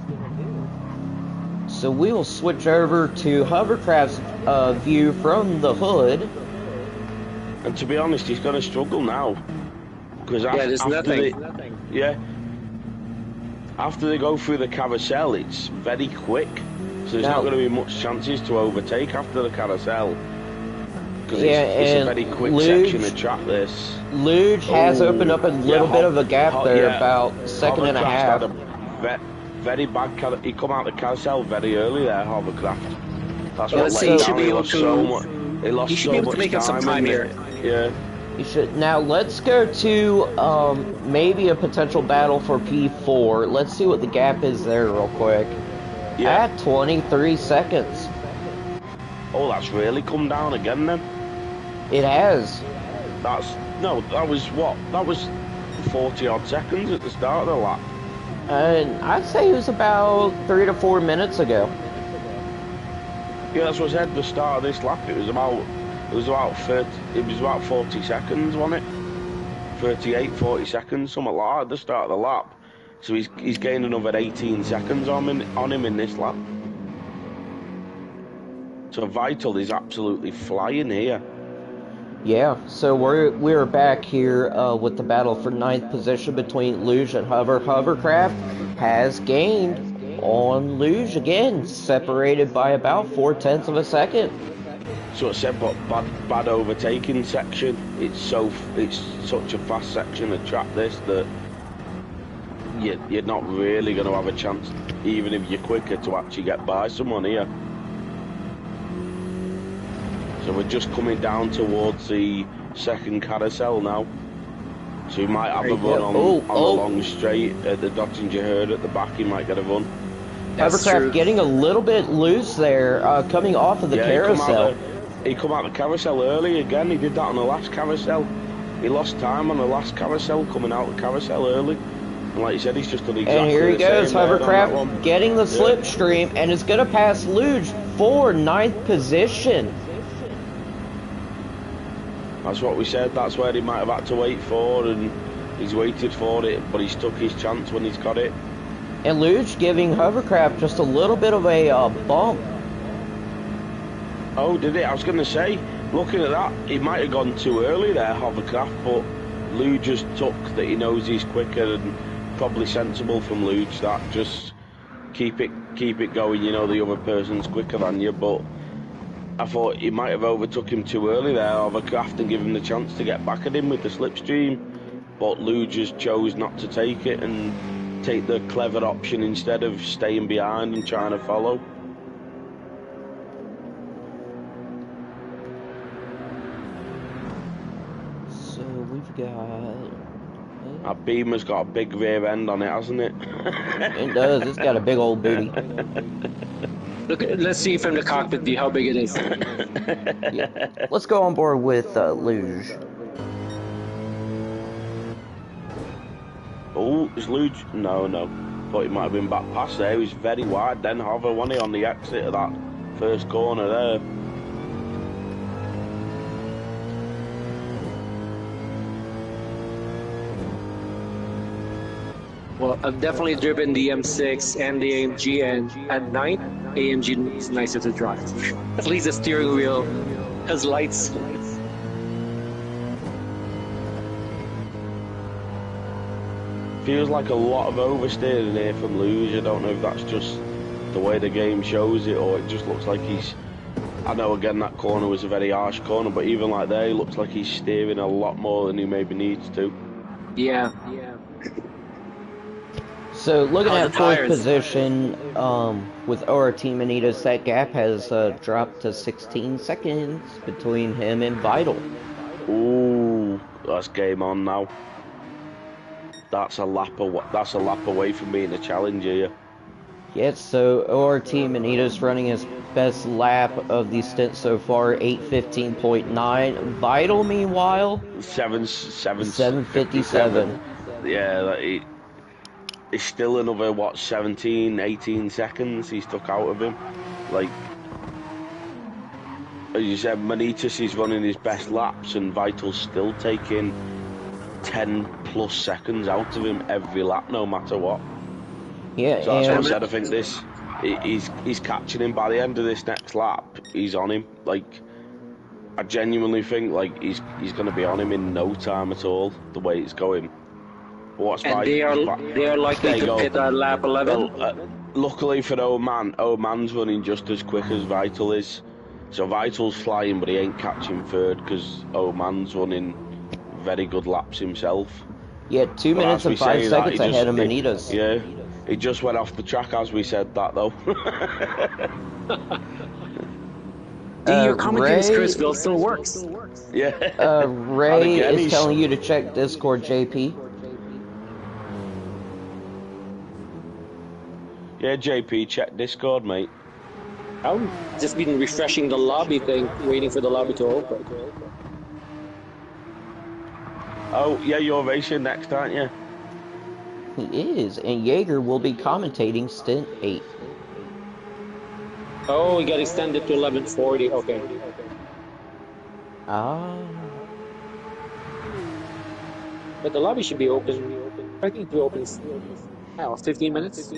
So we will switch over to Hovercraft's view from the hood. And to be honest, he's going to struggle now. Because there's nothing. After they go through the carousel, it's very quick. So there's not going to be much chances to overtake after the carousel. Because it's a very quick section of track, this. Luge has opened up a little bit of a gap there, about a second and a half. Had a very bad he come out the carousel very early there, Hovercraft. That's what Let's see, he should be able to. He lost He should so be able much to make up some time in here. it. Yeah. You should. Now let's go to maybe a potential battle for P4. Let's see what the gap is there real quick. Yeah. At 23 seconds. Oh, that's really come down again then. It has. That was what? That was 40 odd seconds at the start of the lap. And I'd say it was about 3 to 4 minutes ago. Yeah, that's what I said. The start of this lap, it was about 40 seconds, wasn't it? 38, 40 seconds, something like that at the start of the lap. So he's gained another 18 seconds on him in this lap. So Vital is absolutely flying here. Yeah, so we're back here with the battle for 9th position between Luge and Hover. Hovercraft has gained on Luge again, separated by about 0.4 of a second. So I said, but bad overtaking section. It's such a fast section of track this that you're not really going to have a chance, even if you're quicker, to actually get by someone here. So we're just coming down towards the second carousel now. So he might have a run on the long straight at the Dottinger herd at the back. He might get a run. Hovercraft getting a little bit loose there, coming off of the carousel. He come out the carousel early again. He did that on the last carousel. He lost time on the last carousel, coming out the carousel early. And like you said, he's just done exactly and here he the goes, same Hovercraft getting the slipstream, and is going to pass Luge for 9th position. That's what we said. That's where he might have had to wait for, and he's waited for it, but he's took his chance when he's got it. And Luge giving Hovercraft just a little bit of a bump. Oh, did it? I was going to say, looking at that, he might have gone too early there, Hovercraft, but Luge just took that he knows he's quicker, and probably sensible from Luge that just keep it going. You know the other person's quicker than you, but I thought he might have overtook him too early there, Hovercraft, and give him the chance to get back at him with the slipstream. But Luge just chose not to take it and take the clever option instead of staying behind and trying to follow. So we've got... That Beamer's got a big rear end on it, hasn't it? It does. It's got a big old booty. Look, let's see from the cockpit view how big it is. Yeah. Let's go on board with Luge. Oh, is Luge? No. Thought he might have been back past there. He was very wide then, Hover, wasn't he, on the exit of that first corner there. Well, I've definitely driven the M6 and the AMG, and at night, AMG is nicer to drive. At least the steering wheel has lights. feels like a lot of oversteering here from Lewis. I don't know if that's just the way the game shows it, or it just looks like he's... I know, again, that corner was a very harsh corner, but even like there, he looks like he's steering a lot more than he maybe needs to. Yeah. So looking How's at the fourth tires? position, with ORT Manitas, that gap has dropped to 16 seconds between him and Vital. Ooh, that's game on now. That's a lap away from being a challenger here. Yes, so ORT Manitas running his best lap of the stint so far, 8:15.9. Vital, meanwhile, 7:57. Yeah, it's still another, what, 17, 18 seconds he's took out of him. Like, as you said, Manitas is running his best laps and Vital's still taking 10 plus seconds out of him every lap, no matter what. Yeah, So that's what I and said. I think he's catching him by the end of this next lap. He's on him. Like, I genuinely think like he's going to be on him in no time at all. The way it's going. What's And they are likely to pit at lap 11. Well, luckily for Oman's running just as quick as Vital is. So Vital's flying, but he ain't catching third because Oman's running very good laps himself. yeah, 2 But minutes as we and 5 say seconds that, ahead of Manitas. Yeah, he just went off the track as we said that though. Your commentating Ray- Chrisville still works. Yeah. Ray again, is he's- telling you to check Discord, JP. Yeah, JP, check Discord, mate. I've just been refreshing the lobby thing, waiting for the lobby to open. Oh, yeah, you're racing next, aren't you? He is, and Jaeger will be commentating stint 8. Oh, we got extended to 11:40. Okay. Ah. But the lobby should be open. I think it opens. 15 minutes.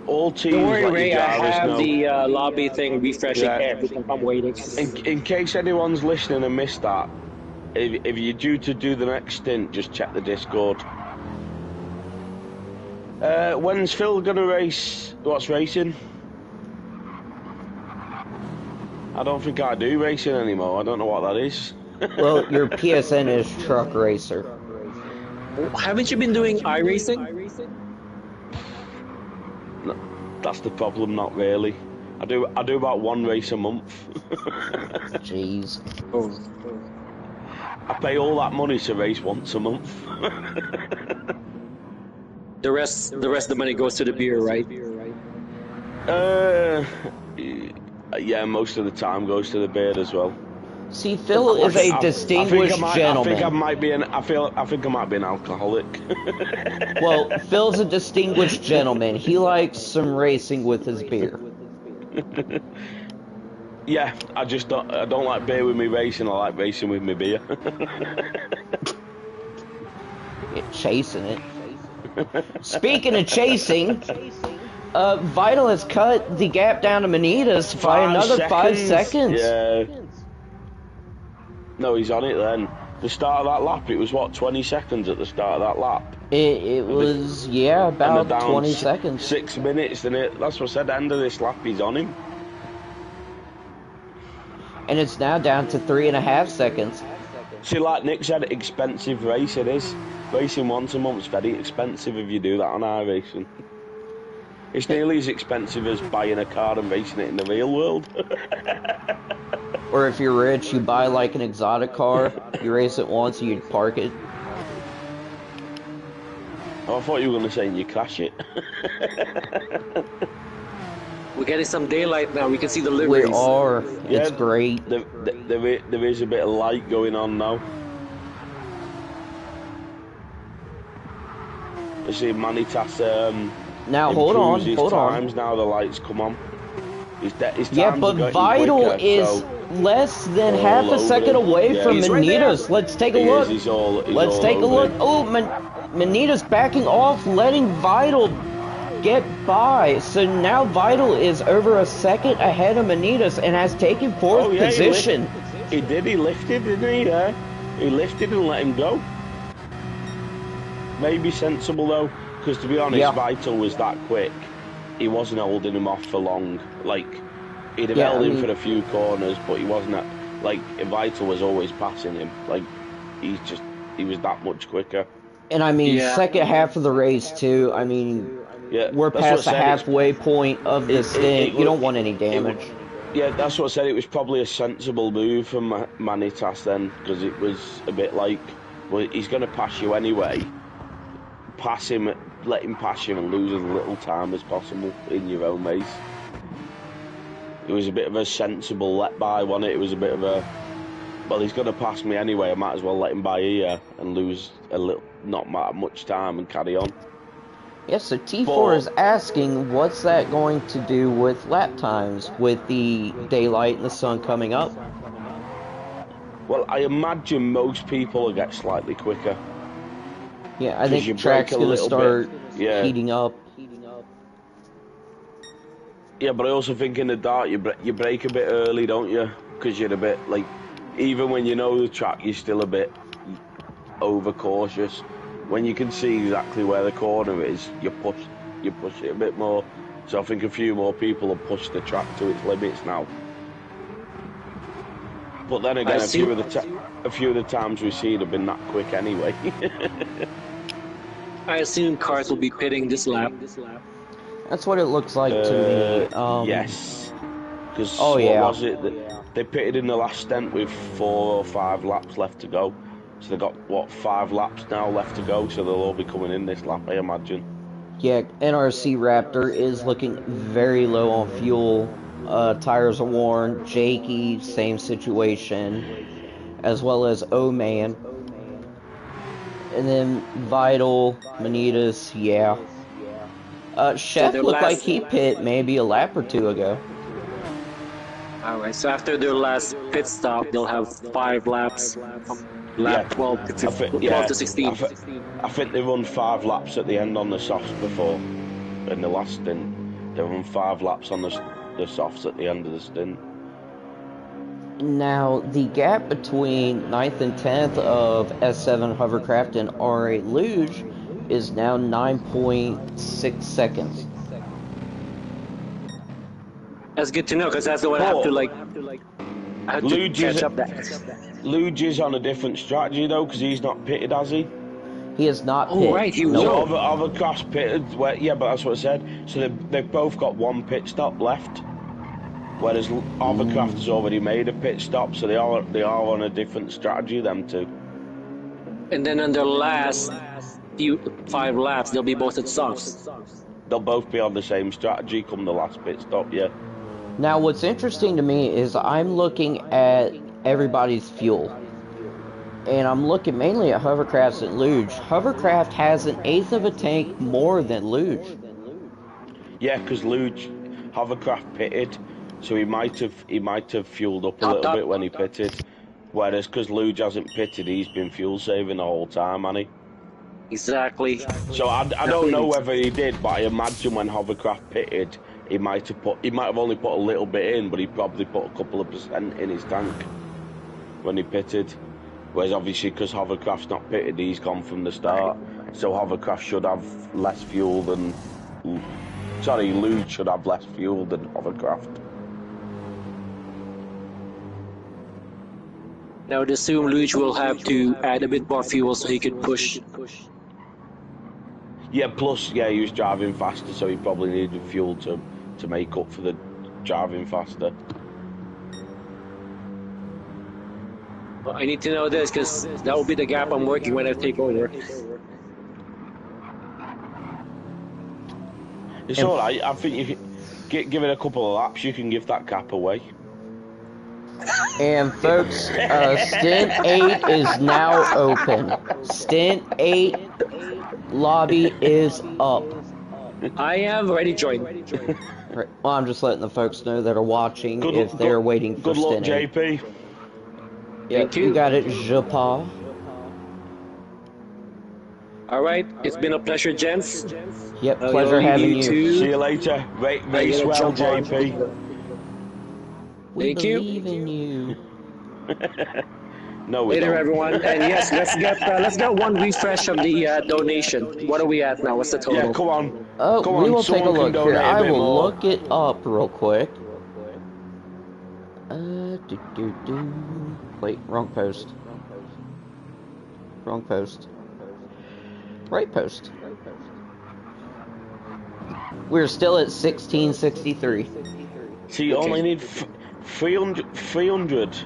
All teams Don't worry, let Ray. your I drivers have know. the lobby thing refreshing Yeah. everything. I'm waiting. In case anyone's listening and missed that, if you're due to do the next stint, just check the Discord. When's Phil gonna race? What's racing? I don't think I do racing anymore. I don't know what that is. Well, your PSN is Truck Racer. Haven't you been doing iRacing? No, that's the problem. Not really. I do about one race a month. Jeez. Oh. I pay all that money to race once a month. The rest of the money goes to the beer, right? Yeah, most of the time goes to the beer as well. See, Phil is a distinguished gentleman. I think I might be I think I might be an alcoholic. Well, Phil's a distinguished gentleman. He likes some racing with his beer. Yeah, I don't like beer with me racing. I like racing with me beer. Yeah, chasing it. Speaking of chasing, Vital has cut the gap down to Manitas by another 5 seconds. Yeah. No, he's on it then. The start of that lap, it was what, 20 seconds at the start of that lap? It was, yeah, And they're about down 20 seconds. 6 minutes, and that's what I said, end of this lap, he's on him. And it's now down to 3.5 seconds. See, like Nick said, expensive race it is. Racing once a month's very expensive if you do that on iRacing. It's nearly as expensive as buying a car and racing it in the real world. Or if you're rich, you buy like an exotic car, you race it once, you park it. Oh, I thought you were going to say you crash it. We're getting some daylight now. We can see the We liveries. are. Yeah, It's great. There is a bit of light going on now. You see Manitas Now hold on, improves his hold on. times now the lights come on. His Yeah, times but are getting Vital quicker, is so less than all half a over second him. away Yeah. from He's right there. Manitas. Let's take a he look. is, he's all Let's take a over look. him. Oh, Manitas backing off, letting Vital get by. So now Vital is over a second ahead of Manitas and has taken fourth Oh, yeah, position. He lifted, didn't he? Yeah. He lifted and let him go. maybe sensible though, because to be honest, Yeah. Vital was that quick. He wasn't holding him off for long. Like, he'd have Yeah, held I him mean- for a few corners, but he wasn't. Like, Vital was always passing him. Like, he was that much quicker. And I mean, Yeah. second half of the race too. I mean, Yeah, we're that's past what the I said, it's- halfway point of the stint. You don't want any it- damage. Yeah, that's what I said. It was probably a sensible move from Manitas then, because it was a bit like, well, he's going to pass you anyway. Pass him, let him pass you, and lose as little time as possible in your own race. It was a bit of a sensible let by, wasn't it? It was a bit of a, well, he's going to pass me anyway. I might as well let him by here and lose a little, not much time, and carry on. Yes, so T4 But- is asking, what's that going to do with lap times with the daylight and the sun coming up? Well, I imagine most people will get slightly quicker. Yeah, I 'Cause think you the track's brake a going to little start bit. Yeah. heating up. Yeah, but I also think in the dark you brake a bit early, don't you? Because you're a bit like, even when you know the track, you're still a bit overcautious. When you can see exactly where the corner is, you push it a bit more. So I think a few more people have pushed the track to its limits now. But then again, a few of the times we've seen have been that quick anyway. I assume cars will be pitting this lap. That's what it looks like to me. Yes. Because Oh, what yeah. was it? They pitted in the last stint with 4 or 5 laps left to go. So they've got, what, 5 laps now left to go, so they'll all be coming in this lap, I imagine. Yeah, NRC Raptor is looking very low on fuel. Tires are worn. Jakey, same situation. As well as O-Man. And then Vital, Manitas, yeah. Chef their looked last- like he pit maybe a lap or two ago. Alright, so after their last pit stop, they'll have 5 laps from lap Yeah. 12 to 15, 12 Yeah, to 16. I think they run 5 laps at the end on the softs before. In the last stint, they run 5 laps on the softs at the end of the stint. Now, the gap between 9th and 10th of S7 Hovercraft and R8 Luge is now 9.6 seconds. That's good to know, because that's the one I have to like. I have to Luge catch is- up that. Luge is on a different strategy though, because he's not pitted, has he? He is not Oh, pit. right, he No. will. So Hovercraft's pitted. Well, yeah, but that's what I said. So they've both got 1 pit stop left. Whereas Hovercraft has already made a pit stop, so they are on a different strategy, them two. And then on their last 5 laps, they'll be both at softs. They'll both be on the same strategy come the last pit stop, yeah. Now, what's interesting to me is I'm looking at everybody's fuel. And I'm looking mainly at Hovercraft's and Luge. Hovercraft has 1/8 of a tank more than Luge. Yeah, because Luge, Hovercraft pitted, so he might have fueled up a Top, little top. bit when he pitted. Whereas because Luge hasn't pitted, he's been fuel saving the whole time, hasn't he? Exactly. So I don't know whether he did, but I imagine when Hovercraft pitted, he might have only put a little bit in, but he probably put a couple of percent in his tank when he pitted. Whereas obviously because Hovercraft's not pitted, he's gone from the start. So Hovercraft should have less fuel than, sorry, Luge should have less fuel than Hovercraft. Now, I would assume Luge will have to add a bit more fuel so he could push. Yeah, plus yeah, he was driving faster, so he probably needed fuel to make up for the driving faster. Well, I need to know this because that will be the gap I'm working when I take over. It's all right. I think you can give it a couple of laps. You can give that gap away. And folks, Stint 8 is now open. Stint 8 lobby is up. I have already joined. Right. Well, I'm just letting the folks know that are watching Good- if they're good- waiting for Good luck, Stint 8. JP. Yeah, Thank you. you got it, Japa. All right, it's been a pleasure, gents. Yep, I'll pleasure leave having you you. to- See you later. Race gotta well, jump on. JP. We Thank you. believe in you. No, we Later, don't. everyone. And yes, let's get one refresh of the donation. What are we at now? What's the total? Yeah, come on. Come We on, will take a someone can look here. donate a I bit will more. look it up real quick. Wait, wrong post. Wrong post. Right post. We're still at 1663. So you only need 300.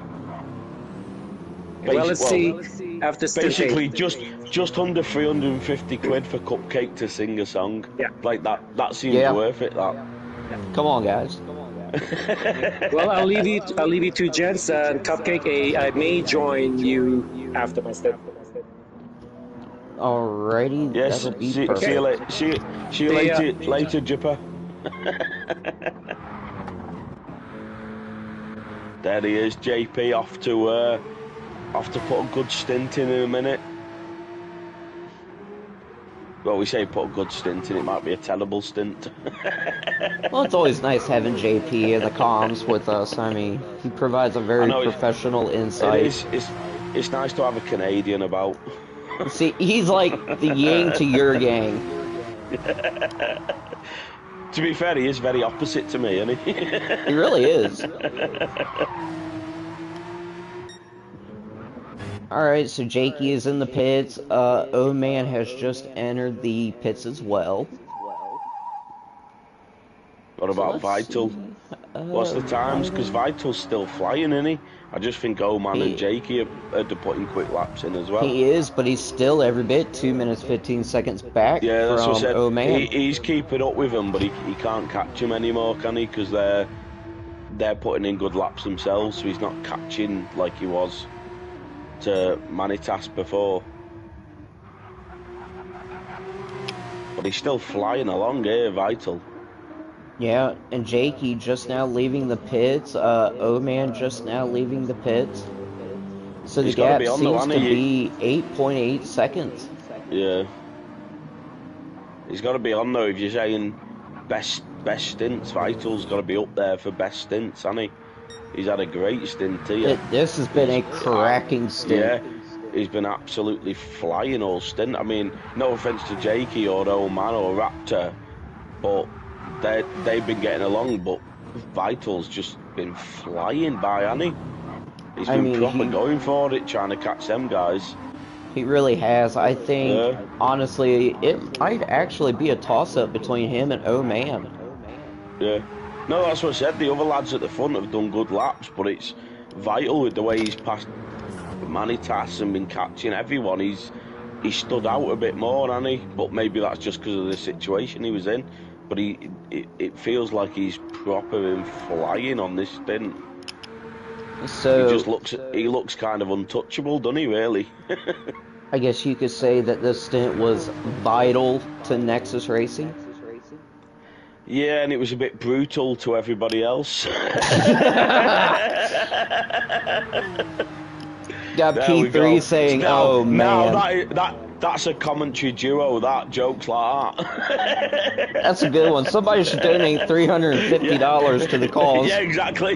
Well, let's see. After Basically, just under 350 quid for Cupcake to sing a song. Yeah. Like that. That seems worth it. That. Come on, guys. Well, I'll leave you two gents and Cupcake. I may join you after my step. Alrighty, Yes. that'll be See perfect. you later. See you later, Jipper. There he is, JP, off to put a good stint in a minute. Well, we say put a good stint in, it might be a terrible stint. Well, it's always nice having JP in the comms with us. I mean, he provides a very professional insight. It's nice to have a Canadian about. See, he's like the yin to your gang. To be fair, he is very opposite to me, isn't he? He really is. Alright, so Jakey is in the pits. O-Man has just entered the pits as well. What about Vital? What's the times? Because Vital's still flying, isn't he? I just think O-Man and Jakey are putting quick laps in as well. He is, but he's still every bit 2 minutes 15 seconds back that's from what I said. O-Man. He's keeping up with them, but he can't catch him anymore, can he? Because they're putting in good laps themselves, so he's not catching like he was to Manitas before. But he's still flying along here, Vital. Yeah, and Jakey just now leaving the pits. O-Man just now leaving the pits. So the gap seems to be 8.8 seconds. Yeah. He's got to be on though. If you're saying best stints, Vital's got to be up there for best stints, hasn't he? He's had a great stint here. This has been a cracking stint. Yeah, he's been absolutely flying all stint. I mean, no offence to Jakey or Old Man or Raptor, but they've been getting along, but Vital's just been flying by, hasn't he? He's been proper going for it, trying to catch them guys. He really has. I think, honestly, it might actually be a toss-up between him and O-Man. Yeah. No, that's what I said. The other lads at the front have done good laps, but it's Vital with the way he's passed Manitas and been catching everyone. He's stood out a bit more, hasn't he? But maybe that's just because of the situation he was in. But it feels like he's proper been flying on this stint. So he looks kind of untouchable, doesn't he? Really? I guess you could say that this stint was vital to Nexus Racing. Yeah, and it was a bit brutal to everybody else. Got P3 saying, now, "Oh man." Now that's a commentary duo. That jokes like that. That's a good one. Somebody should donate $350 to the cause. Yeah, exactly.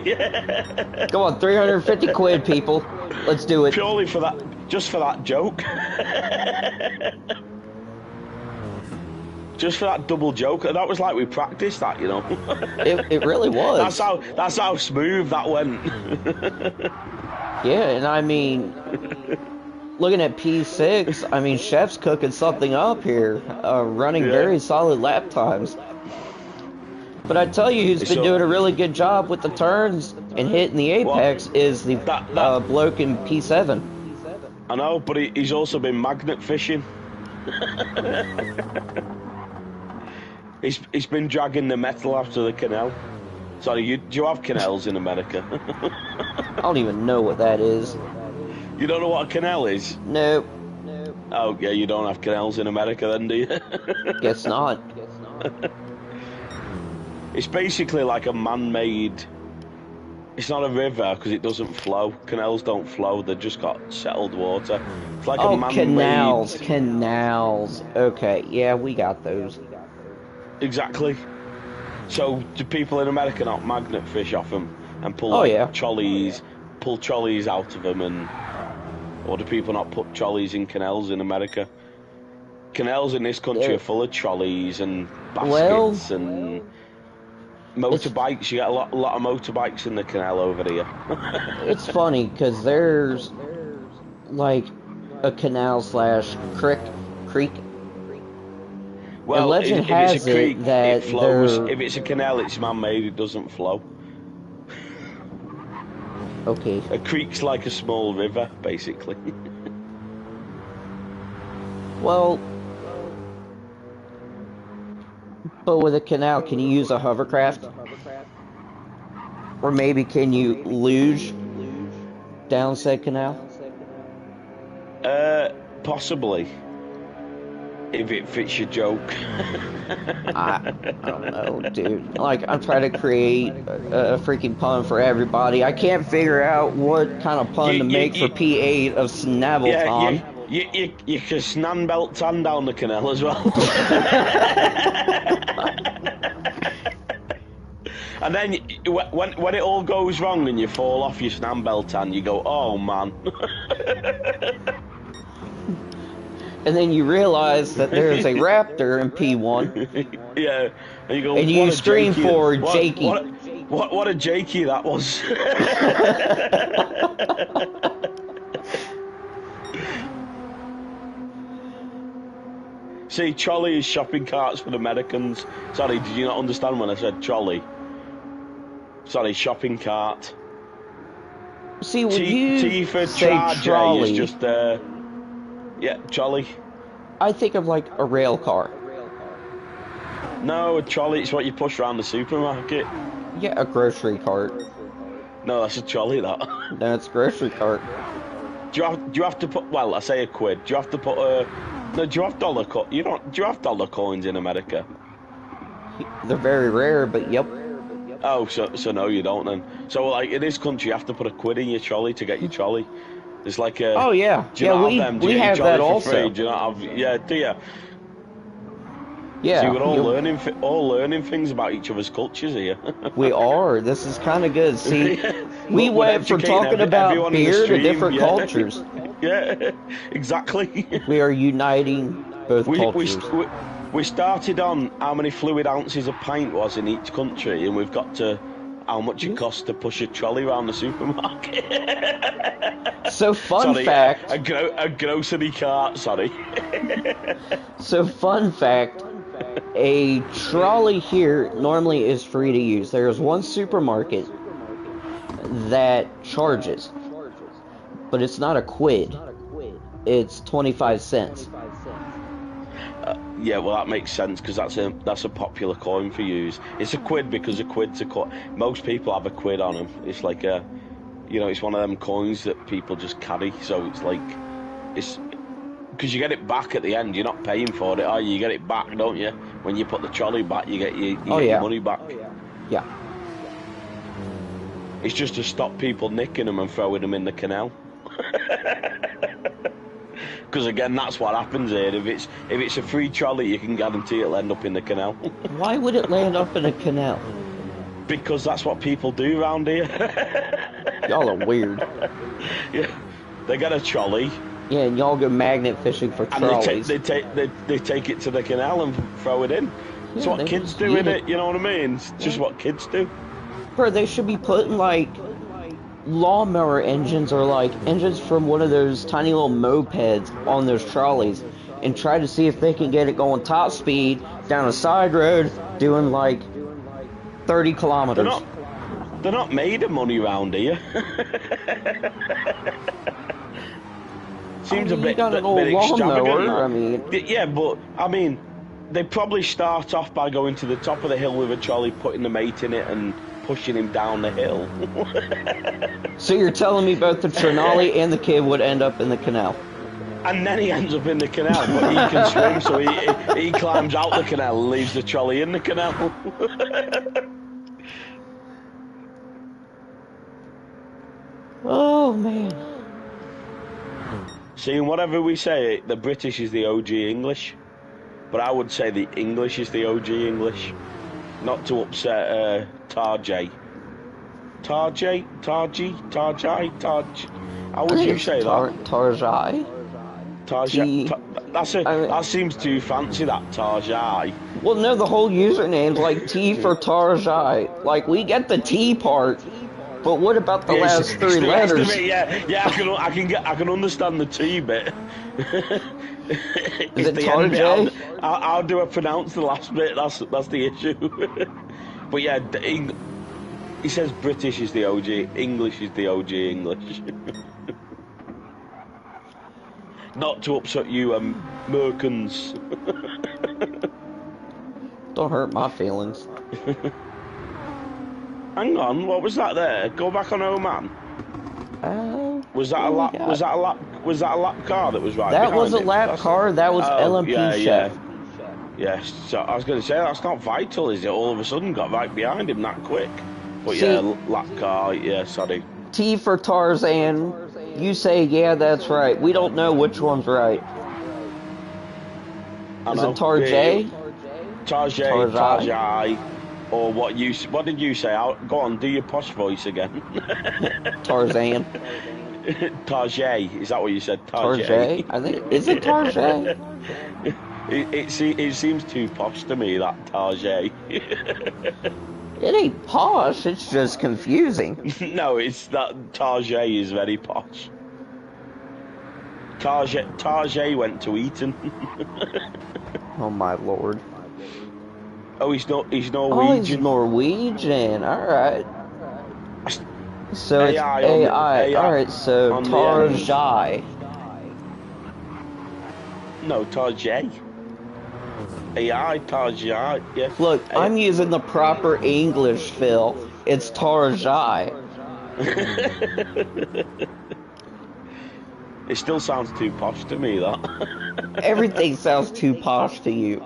Come on, 350 quid, people. Let's do it. Purely for that, just for that joke. Just for that double joke. That was like we practiced that, you know. It really was. That's how smooth that went. Yeah, and I mean, looking at P6, I mean, Chef's cooking something up here, running very solid lap times. But I tell you, who's been doing a really good job with the turns and hitting the apex is the bloke in P7. I know, but he's also been magnet fishing. He's been dragging the metal after the canal. Sorry, do you have canals in America? I don't even know what that is. You don't know what a canal is? Nope. Oh, yeah, you don't have canals in America then, do you? Guess not. It's basically like a man-made... It's not a river because it doesn't flow. Canals don't flow, they've just got settled water. It's like a man-made... canals. Okay, yeah, we got those. Exactly. So do people in America not magnet fish off them and pull trolleys out of them and Or do people not put trolleys in canals in America? Canals in this country are full of trolleys and baskets and motorbikes. You get a lot of motorbikes in the canal over here. It's funny because there's like a canal / creek. Well, and legend if has it's a creek, that it flows. there. If it's a canal, it's man-made. It doesn't flow. Okay. A creek's like a small river, basically. Well, but with a canal, can you use a hovercraft? Or maybe can you luge down said canal? Possibly. If it fits your joke. I don't know, dude. Like, I'm trying to create a freaking pun for everybody. I can't figure out what kind of pun to make for P8 of Snabbleton. Yeah, you can snan belt tan down the canal as well. And then when it all goes wrong and you fall off your snan belt tan, you go, oh man. And then you realize that there's a raptor in P1. Yeah, and you go. And you scream for Jakey. What a Jakey that was. See, trolley is shopping carts for the Americans. Sorry, did you not understand when I said trolley? Sorry, shopping cart. See, when you T for say trolley, is just yeah, trolley. I think of like a rail car. No, a trolley is what you push around the supermarket. Yeah, a grocery cart. No, that's a trolley, that. No, it's a grocery cart. Do you have to put? Well, I say a quid. Do you have to put a? No, do you have dollar you don't? Do you have dollar coins in America? They're very rare, but yep. Oh, so no, you don't then. So like in this country, you have to put a quid in your trolley to get your trolley. It's like a. Oh yeah, do you not have them? we have that also. Free? Do you not have? Yeah, do you? Yeah. See, we're all learning things about each other's cultures here. We are. This is kind of good. See, we went from talking about beer to different cultures. Yeah, exactly. We are uniting both cultures. We started on how many fluid ounces a pint was in each country, and we've got to how much it costs to push a trolley around the supermarket. So fun fact. A grocery cart, sorry. So fun fact, a trolley here normally is free to use. There's one supermarket that charges, but it's not a quid. It's 25 cents. Yeah, well that makes sense because that's a popular coin for use. It's a quid because a quid's a coin. Most people have a quid on them. It's like a, it's one of them coins that people just carry. So it's like, it's because you get it back at the end. You're not paying for it, are you? You get it back, don't you? When you put the trolley back, you get your money back. Yeah. It's just to stop people nicking them and throwing them in the canal. Because again, that's what happens here. If it's a free trolley, you can guarantee it'll end up in the canal. Why would it land up in a canal? Because that's what people do around here. Y'all are weird. Yeah, they get a trolley. Yeah, and y'all go magnet fishing for trolleys. And they take it to the canal and throw it in. It's what kids do in it. You know what I mean? It's just what kids do. Bro, they should be putting like lawnmower engines or like engines from one of those tiny little mopeds on those trolleys and try to see if they can get it going top speed down a side road doing like 30 kilometers. They're not made of money around here. Seems a bit, you got an old lawnmower, Yeah, but they probably start off by going to the top of the hill with a trolley, putting the mate in it and pushing him down the hill. So you're telling me both the Trinali and the kid would end up in the canal? And then he ends up in the canal, but he can swim, so he climbs out the canal and leaves the trolley in the canal. Oh, man. See, whatever we say, the British is the OG English. But I would say the English is the OG English. Not to upset Tarjay. Tarjay, how I would think you it's say that? Tarjai. T. That seems too fancy. That Tarjay. Well, no, the whole username's like T for Tarjai. Like, we get the T part, but what about the Yeah, last it's three the rest of letters? it. Yeah. I can understand the T bit. Is It's it the end bit. Tarjay? How do I pronounce the last bit? That's the issue. But yeah, he says British is the OG, English is the OG English. Not to upset you, Merkins. Don't hurt my feelings. Hang on, what was that there? Go back on Oman. Was that a what lap? we got? Was that a lap? Was that a lap car that was right That behind was a him? lap car. That was LMP yeah, chef. yeah. So I was going to say that's not vital, is it? All of a sudden got right behind him that quick. But See, yeah, lap car. Yeah, sorry. T for Tarzan. You say, yeah, that's right. We don't know which one's right. Is it Tarjay? Tarjay, or what did you say? Go on, do your posh voice again. Tarzan. Tarjay, is that what you said? Tarjay? I think, is it Tarjay? It seems too posh to me, that Tarjay. It ain't posh, it's just confusing. No, it's that Tarjay is very posh. Tarjay went to Eton. Oh my lord. Oh, he's Norwegian. Oh, he's Norwegian. Alright. So it's AI. Alright, so Tarjai. No, Tarjay. AI, Tarjay. Yeah. Look, I'm using the proper English, Phil. It's Tarjai. It still sounds too posh to me, that. Everything sounds too posh to you.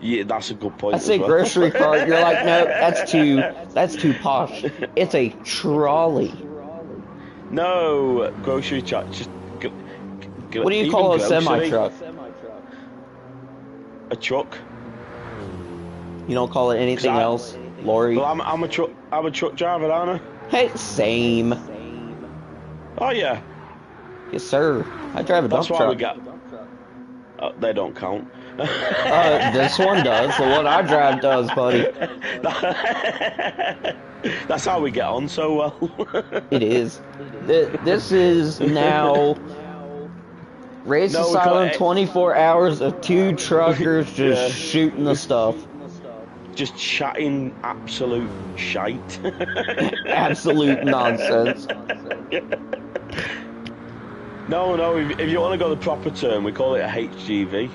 Yeah, that's a good point. I say grocery cart, you're like, no, that's too posh. It's a trolley. No, grocery truck. Just. What do you call a semi-truck? A truck. You don't call it anything else? Lorry? Well, I'm a truck driver, aren't I? Hey, same. Oh yeah. Yes, sir. I drive a dump truck. We got. They don't count. This one does. The one I drive does, buddy. That's how we get on so well. It is. This is now Race Asylum 24 hours of two truckers just shooting the stuff. Just chatting absolute shite. Absolute nonsense. No, if you want to go the proper term, we call it a HGV.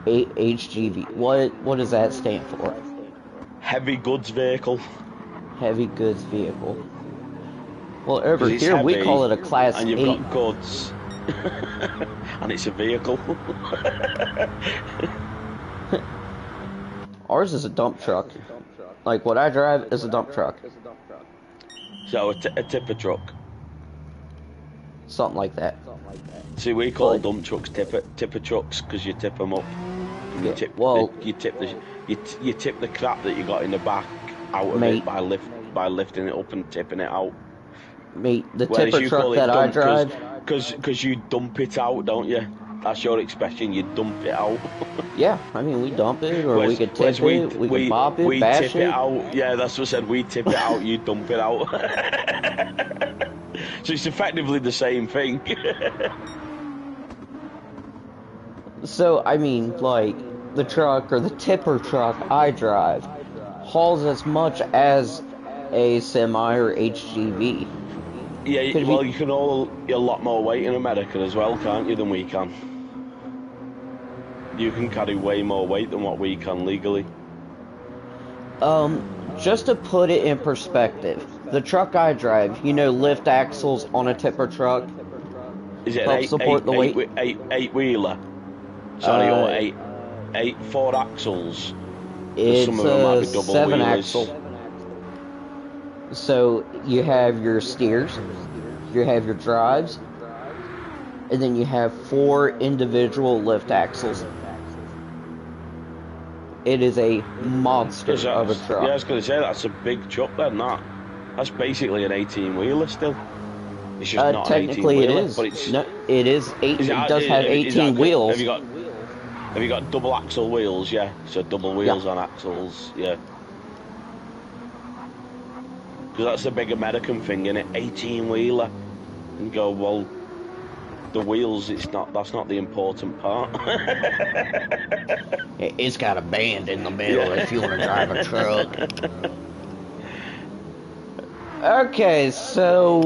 HGV. What does that stand for? Heavy goods vehicle. Heavy goods vehicle. Well, over here heavy, we call it a Class 8. And you've got goods. And it's a vehicle. Ours is a dump truck. Like, what I drive is a dump truck. So, a tipper truck. Something like that. See, we call dump trucks tipper trucks because you tip them up. You tip the crap that you got in the back out of it by lifting it up and tipping it out. Mate, the tipper truck that I drive, because you dump it out, don't you? That's your expression. You dump it out. Yeah, I mean we dump it, or we could tip it, we could bop it, bash tip it out. Yeah, that's what I said. We tip it out. You dump it out. So it's effectively the same thing. So I mean, like the truck or the tipper truck I drive hauls as much as a semi or HGV. Yeah, you can haul a lot more weight in America as well, can't you, than we can? You can carry way more weight than what we can legally. Just to put it in perspective, the truck I drive, lift axles on a tipper truck. Is it help support the weight? Eight wheeler? Sorry, or eight 4 axles. It's some of them might be double 7 wheelers. axle. So you have your steers, you have your drives, and then you have 4 individual lift axles. It is a monster of a truck. Yeah, I was going to say, that's a big truck then, that. That's basically an 18-wheeler still. It's just not Technically an 18-wheeler, it is. but it's... No, it is eight. It does have 18 wheels. Have you got double axle wheels? Yeah, so double wheels on axles. Yeah, because that's the big American thing, isn't it? 18-wheeler. And you go, well, the wheels. It's not. That's not the important part. It's got a band in the middle if you want to drive a truck. Okay, so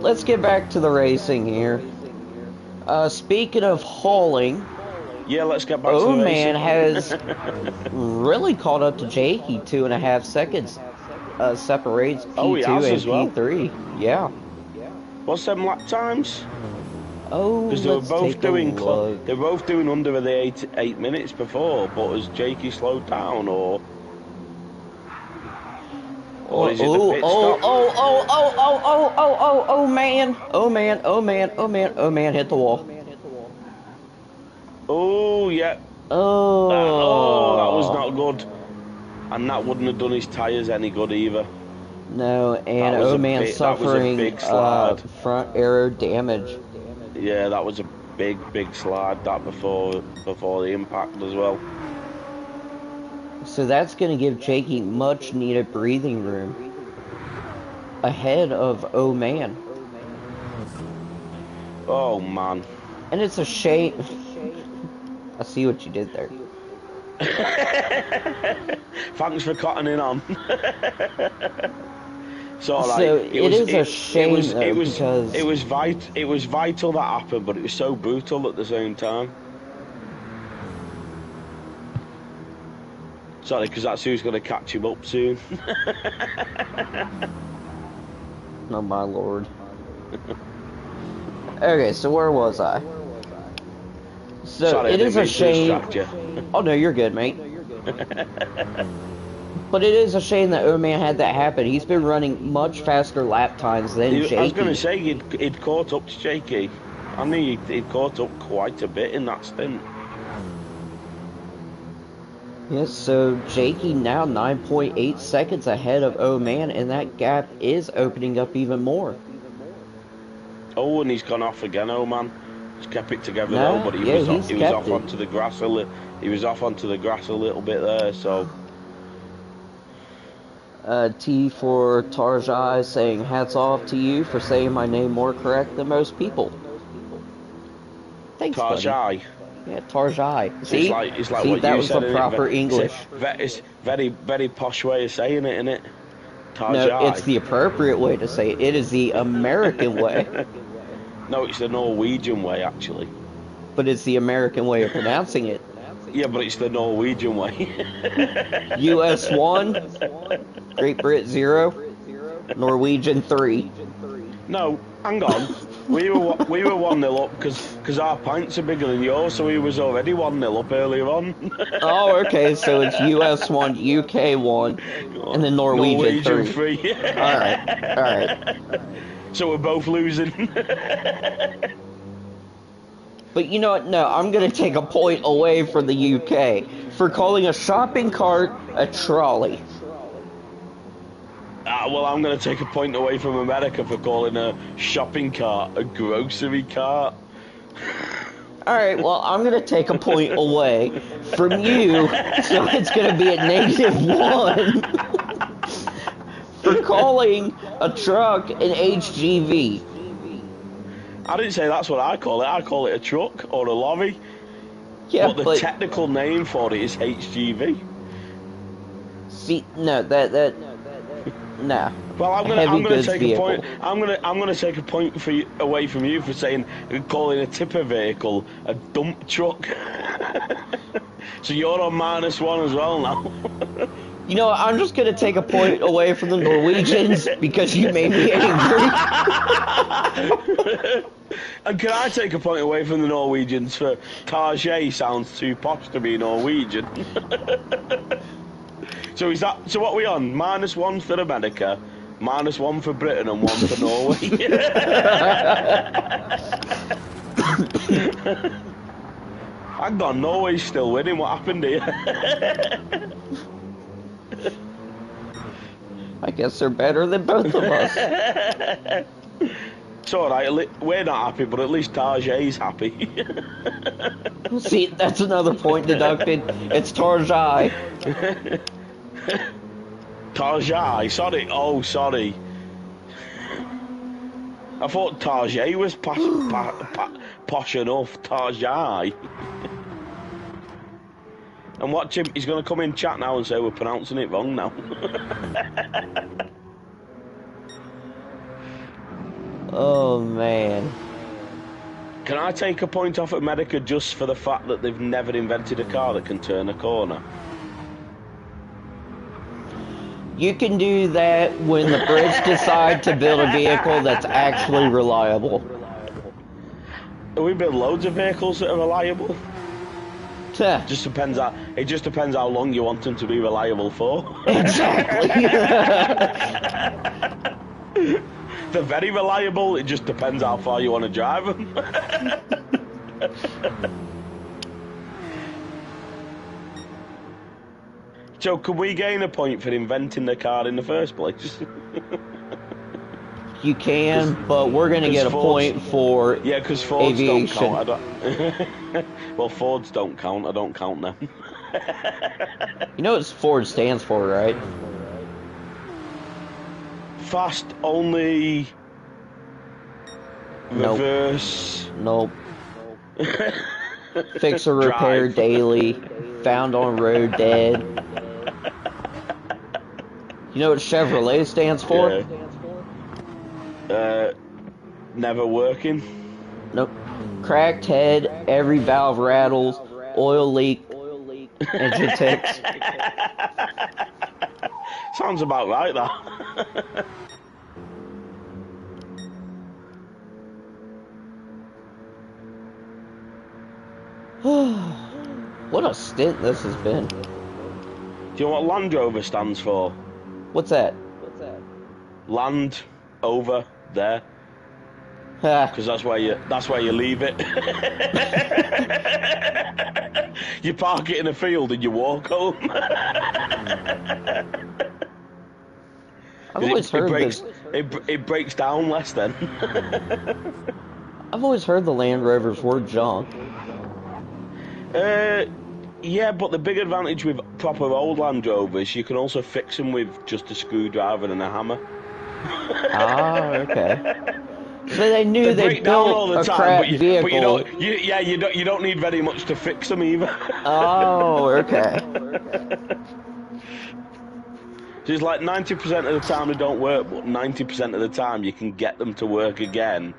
let's get back to the racing here. Speaking of hauling, yeah, let's get back to the racing. Man has really caught up to Jakey. 2.5 seconds separates P2 and P3. Well. Yeah. What's them lap times? Oh, because they were both doing under the 8 minutes before. But has Jakey slowed down or is it the pit stop? Oh man, hit the wall. Oh yeah. Oh, that was not good. And that wouldn't have done his tyres any good either. No, and man suffering front aero damage. Yeah, that was a big slide that before the impact as well. So that's going to give Jakey much needed breathing room ahead of Oh Man. Oh man. And it's a shame. I see what you did there. Thanks for cutting in on. So it is a shame because it was vital that happened, but it was so brutal at the same time. Sorry, because that's who's going to catch him up soon. Oh my lord. Okay, so where was I? So sorry, it is a shame. Oh no, you're good, mate. But it is a shame that O-Man had that happen. He's been running much faster lap times than Jakey. I was going to say he'd caught up to Jakey. I mean, he'd caught up quite a bit in that stint. Yes, so Jakey now 9.8 seconds ahead of O-Man, and that gap is opening up even more. Oh, and he's gone off again, O-Man. He's kept it together though, but he was off onto the grass a little. He was off onto the grass a little bit there, so. T for Tarjai saying hats off to you for saying my name more correct than most people. Thanks, Tarjai. Buddy. Yeah, Tarjai. See? It's like see, what that you was said, the proper English. It's very, very posh way of saying it, isn't it? Tarjai. No, it's the appropriate way to say it. It is the American way. No, it's the Norwegian way, actually. But it's the American way of pronouncing it. Yeah, but it's the Norwegian way. US 1, Great Brit 0, Norwegian 3. No, hang on. We were 1-0 up because our pints are bigger than yours, so we was already 1-0 up earlier on. Oh, okay, so it's US 1, UK 1, and then Norwegian 3. Alright. So we're both losing. But you know what? No, I'm going to take a point away from the UK for calling a shopping cart a trolley. Well, I'm going to take a point away from America for calling a shopping cart a grocery cart. Alright, well, I'm going to take a point away from you, so it's going to be a -1 for calling a truck an HGV. I didn't say that's what I call it. I call it a truck or a lorry. Yeah, but the technical name for it is HGV. See, no, nah. Well, I'm gonna take a point. I'm gonna take a point away from you for saying calling a tipper vehicle a dump truck. So you're on -1 as well now. You know, I'm just gonna take a point away from the Norwegians because you made me angry. And can I take a point away from the Norwegians for Tarjay sounds too posh to be Norwegian? So so what are we on? -1 for America, -1 for Britain, and 1 for Norway. Hang on, Norway's still winning. What happened here? I guess they're better than both of us. It's alright, we're not happy, but at least Tarjay's happy. See, that's another point deducted. It's Tarjay. Tarjay, sorry. Oh, sorry. I thought Tarjay was posh enough. Tarjay. And watch him, he's going to come in chat now and say we're pronouncing it wrong now. Oh, man. Can I take a point off America just for the fact that they've never invented a car that can turn a corner? You can do that when the Brits decide to build a vehicle that's actually reliable. We build loads of vehicles that are reliable. Tuh. It just depends how long you want them to be reliable for. Exactly. They're very reliable, it just depends how far you want to drive them. So, can we gain a point for inventing the car in the first place? You can, but we're going to get a point for yeah, because Fords aviation. don't count. Well, Fords don't count. I don't count them. You know what Ford stands for, right? Fast only. Nope. Reverse. Nope. Fix or repair Drive. daily. Found on road dead. You know what Chevrolet stands for? Yeah. Never working. Nope. Cracked head, every valve rattles, oil leak, engine ticks. Sounds about right, that. What a stint this has been. Do you know what Land Rover stands for? What's that? Land over there. Ha. Because that's where you leave it. You park it in a field and you walk home. I've always heard this. It breaks down less then. I've always heard the Land Rovers were junk. Yeah, but the big advantage with proper old Land Rovers, you can also fix them with just a screwdriver and a hammer. Ah, okay. So they knew they break down all built the a time, crap but you vehicle. don't. You don't need very much to fix them either. Oh, okay. So it's like 90% of the time they don't work, but 90% of the time you can get them to work again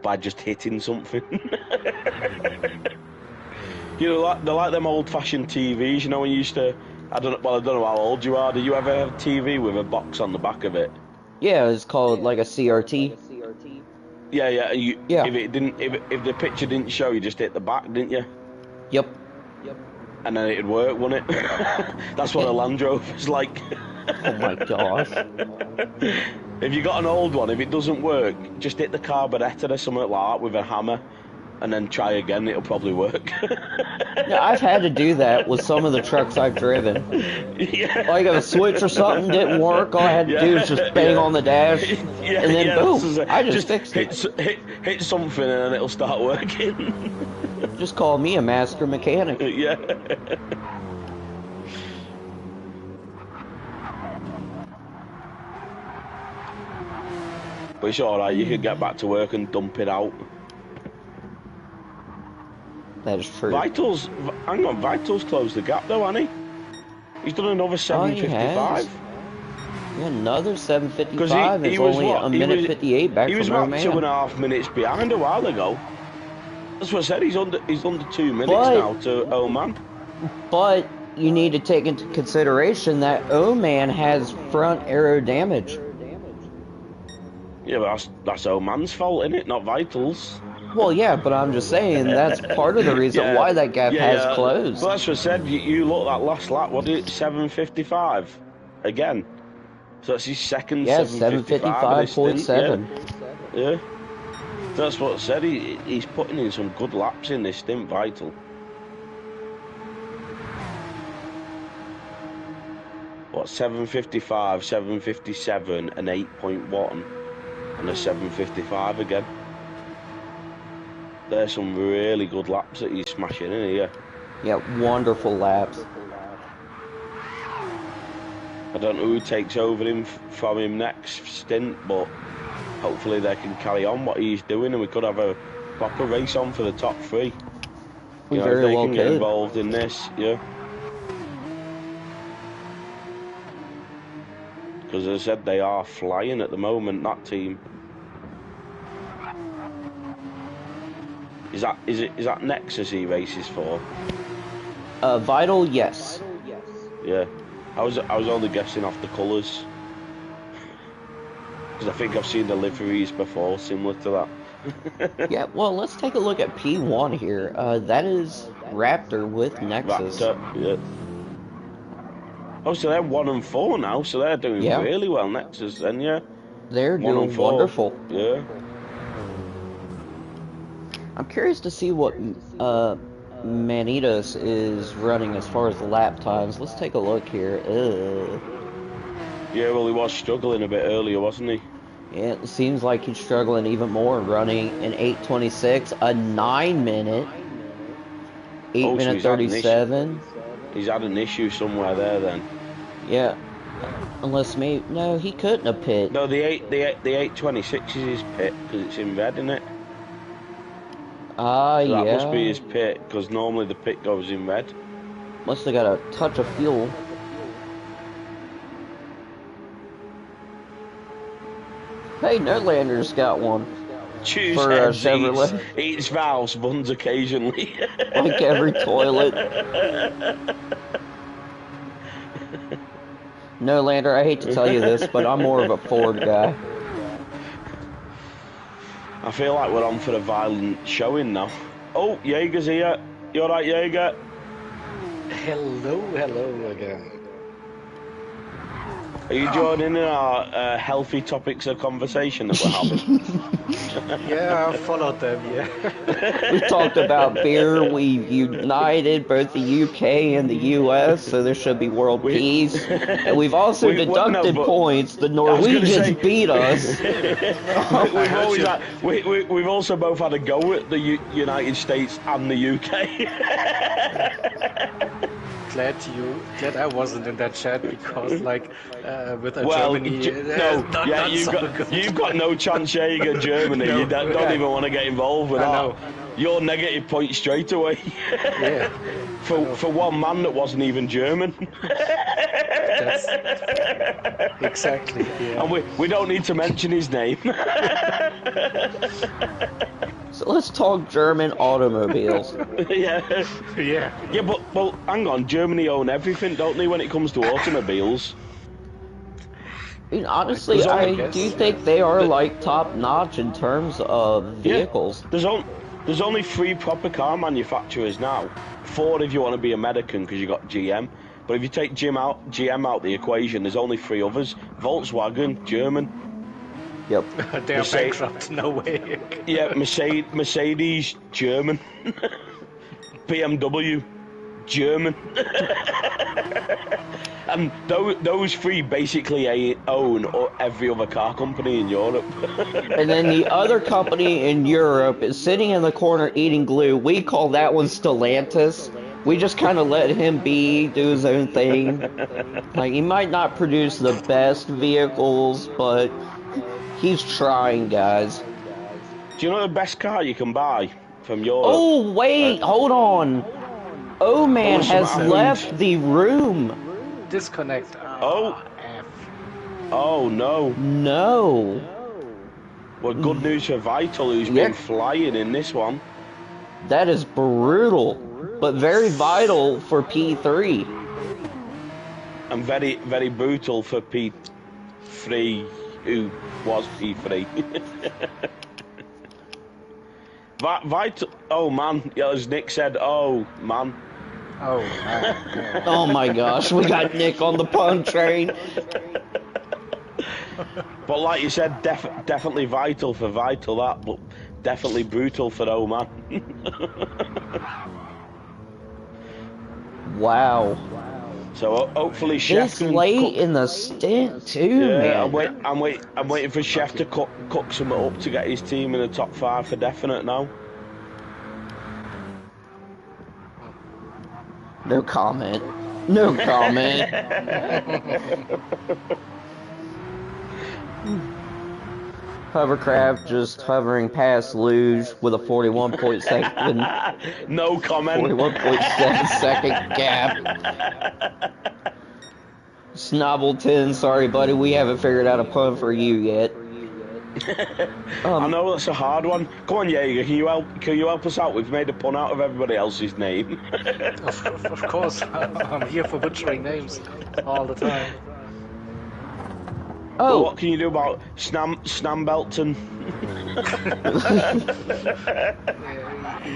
by just hitting something. You know, they're like them old-fashioned TVs. You know, when you used to. I don't know how old you are. Do you ever have a TV with a box on the back of it? Yeah, it's called like a CRT. Yeah. Yeah. If the picture didn't show, you just hit the back, didn't you? Yep. And then it'd work, wouldn't it? That's what a Land Rover's like. Oh my gosh. If you got an old one, if it doesn't work, just hit the carburetor or something like that with a hammer, and then try again. It'll probably work. Yeah, I've had to do that with some of the trucks I've driven. Yeah. Like if a switch or something didn't work, all I had to do was just bang on the dash, and then boom, I just fixed it. Hit something and then it'll start working. Just call me a master mechanic. Yeah. But it's alright, you can get back to work and dump it out. That is true. Hang on, Vital's closed the gap though, hasn't he? He's done another 7:55. Yeah, another 7:55. It's only a minute 58 back from He was about Roman. 2.5 minutes behind a while ago. That's what I said. He's under 2 minutes now to Oman. But you need to take into consideration that Oman has front aero damage. Yeah, but that's Oman's fault, isn't it? Not Vital's. Well, yeah, but I'm just saying that's part of the reason why that gap has closed. Well, that's what I said. You look that last lap. What did it? 7:55 again. So that's his second. Yeah, 7:55.7. 7:55.7. Yeah. That's what I said. He's putting in some good laps in this stint, Vital. what, 7:55, 7:57, and 8.1, and a 7:55 again. There's some really good laps that he's smashing in here. Yeah, wonderful laps. I don't know who takes over him from him next stint, but hopefully they can carry on what he's doing, and we could have a proper race on for the top three. We If very they well can get could. involved in this, yeah. Because as I said, they are flying at the moment, that team. Is that Nexus he races for? Vital, yes. Yeah. I was only guessing off the colours. Because I think I've seen the liveries before, similar to that. Yeah, well, let's take a look at P1 here. That is Raptor with Nexus. Raptor, yeah. Oh, so they're 1 and 4 now, so they're doing Yeah. really well, Nexus, then, yeah. They're 1 and doing 4. wonderful. Yeah. I'm curious to see what Manitas is running as far as the lap times. Let's take a look here. Yeah, well, he was struggling a bit earlier, wasn't he? Yeah, it seems like he's struggling even more, running an 8:26, a 9-minute, 8-minute he's had an issue. 37. He's had an issue somewhere there, then. Yeah, unless maybe no, he couldn't have pit. No, the 826 is his pit because it's in red, isn't it? Ah, So that yeah. must be his pit because normally the pit goes in red. Must have got a touch of fuel. Hey, Nerdlander's got one. Choose For, heads, Chevrolet. eats valves, buns occasionally. Like every toilet. Nerdlander, I hate to tell you this, but I'm more of a Ford guy. I feel like we're on for a violent showing now. Oh, Jaeger's here. You alright, Jaeger? Hello again. Are you joining in our healthy topics of conversation that we're having? Yeah, I followed them, yeah. We talked about beer, we united both the UK and the US, so there should be world peace. And we've also deducted points, the Norwegians beat us. We've also both had a go at the United States and the UK. Glad I wasn't in that chat because, like, with Germany, you've got no chance, Jaeger. Germany, No, you don't even want to get involved with that. You're negative points straight away. Yeah. for one man that wasn't even German. That's exactly. Yeah. And we don't need to mention his name. So let's talk German automobiles. Yeah. Yeah. Yeah, but well, hang on. Germany own everything, don't they, when it comes to automobiles? I mean, honestly, I do think they are like top notch in terms of vehicles. Yeah. There's only 3 proper car manufacturers now. 4 if you want to be American because you got GM. But if you take GM out the equation, there's only 3 others. Volkswagen, German. Yep. They are bankrupt, no way. Yeah, Mercedes, German. BMW, German. And those 3 basically own every other car company in Europe. And then the other company in Europe is sitting in the corner eating glue. We call that one Stellantis. We just kind of let him do his own thing. Like, he might not produce the best vehicles, but he's trying, guys. Do you know the best car you can buy from Europe? Oh, wait, hold on. Oh, man has left the room. Disconnect. Oh. F. Oh, no. No. Well, good news for Vital, who's been flying in this one. That is brutal, but very vital for P3. And very, very brutal for P3, who was P3. Vital, oh man, yeah, as Nick said, oh man. Oh, man. Oh my gosh, we got Nick on the pun train. But like you said, definitely vital for Vital, that, but definitely brutal for oh man. Wow. So hopefully Chef This can late cook. in the stint too, Yeah, man. I'm waiting for Chef to cook something up to get his team in the top 5 for definite now. No comment. No comment. Hovercraft just hovering past Luge with a 41.7 No comment. 41.7 second gap. Snobbleton, sorry buddy, we haven't figured out a pun for you yet. I know that's a hard one. Come on, Jaeger, can you help us out? We've made a pun out of everybody else's name. Of course, I'm here for butchering names all the time. Well, Oh, what can you do about Snambelton?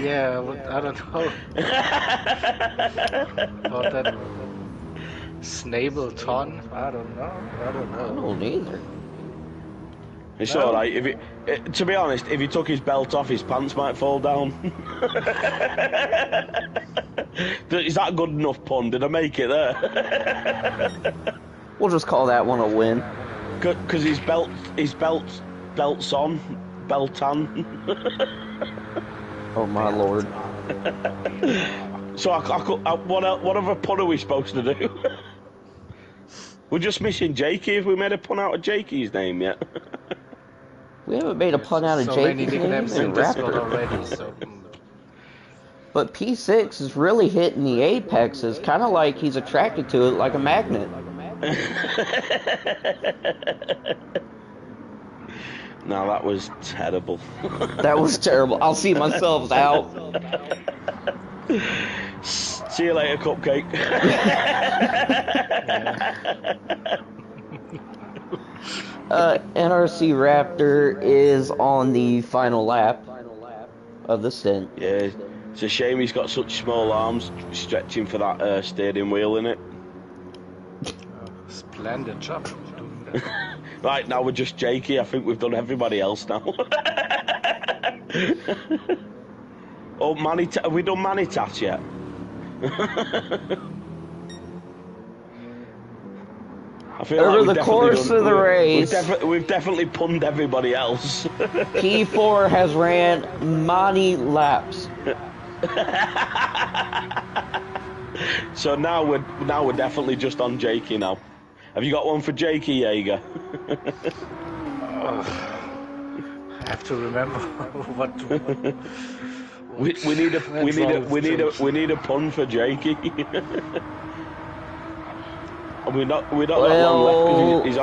Yeah, but I don't know about that Snableton. I don't know. I don't either. It's No? alright. To be honest, if he took his belt off, his pants might fall down. Is that a good enough pun? Did I make it there? We'll just call that one a win. Because his belt's on, belt on. Oh my lord. So what other pun are we supposed to do? We're just missing Jakey. Have we made a pun out of Jakey's name yet? We haven't made a pun out of So many Jakey's name nicknames in in Discord Raptor. already. So But P6 is really hitting the apexes, kind of like he's attracted to it like a magnet. No, that was terrible. That was terrible. I'll see myself out. See you later, Cupcake. NRC Raptor is on the final lap of the stint. Yeah, it's a shame he's got such small arms stretching for that steering wheel in it. splendid job doing that. Right, now we're just Jakey. I think we've done everybody else now. Oh, have we done Manitas yet? I feel Over we've the definitely course of the race, we've definitely punned everybody else. P4 has ran many laps. So now we're definitely just on Jakey now. Have you got one for Jakey, Jaeger? I have to remember what We need a pun for Jakey. And we're not got long left because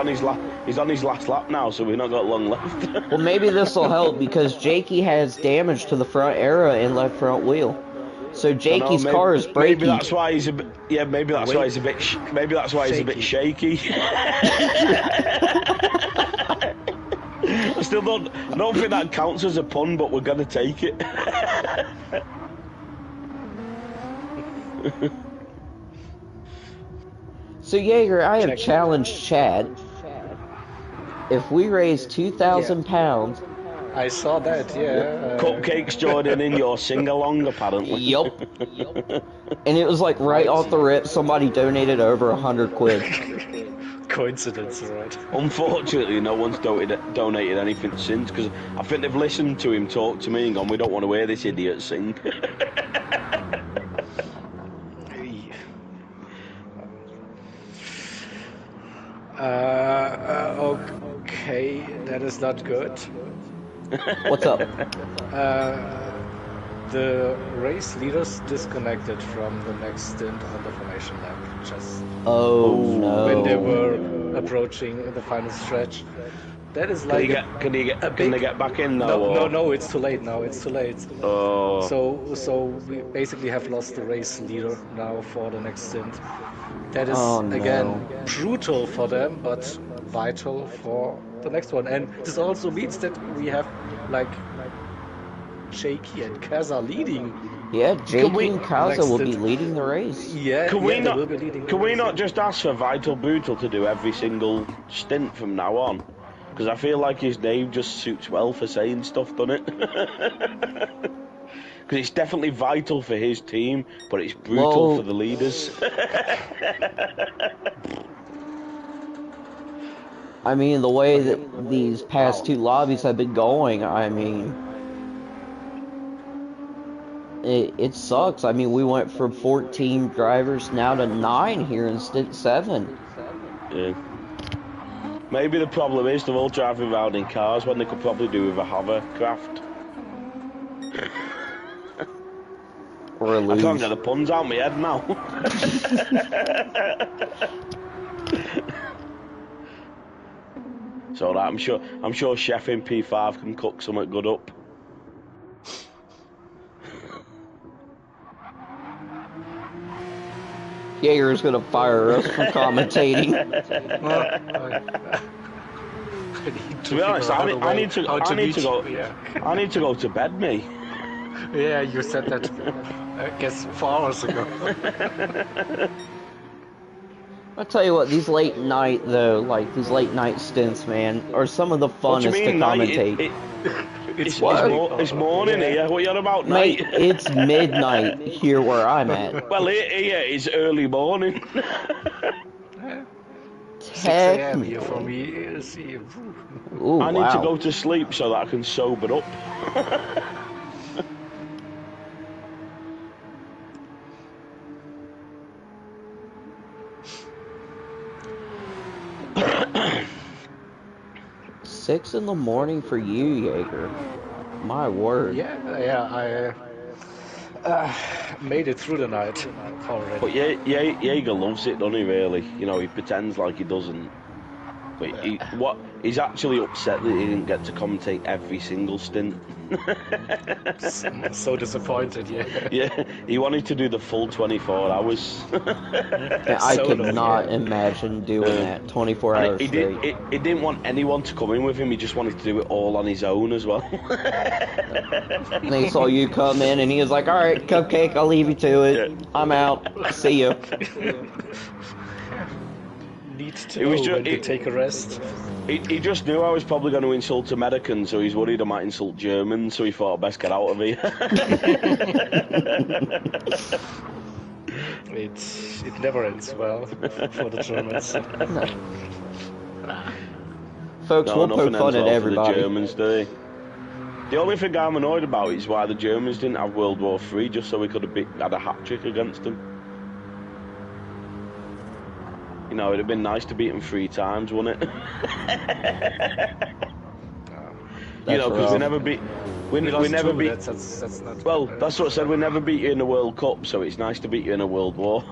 he's on his last lap now, so we've not got long left. Well, maybe this will help because Jakey has damage to the front aero and left front wheel. So Jakey's car is braking. Maybe that's why he's a bit. Yeah, maybe that's why he's a bit. Maybe that's why he's a bit shaky. I still don't think that counts as a pun, but we're gonna take it. So Jaeger, I have challenged Chad. If we raise 2,000 pounds. I saw that. Yeah. Cupcakes Jordan in your sing along apparently. Yup. And it was like right off the rip, somebody donated over 100 quid. Coincidence, right? Unfortunately, no one's donated anything since because I think they've listened to him talk to me and gone, we don't want to hear this idiot sing. Okay, that is not good. What's up? The race leaders disconnected from the next stint on the formation lap just Oh no. when they were approaching the final stretch. That is like Can they get back in now? No, it's too late now. It's too late. Oh. So we basically have lost the race leader now for the next stint. That is again brutal for them, but vital for the next one. And this also means that we have like Jakey and Kaza leading. Yeah, Jakey and Kaza will be leading the race. Yeah, Can we they will be leading. Can we not just ask for Vital Brutal to do every single stint from now on? Because I feel like his name just suits well for saying stuff, doesn't it? because it's definitely vital for his team, but it's brutal Well- for the leaders. I mean, the way that these past two lobbies have been going, I mean, it sucks. I mean, we went from 14 drivers now to 9 here in Stint 7. Yeah. Maybe the problem is they're all driving around in cars when they could probably do with a hovercraft. Or a I can't luge. get the puns out of my head now. So that I'm sure Chef in P5 can cook something good up. Jaeger's gonna fire us for commentating. To be honest, I need to go. Yeah. I need to go to bed, me. Yeah, you said that, I guess, 4 hours ago. I'll tell you what, these late night though, like these late night stints, man, are some of the What do you funnest to mean, night? commentate. It's morning here. What are you on about, Mate, night? it's midnight here where I'm at. Well, here it's early morning. 6 a.m. here for me. See, Ooh, I need wow. to go to sleep so that I can sober up. Six in the morning for you, Jaeger. My word. yeah, I made it through the night already. But Jaeger loves it, doesn't he? Really, you know, he pretends like he doesn't. But he's actually upset that he didn't get to commentate every single stint. I'm so disappointed, yeah. Yeah, he wanted to do the full 24 hours. Yeah, I So could annoying. not imagine doing that 24 hours He straight. didn't want anyone to come in with him. He just wanted to do it all on his own as well. And they saw you come in and he was like, alright, Cupcake, I'll leave you to it. Yeah. I'm out. See ya. Need to It know was when to take a rest. He just knew I was probably going to insult Americans, so he's worried I might insult Germans, so he thought I'd best get out of here. It never ends well for the Germans. Folks, we'll nothing poke fun ends at well for everybody. the Germans, do they? The only thing I'm annoyed about is why the Germans didn't have World War III, just so we could have had a hat-trick against them. You know, it'd have been nice to beat them 3 times, wouldn't it? You know, because we never beat. We never two, beat. That's not. Well, that's what I said. We never beat you in the World Cup, so it's nice to beat you in a World War.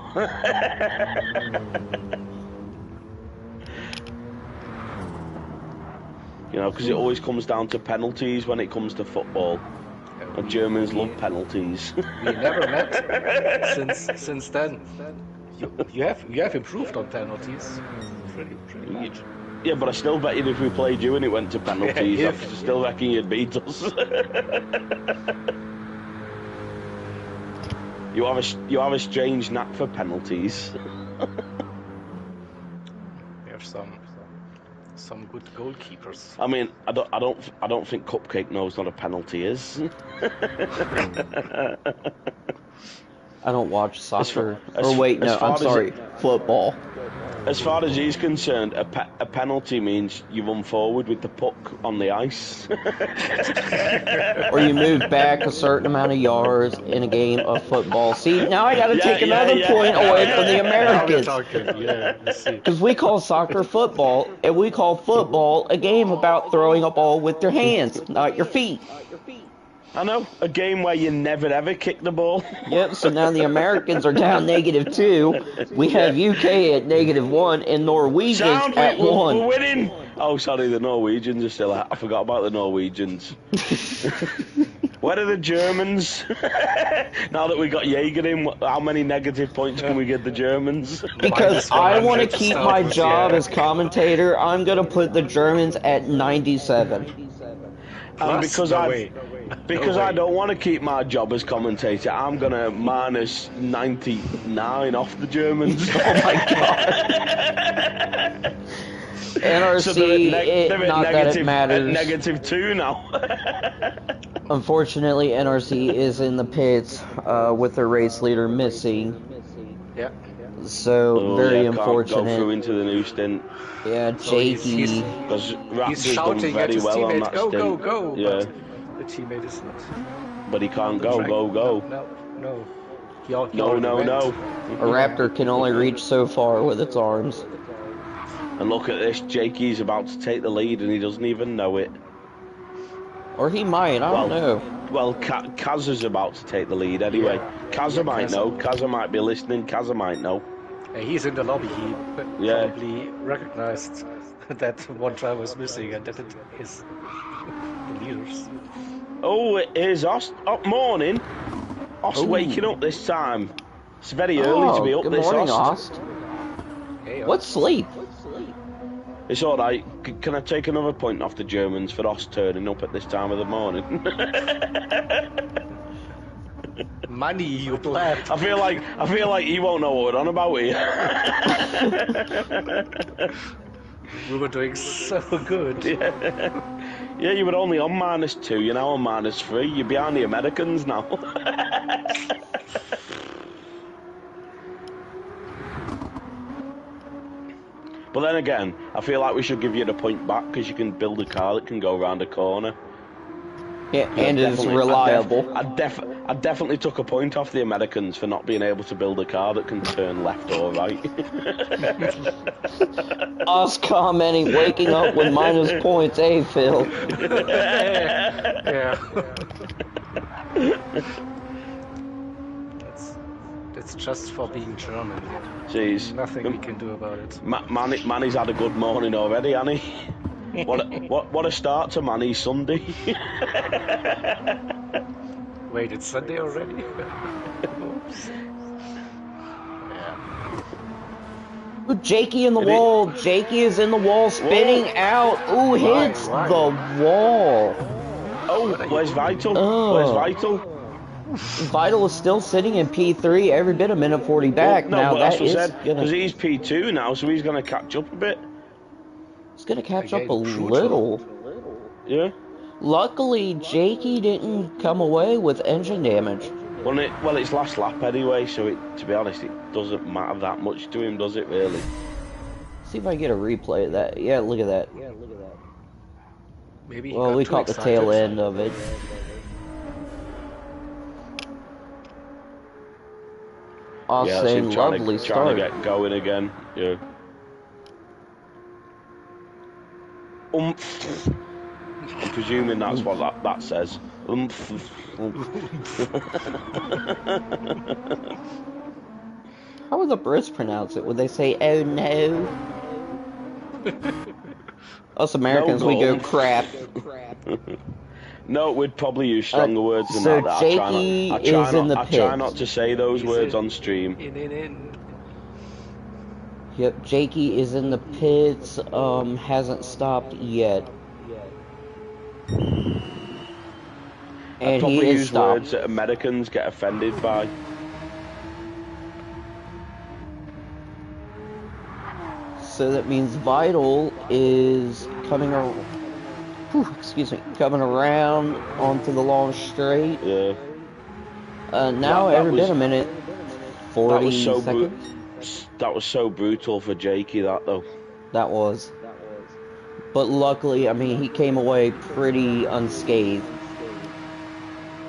You know, because it always comes down to penalties when it comes to football. And Germans love penalties. We never met since then. You have improved on penalties. Pretty much. Yeah, but I still bet you if we played you and it went to penalties, Yeah, I still reckon you'd beat us. You have a strange knack for penalties. We have some good goalkeepers. I mean, I don't think Cupcake knows what a penalty is. I don't watch soccer. as far I'm as sorry, football. As far as he's concerned, a penalty means you run forward with the puck on the ice. Or you move back a certain amount of yards in a game of football. See, now I gotta take another point away from the Americans. Because we call soccer football, and we call football a game about throwing a ball with your hands, not your feet. I know, a game where you never ever kick the ball. Yep, so now the Americans are down -2. We have UK at -1 and Norwegians at 1. We're winning. Oh, sorry, the Norwegians are still out. I forgot about the Norwegians. Where are the Germans? Now that we got Jaeger in, how many negative points can we give the Germans? Because I want to -100 keep my start, job yeah. as commentator, I'm going to put the Germans at 97. And because I way. don't want to keep my job as commentator, I'm gonna minus 99 off the Germans. Oh my god. NRC, So they're at not that it at matters. -2 now. Unfortunately, NRC is in the pits with their race leader missing. Yeah. So, Oh very yeah, can't go unfortunate. through into the new stint Yeah, So Jakey. because he's Raptor's done shouting at very his well on teammate, that "Go, stint. go, go!" Yeah, But the teammate is not. but he can't On the go, track. go, go. No. He No, already no, went. no. A raptor can only reach so far with its arms. And look at this, Jakey's about to take the lead and he doesn't even know it. Or he might, I don't know. Well, Kaz is about to take the lead anyway. Yeah. Kaza Yeah, might Kaz. know, Kaza might be listening, Kaza might know. He's in the lobby. He Yeah. probably recognized that one driver was missing and that it is the leaders. Oh, here's Ost. Oh, morning. Ost Ooh. waking up this time. It's very early to be up good this morning, Ost. Ost. Hey, What sleep? It's alright. Can I take another point off the Germans for Ost turning up at this time of the morning? Money, you blab. I feel like you won't know what we're on about here. We were doing so good. Yeah, you were only on -2, you're now on -3. You're behind the Americans now. But then again, I feel like we should give you the point back because you can build a car that can go around a corner. Yeah, and it's reliable. I definitely took a point off the Americans for not being able to build a car that can turn left or right. Us commenting, waking up with minus points, eh, Phil? Yeah. That's just for being German. Jeez. Nothing we can do about it. Manny's had a good morning already, hasn't he? What a start to Manny's Sunday. Wait, it's Sunday already? Oops. Yeah. Ooh, Jakey in the wall. Jakey is in the wall, spinning out. Ooh, hits Why? the wall. Oh, where's Vital? Oh. Where's Vital? Vital is still sitting in P3, every bit a minute 40 back. No, Now but that's that what is I said, gonna. because he's P2 now, so he's going to catch up a bit. It's gonna catch up a Again, brutal. little. Yeah. Luckily, Jakey didn't come away with engine damage. Well, it's last lap anyway, so to be honest, it doesn't matter that much to him, does it really? See if I get a replay of that. Yeah, look at that. Maybe he Well, got we too caught the excited. tail end of it. Yeah, that's him lovely trying start. to get going again. Yeah. Oomph. I'm presuming that's what that says. Oomph. How would the Brits pronounce it? Would they say, oh no? Us Americans, we go oomph. crap. No, we'd probably use stronger words than so that. Jakey is in the I try pit. not to say those words on stream. In. Yep, Jakey is in the pits, hasn't stopped yet. I'd And probably he is use stopped. words that Americans get offended by. So that means Vital is coming around. Coming around onto the long straight. Yeah. Now every bit a minute, 40 That was so seconds. That was so brutal for Jakey, that though. That was. But luckily, I mean, he came away pretty unscathed.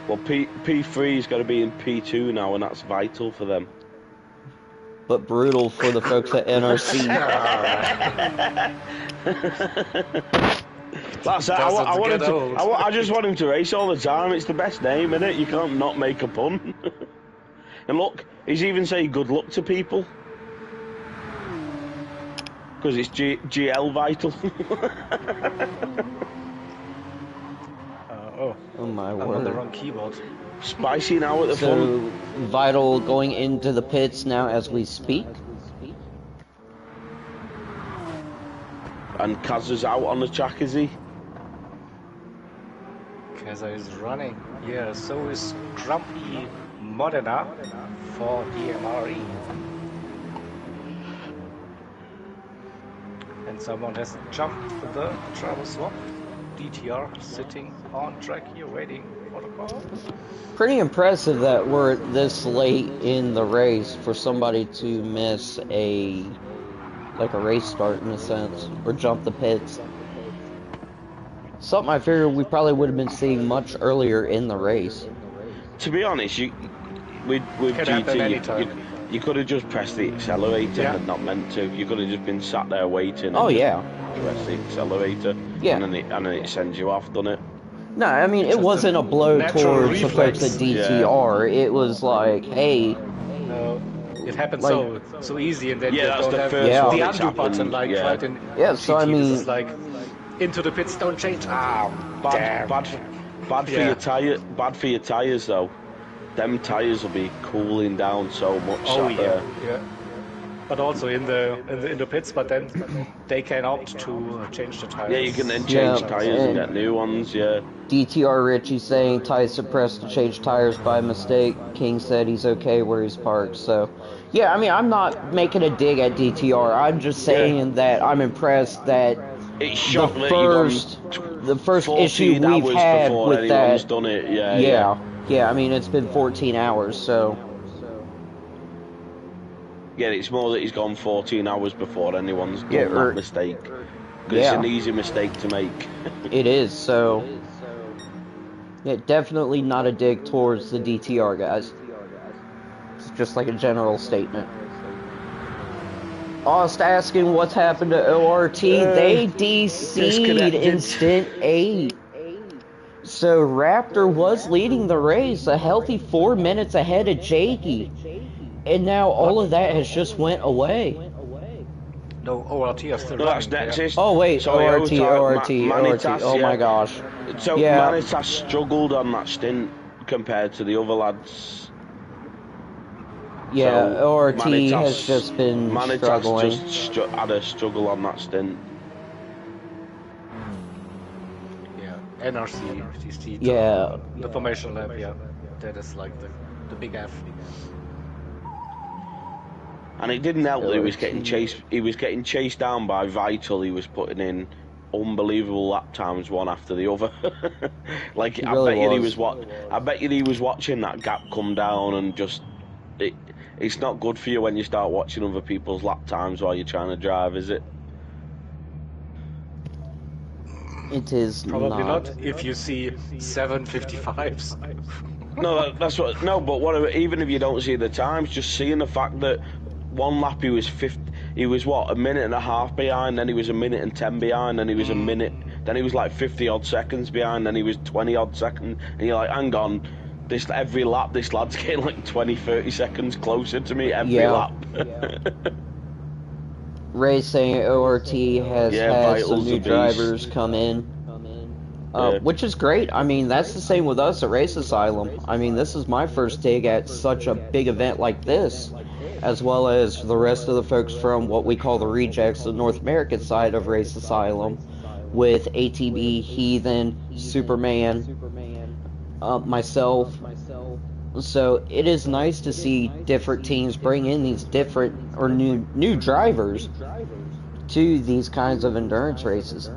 Well, P3 is going to be in P2 now, and that's vital for them. But brutal for the folks at NRC. That's it. I just want him to race all the time. It's the best name, isn't it? You can't not make a pun. And look, he's even saying good luck to people. Because it's GL Vital. Oh my I'm word. on the wrong keyboard. Spicy now at the So, front. Vital going into the pits now as we speak. And Kaz is out on the track, is he? Kaza is running. Yeah, so is Grumpy Modena for DMRE. And someone has jumped the travel swap. DTR sitting on track here waiting. protocol. Pretty impressive that we're this late in the race for somebody to miss a race start in a sense, or jump the pits. Something I figured we probably would have been seeing much earlier in the race. To be honest, with Can happen GT, anytime. you could have just pressed the accelerator Yeah. and not meant to. You could have just been sat there waiting. Oh and yeah, press the accelerator. Yeah. And then it sends you off, doesn't it? no, I mean it Just wasn't a a blow natural towards the folks reflex. at DTR. It was like, hey, No, it happens Like- so easy, and then Yeah, you that's don't the have first Yeah. one the that's undo button happened, like yeah. right in Yeah, so I GT. mean- This is like into the pits, don't change. Ah, damn. Bad for Yeah. your tire. Bad for your tires though. Them tires will be cooling down so much. Oh sat yeah, there. yeah. But also in the pits, but then they can opt to change the tires. Yeah, you can then Yeah, change tires and and- get new ones. Yeah. DTR Richie saying Tyson pressed to change tires by mistake. King said he's okay where he's parked. So, yeah, I mean, I'm not making a dig at DTR. I'm just saying that I'm impressed that It's the shocked that first issue 14 we've hours had before with anyone's that. done it. Yeah, Yeah, I mean, it's been 14 hours, so. Yeah, it's more that he's gone 14 hours before anyone's done Yeah, that mistake. 'Cause it's Yeah. an easy mistake to make. It is, so. Yeah, definitely not a dig towards the DTR guys. It's just like a general statement. Ost asking what's happened to ORT. They DC'd disconnected. in stint 8. So Raptor was leading the race a healthy 4 minutes ahead of Jakey. And now all of that has just went away. No, ORT are still No, that's running. next. Yeah. Is Oh wait, sorry, ORT, ORT, ORT. Manitas, Oh yeah. my gosh. So Yeah. Manitas struggled on that stint compared to the other lads. Yeah, So ORT Manitas- has just been Manitas struggling. just had a struggle on that stint. Yeah, NRC, TC, Yeah. the formation lab. Yeah, that is like the big F. And it didn't help that he was ORT. getting chased. He was getting chased down by Vital. He was putting in unbelievable lap times one after the other. Like He I really bet you he was. was I bet you he was watching that gap come down and just it's not good for you when you start watching other people's lap times while you're trying to drive, is it? It is Probably not. If you see 7:55s. No, that's what. No, but whatever. Even if you don't see the times, just seeing the fact that one lap he was he was what, a minute and a half behind, then he was a minute and 10 behind, then he was a minute, then he was like 50 odd seconds behind, then he was 20 odd seconds, and you're like, hang on, every lap this lad's getting like 20, 30 seconds closer to me every Yeah. lap. Ray saying ORT has Yeah, had Vital's some a new beast. drivers come in. Yeah. Which is great. I mean, that's the same with us at Race Asylum. I mean, this is my first dig at such a big event like this, as well as the rest of the folks from what we call the rejects, the North American side of Race Asylum, with ATB, Heathen, Superman, myself. So it is nice to see different teams bring in these different or new drivers to these kinds of endurance races.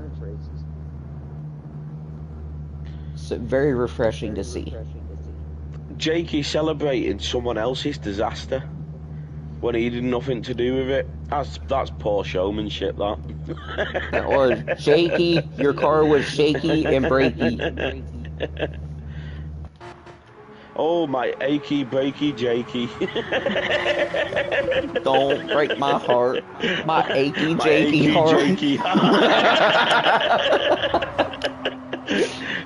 So very refreshing to see. Jakey celebrating someone else's disaster when he did nothing to do with it. That's poor showmanship, that. Or Jakey, your car was shaky and breaky. Oh, my achy, breaky, Jakey. Don't break my heart, my achy, My jakey achy, heart. Jakey.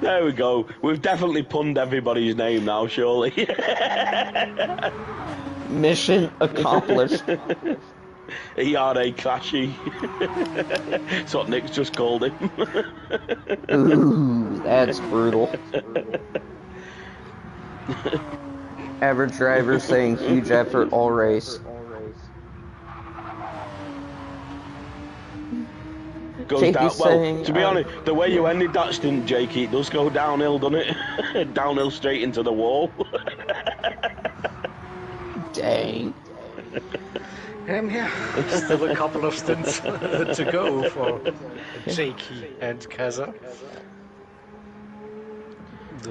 There we go. We've definitely punned everybody's name now, surely. Mission accomplished. ERA Clashy. That's what Nick's just called him. Ooh, that's brutal. Average driver saying huge effort all race. Goes Jakey's down. Well, saying, to be honest, the way you ended that stint, Jakey, it does go downhill, doesn't it? Downhill straight into the wall. Dang. Yeah, still a couple of stints to go for Jakey and Kaza.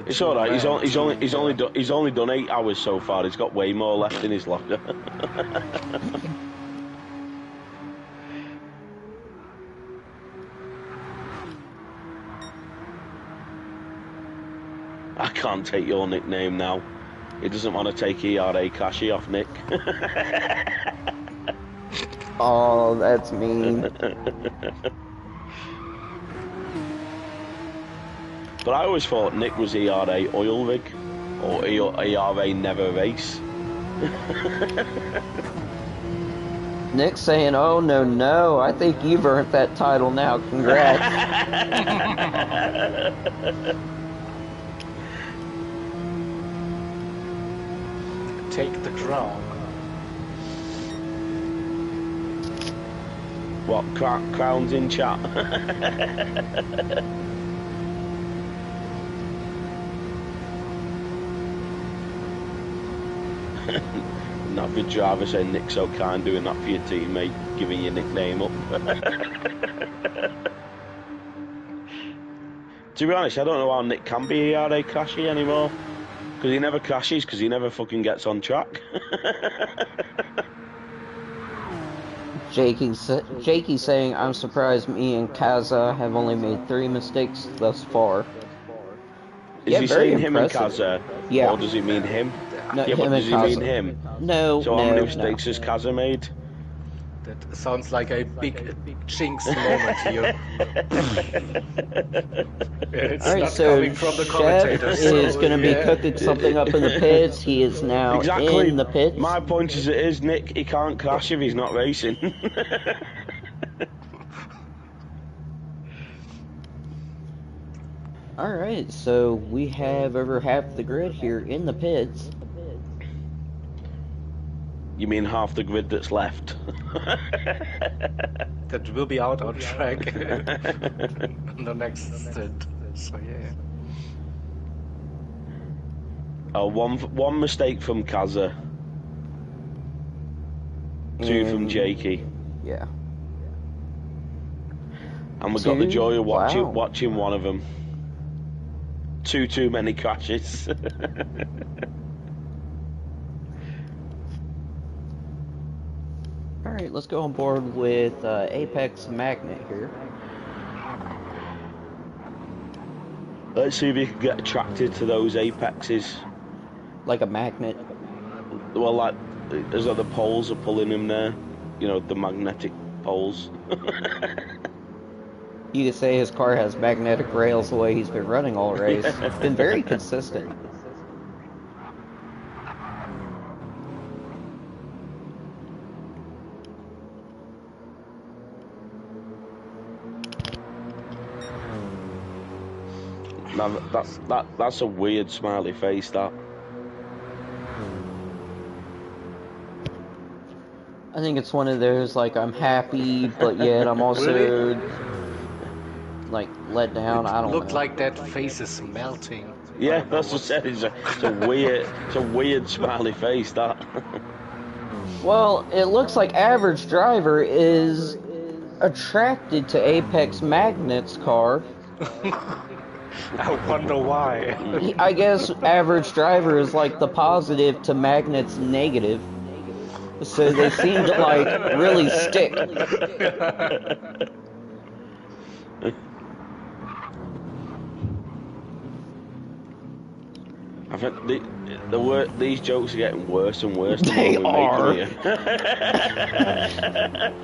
It's all right. He's only done 8 hours so far. He's got way more left in his locker. I can't take your nickname now. He doesn't want to take ERA Cashy off Nick. Oh, that's mean. But I always thought Nick was ERA Oil Rig, or ERA Never Race. Nick's saying, oh, no, I think you've earned that title now. Congrats. Take the crown. What, crowns in chat? Navid driver saying Nick's so kind doing that for your teammate, giving your nickname up. To be honest, I don't know how Nick can be ERA Crashy anymore. Because he never crashes, because he never fucking gets on track. Jakey's saying, I'm surprised me and Kaza have only made 3 mistakes thus far. Is he very saying him and impressive. Kaza? Yeah. Or does he mean him? No, Yeah, him but does he and mean Kaza. him? No, So how many mistakes has Kaza made? That sounds like a big jinx moment here. It's Alright, not so coming from the Chef commentators. is so, going to be yeah. cooking something up in the pits. He is now Exactly. in the pits. My point is, it is Nick. He can't crash if he's not racing. Alright, so we have over half the grid here in the pits. You mean half the grid that's left? That will be out on track on the next stint. So yeah. One mistake from Kaza. 2 from Jakey. Yeah. And we got the joy of Wow. watching one of them. 2 too many crashes. Alright, let's go on board with Apex Magnet here. Let's see if you can get attracted to those apexes. Like a magnet. Well, like, as though the poles are pulling him there. You know, the magnetic poles. You could say his car has magnetic rails the way he's been running all race. It's been very consistent. Now, that's a weird smiley face, that. I think it's one of those, like, I'm happy, but yet I'm also, like, let down. I don't know. Looked like that face is melting. Yeah, that's what I said. It's a weird smiley face, that. Well, it looks like Average Driver is attracted to Apex Magnet's car. I wonder why. I guess Average Driver is like the positive to Magnet's negative. So they seem to, like, really stick. I think these jokes are getting worse and worse. The They more we are. make them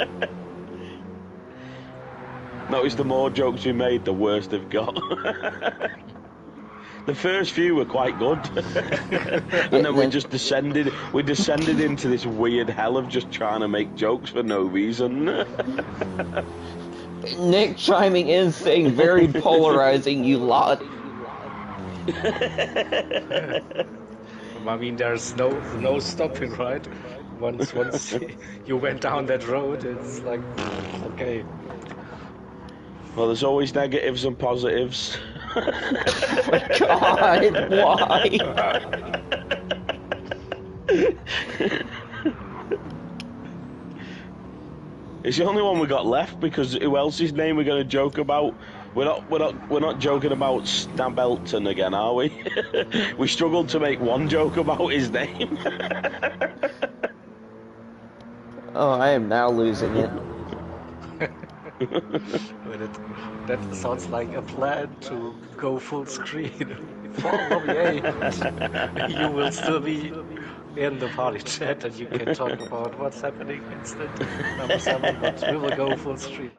here. Notice the more jokes we made, the worse they've got. The first few were quite good, and then we just descended. We descended into this weird hell of just trying to make jokes for no reason. Nick chiming in saying, very polarizing, you lot. I mean, there's no stopping, right? Once you went down that road, it's like, okay. Well, there's always negatives and positives. God, why? It's the only one we got left, because who else's name we're going to joke about We're not joking about Snabelton again, are we? We struggled to make one joke about his name. Oh, I am now losing it. That sounds like a plan to go full screen for lobby 8. You will still be in the party chat and you can talk about what's happening instead number 7, but we will go full screen.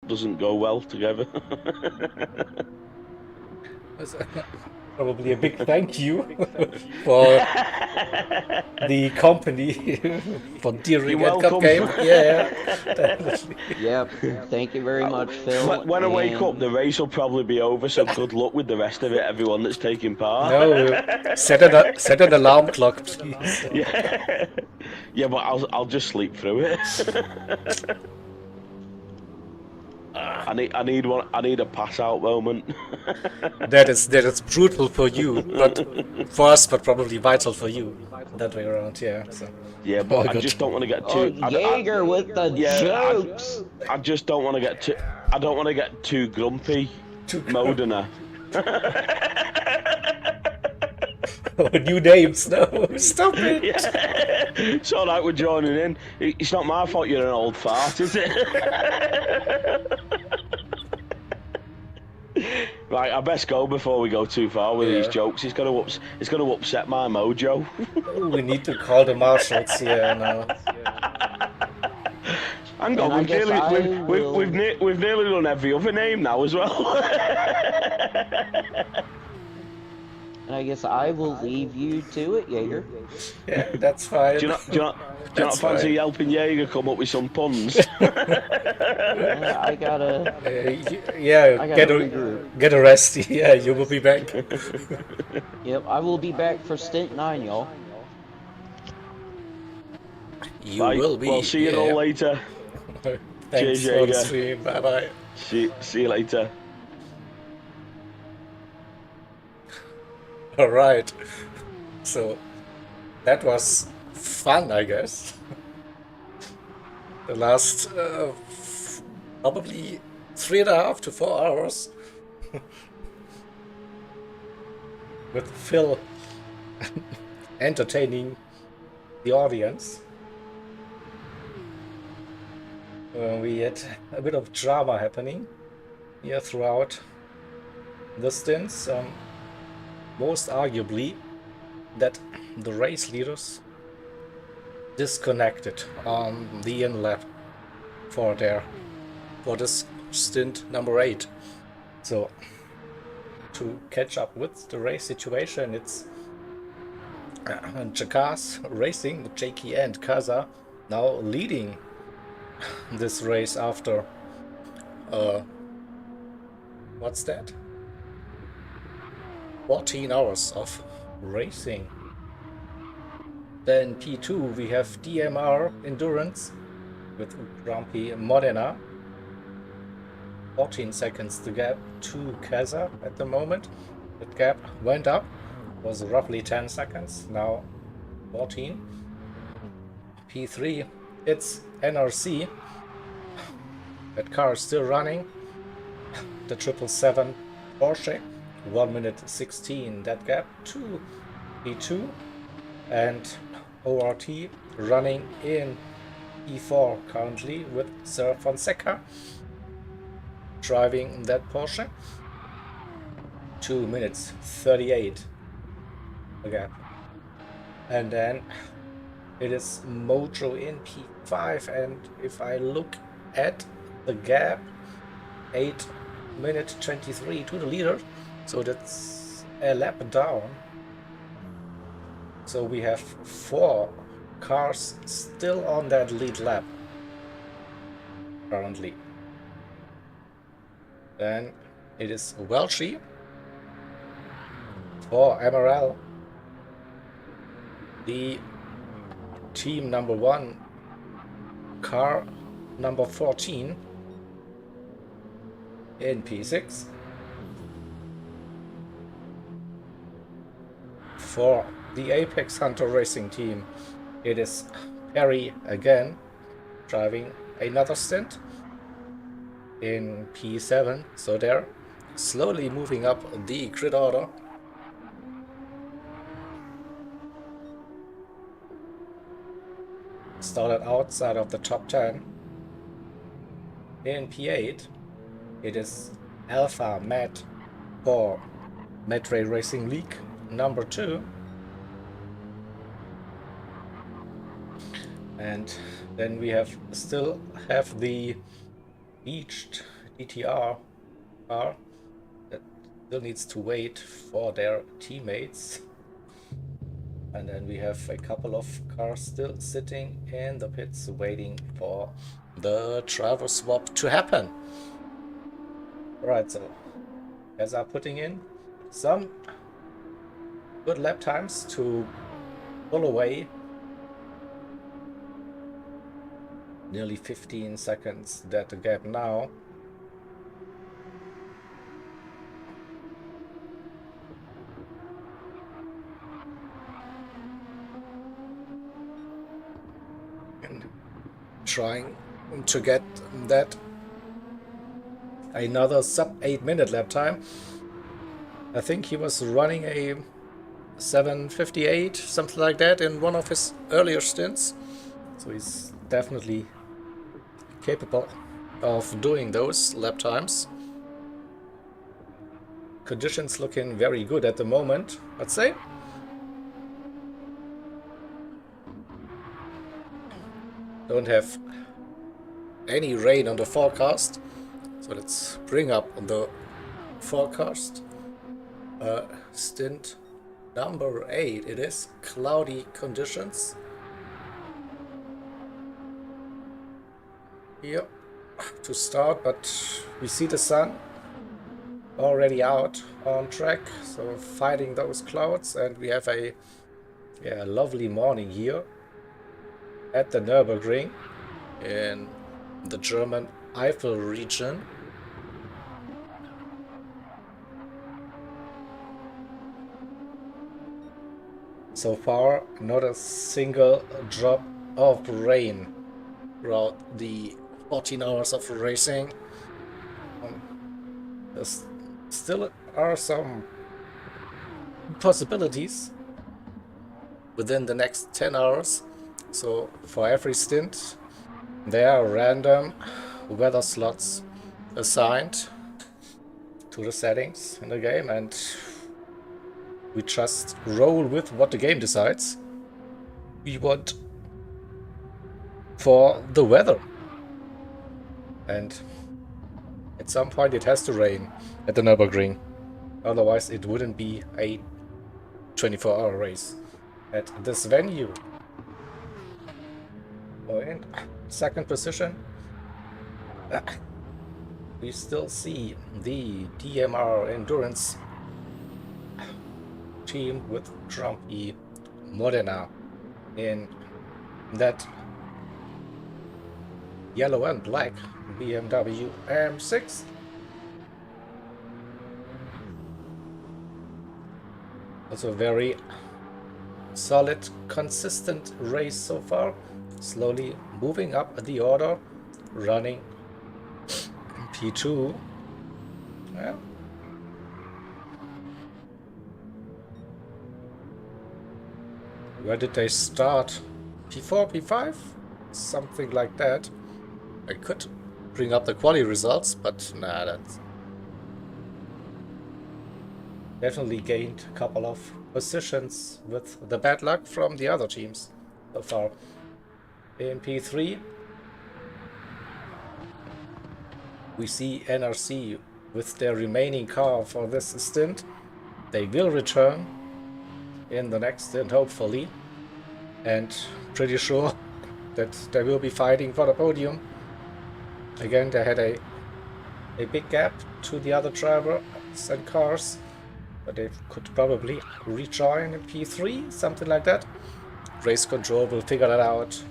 Doesn't go well together. Probably a big thank you for the company for Deering You're and welcome. Cupcake. Yeah, definitely. Yep. Thank you very much, Phil. When I wake up, and- the race will probably be over. So good luck with the rest of it, everyone that's taking part. No, set an alarm clock, please. Yeah, yeah, but I'll just sleep through it. I need a pass out moment. That is brutal for you, but for us, but probably vital for you. That way around, yeah. So. Yeah, but I good. just don't want to get Oh, too. Jaeger with the jokes. I just don't want to get too. I don't want to get too grumpy. Too Modena. New names, no, stop it. Yeah. It's all right, we're joining in. It's not my fault you're an old fart, is it? Right, I best go before we go too far with these jokes. It's going to upset my mojo. We need to call the marshals here now. Hang on, we've nearly done every other name now as well. And I guess I will leave you to it, Jaeger. Yeah, that's fine. Do you not fancy helping Jaeger come up with some puns? I gotta regroup. Get a rest. Yeah, you will be back. Yep, I will be back for stint 9, y'all. You will be. Well, see you all later. Thanks Cheers, for the Jaeger. stream. Bye bye. See you later. All right. So that was fun, I guess. The last probably 3.5 to 4 hours with Phil entertaining the audience. We had a bit of drama happening here throughout the stints. Most arguably that the race leaders disconnected on the in lap for this stint number 8. So to catch up with the race situation, it's Jakar's racing, Jakey and Kaza now leading this race after what's that? 14 hours of racing. Then P2 we have DMR Endurance with Grumpy Modena. 14 seconds to gap to Kaza at the moment. That gap went up, was roughly 10 seconds, now 14. P3, it's NRC. That car is still running. The 777 Porsche. 1 minute 16 that gap to E2, and ORT running in E4 currently with Sir Fonseca driving that Porsche. 2 minutes 38 the gap, and then it is Mojo in P5, and if I look at the gap, 8 minute 23 to the leader. So that's a lap down. So we have 4 cars still on that lead lap currently. Then it is Welchie for MRL, the team number 1, car number 14 in P6. For the Apex Hunter Racing team. It is Perry again, driving another stint in P7. So they're slowly moving up the grid order. Started outside of the top 10. In P8, it is Alpha Matt for Medray Racing League number 2. And then we still have the beached DTR car that still needs to wait for their teammates. And then we have a couple of cars still sitting in the pits waiting for the driver swap to happen. Alright, so guys are putting in some good lap times to pull away nearly 15 seconds that gap now. And trying to get that another sub 8-minute lap time. I think he was running a 7:58, something like that, in one of his earlier stints. So he's definitely capable of doing those lap times. Conditions looking very good at the moment, I'd say. Don't have any rain on the forecast, so let's bring up the forecast. Stint number 8, it is cloudy conditions. Here to start, but we see the sun already out on track, so fighting those clouds, and we have a lovely morning here at the Nürburgring in the German Eifel region. So far, not a single drop of rain throughout the 14 hours of racing. There still are some possibilities within the next 10 hours. So for every stint, there are random weather slots assigned to the settings in the game, and we just roll with what the game decides we want for the weather. And at some point it has to rain at the Nürburgring. Otherwise it wouldn't be a 24-hour race at this venue. In second position, we still see the DMR Endurance team with Trumpy Modena in that yellow and black BMW M6. Also very solid, consistent race so far. Slowly moving up the order, running P2. Yeah. Where did they start? P4, P5? Something like that. I could bring up the quali results, but nah, that's definitely gained a couple of positions with the bad luck from the other teams so far. In P3, we see NRC with their remaining car for this stint. They will return in the next stint, hopefully, and pretty sure that they will be fighting for the podium. Again, they had a big gap to the other drivers and cars, but they could probably rejoin in P3, something like that. Race control will figure that out.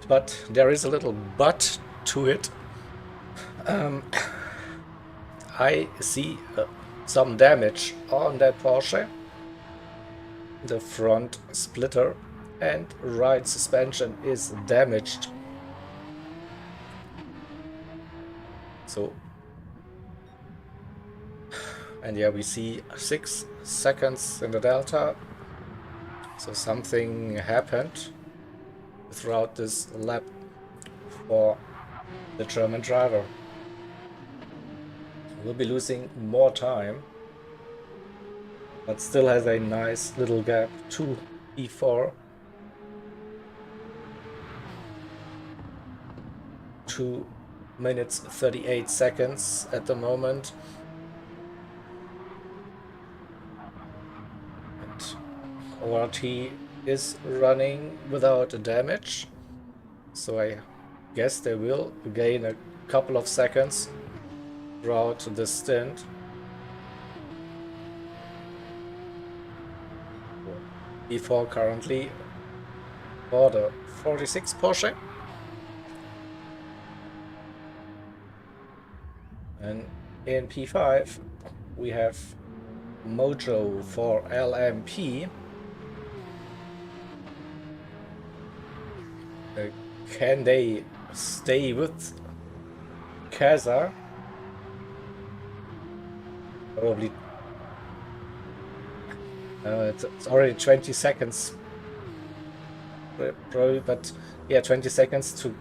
but there is a little but to it. I see some damage on that Porsche. The front splitter and right suspension is damaged. So, and yeah, we see 6 seconds in the delta. So something happened throughout this lap for the German driver. We'll be losing more time, but still has a nice little gap to P4. 2 minutes 38 seconds at the moment. And ORT is running without damage, so I guess they will gain a couple of seconds throughout the stint. P4 currently for the 46 Porsche. And in P5 we have Mojo for LMP. Can they stay with Kaza? Probably. It's already 20 seconds. Probably, but yeah, 20 seconds to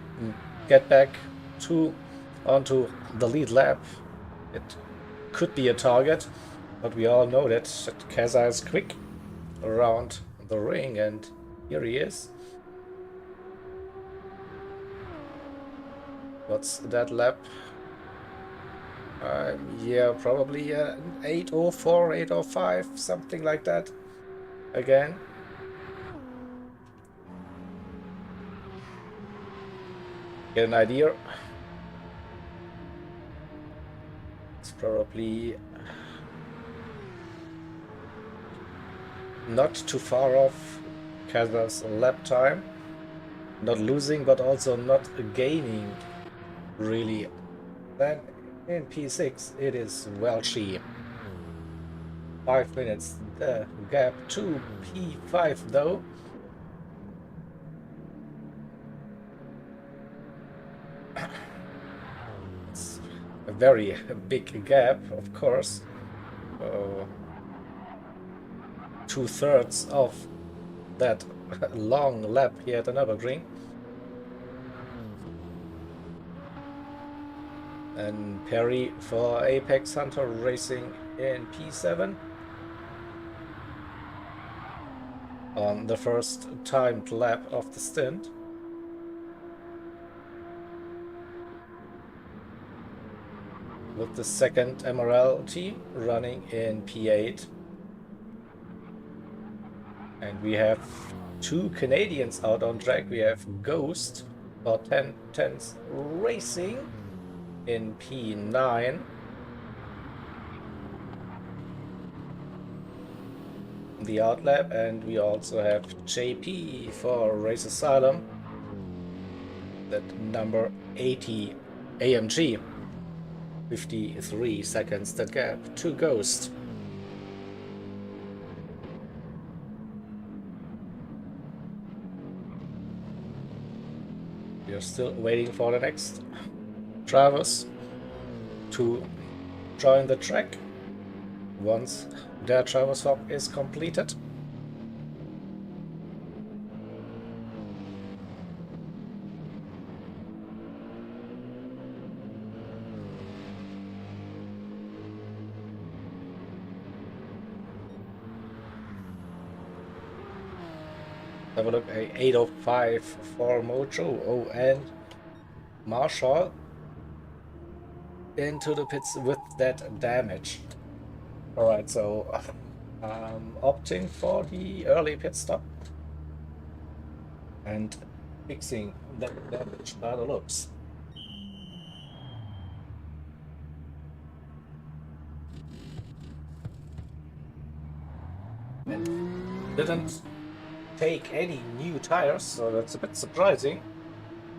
get back onto the lead lap. It could be a target, but we all know that Kaza is quick around the ring, and here he is. What's that lap? Yeah, probably 8:04, 8:05, something like that. Again. Get an idea. It's probably not too far off Kaza's lap time. Not losing, but also not gaining, really. Then in P6 it is Welchie. 5 minutes the gap to P5 though. It's a very big gap, of course. 2/3 of that long lap here at the Nürburgring. And Perry for Apex Hunter Racing in P7 on the first timed lap of the stint. With the second MRL team running in P8. And we have 2 Canadians out on track. We have Ghost for 1010s Racing in P9. The outlap, and we also have JP for Race Asylum, that number 80 AMG. 53 seconds that gap to Ghost. We are still waiting for the next drivers to join the track once their driver swap is completed. Have a look, a 8:05 for Mojo. Oh, and Marshall into the pits with that damage. Alright, so opting for the early pit stop and fixing that damage by the looks. And didn't take any new tires, so that's a bit surprising.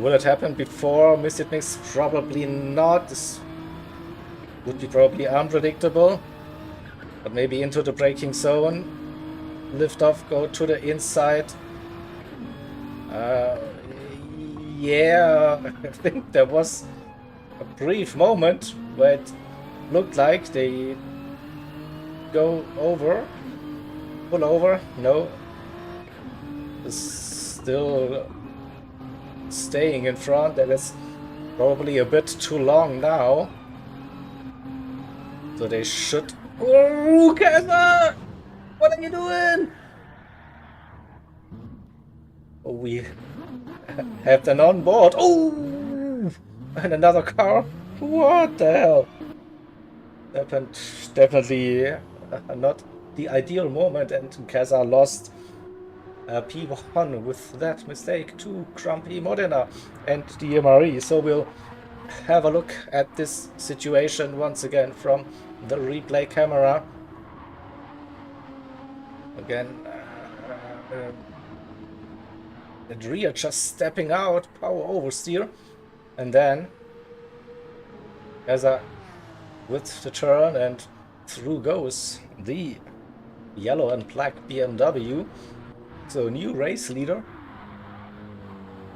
Will it happen before Mystic Mix? Probably not. This would be probably unpredictable. But maybe into the braking zone. Lift off, go to the inside. Yeah, I think there was a brief moment where it looked like they go over, pull over. No, it's still staying in front. That is probably a bit too long now. So they should. Oh, Kaiser! What are you doing? Oh, we have them on board. Oh, and another car. What the hell? Happened definitely not the ideal moment, and Kaiser lost P1 with that mistake to Grumpy Modena and the MRE. So we'll have a look at this situation once again from the replay camera. Again, the rear just stepping out, power oversteer, and then as a with the turn, and through goes the yellow and black BMW. So new race leader,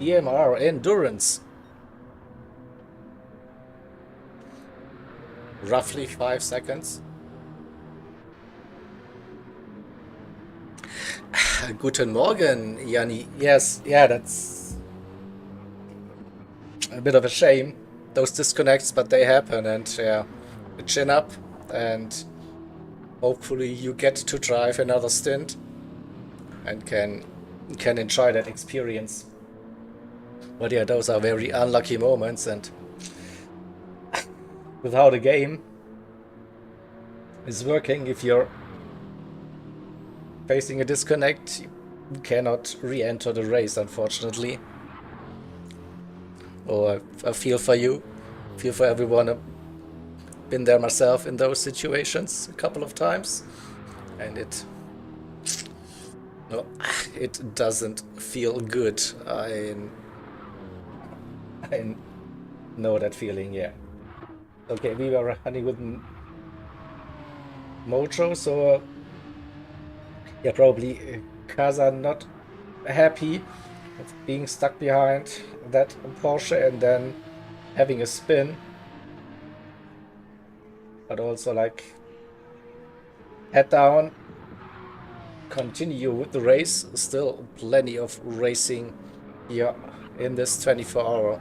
EMR Endurance. Roughly 5 seconds. Guten Morgen, Yanni. Yes, yeah, that's a bit of a shame, those disconnects, but they happen, and yeah, chin up, and hopefully you get to drive another stint and can enjoy that experience. But yeah, those are very unlucky moments, and with how the game is working, if you're facing a disconnect, you cannot re-enter the race, unfortunately. Oh, I feel for you, feel for everyone. I've been there myself in those situations a couple of times, and it doesn't feel good. I know that feeling, yeah. Okay, we were running with Mojo, so yeah, probably Kaza not happy with being stuck behind that Porsche and then having a spin, but also like head down, continue with the race. Still plenty of racing here in this 24-hour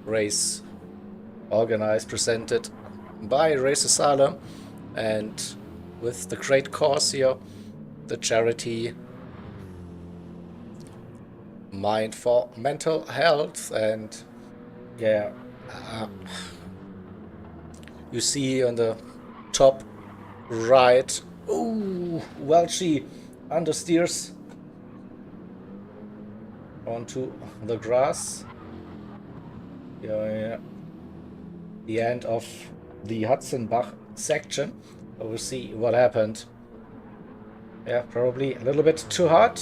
race, organized, presented by Race Asylum, and with the great cause here, the charity Mind for Mental Health. And yeah, you see on the top right, ooh, Welchie understeers onto the grass. Yeah, the end of the Hudson-Bach section. We'll see what happened. Yeah, probably a little bit too hard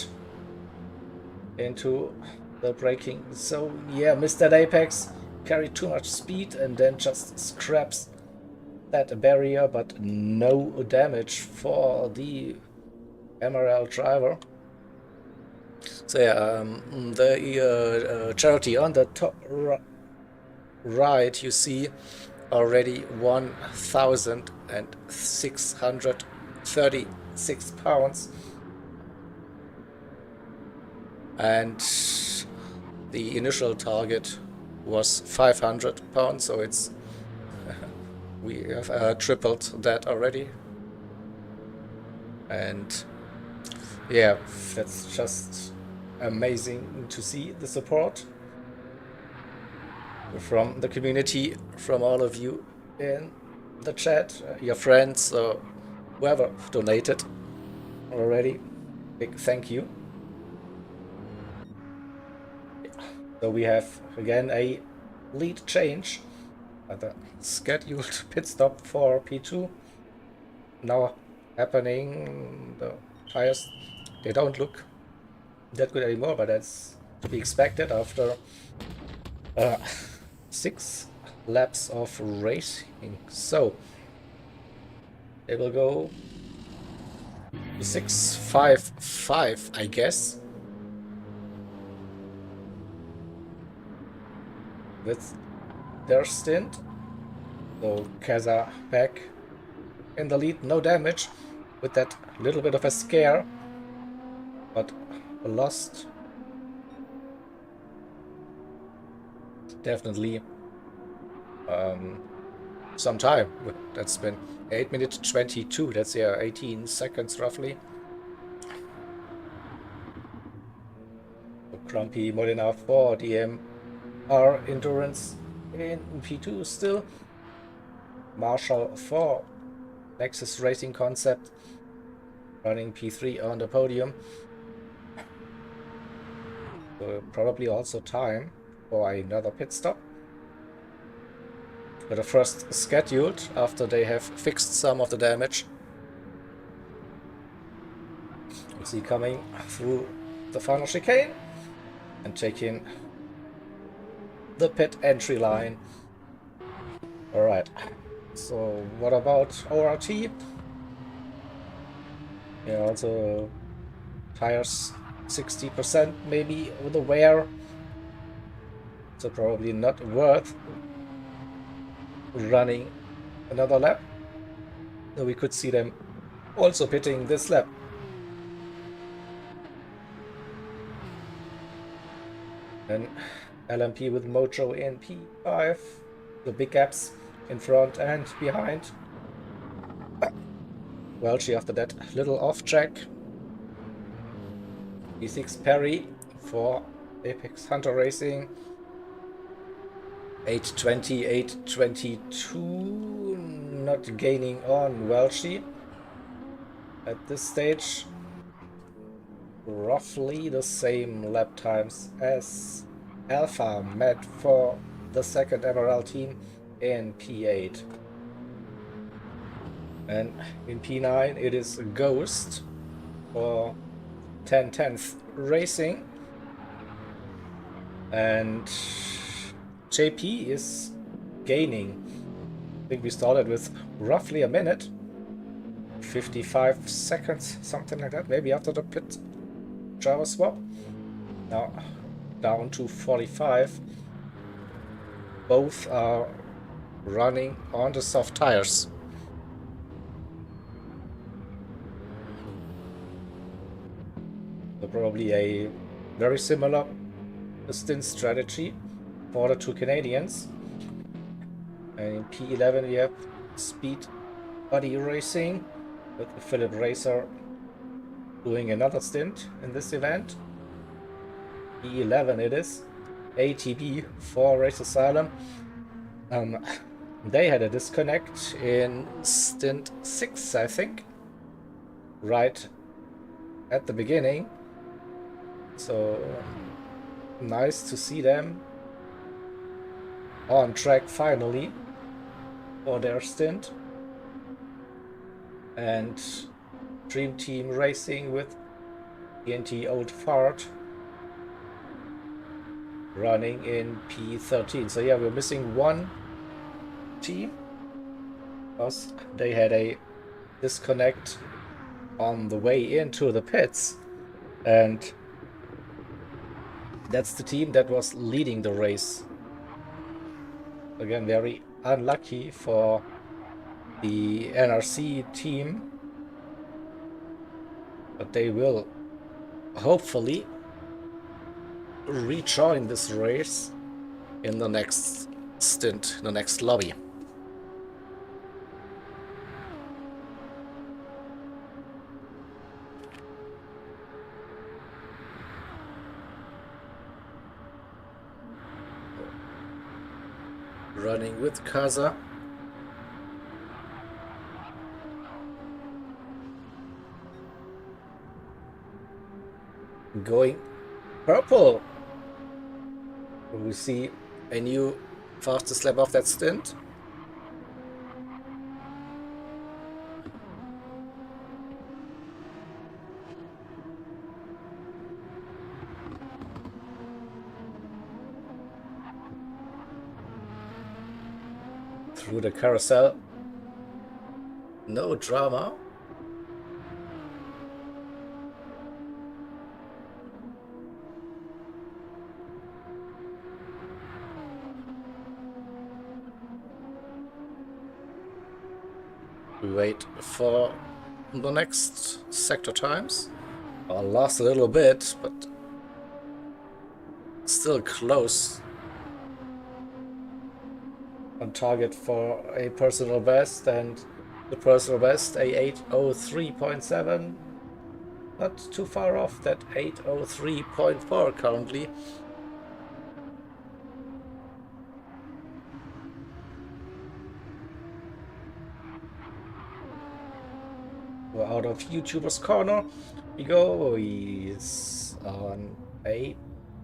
into the braking zone. Yeah, missed that apex, carried too much speed, and then just scraps that barrier, but no damage for the MRL driver. So yeah, the charity on the top right, you see already 1,636 pounds, and the initial target was 500 pounds, so it's we have tripled that already. And yeah, that's just amazing to see the support from the community, from all of you in the chat, your friends, or whoever donated already. Big thank you. So we have again a lead change at the scheduled pit stop for P2. Now happening. The tires, they don't look that good anymore, but that's to be expected after Uh, 6 laps of racing. So they will go 6-5-5, I guess. With their stint. So Kaza back in the lead, no damage with that little bit of a scare, but lost definitely some time. That's been 8 minutes 22, that's 18 seconds roughly. Grumpy Molina for DMR Endurance in P2 still. Marshall for Nexus Racing Concept running P3 on the podium. So probably also time for another pit stop. But the first scheduled after they have fixed some of the damage. You see coming through the final chicane and taking the pit entry line. Alright, so what about ORT? Yeah, also tires 60% maybe with the wear, so probably not worth running another lap. So we could see them also pitting this lap. Then LMP with Mojo in P5, the big gaps in front and behind. Welchie after that little off track. E6 Perry for Apex Hunter Racing. 820, 822, not gaining on Welchie at this stage. Roughly the same lap times as Alpha met for the second Emerald team in P8. And in P9 it is Ghost for 10/10th Racing. And JP is gaining. I think we started with roughly a minute. 55 seconds, something like that. Maybe after the pit driver swap. Now down to 45. Both are running on the soft tires. So probably a very similar stint strategy for the two Canadians. And in P11 we have Speed Buddy Racing with Philip Racer doing another stint in this event. P11 it is. ATB for Race Asylum. They had a disconnect in stint 6, I think, right at the beginning. So nice to see them on track finally for their stint. And Dream Team Racing with TNT Old Fart running in P13. So yeah, we're missing one team because they had a disconnect on the way into the pits, and that's the team that was leading the race. Again, very unlucky for the NRC team, but they will hopefully rejoin this race in the next stint, the next lobby. Running with Kaza. Going purple. We see a new fastest lap of that stint. through the carousel. No drama. We wait for the next sector times. I lost a little bit, but still close. On target for a personal best, and the personal best, a 803.7. Not too far off that 803.4 currently. We're out of YouTuber's corner. We go. He's on a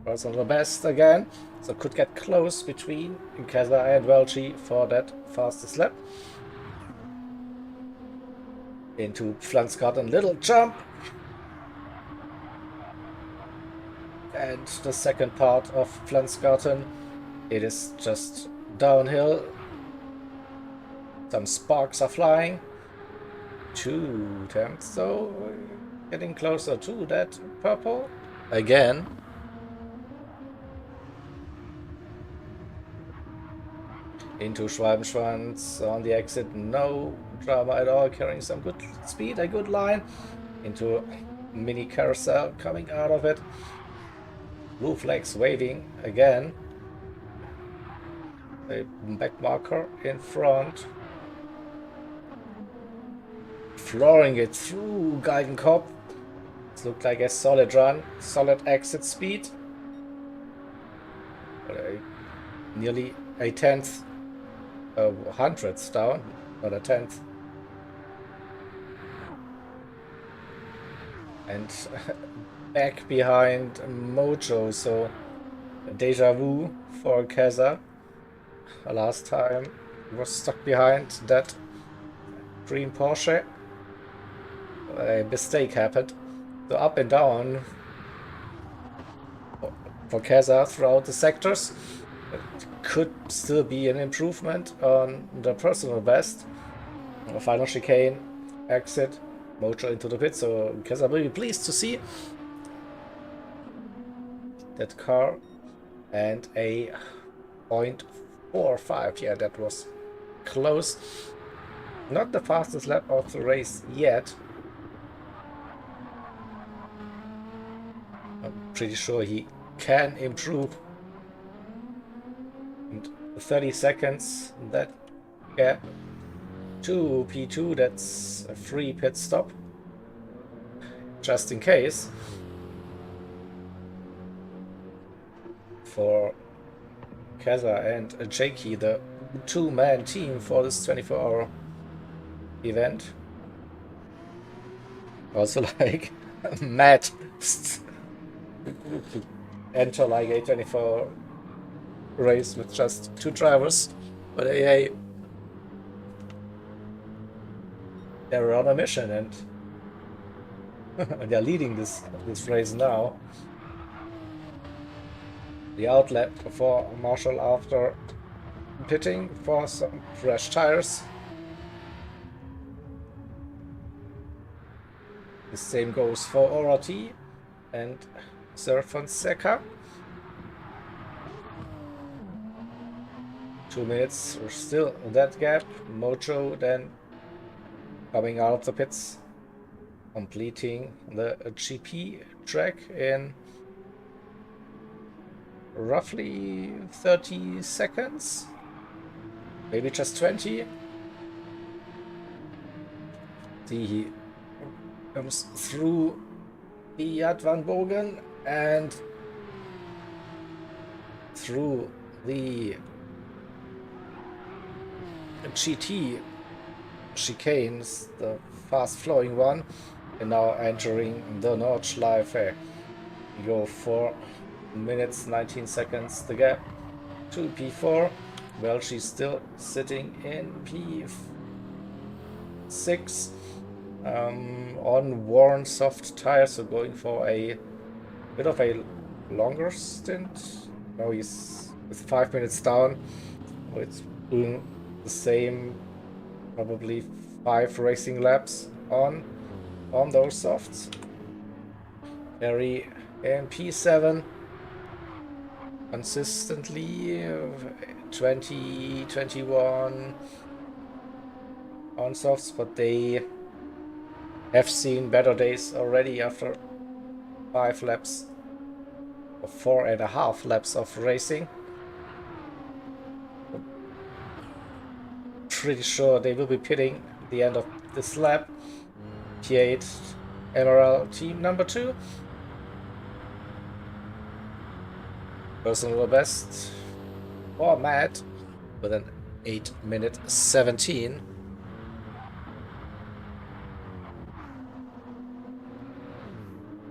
personal best again, so could get close between Keza and Welchi for that fastest lap. Into Flansgarten, little jump. And the second part of Flansgarten, it is just downhill. Some sparks are flying. 2 attempts, so getting closer to that purple again. Into Schwalbenschwanz on the exit, no drama at all, carrying some good speed, a good line. Into mini carousel coming out of it. Blue flags waving again. A back marker in front. Flooring it through Geigenkopf. It looked like a solid run, solid exit speed. Nearly a tenth, hundredths down, not a tenth. And back behind Mojo, so deja vu for Keza. Last time he was stuck behind that green Porsche. A mistake happened. So up and down for Keza throughout the sectors. It could still be an improvement on the personal best. A final chicane, exit, Mojo into the pit, so Keza will be pleased to see that car. And a 0.45, yeah, that was close. Not the fastest lap of the race yet. I'm pretty sure he can improve. And 30 seconds, that gap to P2, that's a free pit stop. Just in case. For Keza and Jakey, the two-man team for this 24-hour event. Also like Matt enter like a 24 race with just 2 drivers, but they're on a mission and they're leading this race now. The outlet for Marshall after pitting for some fresh tires. The same goes for Orati and Sir Fonseca. 2 minutes, we're still in that gap. Mojo then coming out of the pits, completing the GP track in roughly 30 seconds, maybe just 20. He comes through the Yad Van Bogen and through the GT chicanes, the fast flowing one, and now entering the Nordschleife. We go 4 minutes 19 seconds the gap to P4. Well, she's still sitting in P6 on worn soft tires, so going for a bit of a longer stint. Now he's with 5 minutes down. So it's doing the same, probably 5 racing laps on those softs. Carry in P7 consistently 20, 21 on softs, but they have seen better days already after 5 laps or 4.5 laps of racing. Pretty sure they will be pitting at the end of this lap. P8 MRL team number 2. Personal best for Matt with an 8:17.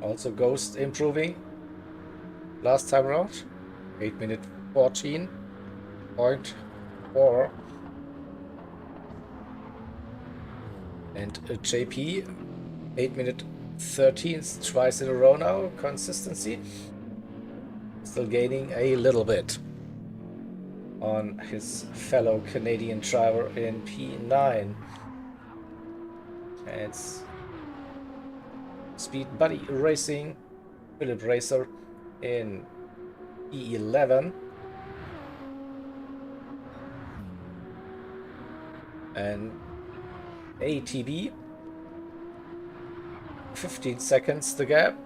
Also Ghost improving last time around. 8:14.4. And JP 8:13 twice in a row now. Consistency. Still gaining a little bit on his fellow Canadian driver in P9. And it's Speed Buddy Racing, Philip Racer in P11. And ATB, 15 seconds the gap,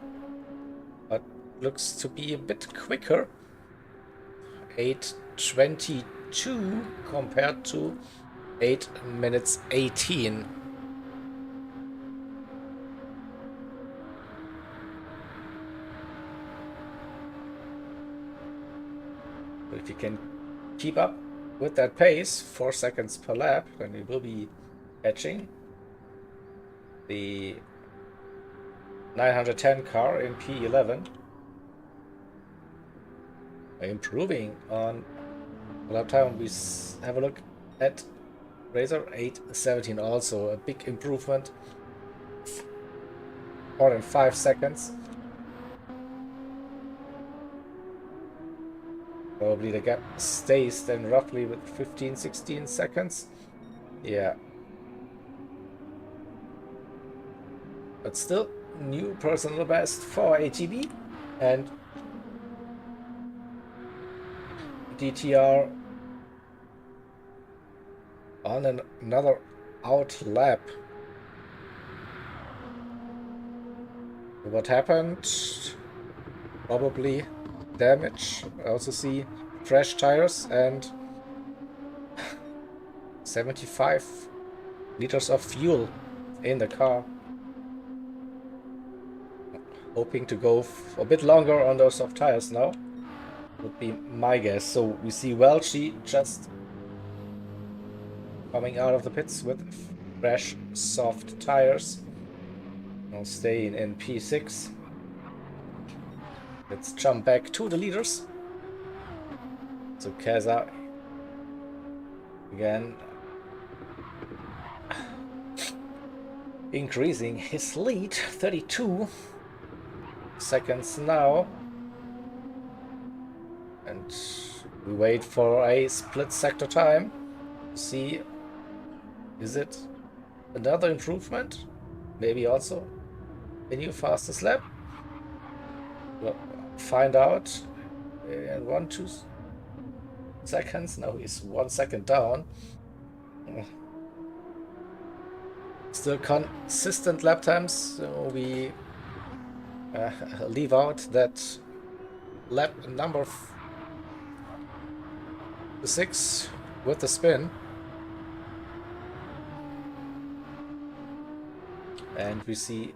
but looks to be a bit quicker. 8:22 compared to 8:18. If you can keep up with that pace, 4 seconds per lap, then you will be catching the 910 car in P11. Improving on lap time. We have a look at Razor 8:17, also a big improvement, more than 5 seconds. Probably the gap stays then roughly with 15-16 seconds. Yeah. But still, new personal best for ATB and DTR on another out lap. What happened? Probably damage. I also see fresh tires and 75 liters of fuel in the car. Hoping to go a bit longer on those soft tires now, would be my guess. So we see Welchie just coming out of the pits with fresh soft tires. I'll stay in P6. Let's jump back to the leaders. So Keza again increasing his lead, 32 seconds now. And we wait for a split sector time to see, is it another improvement? Maybe also a new fastest lap? We'll find out in 1-2 seconds. Now he's 1 second down. Still consistent lap times, so we leave out that lap number 6 with the spin. And we see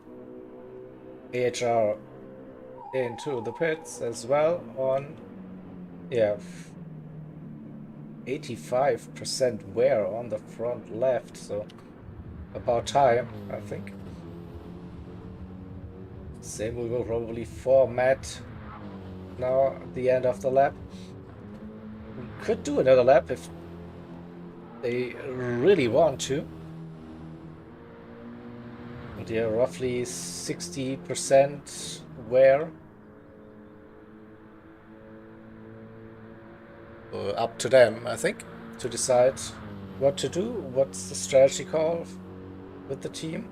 AHR into the pits as well on, yeah, 85% wear on the front left, so about time, I think. Same will go probably for Matt now at the end of the lap. We could do another lap if they really want to. But yeah, roughly 60% wear. Up to them, I think, to decide what to do. What's the strategy call with the team?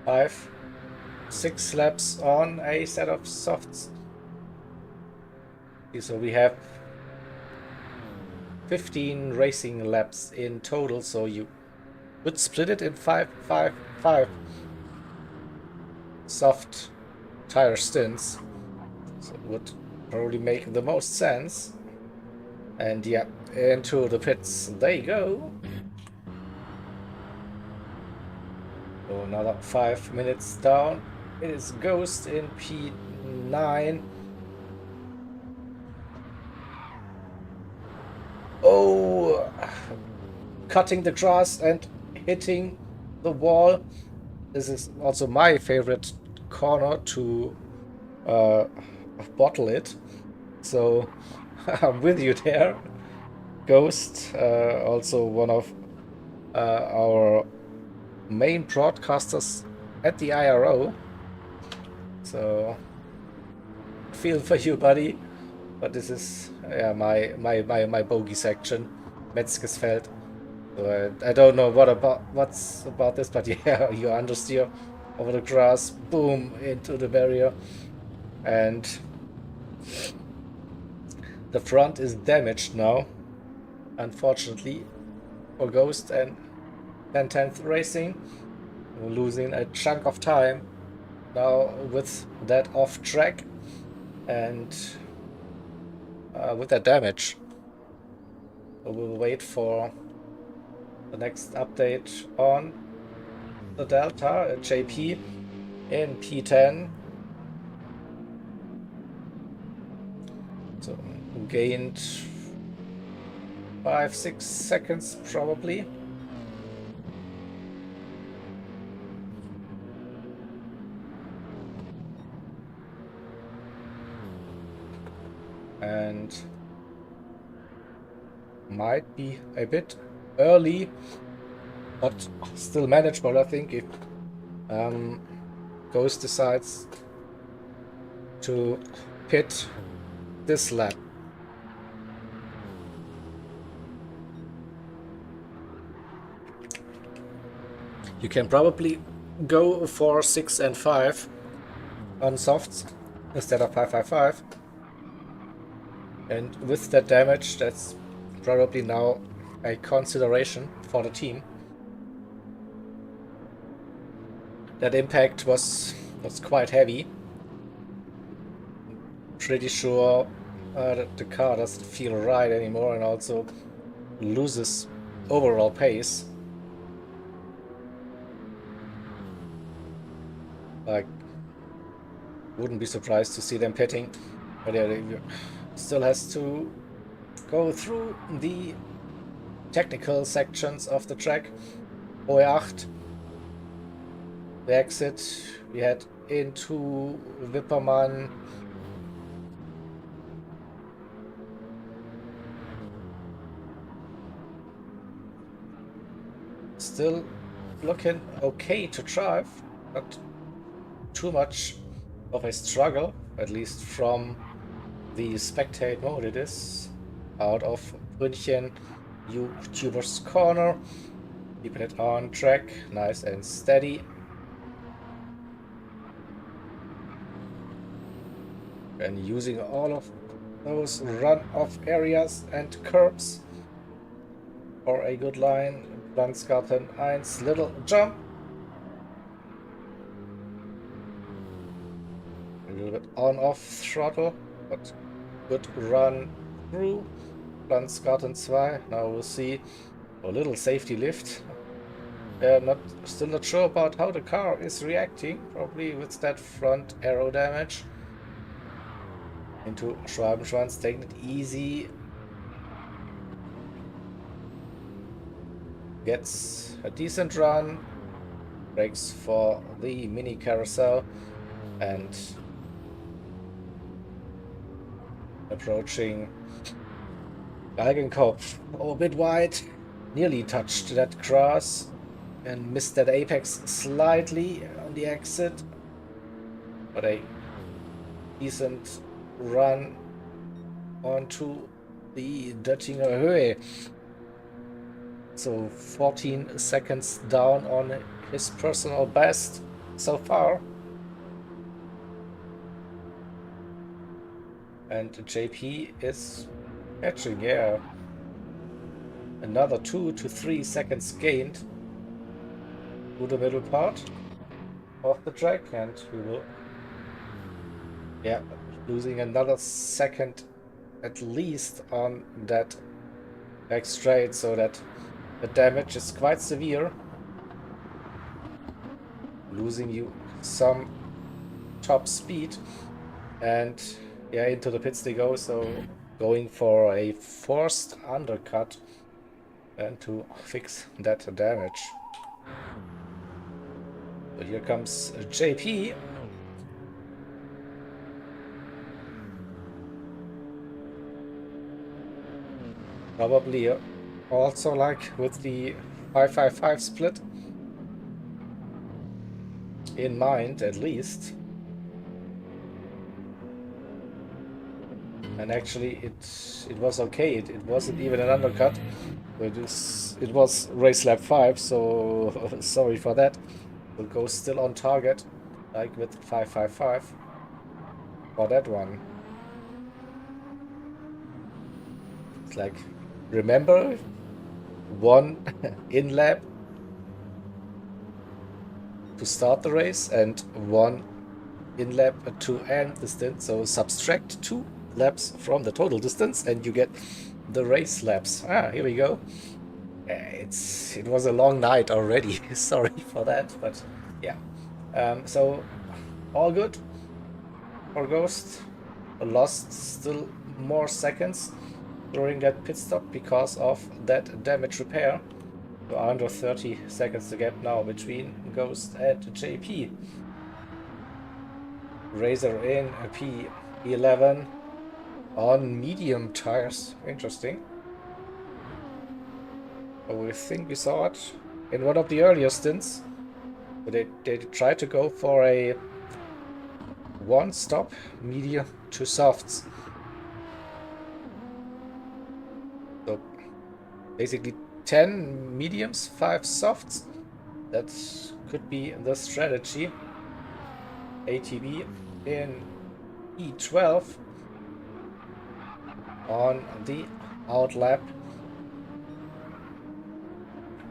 Five, 6 laps on a set of softs. So we have 15 racing laps in total, so you would split it in 5, 5, 5 soft tire stints. So it would probably make the most sense. And yeah, into the pits they go. So another 5 minutes down. It is Ghost in P9. Oh, cutting the grass and hitting the wall. This is also my favorite corner to bottle it. So I'm with you there. Ghost, also one of our main broadcasters at the IRO. So feel for you, buddy. But this is my bogey section, Metzgesfeld. So I don't know what's about this, but yeah, you understeer over the grass, boom, into the barrier, and the front is damaged now, unfortunately, for Ghost and 10th Racing. We're losing a chunk of time now with that off track and with that damage. So we'll wait for the next update on the Delta, JP in P10. So gained 5-6 seconds probably. And might be a bit early, but still manageable, I think, if Ghost decides to pit this lap. You can probably go for 6 and 5 on softs instead of 5-5-5. And with that damage, that's probably now a consideration for the team. That impact was quite heavy. Pretty sure that the car doesn't feel right anymore and also loses overall pace. Like, wouldn't be surprised to see them pitting, but yeah, they still has to go through the technical sections of the track. O8, the exit, we head into Wippermann. Still looking okay to drive, not too much of a struggle, at least from the spectate mode it is. Out of München, YouTuber's corner. Keeping it on track, nice and steady. And using all of those run-off areas and curbs for a good line. Landsgarten 1, little jump. A little bit on-off throttle, but good run through. Landsgarten 2, now we'll see a little safety lift. Still not sure about how the car is reacting, probably with that front aero damage. Into Schwabenschwanz, taking it easy. Gets a decent run. Brakes for the mini carousel. And approaching Galgenkopf. Oh, a bit wide. Nearly touched that grass. And missed that apex slightly on the exit. But a decent run onto the Döttinger Höhe. So 14 seconds down on his personal best so far. And JP is catching, yeah. Another 2 to 3 seconds gained to the middle part of the track, and we will, yeah, losing another second at least on that back straight, so that the damage is quite severe. Losing you some top speed, and yeah, into the pits they go, so going for a forced undercut and to fix that damage. So here comes JP. Probably also like with the 555 split in mind, at least. And actually it was okay. It wasn't even an undercut. It was race lap 5, so sorry for that. We'll go still on target, like with 555 for that one. It's like, remember, one in lap to start the race and one in lap to end the stint. So subtract 2 laps from the total distance and you get the race laps. Here we go. It was a long night already. Sorry for that, but yeah. So all good for Ghost. Lost still more seconds during that pit stop because of that damage repair. So under 30 seconds to gap now between Ghost and JP. Razor in a P11 on medium tires. Interesting. We think we saw it in one of the earlier stints. They tried to go for a one-stop medium to softs. So basically 10 mediums, 5 softs. That could be the strategy. ATB in E12 on the outlap.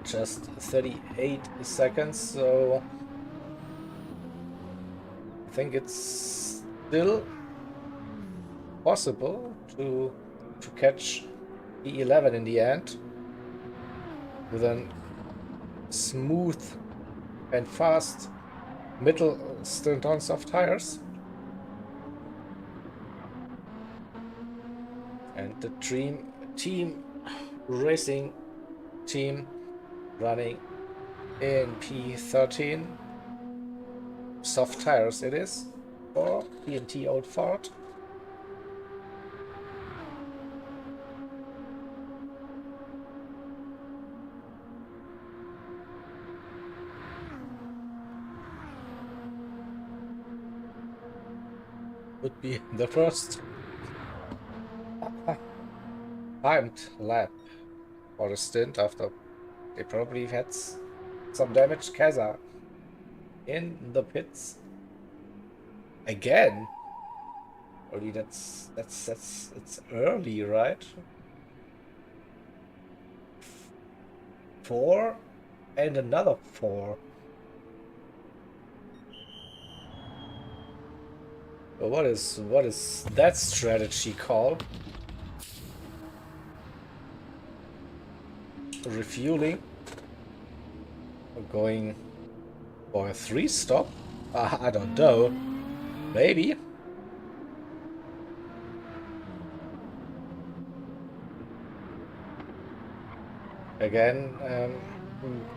Just 38 seconds, so I think it's still possible to catch E11 in the end with a smooth and fast middle stint on soft tires. And the dream team racing team running in P13 soft tires it is, or P&T Old Ford. Would be the first timed lap for the stint after they probably had some damage. Kaza in the pits again. Early, it's early, right? 4 and another 4. But what is that strategy called? Refueling. We're going for a 3-stop? I don't know. Maybe. Again,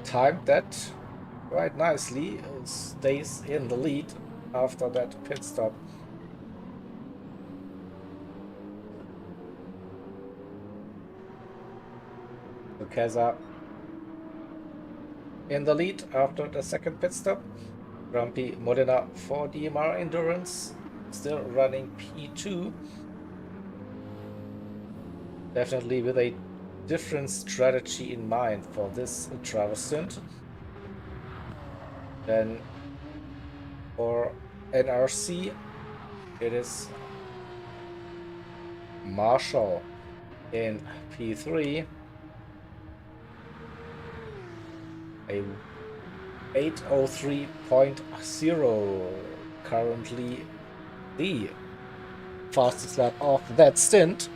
timed that quite nicely. Stays in the lead after that pit stop. Keza in the lead after the second pit stop. Grumpy Modena for DMR Endurance still running P2. definitely with a different strategy in mind for this driver stint than for NRC. It is Marshall in P3, a 8:03.0, currently the fastest lap of that stint.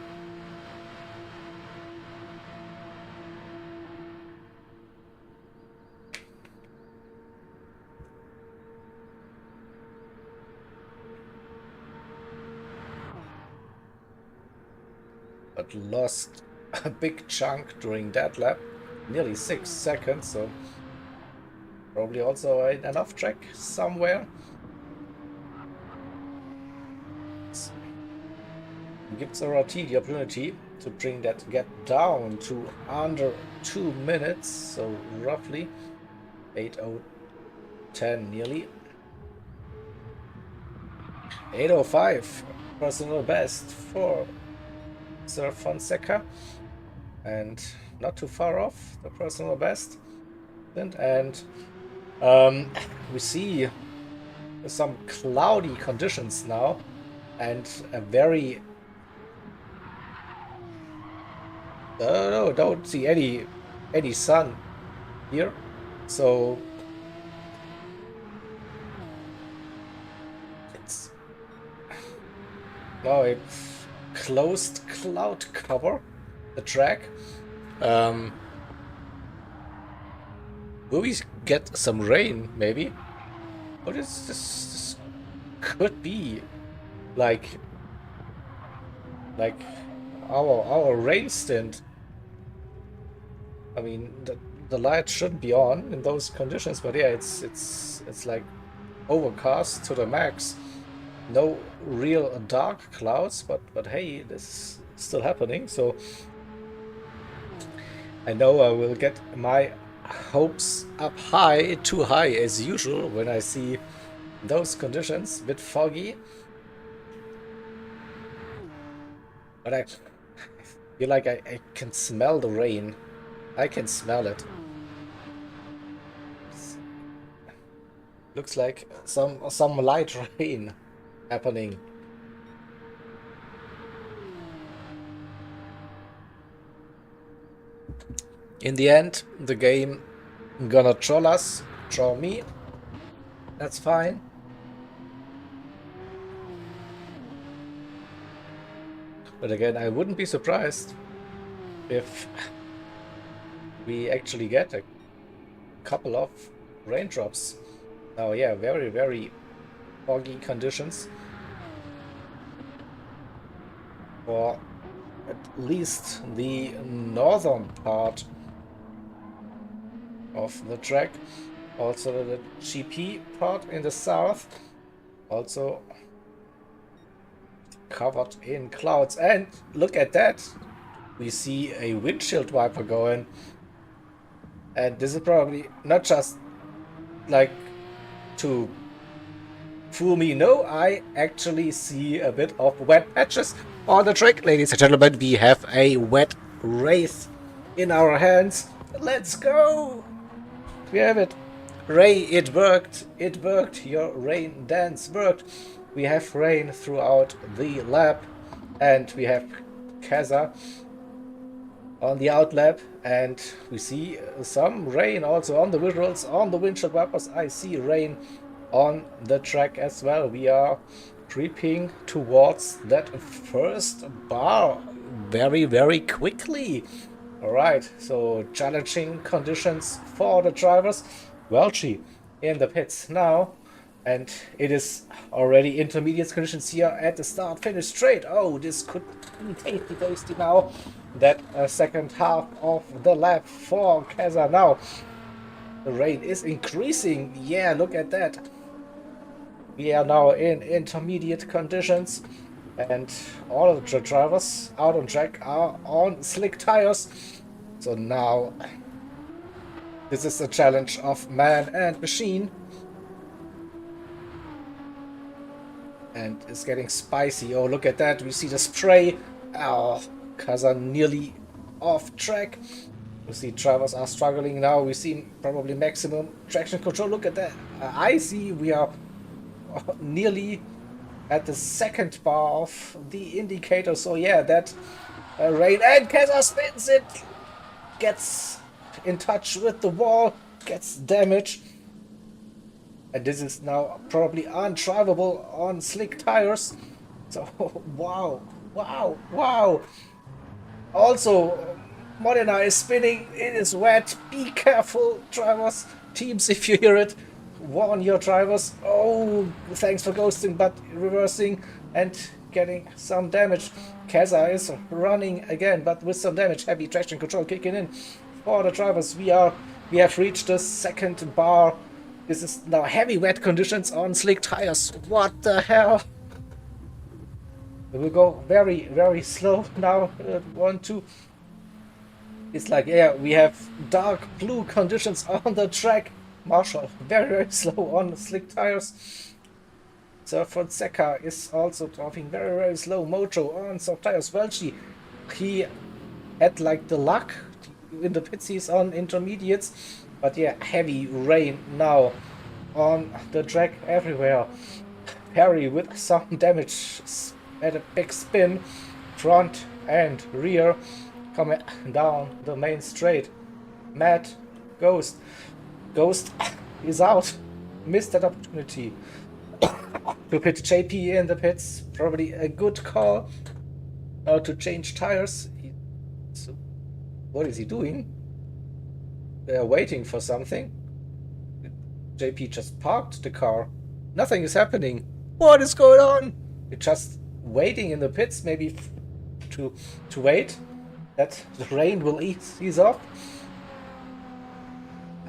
But lost a big chunk during that lap, nearly 6 seconds, so probably also an off track somewhere. Gives RRT the opportunity to bring that gap down to under 2 minutes, so roughly 8:010 nearly. 8:05 personal best for Sir Fonseca, and not too far off the personal best. And we see some cloudy conditions now, and a very no, don't see any sun here, so it's now a closed cloud cover the track. Will we get some rain maybe? What is this could be like our rain stint. I mean, the light shouldn't be on in those conditions, but yeah, it's like overcast to the max. No real dark clouds, but hey, this is still happening. So I know I will get my hopes up high, too high as usual, when I see those conditions, a bit foggy. But I feel like I can smell the rain. I can smell it. Looks like some light rain happening. In the end, the game gonna troll us, troll me. That's fine. But again, I wouldn't be surprised if we actually get a couple of raindrops. Oh yeah, very, very foggy conditions for at least the northern part of the track. Also the GP part in the south, also covered in clouds. And look at that, we see a windshield wiper going, and this is probably not just like to fool me. No, I actually see a bit of wet patches on the track. Ladies and gentlemen, we have a wet wraith in our hands. Let's go! We have it. Ray, it worked. It worked. Your rain dance worked. We have rain throughout the lap, and we have Kaza on the outlap, and we see some rain also on the visuals, on the windshield wipers. I see rain on the track as well. We are creeping towards that first bar very, very quickly. All right, so challenging conditions for the drivers. Welchi in the pits now, and it is already intermediate conditions here at the start finish straight. Oh, this could be tasty now. That second half of the lap for Kaza now. The rain is increasing. Yeah, look at that. We are now in intermediate conditions, and all of the drivers out on track are on slick tires. So now this is a challenge of man and machine, and it's getting spicy. Oh, look at that. We see the spray. Oh, Kazan nearly off track. You see drivers are struggling now. We see probably maximum traction control. Look at that. I see we are nearly at the second bar of the indicator. So yeah, that rain, and Kazan spins it. Gets in touch with the wall. Gets damaged. And this is now probably undrivable on slick tires. So, wow, wow, wow. Also, Modena is spinning. It is wet. Be careful, drivers. Teams, if you hear it, warn your drivers. Oh, thanks for ghosting, but reversing and getting some damage. Kaza is running again, but with some damage. Heavy traction control kicking in for the drivers. We have reached the second bar. This is now heavy wet conditions on slick tires. What the hell? We will go very, very slow now. 1, 2. It's like, yeah, we have dark blue conditions on the track. Marshall, very, very slow on slick tires. So Fonseca is also driving very, very slow. Mojo on soft tires. Welchi, he had like the luck in the pits. He's on intermediates. But yeah, heavy rain now on the track everywhere. Perry with some damage at a big spin, front and rear, coming down the main straight. Matt, Ghost is out. Missed that opportunity to pit JP in the pits. Probably a good call to change tires. So what is he doing? They're waiting for something. JP just parked the car. Nothing is happening. What is going on? You're just waiting in the pits, maybe to wait that the rain will ease off.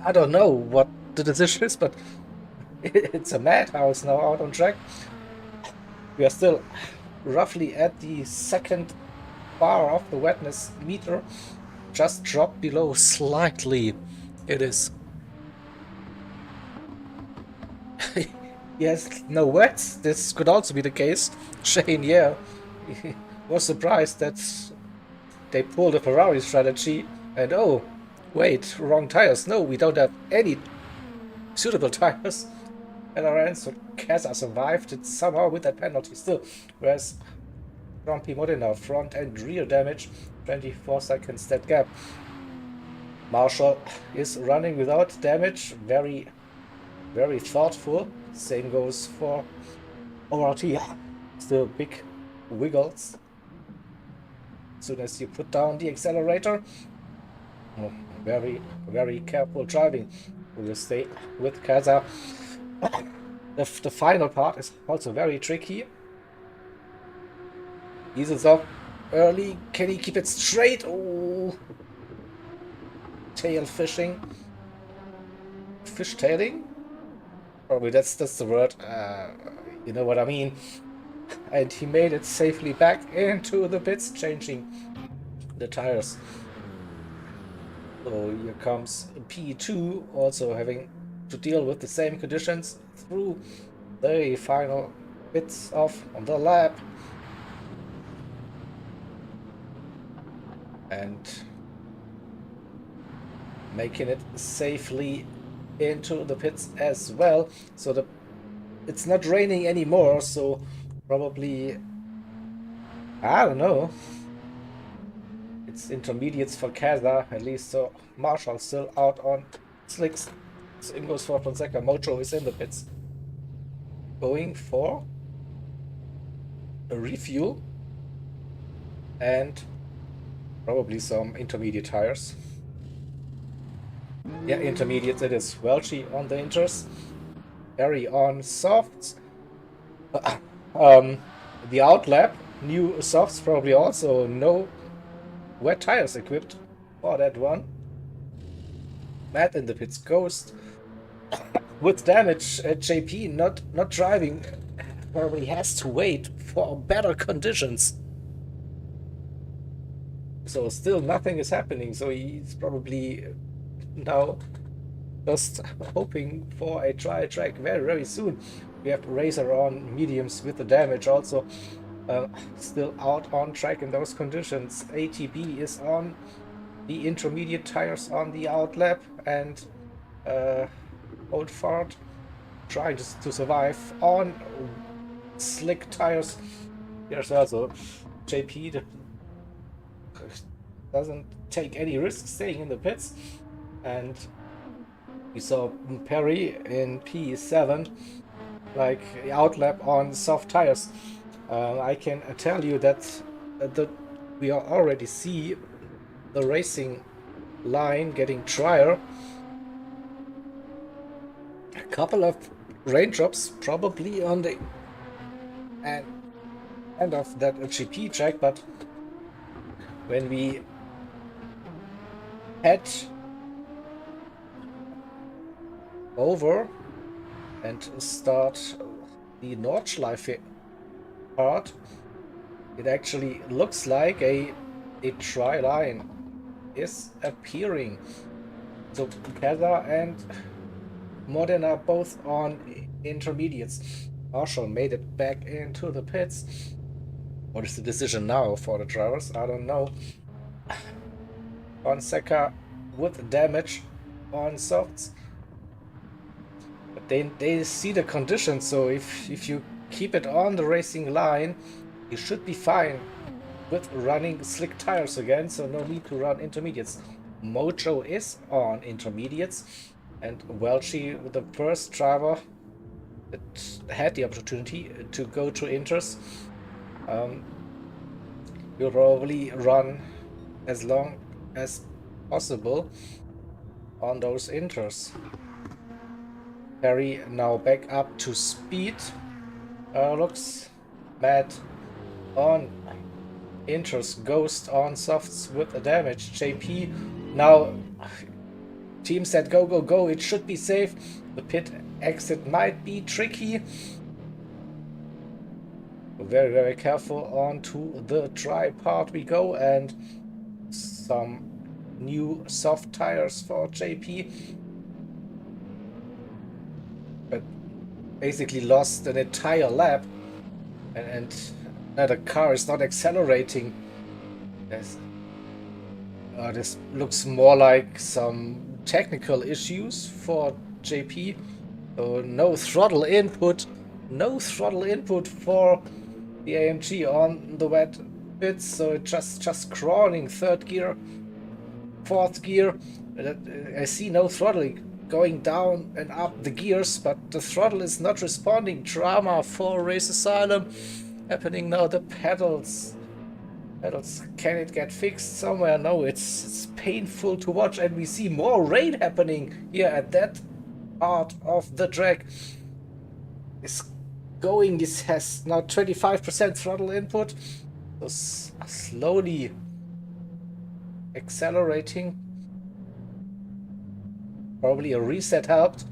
I don't know what the decision is, but it's a madhouse now out on track. We are still roughly at the second bar of the wetness meter. Just dropped below slightly. It is. Yes, no wets. This could also be the case. Shane, yeah, was surprised that they pulled a Ferrari strategy and oh, wait, wrong tires. No, we don't have any suitable tires at our end, so Kaza survived it somehow with that penalty still. Whereas Grumpy Modena, front and rear damage, 24 seconds that gap. Marshall is running without damage, very, very thoughtful. Same goes for ORT. Still big wiggles. As soon as you put down the accelerator. Very, very careful driving. We will stay with Kaza. The final part is also very tricky. Eases off early. Can he keep it straight? Oh, tail fishing. Fishtailing? Probably that's the word. You know what I mean. And he made it safely back into the pits, changing the tires. So here comes P2, also having to deal with the same conditions through the final bits of the lap. And making it safely into the pits as well. So it's not raining anymore, so probably, I don't know. It's intermediates for Kaza, at least, so Marshall's still out on slicks. Same goes for Fonseca. Mojo is in the pits. Going for a refuel and probably some intermediate tires. Yeah, intermediates it is. Welchi on the inters. Harry on softs. The outlap, new softs probably also. No wet tires equipped for that one. Matt in the pits. Ghost with damage. JP not driving. Probably has to wait for better conditions. So still nothing is happening. So he's probably now just hoping for a dry track very, very soon. We have Razor on mediums with the damage also. Still out on track in those conditions. ATB is on the intermediate tires on the outlap, and Old Fart trying to survive on slick tires. Here's also JP doesn't take any risks staying in the pits, and we saw Perry in P7 like outlap on soft tires. I can tell you that we already see the racing line getting drier. A couple of raindrops probably on the end of that GP track, but when we head over and start the Nordschleife part, it actually looks like a dry line is appearing. So Kaza and Modena both on intermediates. Marshall made it back into the pits. What is the decision now for the drivers? I don't know. Fonseca with damage on softs. But they see the conditions, so if you keep it on the racing line, you should be fine with running slick tires again, so no need to run intermediates. Mojo is on intermediates, and Welchie, the first driver that had the opportunity to go to inters, will probably run as long as possible on those inters. Perry now back up to speed. Looks mad on inters, Ghost on softs with a damage. JP now, team said go go go, it should be safe. The pit exit might be tricky. Very very careful. Onto the dry part we go, and some new soft tires for JP, but basically lost an entire lap, and the car is not accelerating. This looks more like some technical issues for JP. So no throttle input for the AMG on the wet bits, so it just crawling third gear, fourth gear. I see no throttling going down and up the gears, but the throttle is not responding. Drama for Race Asylum happening now. The pedals, can it get fixed somewhere? No, it's painful to watch, and we see more rain happening here at that part of the track. This has now 25% throttle input, so slowly accelerating. Probably a reset helped,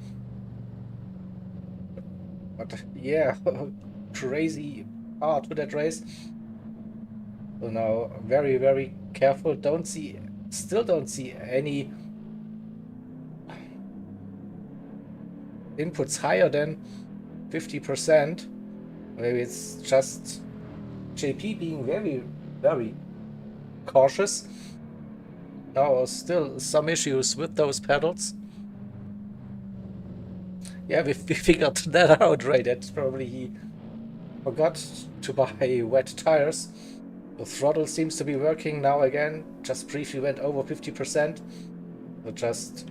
but yeah, crazy part with that race. So now very very careful. Still don't see any inputs higher than 50%. Maybe it's just JP being very very cautious. Now still some issues with those pedals. Yeah, we figured that out, right? That's probably he forgot to buy wet tires. The throttle seems to be working now again. Just briefly went over 50%. So just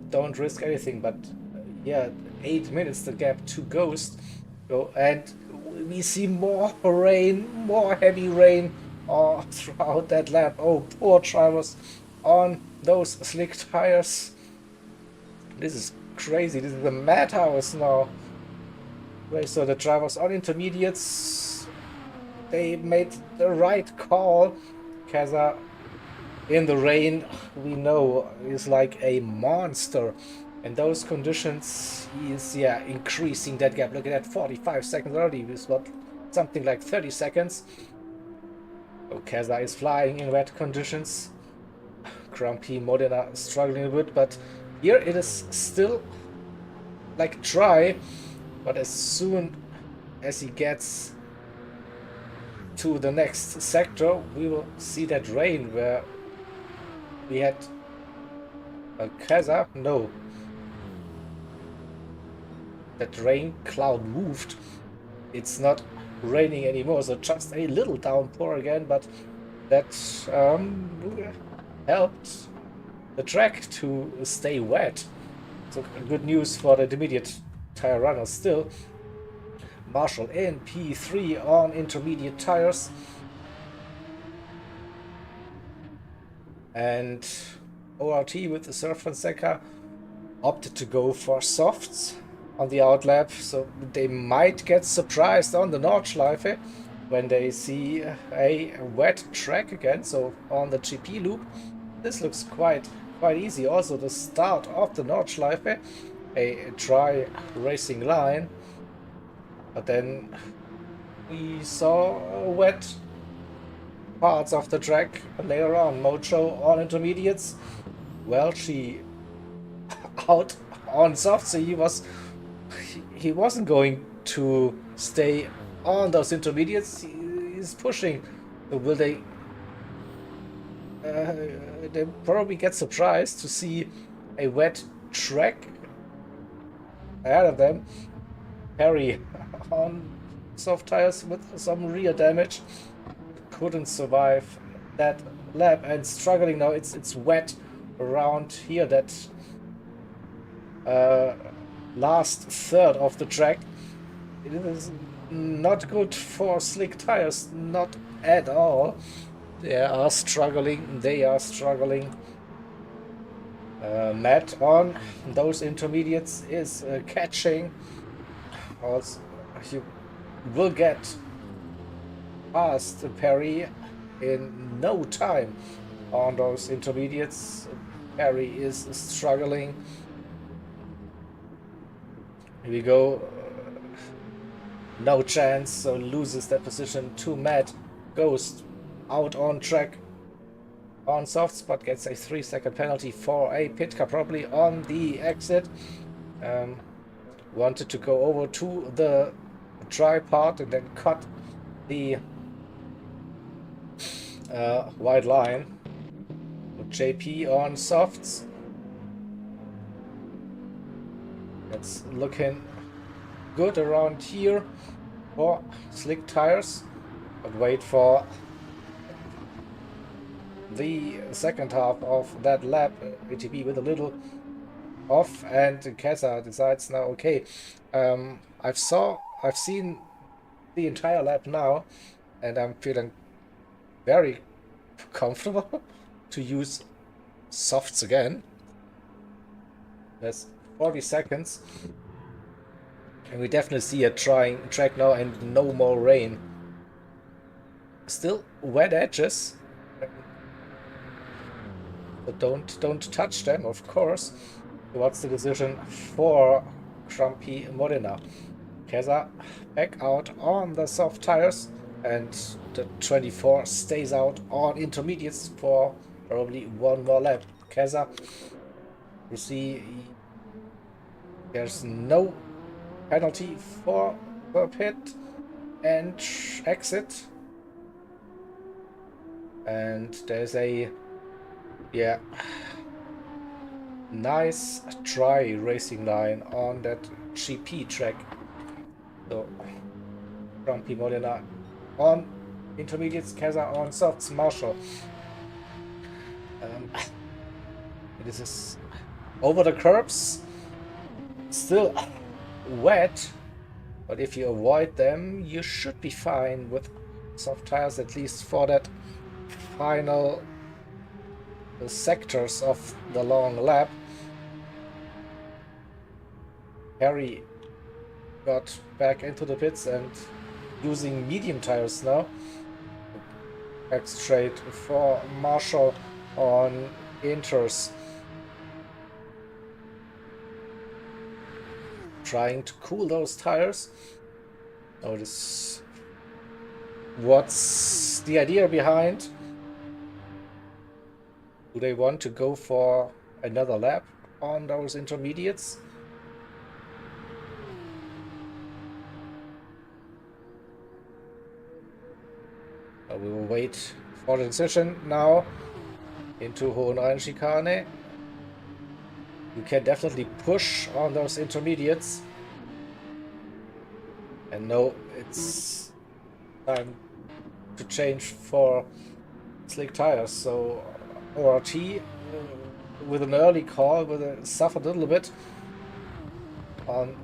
don't risk anything. But yeah, 8 minutes the gap to Ghost. So, and we see more rain, more heavy rain throughout that lap. Oh, poor drivers on those slick tires. This is crazy. This is a madhouse now. Right, so the drivers on intermediates, they made the right call. Kaza in the rain, we know, is like a monster. In those conditions, he is increasing that gap. Look at that, 45 seconds already. With what, something like 30 seconds. So Kaza is flying in wet conditions. Grumpy Modena struggling a bit, but here it is still like dry. But as soon as he gets to the next sector, we will see that rain where we had a Keza. No. That rain cloud moved. It's not raining anymore, so just a little downpour again, but that helped the track to stay wet. So good news for the intermediate tire runners still. Marshall in P3 on intermediate tires. And ORT with the Surf Fonseca opted to go for softs on the outlap, so they might get surprised on the Nordschleife when they see a wet track again. So on the GP loop, this looks quite easy. Also the start of the Nordschleife, a dry racing line, but then we saw wet parts of the track later on. Mojo on intermediates, well, she out on soft, so he wasn't going to stay on those intermediates. He's pushing. So will they probably get surprised to see a wet track ahead of them. Perry on soft tires with some rear damage, couldn't survive that lap and struggling now. It's wet around here, that last third of the track. It is not good for slick tires, not at all. They are struggling. Matt on those intermediates is catching. Also, you will get past Perry in no time on those intermediates. Perry is struggling. Here we go. No chance, so loses that position to Matt. Goes out on track on soft spot, gets a 3-second penalty for a pit car, probably on the exit. Wanted to go over to the dry part and then cut the white line. JP on softs. It's looking good around here for slick tires, but wait for the second half of that lap. ATP with a little off, and Keza decides now, okay, I've seen the entire lap now, and I'm feeling very comfortable to use softs again. There's 40 seconds, and we definitely see a trying track now and no more rain. Still wet edges, but don't touch them, of course. What's the decision for Grumpy Modena? Keza back out on the soft tires, and the 24 stays out on intermediates for probably one more lap. Keza, you see, there's no penalty for the pit and exit, and there's a nice dry racing line on that GP track. So Grumpy Modena on intermediates, Keza on softs, Marshall. This is over the curbs, still wet, but if you avoid them, you should be fine with soft tires, at least for that final sectors of the long lap. Harry got back into the pits and using medium tires now. Back straight for Marshall on inters. Trying to cool those tires. Notice what's the idea behind. Do they want to go for another lap on those intermediates? We will wait for the decision now into Hohenrhein chicane. You can definitely push on those intermediates. And no, it's time to change for slick tires. So ORT with an early call suffered a little bit on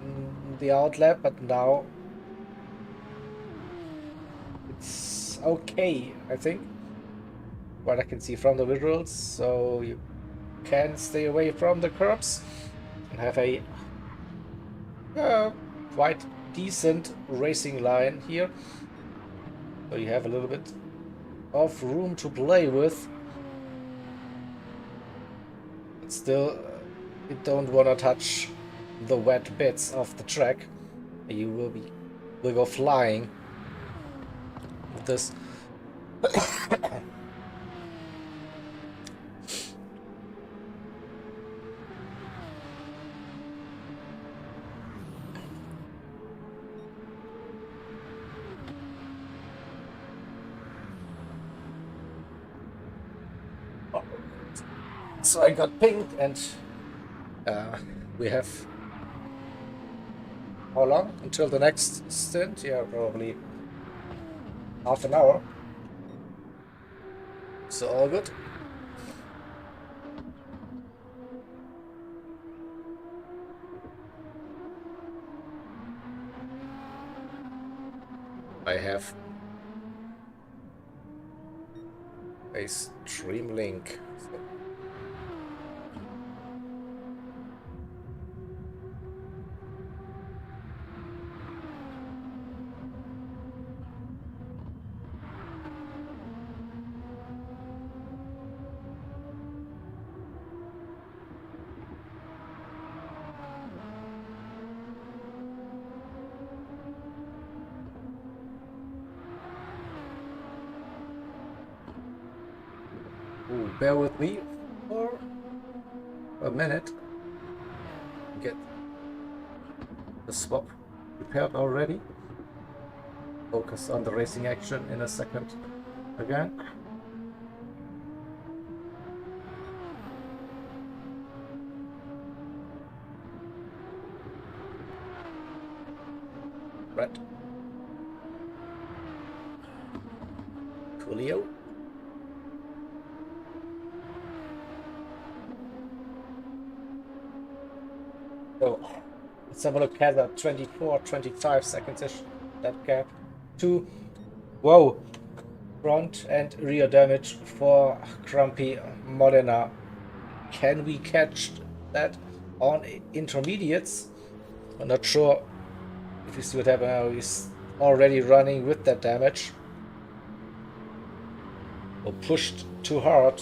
the outlap, but now it's okay, I think, what I can see from the visuals. So you can stay away from the curbs and have a quite decent racing line here. So you have a little bit of room to play with. But still, you don't want to touch the wet bits of the track. You will go flying with this. So I got pinged, and we have how long until the next stint? Yeah, probably half an hour. So all good. I have a stream link. Ooh, bear with me for a minute. Get the swap prepared already. Focus on the racing action in a second again. Right. Coolio. So let's have a look at that 24-25 seconds-ish, that gap. Whoa, front and rear damage for Grumpy Modena. Can we catch that on intermediates? I'm not sure if you see what happened now. He's already running with that damage. Or pushed too hard.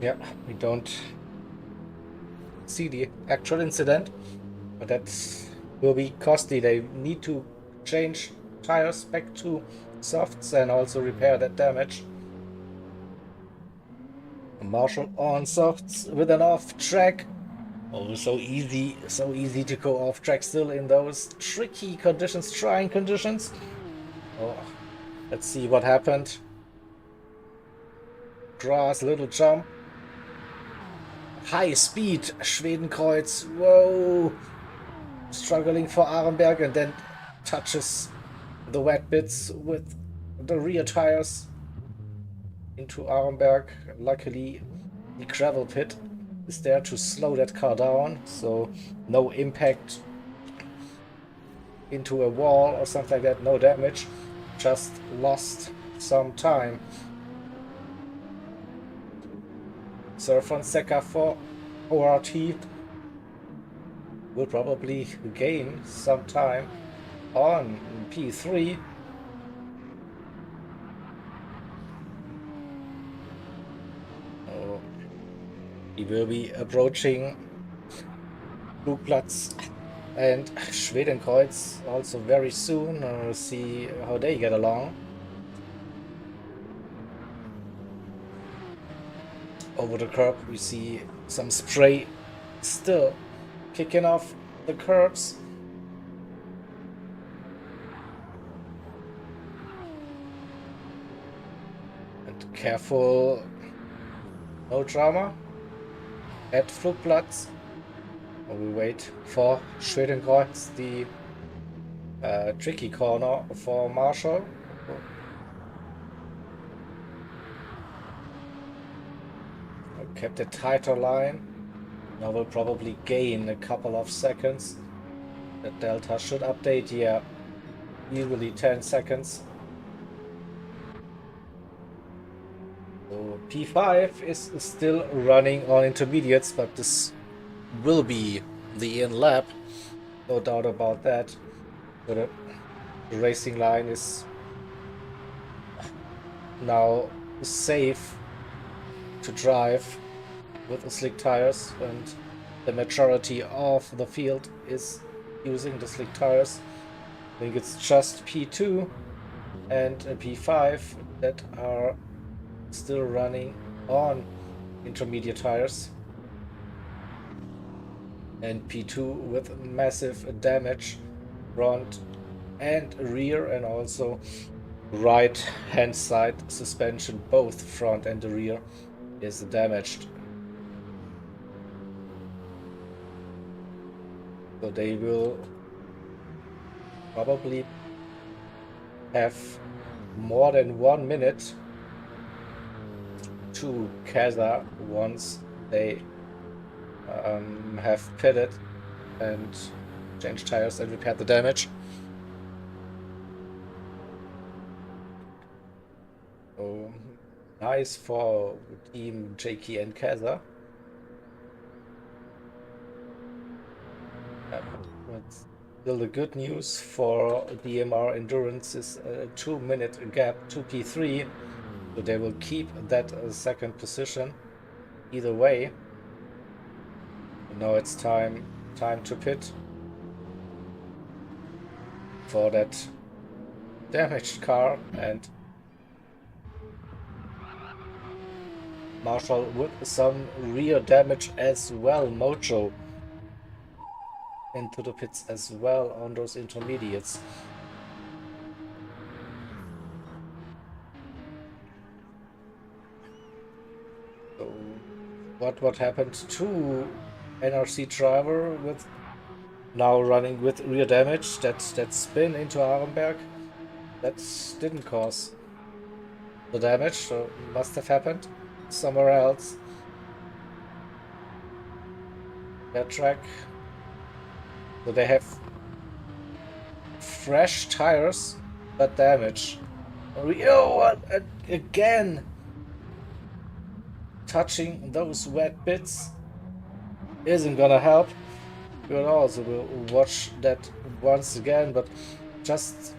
Yeah, we don't see the actual incident, but that will be costly. They need to change tires back to softs and also repair that damage. Marshall on softs with an off track. Oh, so easy to go off track still in those tricky conditions, trying conditions. Oh, let's see what happened. Grass, little jump. High speed, Schwedenkreuz, whoa, struggling for Arenberg, and then touches the wet bits with the rear tires into Arenberg. Luckily, the gravel pit is there to slow that car down, so no impact into a wall or something like that, no damage, just lost some time. Sir Fonseca for ORT will probably gain some time on P3. Oh, he will be approaching Flugplatz and Schwedenkreuz also very soon. We'll see how they get along. Over the curb we see some spray still kicking off the curbs. And careful, no drama. At Flugplatz. We wait for Schwedenkreuz, the tricky corner for Marshall. Kept a tighter line. Now we'll probably gain a couple of seconds. The delta should update, yeah, usually 10 seconds. So P5 is still running on intermediates, but this will be the in lap, no doubt about that. But the racing line is now safe to drive with the slick tires, and the majority of the field is using the slick tires. I think it's just P2 and P5 that are still running on intermediate tires, and P2 with massive damage front and rear, and also right hand side suspension, both front and the rear, is damaged. So they will probably have more than 1 minute to Kaza once they have pitted and changed tires and repaired the damage. So nice for Team Jakey and Kaza. But still, the good news for DMR Endurance is a 2-minute gap to P3, so they will keep that second position either way. Now it's time to pit for that damaged car, and Marshall with some rear damage as well. Mojo into the pits as well on those intermediates. So what happened to NRC driver with now running with rear damage? That spin into Arenberg, that didn't cause the damage, so must have happened somewhere else. That track. So they have fresh tires, but damage. Oh, again! Touching those wet bits isn't gonna help. We'll also watch that once again, but just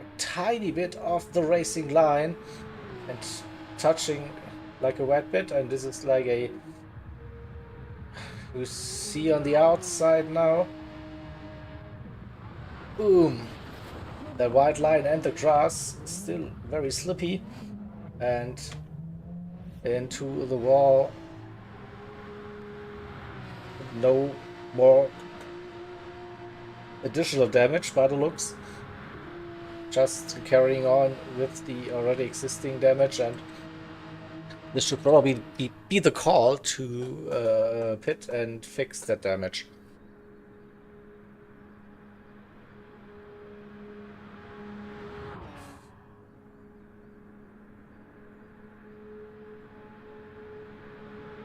a tiny bit off the racing line and touching like a wet bit, and this is like a... You see on the outside now. Boom! The white line and the grass still very slippy, and into the wall. No more additional damage by the looks. Just carrying on with the already existing damage, and this should probably be the call to pit and fix that damage.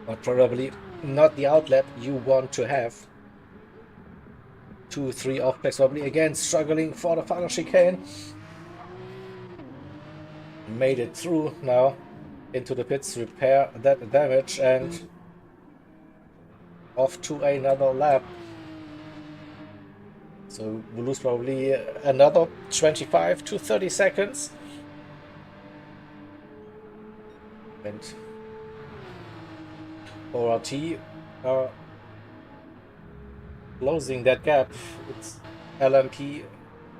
But probably not the outlet you want to have. 2-3 off-backs probably again struggling for the final chicane. Made it through now into the pits, repair that damage, and off to another lap. So we'll lose probably another 25 to 30 seconds. And ORT are closing that gap. It's LMP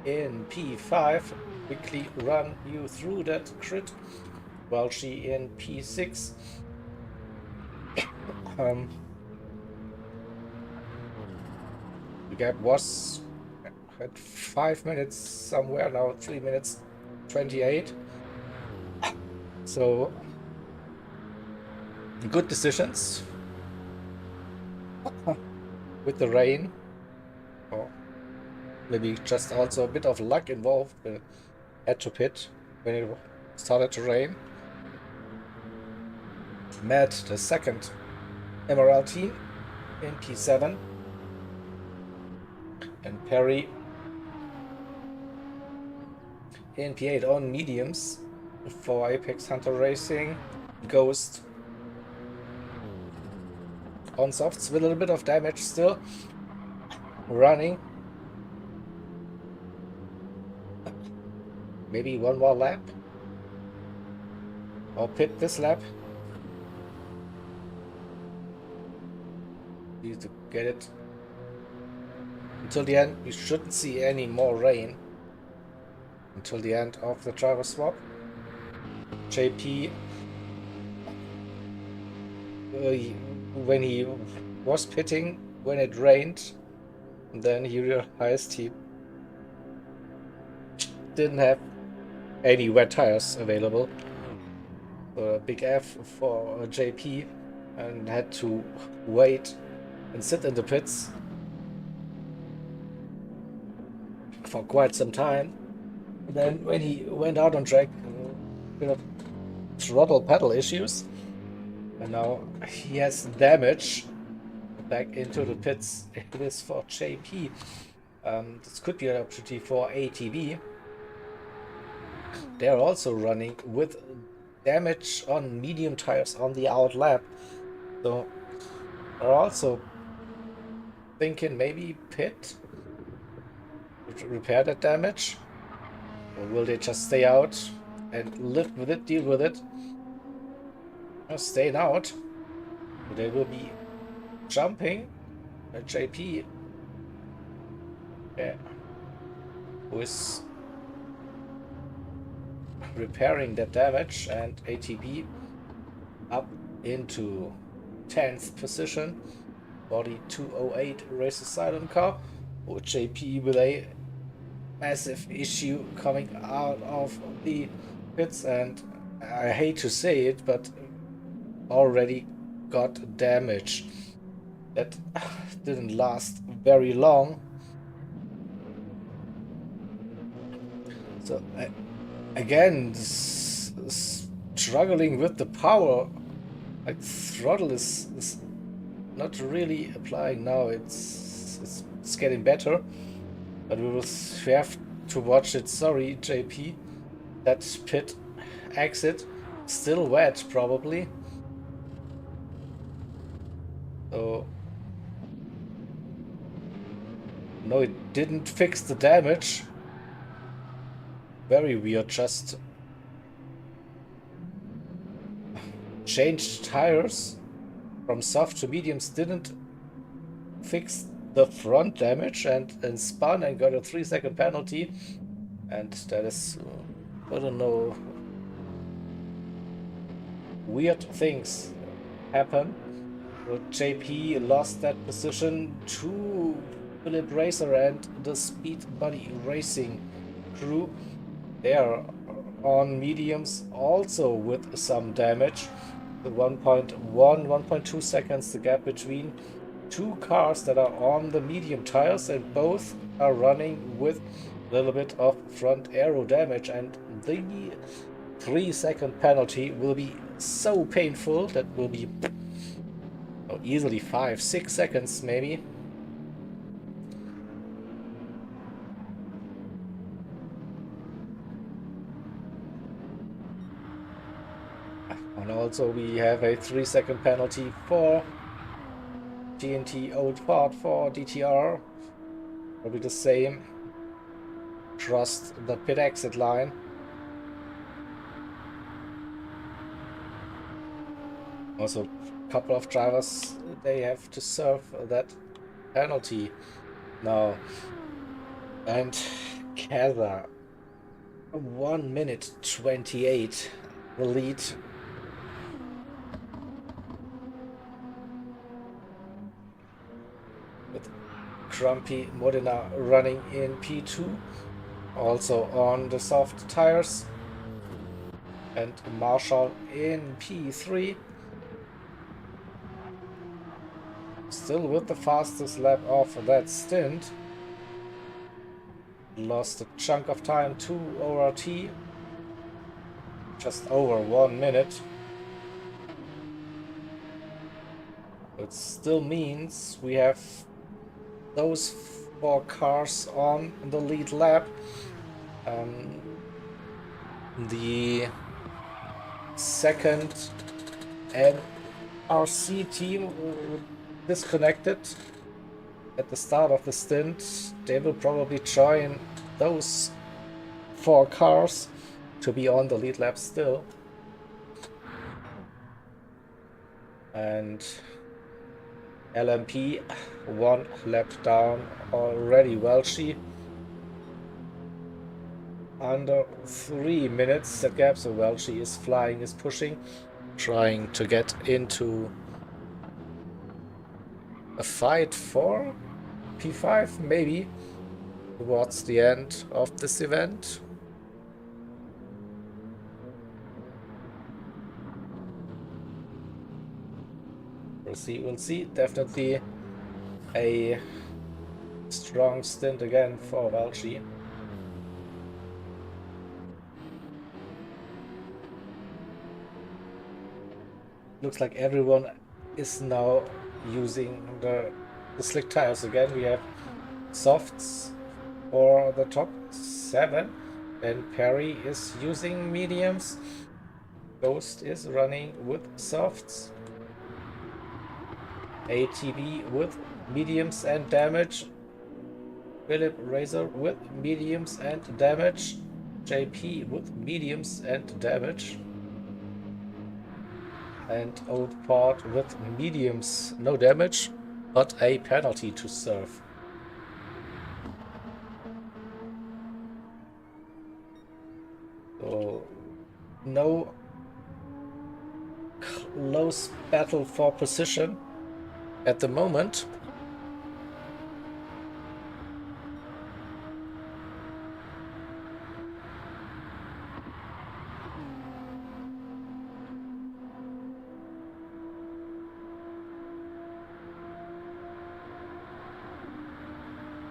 in P5. Quickly run you through that crit. While she in P6. The gap was at 5 minutes somewhere, now 3 minutes 28. So good decisions with the rain, or maybe just also a bit of luck involved at to pit when it started to rain. Met the second Emerald team in P7, and Perry in P8 on mediums for Apex Hunter Racing. Ghost on softs with a little bit of damage still running. Maybe one more lap or pit this lap. Need to get it until the end. We shouldn't see any more rain until the end of the driver swap. JP, when he was pitting when it rained, then he realized he didn't have any wet tires available. A big F for JP, and had to wait and sit in the pits for quite some time. And then when he went out on track, a bit of throttle pedal issues, and now he has damage back into the pits. It is for JP. This could be an opportunity for ATV. They're also running with damage on medium tires on the out lap, so are also thinking maybe pit to repair that damage, or will they just stay out and live with it, deal with it? Staying out, they will be jumping at JP, who is repairing that damage, and ATV up into 10th position for the 208 race Asylum car, with JP with a massive issue coming out of the pits, and I hate to say it, but already got damage that didn't last very long. So again, struggling with the power, like throttle is not really applying now. It's getting better, but we have to watch it. Sorry, JP, that pit exit still wet probably. So no, it didn't fix the damage. Very weird. Just changed tires from soft to mediums, didn't fix the front damage, and spun and got a 3-second penalty. And that is, I don't know, weird things happen. So JP lost that position to Philip Racer and the Speed Buddy Racing crew. They are on mediums also with some damage. The 1.2 seconds, the gap between two cars that are on the medium tires, and both are running with a little bit of front aero damage, and the 3-second penalty will be so painful. That will be easily 5-6 seconds maybe. And also we have a 3-second penalty for TNT Old Part for DTR. Probably the same. Trust the pit exit line. Also, a couple of drivers, they have to serve that penalty now. And Kaza, 1 minute 28, the lead. Grumpy Modena running in P2, also on the soft tires, and Marshall in P3, still with the fastest lap of that stint. Lost a chunk of time to ORT, just over 1 minute. It still means we have those 4 cars on the lead lap. The second NRC team disconnected at the start of the stint. They will probably join those 4 cars to be on the lead lap still. And LMP 1 lap down already. Welchie under 3 minutes that gap, so Welchie is flying, is pushing, trying to get into a fight for P5 maybe towards the end of this event. We'll see. Definitely a strong stint again for Welchie. Looks like everyone is now using the slick tires again. We have softs for the top 7, and Perry is using mediums. Ghost is running with softs. ATV with mediums and damage. Philip Razor with mediums and damage. JP with mediums and damage. And Old Port with mediums, no damage, but a penalty to serve. So, no close battle for position at the moment.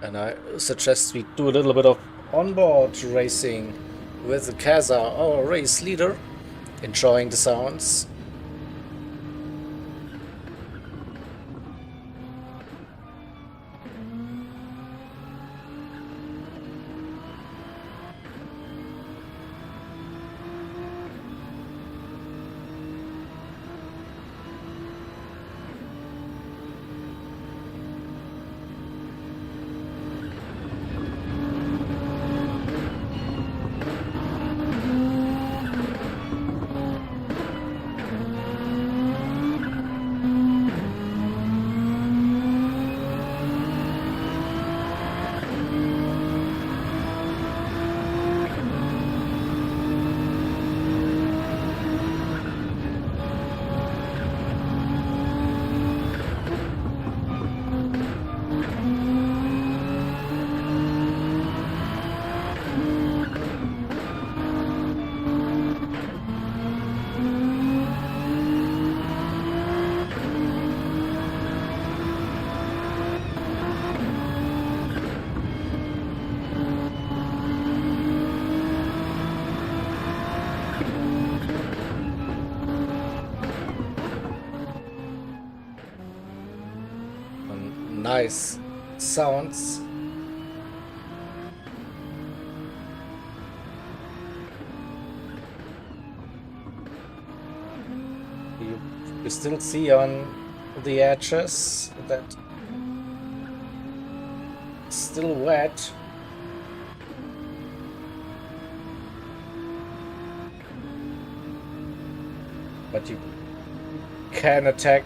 And I suggest we do a little bit of onboard racing with Kaza, our race leader, enjoying the sounds. Nice sounds. You still see on the edges that it's still wet. But you can attack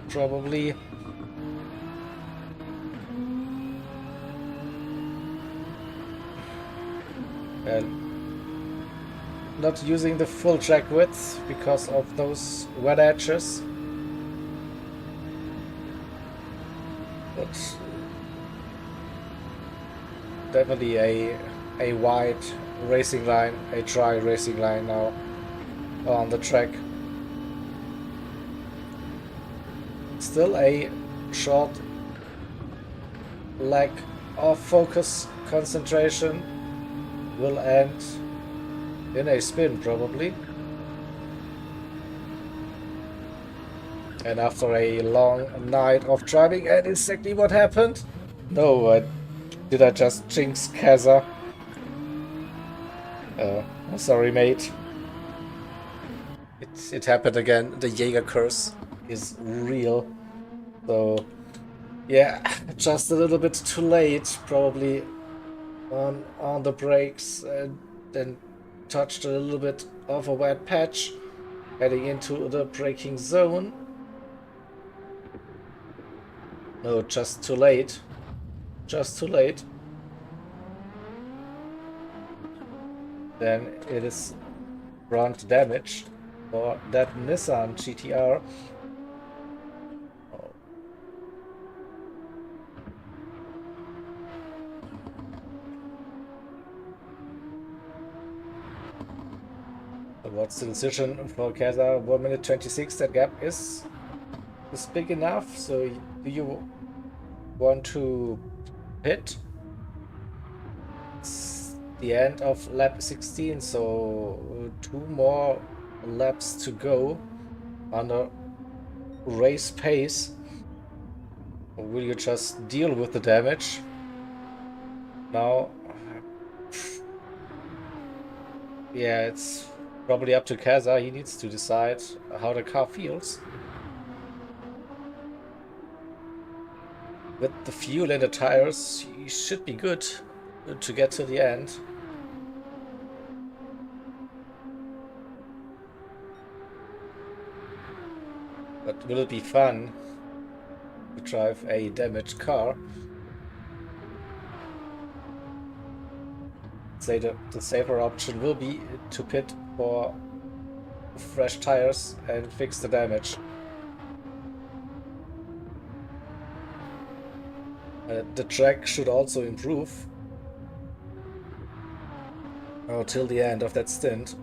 probably. Not using the full track width because of those wet edges. But definitely a wide racing line, a dry racing line now on the track. Still a short lack of focus, concentration, will end in a spin probably. And after a long night of driving, and exactly what happened? No, did I just jinx Kaza? I'm sorry, mate. It happened again. The Jaeger curse is real. So, yeah, just a little bit too late, probably on the brakes, and then touched a little bit of a wet patch, heading into the braking zone. No, just too late. Just too late. Then it is front damage for that Nissan GTR. Oh. So what's the decision for Kaza? 1 minute 26. That gap is big enough. So do you want to pit? It's the end of lap 16, so 2 more laps to go under race pace. Or will you just deal with the damage? Now, yeah, it's probably up to Kaza. He needs to decide how the car feels. With the fuel and the tires, he should be good to get to the end. But will it be fun to drive a damaged car? Say the safer option will be to pit for fresh tires and fix the damage. The track should also improve till the end of that stint.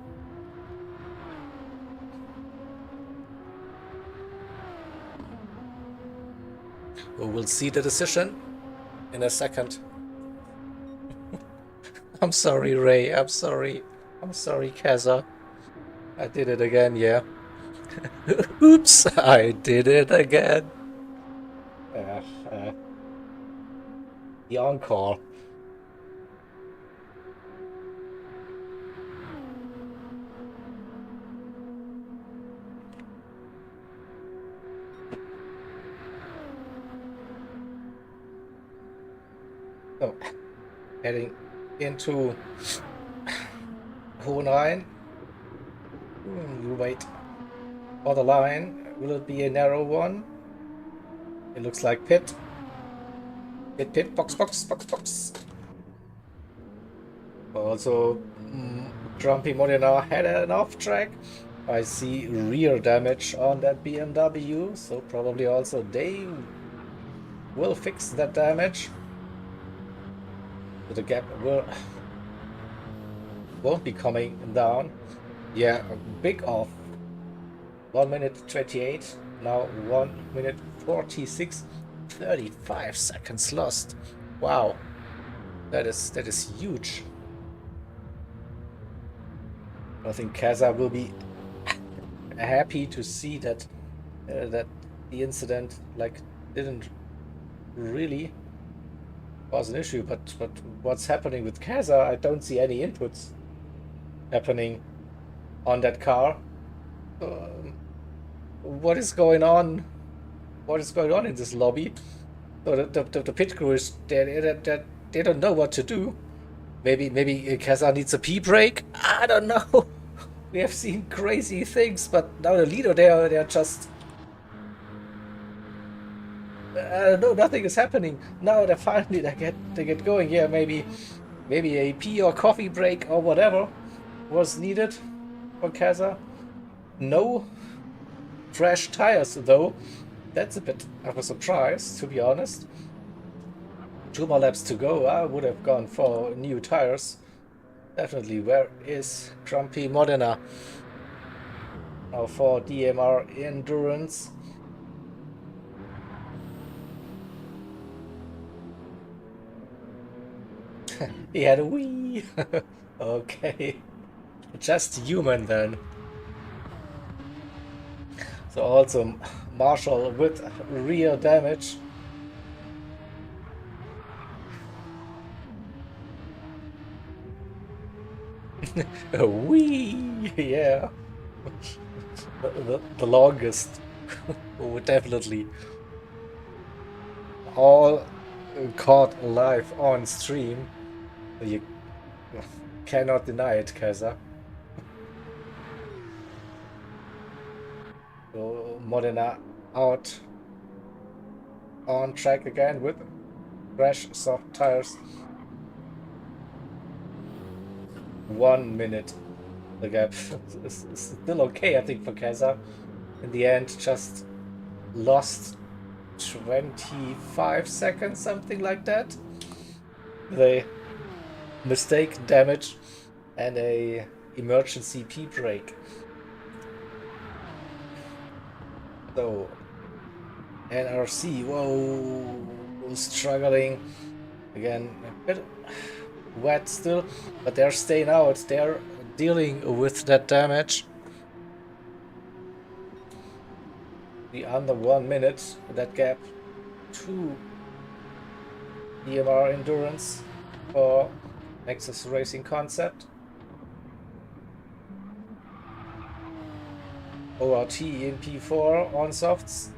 We'll see the decision in a second. I'm sorry, Ray. I'm sorry. I'm sorry, Kaza. I did it again, yeah. Oops, I did it again. The encore. So, heading into Hohenrhein. We'll wait for the line. Will it be a narrow one? It looks like pit. Pit, box. Also, Grumpy Modena had an off track. I see rear damage on that BMW, so probably also they will fix that damage. So the gap won't be coming down. Yeah, big off. 1 minute 28, now 1 minute 46. 35 seconds lost. Wow, that is huge. I think Kaza will be happy to see that that the incident didn't really cause an issue. But what's happening with Kaza? I don't see any inputs happening on that car. What is going on? What is going on in this lobby? So the pit crew is they don't know what to do. Maybe Kaza needs a pee break. I don't know. We have seen crazy things, but now the leader they're just I don't know. Nothing is happening. Now they get going. Yeah, maybe a pee or coffee break or whatever was needed for Kaza. No fresh tires though. That's a bit of a surprise, to be honest. 2 more laps to go. I would have gone for new tires. Definitely. Where is Grumpy Modena? Now for DMR Endurance. He had a wee. Okay. Just human then. So also Marshall with real damage. A wee. Yeah. The longest. Oh, definitely. All caught live on stream. You cannot deny it, Kaiser. So Modena out on track again with fresh soft tires. 1 minute. The gap is still okay, I think, for Kaiser. In the end, just lost 25 seconds, something like that. The mistake, damage, and a emergency P brake. So NRC, whoa, struggling again, a bit wet still, but they're staying out. They're dealing with that damage. The under 1 minute, that gap to DMR Endurance for Nexus Racing Concept. ORT in P4 on softs,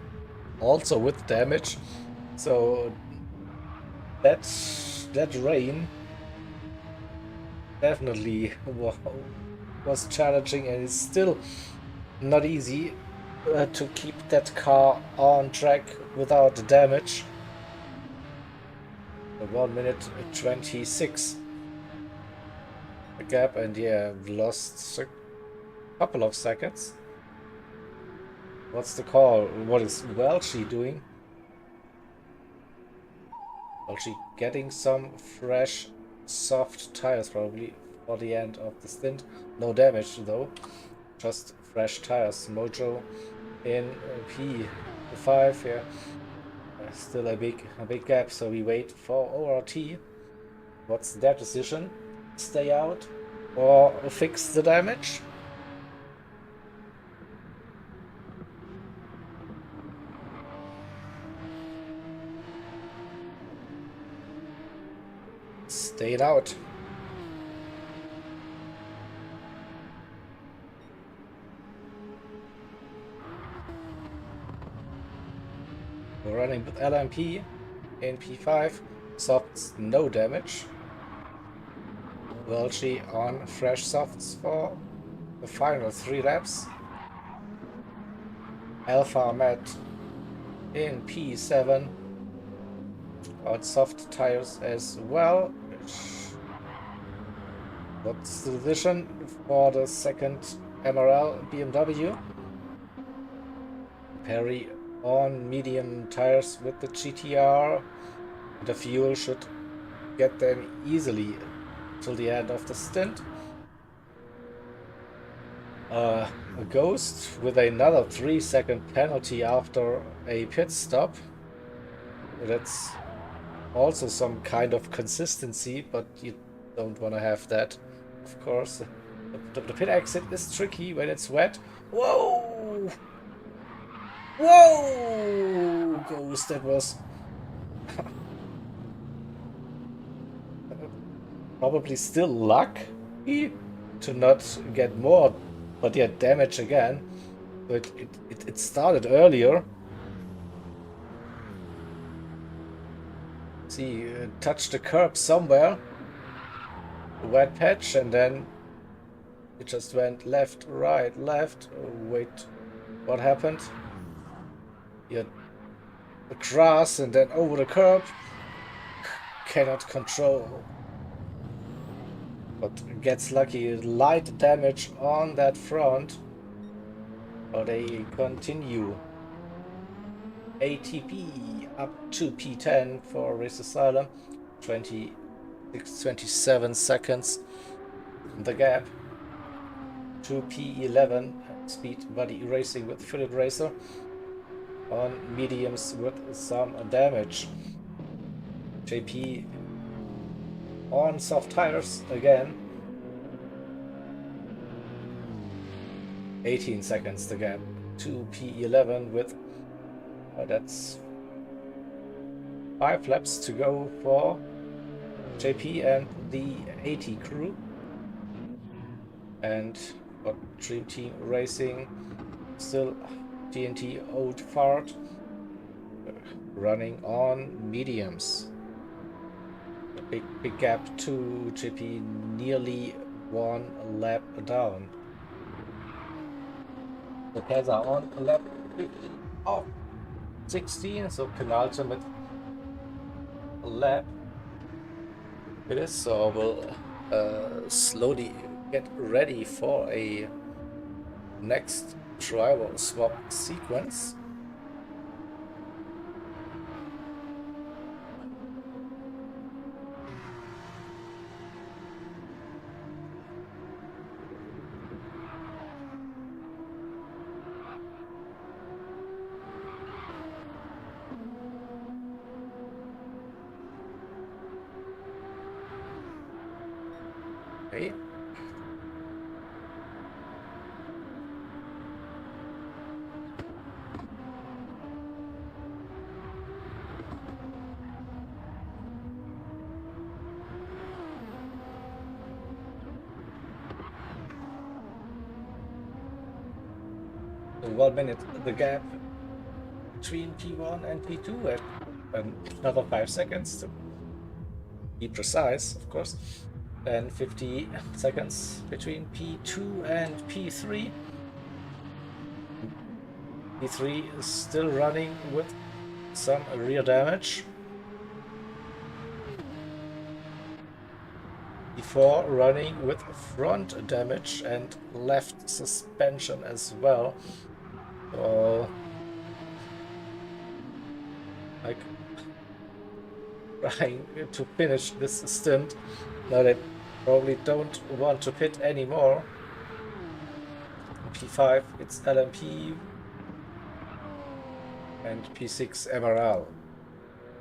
also with damage. So that rain definitely was challenging, and it's still not easy to keep that car on track without damage. 1 minute 26 the gap, and yeah, lost a couple of seconds. What's the call? What is Welchie doing? Welchie getting some fresh soft tires probably for the end of the stint. No damage though, just fresh tires. Mojo in P5 here. Still a big gap, so we wait for ORT. What's their decision? Stay out or fix the damage? Stayed out. We're running with LMP in P5. Softs, no damage. Welchie on fresh softs for the final 3 laps. Alpha Matt in P7 on soft tires as well. What's the decision for the second MRL BMW? Perry on medium tires with the GTR. The fuel should get them easily till the end of the stint. A Ghost with another 3-second penalty after a pit stop. That's also some kind of consistency, but you don't want to have that, of course. The pit exit is tricky when it's wet. Whoa! Whoa! Ghost, that was probably still luck to not get more, but yeah, damage again. So it started earlier. See, touched the curb somewhere, a wet patch, and then it just went left, right, left. Oh, wait, what happened? Yeah, the grass and then over the curb. Cannot control, but gets lucky. Light damage on that front, but they continue. ATP up to P10 for Race Asylum. 27 seconds. The gap to P11. Speed Buddy Racing with Philip Racer on mediums with some damage. JP on soft tires again. 18 seconds the gap to P11 with that's 5 laps to go for JP and the 80 crew. And for Dream Team Racing, still TNT Old Fart running on mediums. A big gap to JP, nearly 1 lap down. The cars are on lap 15 of 16, so penultimate lap it is. So we'll slowly get ready for a next driver swap sequence. Okay. In 1 minute, the gap between P1 and P2 and another 5 seconds to be precise, of course. And 50 seconds between P2 and P3. P3 is still running with some rear damage. P4 running with front damage and left suspension as well. So, like, trying to finish this stint. Now they probably don't want to pit anymore. P5 it's LMP and P6 MRL.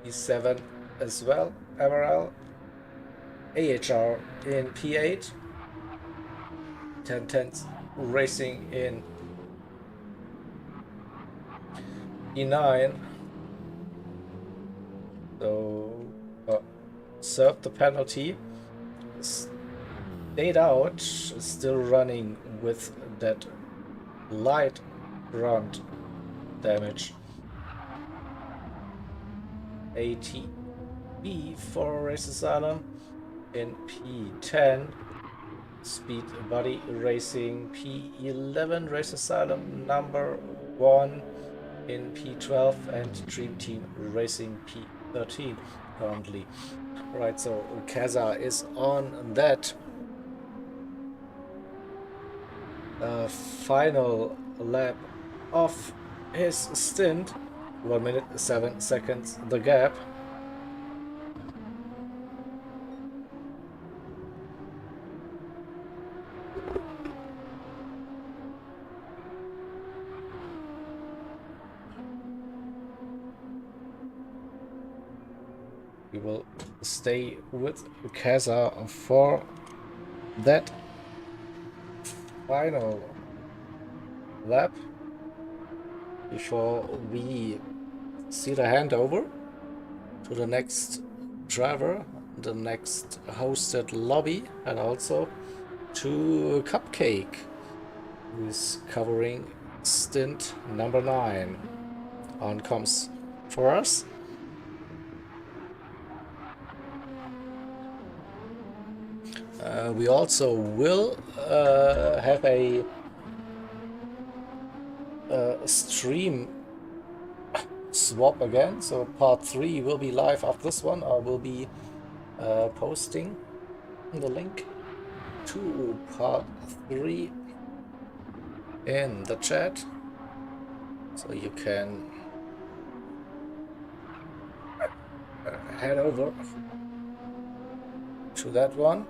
P7 as well MRL. AHR in P8. 1010 Racing in P9. So served the penalty. Stayed out, still running with that light front damage. ATB for Race Asylum in P10. Speed Buddy Racing P11. Race Asylum number 1 in P12 and Dream Team Racing P13 currently. Right, so Kaza is on that final lap of his stint. 1 minute 7 seconds the gap. We will stay with Kaza for that final lap before we see the handover to the next driver, the next hosted lobby, and also to Cupcake, who is covering stint number 9. On comes for us. We also will have a stream swap again, so part 3 will be live after this one. I will be posting the link to part 3 in the chat, so you can head over to that one.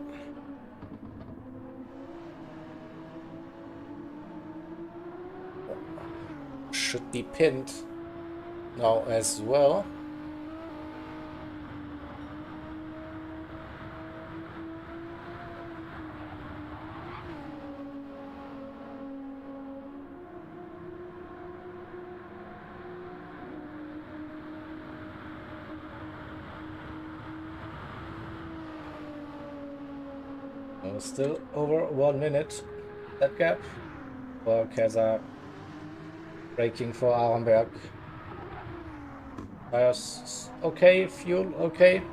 Should be pinned now as well. Still over 1 minute, that gap for Keza, braking for Arenberg. Tires okay, fuel okay.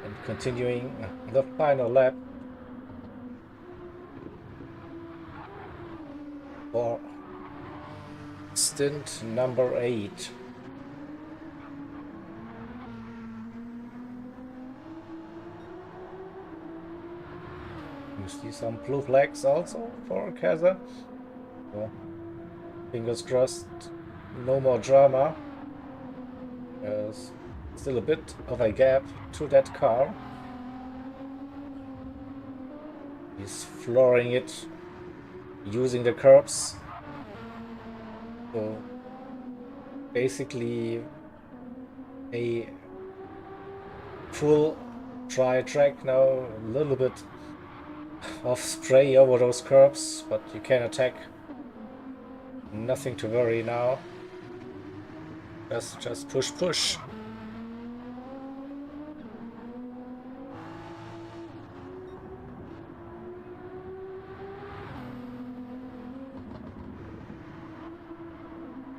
And continuing the final lap for stint number 8. You see some blue flags also for Keza. So, fingers crossed, no more drama. There's still a bit of a gap to that car. He's flooring it, using the curbs. So basically a full dry track now, a little bit of spray over those curbs, but you can attack. Nothing to worry now. Just push.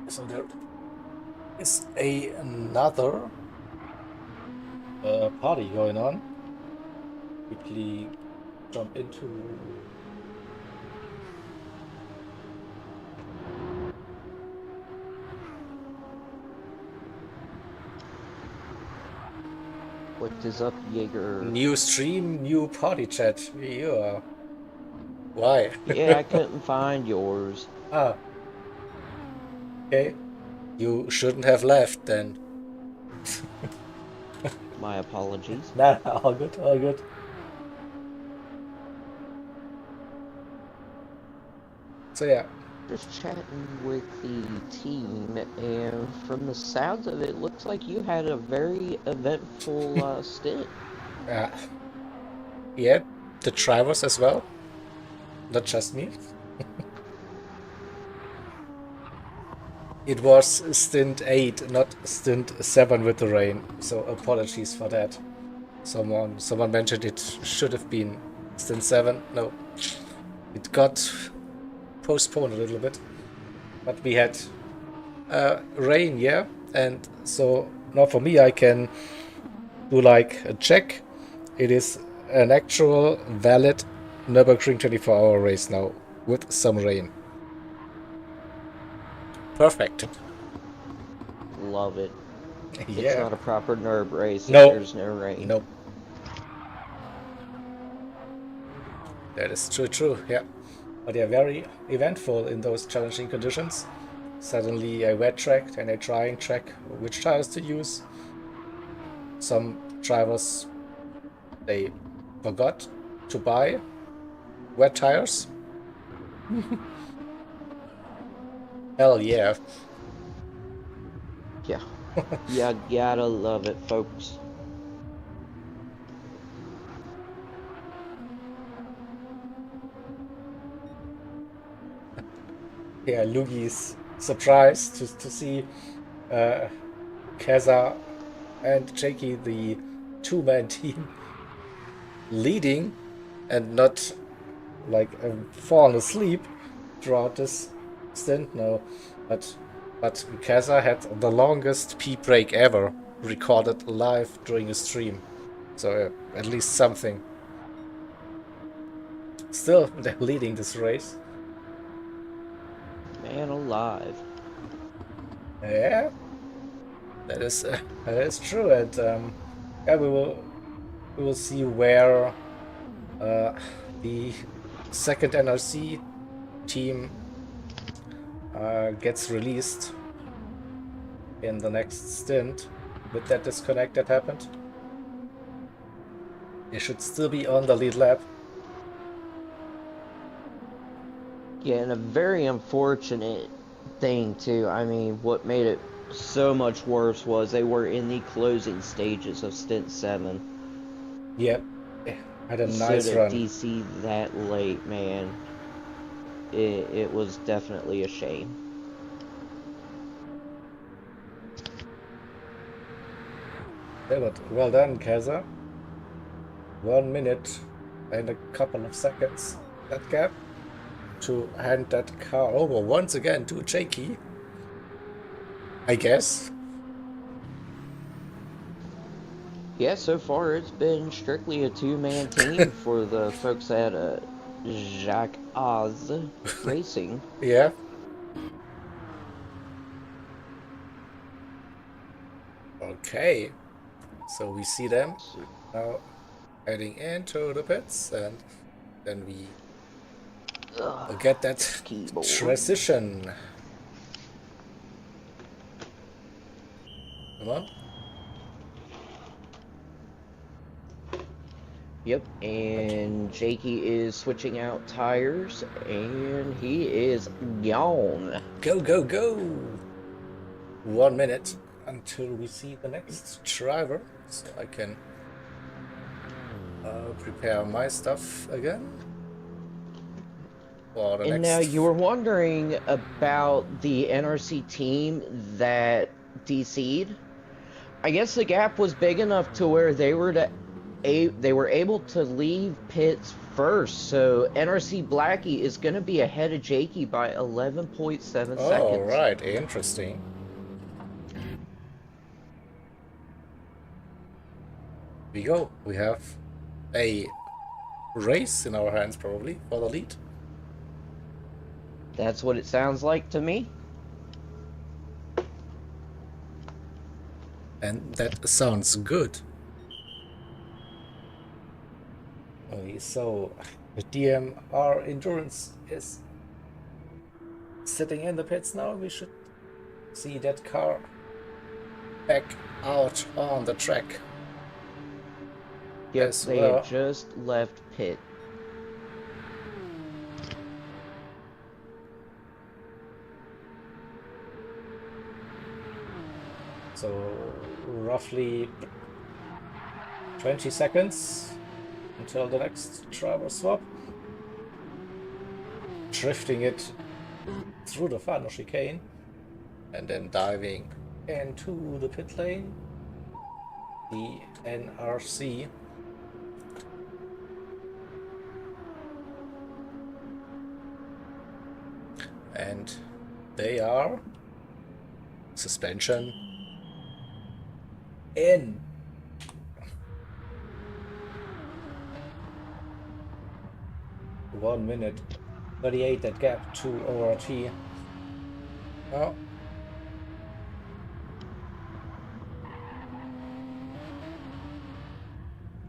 So there is another party going on. Quickly jump into What is up, Jaeger? new stream, new party chat. Yeah. Why? Yeah, I couldn't find yours. Ah. Okay. You shouldn't have left then. My apologies. Nah, all good, all good. So yeah. Just chatting with the team, and from the sounds of it, looks like you had a very eventful stint. Yeah, the drivers as well. Not just me. It was stint 8, not stint 7 with the rain. So apologies for that. Someone mentioned it should have been stint 7. No, it got postponed a little bit. But we had rain, yeah, and so now for me I can do like a check. It is an actual valid Nürburgring 24-hour race now with some rain. Perfect. Love it. It's Yeah. not a proper Nürb race if No. there's no rain. Nope. That is true, yeah. But they are very eventful in those challenging conditions. Suddenly a wet track and a drying track, which tires to use. Some drivers, they forgot to buy wet tires. Hell yeah. Yeah. You gotta love it, folks. Yeah, Lugi's surprised to see Keza and Jakey, the two-man team, leading and not like fallen asleep throughout this stint. No, but Keza had the longest pee break ever recorded live during a stream, so at least something. Still, they're leading this race. Man alive. Yeah, that is true, and yeah, we will see where The second NRC team gets released in the next stint with that disconnect that happened. They should still be on the lead lap. Yeah, and a very unfortunate thing too. I mean, what made it so much worse was they were in the closing stages of stint 7. Yep, had a So nice to run. DC that late, man, it was definitely a shame. Yeah, but well done, Keza. 1 minute and a couple of seconds that gap to hand that car over once again to Jakey, I guess. Yeah, so far it's been strictly a two-man team for the folks at Jacques Oz Racing. Yeah. Okay. So we see them now heading into the pits, and then we will get that Keyboard. transition. Come on. Yep, and Jakey is switching out tires, and he is gone. Go, go, go! 1 minute until we see the next driver, so I can prepare my stuff again. For the And next... now you were wondering about the NRC team that DC'd. I guess the gap was big enough to where they were able to leave pits first. So NRC Blackie is going to be ahead of Jakey by 11.7 seconds. Oh, right, interesting. We go. We have a race in our hands, probably, for the lead. That's what it sounds like to me. And that sounds good. Okay, so the DMR Endurance is sitting in the pits now. We should see that car back out on the track. Yep, As they well. had just left pit. So roughly 20 seconds until the next driver swap. Drifting it through the final chicane and then diving into the pit lane. The NRC. And they are suspension in. One minute 38 that gap to ORT. Oh.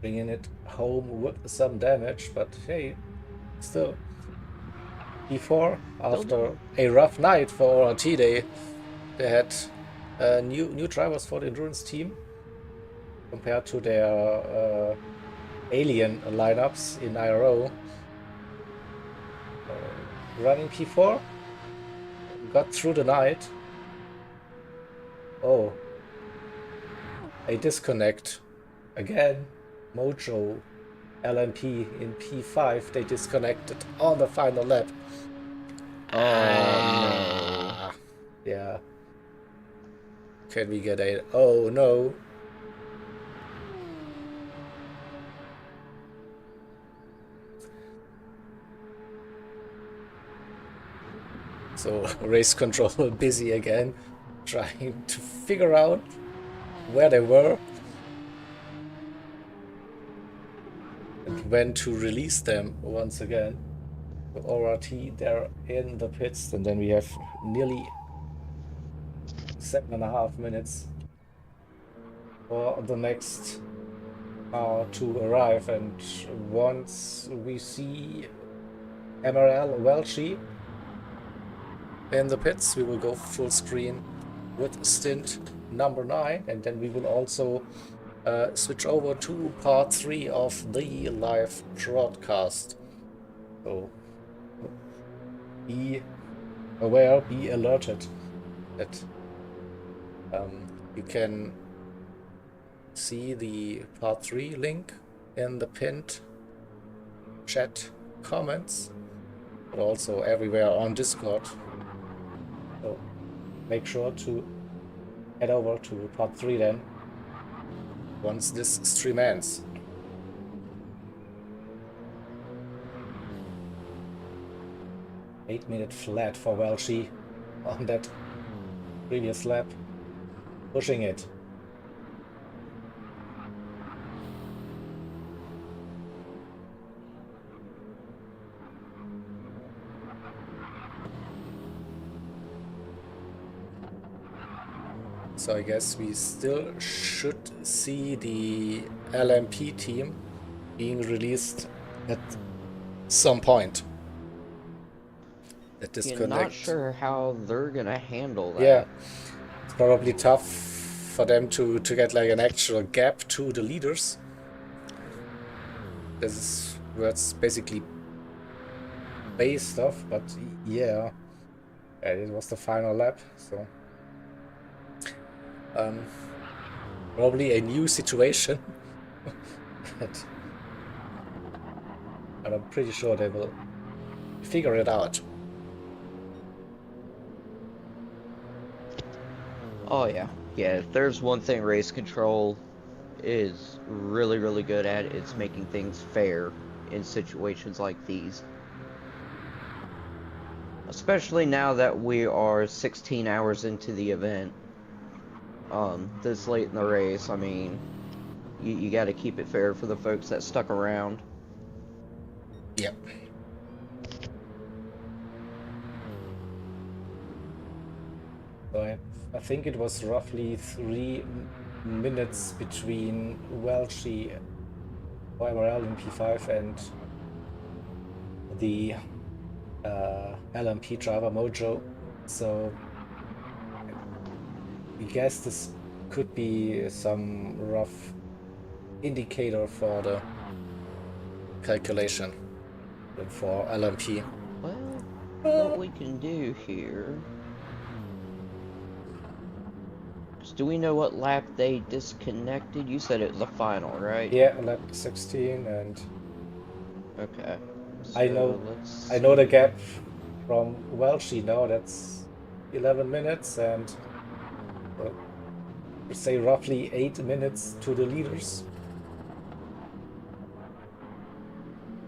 Bringing it home with some damage, but hey, still. Before, after a rough night for ORT, they had new drivers for the endurance team compared to their alien lineups in IRO. Running P4, got through the night. Oh, a disconnect again. Mojo LMP in P5, they disconnected on the final lap. Oh no. Yeah. Can we get a... Oh no. So race control busy again, trying to figure out where they were and when to release them once again. With ORT, they're in the pits, and then we have nearly 7.5 minutes for the next to arrive, and once we see MRL Welshi in the pits, we will go full screen with stint number 9, and then we will also switch over to part 3 of the live broadcast. So be aware, be alerted that you can see the part 3 link in the pinned chat comments, but also everywhere on Discord. So make sure to head over to part 3 then, once this stream ends. Eight-minute flat for Welshi on that previous lap, pushing it. So I guess we still should see the LMP team being released at some point. That disconnect. You're not sure how they're gonna handle that. Yeah, it's probably tough for them to get like an actual gap to the leaders. This is where it's basically base stuff, but yeah, it was the final lap, so probably a new situation. But I'm pretty sure they will figure it out. Oh yeah. Yeah, if there's one thing race control is really, really good at, it's making things fair in situations like these. Especially now that we are 16 hours into the event. This late in the race, I mean, you got to keep it fair for the folks that stuck around. Yep. So I think it was roughly 3 minutes between Welshi OMRL in P5 and the LMP driver Mojo. So I guess this could be some rough indicator for the calculation for LMP. Well, what we can do here... Do we know what lap they disconnected? You said it was the final, right? Yeah, lap 16, and okay. So I know the gap from Welshi now. That's 11 minutes, and say roughly 8 minutes to the leaders.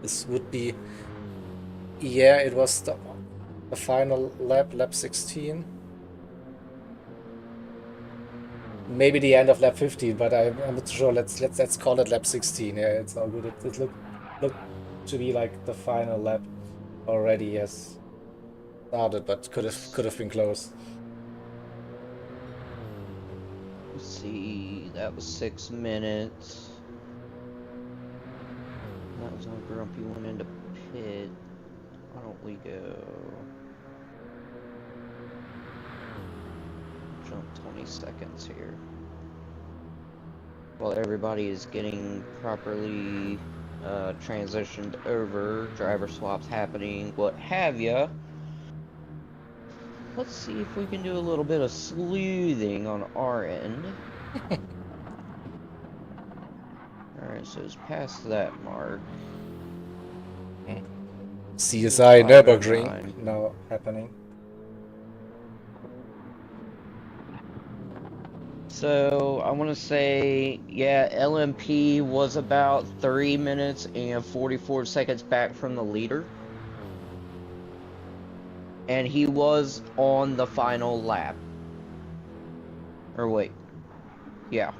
This would be, yeah, it was the final lap, lap 16. Maybe the end of lap 15, but I'm not sure. Let's call it lap 16. Yeah, it's all good. It looked to be like the final lap already has started, but could have been close. Let's see, that was 6 minutes. That was when Grumpy went into pit. Why don't we go? Jump 20 seconds here. While everybody is getting properly transitioned over, driver swaps happening, what have ya. Let's see if we can do a little bit of sleuthing on our end. Alright, so it's past that mark. CSI Nürburgring now happening. So, I want to say, yeah, LMP was about 3 minutes and 44 seconds back from the leader. And he was on the final lap. Or wait. Yeah.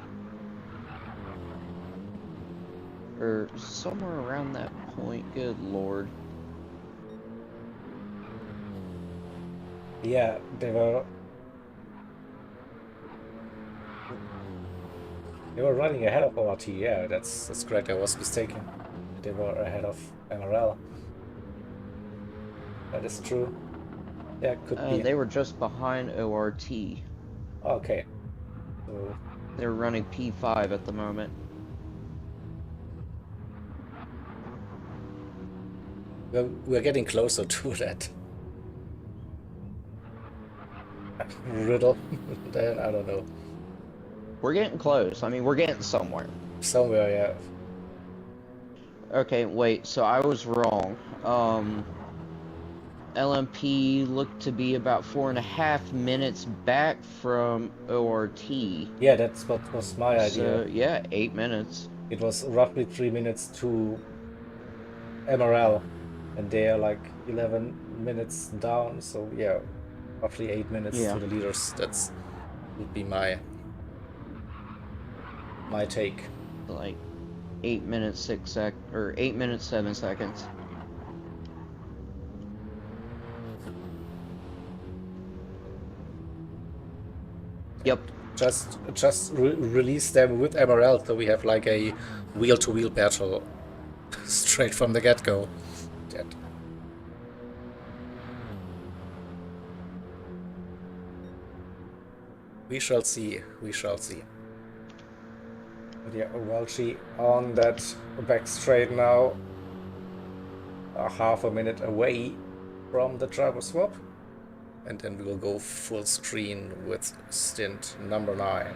Or somewhere around that point, good lord. Yeah, they were They were running ahead of ORT. Yeah, that's correct. I was mistaken. They were ahead of MRL. That is true. Yeah, could be. They were just behind ORT. Okay. So They're running P5 at the moment. we're getting closer to that riddle. Then I don't know. We're getting close. I mean, we're getting somewhere. Somewhere, yeah. Okay, wait, so I was wrong. LMP looked to be about 4.5 minutes back from ORT. Yeah, that's what was my idea. So, yeah, 8 minutes. It was roughly 3 minutes to MRL, and they are like 11 minutes down. So yeah, roughly 8 minutes Yeah. to the leaders. That's would be my take. Like 8 minutes 8 minutes 7 seconds. Yep. Just release them with MRL, so we have like a wheel-to-wheel battle straight from the get-go. We shall see. We shall see. But yeah, Welchi on that back straight now, half a minute away from the driver swap, and then we will go full screen with stint number 9.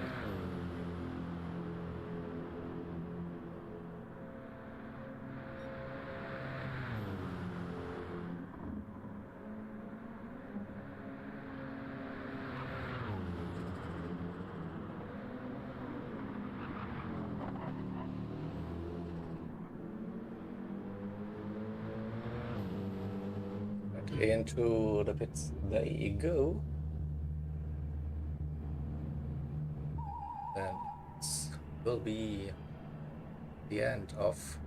Into the pits they go. Then this will be the end of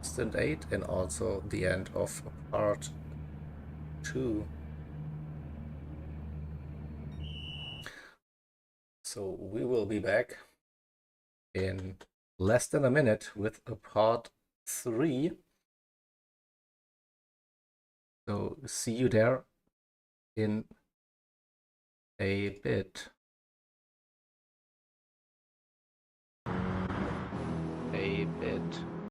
stint 8 and also the end of part 2. So we will be back in less than a minute with a part 3. So see you there in a bit.